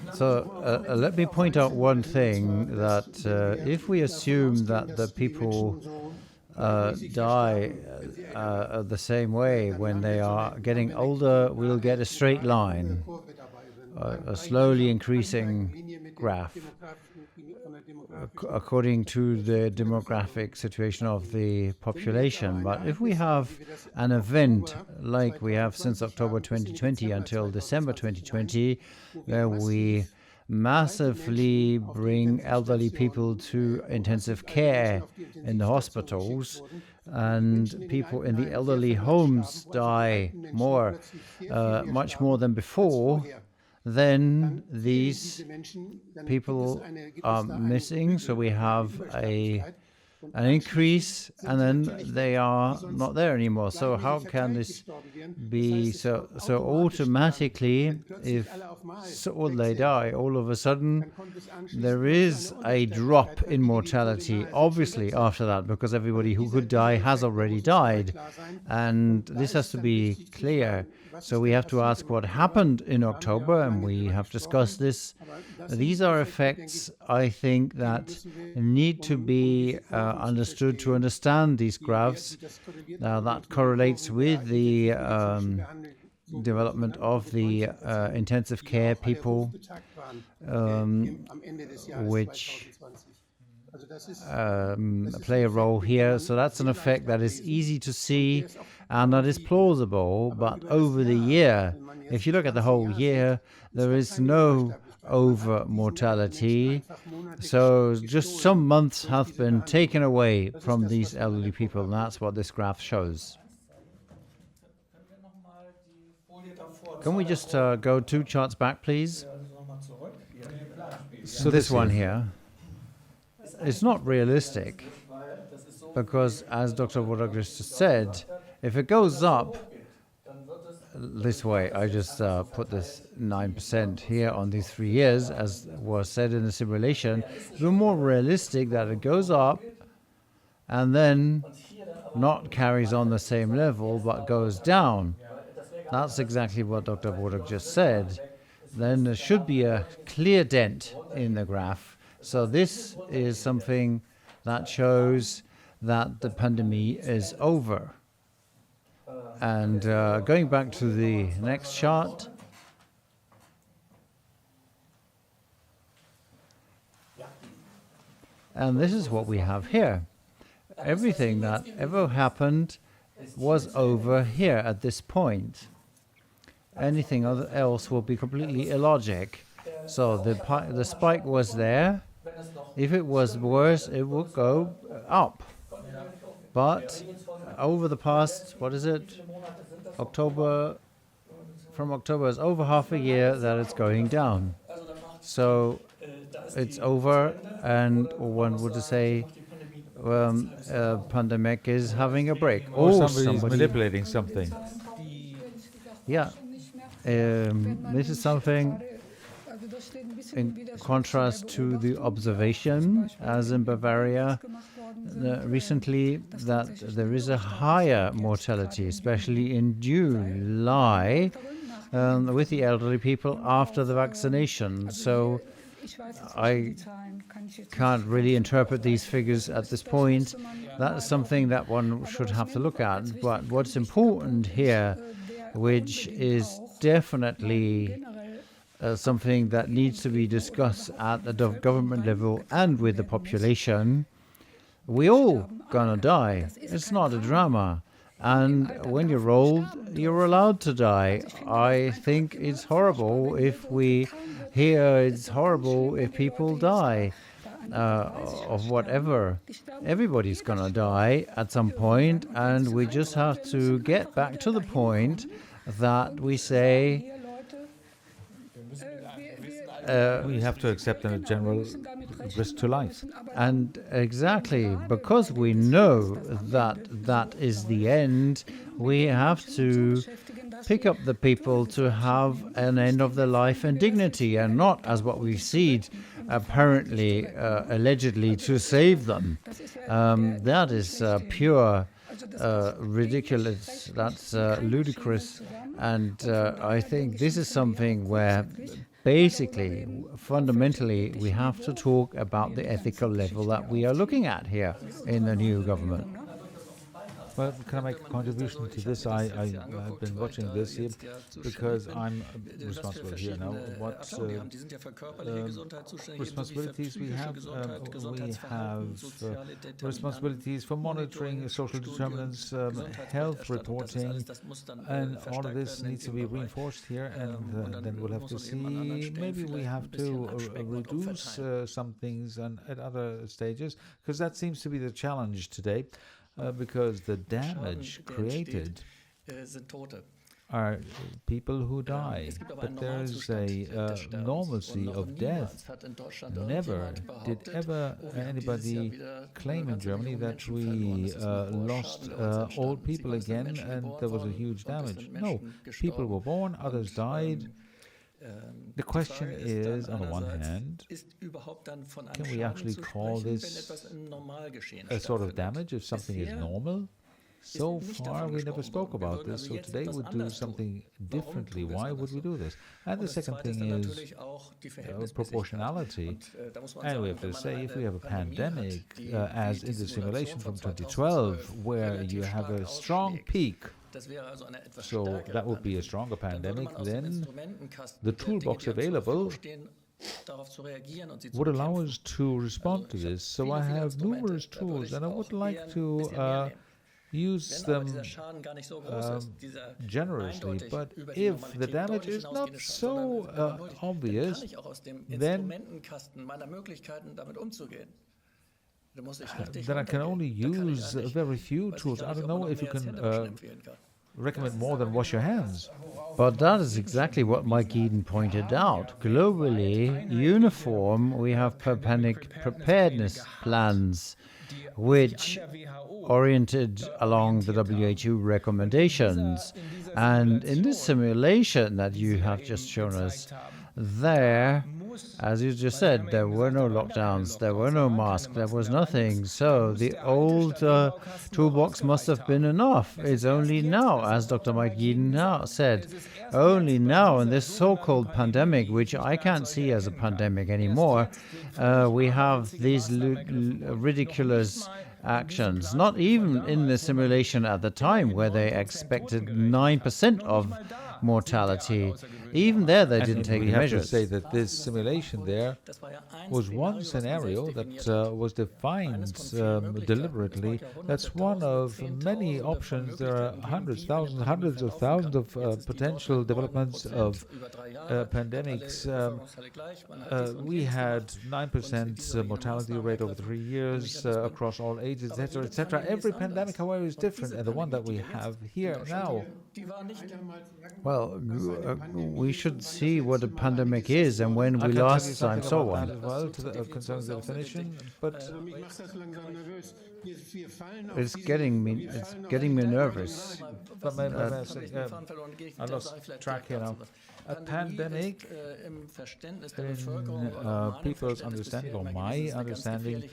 let me point out one thing, that if we assume that the people die the same way when they are getting older, we'll get a straight line, a slowly increasing graph. according to the demographic situation of the population. But if we have an event like we have since October 2020 until December 2020, where we massively bring elderly people to intensive care in the hospitals, and people in the elderly homes die more, much more than before, then these people are missing. So we have an increase, and then they are not there anymore. So how can this be? So automatically, if they die, all of a sudden there is a drop in mortality, obviously, after that, because everybody who could die has already died. And this has to be clear. So we have to ask what happened in October, and we have discussed this. These are effects, I think, that need to be understood to understand these graphs. That correlates with the development of the intensive care people, which play a role here. So that's an effect that is easy to see and that is plausible. But over the year, if you look at the whole year, there is no over mortality. So just some months have been taken away from these elderly people, and that's what this graph shows. Can we just go 2 charts back, please? So this one here, it's not realistic, because as Dr. Vodok just said, if it goes up this way, I just put this 9% here on these 3 years, as was said in the simulation, it's more realistic that it goes up and then not carries on the same level, but goes down. That's exactly what Dr. Vodok just said. Then there should be a clear dent in the graph. So this is something that shows that the pandemic is over. And going back to the next chart, and this is what we have here. Everything that ever happened was over here at this point. Anything else will be completely illogic. So the spike was there. If it was worse, it would go up. But over the past, what is it? October, from October is over half a year that it's going down. So it's over, and one would say pandemic is having a break. Or somebody's manipulating something. Yeah. This is something in contrast to the observation, as in Bavaria, recently, that there is a higher mortality, especially in July, with the elderly people after the vaccination. So I can't really interpret these figures at this point. That's something that one should have to look at. But what's important here, which is definitely something that needs to be discussed at the government level and with the population, we all gonna die. It's not a drama. And when you're old, you're allowed to die. I think it's horrible if we hear it's horrible if people die of whatever. Everybody's gonna die at some point, and we just have to get back to the point that we say we have to accept a general risk to life. And exactly, because we know that that is the end, we have to pick up the people to have an end of their life in dignity, and not as what we see apparently, allegedly, to save them. That is pure ridiculous, that's ludicrous, and I think this is something where basically, fundamentally, we have to talk about the ethical level that we are looking at here in the new government. Well, can I make a contribution to this? I've been watching this here because I'm responsible here now. What responsibilities we have? We have responsibilities for monitoring social determinants, health reporting, and all of this needs to be reinforced here, and then we'll have to see, maybe we have to reduce some things and at other stages, because that seems to be the challenge today. Because the damage created are people who die, but there is a normalcy of death. Never did ever anybody claim in Germany that we lost old people again and there was a huge damage. No, people were born, others died. The question is, on the one hand, can we actually call this a sort of damage if something is normal? So far, we never spoke about this, so today we'll do something differently. Why would we do this? And the second thing is proportionality. And we have to say, if we have a pandemic, as in the simulation from 2012, where you have a strong peak, so that would be a stronger pandemic, then the toolbox available would allow us to respond to this. So I have numerous tools, and I would like to use them generously, but if the damage is not so obvious, then I can only use very few tools. I don't know if you can recommend more than wash your hands. But that is exactly what Mike Eden pointed out. Globally, uniform, we have pandemic preparedness plans, which oriented along the WHO recommendations. And in this simulation that you have just shown us, there, as you just said, there were no lockdowns, there were no masks, there was nothing. So the old toolbox must have been enough. It's only now, as Dr. Mike Eden now said, only now in this so-called pandemic, which I can't see as a pandemic anymore, we have these ridiculous actions. Not even in the simulation at the time, where they expected 9% of mortality. Even there, they didn't take measures. We have to say that this simulation there was one scenario that was defined deliberately. That's one of many options. There are hundreds, thousands, hundreds of thousands of potential developments of pandemics. We had 9% mortality rate over 3 years across all ages, etc., etc. Every pandemic, however, is different, and the one that we have here now. Well, we should see what a pandemic is and when we last time saw one. As well, concerning the definition, but it's getting me nervous. I lost track here now. A pandemic, in people's understanding, or my understanding,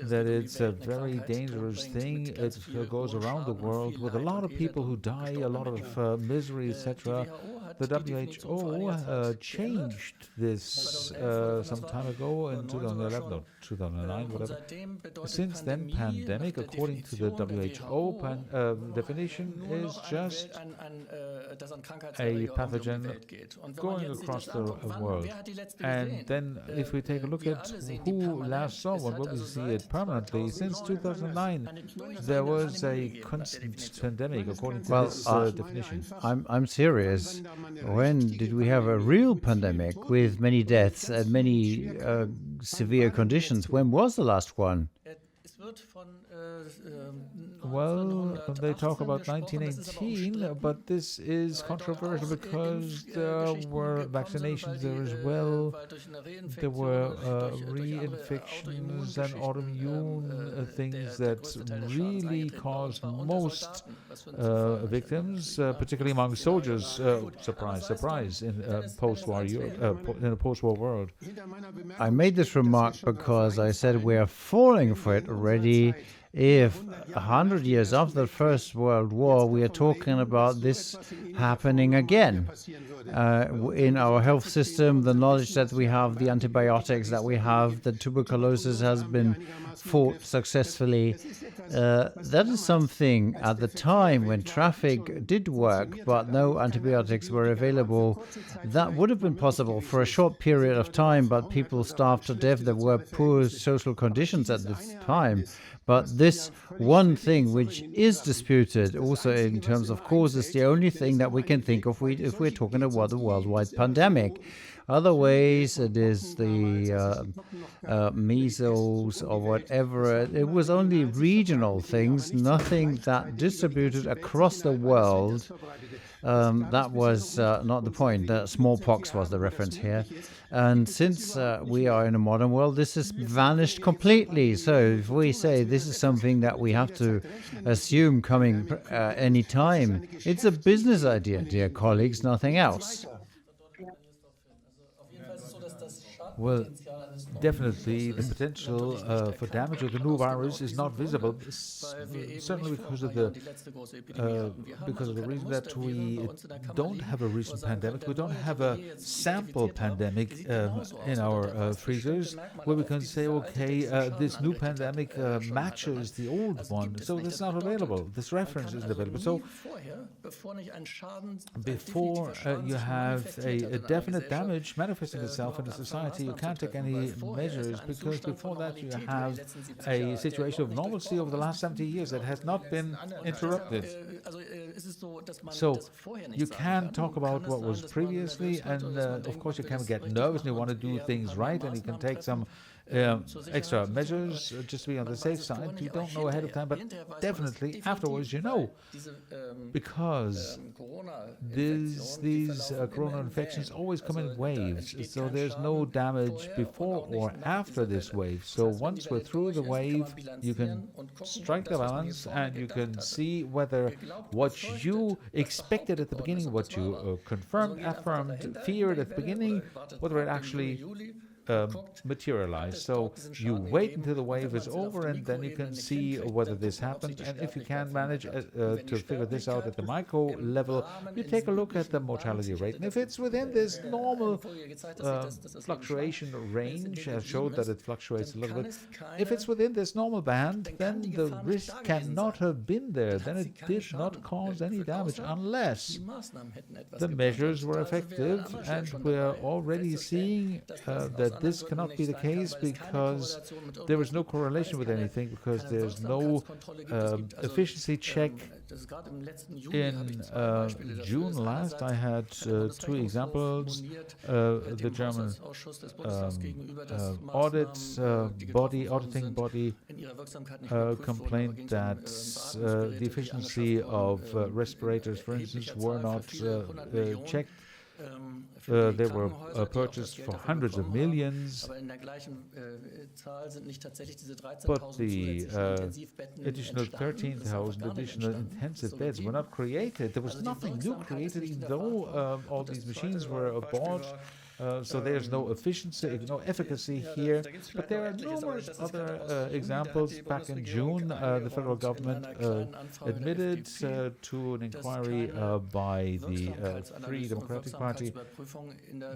that it's a very dangerous thing. It goes around the world with a lot of people who die, a lot of misery, etc. The WHO changed this some time ago in 2011 or 2009, whatever. Since then, pandemic, according to the WHO definition, is just a pathogen going across the world. And then if we take a look at who last saw one, well, we see it permanently. Since 2009, there was a constant pandemic, according to this definition. I'm serious. When did we have a real pandemic with many deaths and many severe conditions? When was the last one? Well, they talk about 1918, but this is controversial because there were vaccinations there as well. There were reinfections and autoimmune things that really caused most victims, particularly among soldiers. Surprise, surprise! In post-war Europe, in a post-war world. I made this remark because I said we are falling for it already if 100 years after the First World War, we are talking about this happening again in our health system, the knowledge that we have, the antibiotics that we have, that tuberculosis has been fought successfully. That is something at the time when traffic did work, but no antibiotics were available. That would have been possible for a short period of time, but people starved to death. There were poor social conditions at this time. But this one thing which is disputed also in terms of cause is the only thing that we can think of if we're talking about a worldwide pandemic. Other ways, it is the measles or whatever. It was only regional things, nothing that distributed across the world. That was not the point. Smallpox was the reference here. And since we are in a modern world, this has vanished completely. So if we say this is something that we have to assume coming any time, it's a business idea, dear colleagues, nothing else. Well, definitely the potential for damage of the new virus is not visible, certainly because of the reason that we don't have a recent pandemic. We don't have a sample pandemic in our freezers where we can say, okay, this new pandemic matches the old one. So this is not available. This reference isn't available. So before you have a definite damage manifesting itself in the society, you can't take any measures, because before that you have a situation of normalcy over the last 70 years that has not been interrupted. So you can talk about what was previously, and of course you can get nervous and you want to do things right, and you can take some extra measures just to be on the safe side. You don't know ahead of time, but definitely afterwards you know, because these corona infections always come in waves, so there's no damage before or after this wave. So once we're through the wave, you can strike the balance and you can see whether what you expected at the beginning, what you affirmed, feared at the beginning, whether it actually materialize. So you wait until the wave is over, and then you can see whether this happened. And if you can manage to figure this out at the micro level, you take a look at the mortality rate. And if it's within this normal fluctuation range, I showed that it fluctuates a little bit. If it's within this normal band, then the risk cannot have been there. Then it did not cause any damage unless the measures were effective. And we're already seeing that this cannot be the case, because there is no correlation with anything, because there's no efficiency check. In June last, I had two examples. The German auditing body complained that the efficiency of respirators, for instance, were not checked. They were purchased for hundreds of millions, but the additional 13,000 additional intensive beds were not created. There was nothing new created, even though all these machines were bought. So there's no efficacy here. But there are numerous other examples. Back in June, the federal government admitted to an inquiry by the Free Democratic Party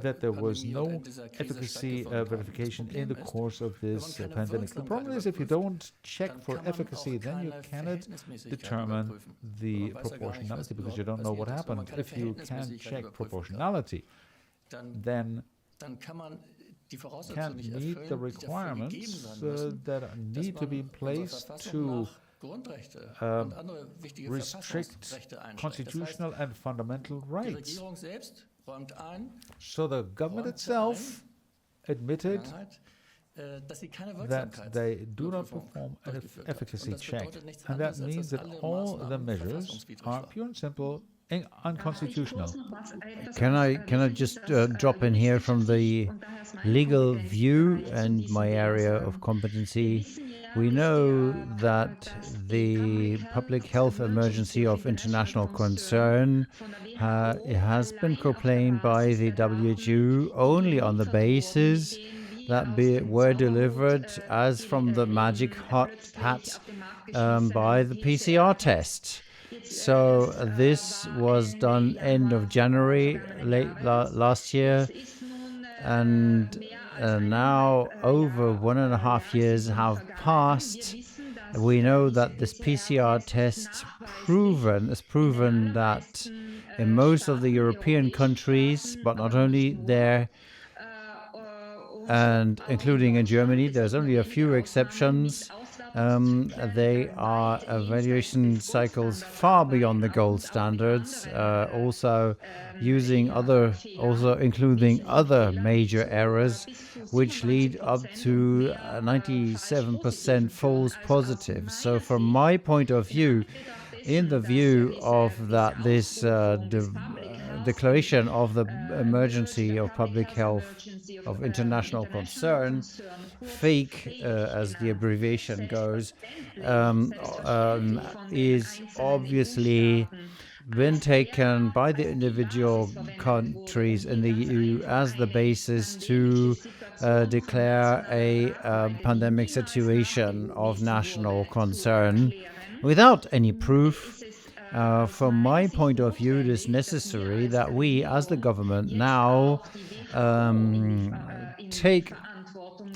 that there was no efficacy verification in the course of this pandemic. The problem is, if you don't check for efficacy, then you cannot determine the proportionality, because you don't know what happened. If you can check proportionality, then can meet the requirements that need to be placed to restrict constitutional and fundamental rights. So the government itself admitted that they do not perform an efficacy check, and that means that all the measures are pure and simple unconstitutional. Can I just drop in here from the legal view and my area of competency? We know that the public health emergency of international concern has been proclaimed by the WHO only on the basis that were delivered as from the magic hat by the PCR test. So this was done end of January, last year, and now over 1.5 years have passed. We know that this PCR test has proven that in most of the European countries, but not only there, and including in Germany, there's only a few exceptions. They are evaluation cycles far beyond the gold standards, also including other major errors, which lead up to 97% false positives. So from my point of view, in the view of that this declaration of the emergency of public health of international concern, 𝗏𝗃, as the abbreviation goes, is obviously been taken by the individual countries in the EU as the basis to declare a pandemic situation of national concern without any proof. From my point of view, it is necessary that we, as the government, now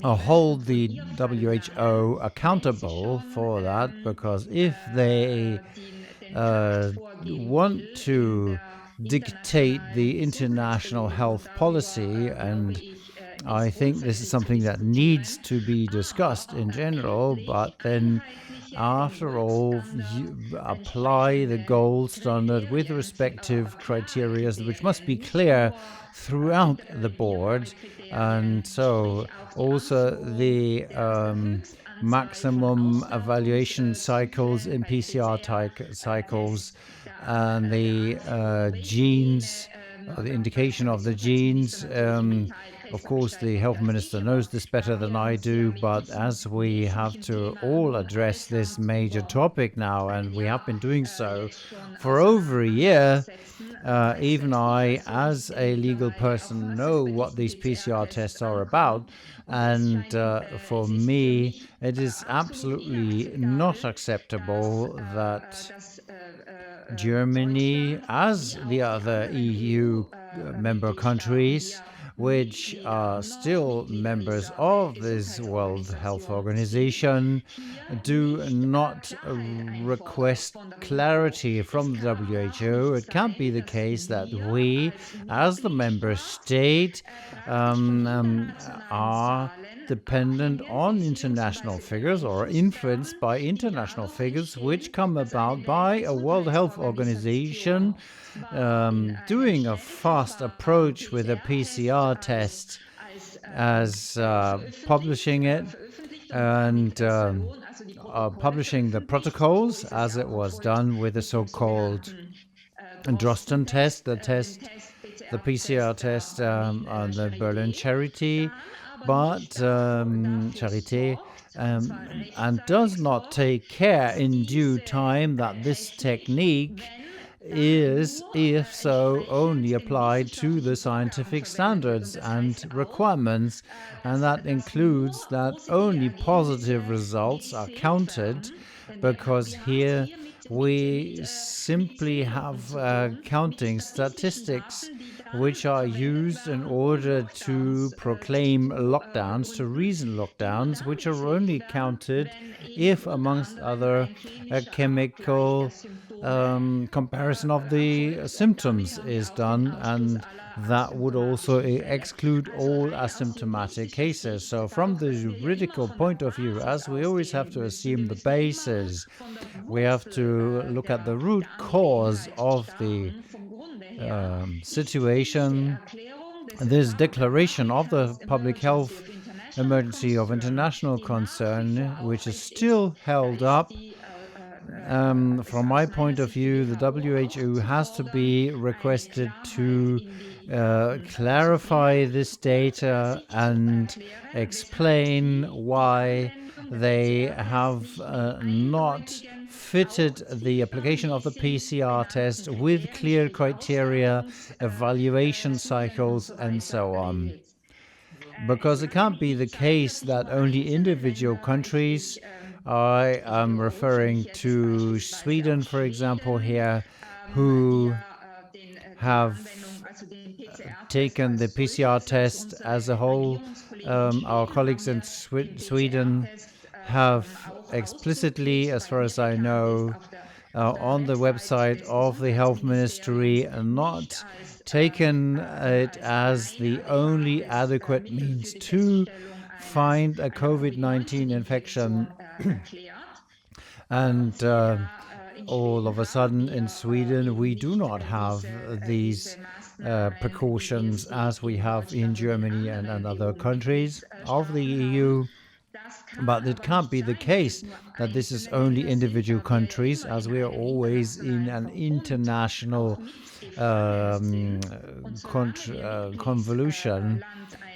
hold the WHO accountable for that, because if they want to dictate the international health policy, and I think this is something that needs to be discussed in general, but then after all, you apply the gold standard with respective criteria, which must be clear throughout the board. And so also the maximum evaluation cycles in PCR cycles and the genes, the indication of the genes. Of course, the health minister knows this better than I do, but as we have to all address this major topic now, and we have been doing so for over a year, even I, as a legal person, know what these PCR tests are about. And for me, it is absolutely not acceptable that Germany, as the other EU member countries, which are still members of this World Health Organization, do not request clarity from the WHO. It can't be the case that we, as the member state, are dependent on international figures or influenced by international figures which come about by a World Health Organization doing a fast approach with a PCR test as publishing it and publishing the protocols as it was done with the so-called Drosten test, the PCR test on the Berlin Charité, and does not take care in due time that this technique is, if so, only applied to the scientific standards and requirements, and that includes that only positive results are counted, because here we simply have counting statistics which are used in order to proclaim lockdowns, to reason lockdowns, which are only counted if, amongst other, a chemical comparison of the symptoms is done, and that would also exclude all asymptomatic cases. So from the juridical point of view, as we always have to assume the basis, we have to look at the root cause of the situation. This declaration of the public health emergency of international concern, which is still held up, from my point of view, the WHO has to be requested to clarify this data and explain why they have not fitted the application of the PCR test with clear criteria, evaluation cycles, and so on. because it can't be the case that only individual countries, I am referring to Sweden, for example, here, who have taken the PCR test as a whole. Our colleagues in Sweden have explicitly, as far as I know, on the website of the health ministry not taken it as the only adequate means to find a COVID-19 infection. And all of a sudden in Sweden, we do not have these precautions as we have in Germany and other countries of the EU. But it can't be the case that this is only individual countries, as we are always in an international convolution.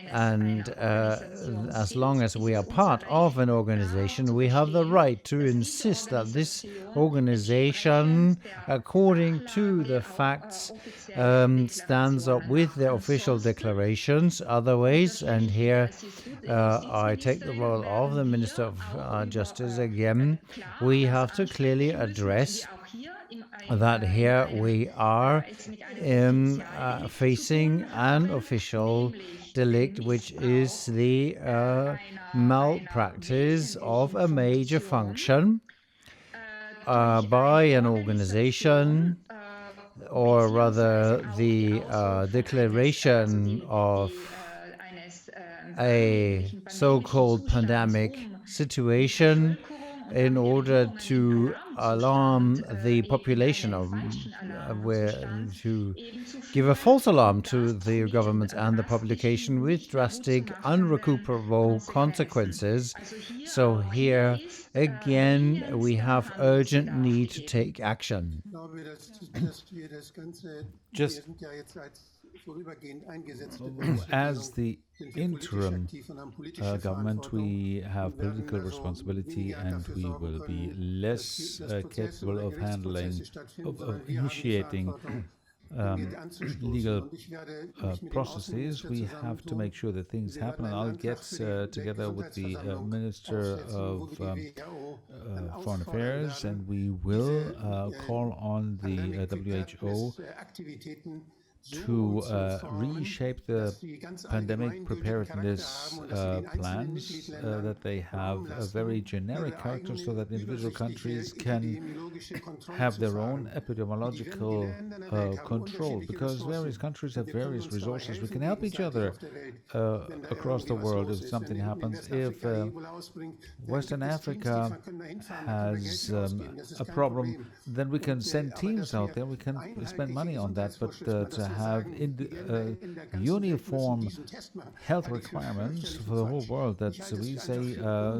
And as long as we are part of an organization, we have the right to insist that this organization, according to the facts, stands up with the official declarations. Otherwise, and here I take the role of the Minister of Justice again, we have to clearly address that here we are facing an official delict, which is the malpractice of a major function by an organization, or rather the declaration of a so-called pandemic situation in order to alarm the population, to give a false alarm to the government and the publication with drastic, unrecuperable consequences. So here, again, we have urgent need to take action. Just as the interim government, we have political responsibility, and we will be less capable of handling, of initiating legal processes. We have to make sure that things happen, and I'll get together with the Minister of Foreign Affairs, and we will call on the WHO to reshape the pandemic preparedness plans, that they have a very generic character so that individual countries can have their own epidemiological control, because various countries have various resources. We can help each other across the world if something happens. If Western Africa has a problem, then we can send teams out there. We can spend money on that, but to have uniform health requirements for the whole world, that we say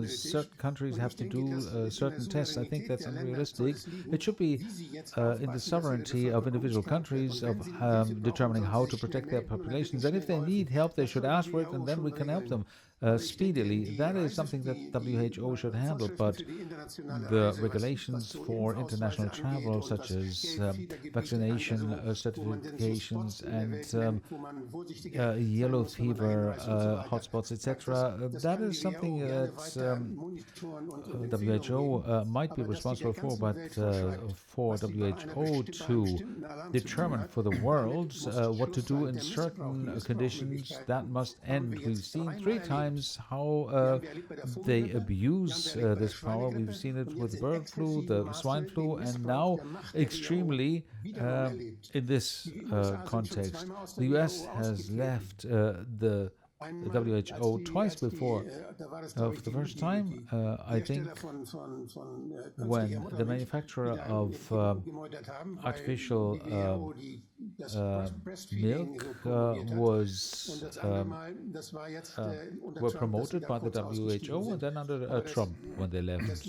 certain countries have to do certain tests, I think that's unrealistic. It should be in the sovereignty of individual countries of determining how to protect their populations, and if they need help, they should ask for it, and then we can help them speedily. That is something that WHO should handle, but the regulations for international travel, such as vaccination certifications and yellow fever hotspots, etc., that is something that WHO might be responsible for, but for WHO to determine for the world what to do in certain conditions, that must end. We've seen 3 times how they abuse this power. We've seen it with bird flu, the swine flu, and now extremely in this context. The US has left the WHO twice before. For the first time, I think, when the manufacturer of artificial milk were promoted by the WHO, and then under Trump when they left.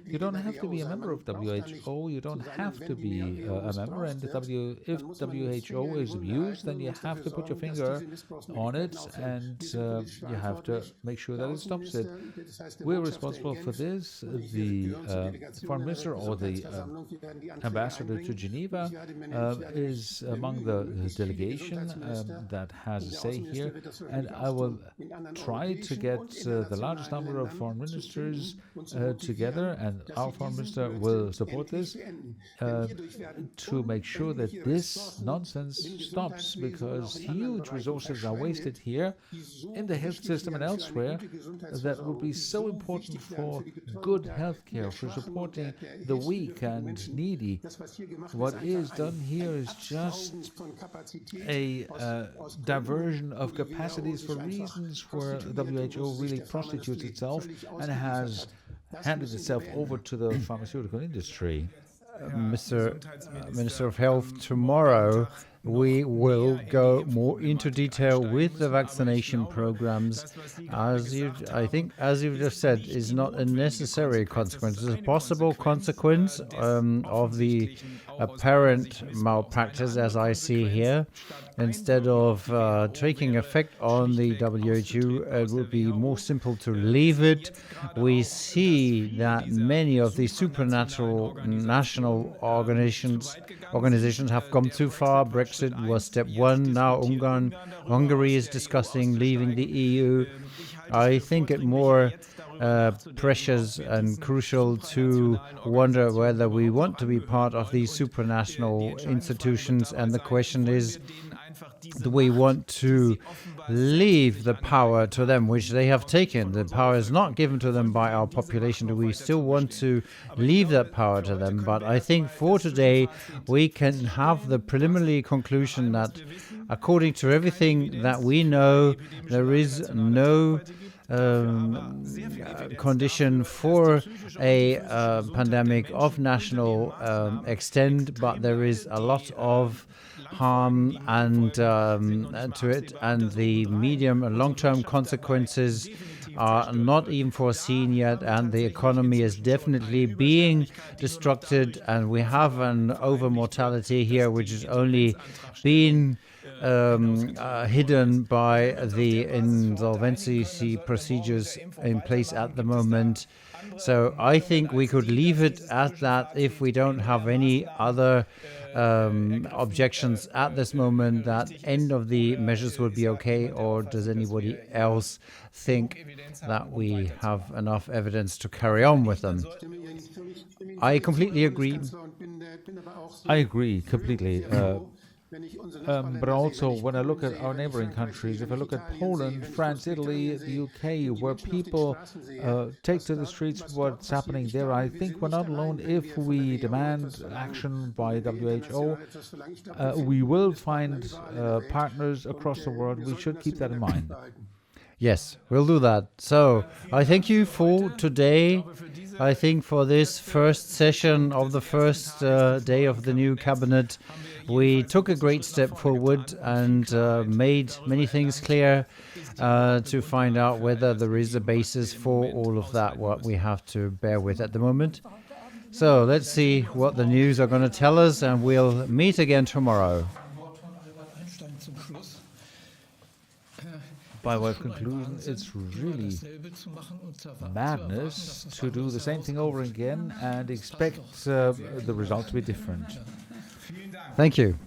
You don't have to be a member of WHO, you don't have to be a member, and if WHO is abused, then you have to put your finger on it, and you have to make sure that it stops it. We're responsible for this. The foreign minister or the ambassador to Geneva is is among the delegation that has a say here, and I will try to get the largest number of foreign ministers together, and our foreign minister will support this to make sure that this nonsense stops, because huge resources are wasted here in the health system and elsewhere that would be so important for good health care, for supporting the weak and needy. What is done here is just a diversion of capacities for reasons where WHO really prostitutes itself and has handed itself over to the pharmaceutical industry. Mr. Minister of Health, tomorrow we will go more into detail with the vaccination programs. I think, as you've just said, is not a necessary consequence. It's a possible consequence of the apparent malpractice, as I see here. Instead of taking effect on the WHO, it would be more simple to leave it. We see that many of the supernatural national organizations have gone too far. Brexit was step one. Now Hungary is discussing leaving the EU. I think it more precious and crucial to wonder whether we want to be part of these supranational institutions, and the question is, do we want to leave the power to them, which they have taken? The power is not given to them by our population. Do we still want to leave that power to them? But I think for today, we can have the preliminary conclusion that according to everything that we know, there is no condition for a pandemic of national extent, but there is a lot of harm and to it, and the medium and long-term consequences are not even foreseen yet, and the economy is definitely being destructed, and we have an over-mortality here which is only being hidden by the insolvency procedures in place at the moment. So I think we could leave it at that if we don't have any other objections at this moment, that end of the measures would be okay, or does anybody else think that we have enough evidence to carry on with them? I completely agree. I agree completely. But also, when I look at our neighboring countries, if I look at Poland, France, Italy, the UK, where people take to the streets what's happening there, I think we're not alone. If we demand action by WHO, we will find partners across the world. We should keep that in mind. Yes, we'll do that. So I thank you for today. I think for this first session of the first day of the new cabinet, we took a great step forward and made many things clear to find out whether there is a basis for all of that, what we have to bear with at the moment. So let's see what the news are going to tell us, and we'll meet again tomorrow. By way of conclusion, it's really madness to do the same thing over again and expect the result to be different. Thank you.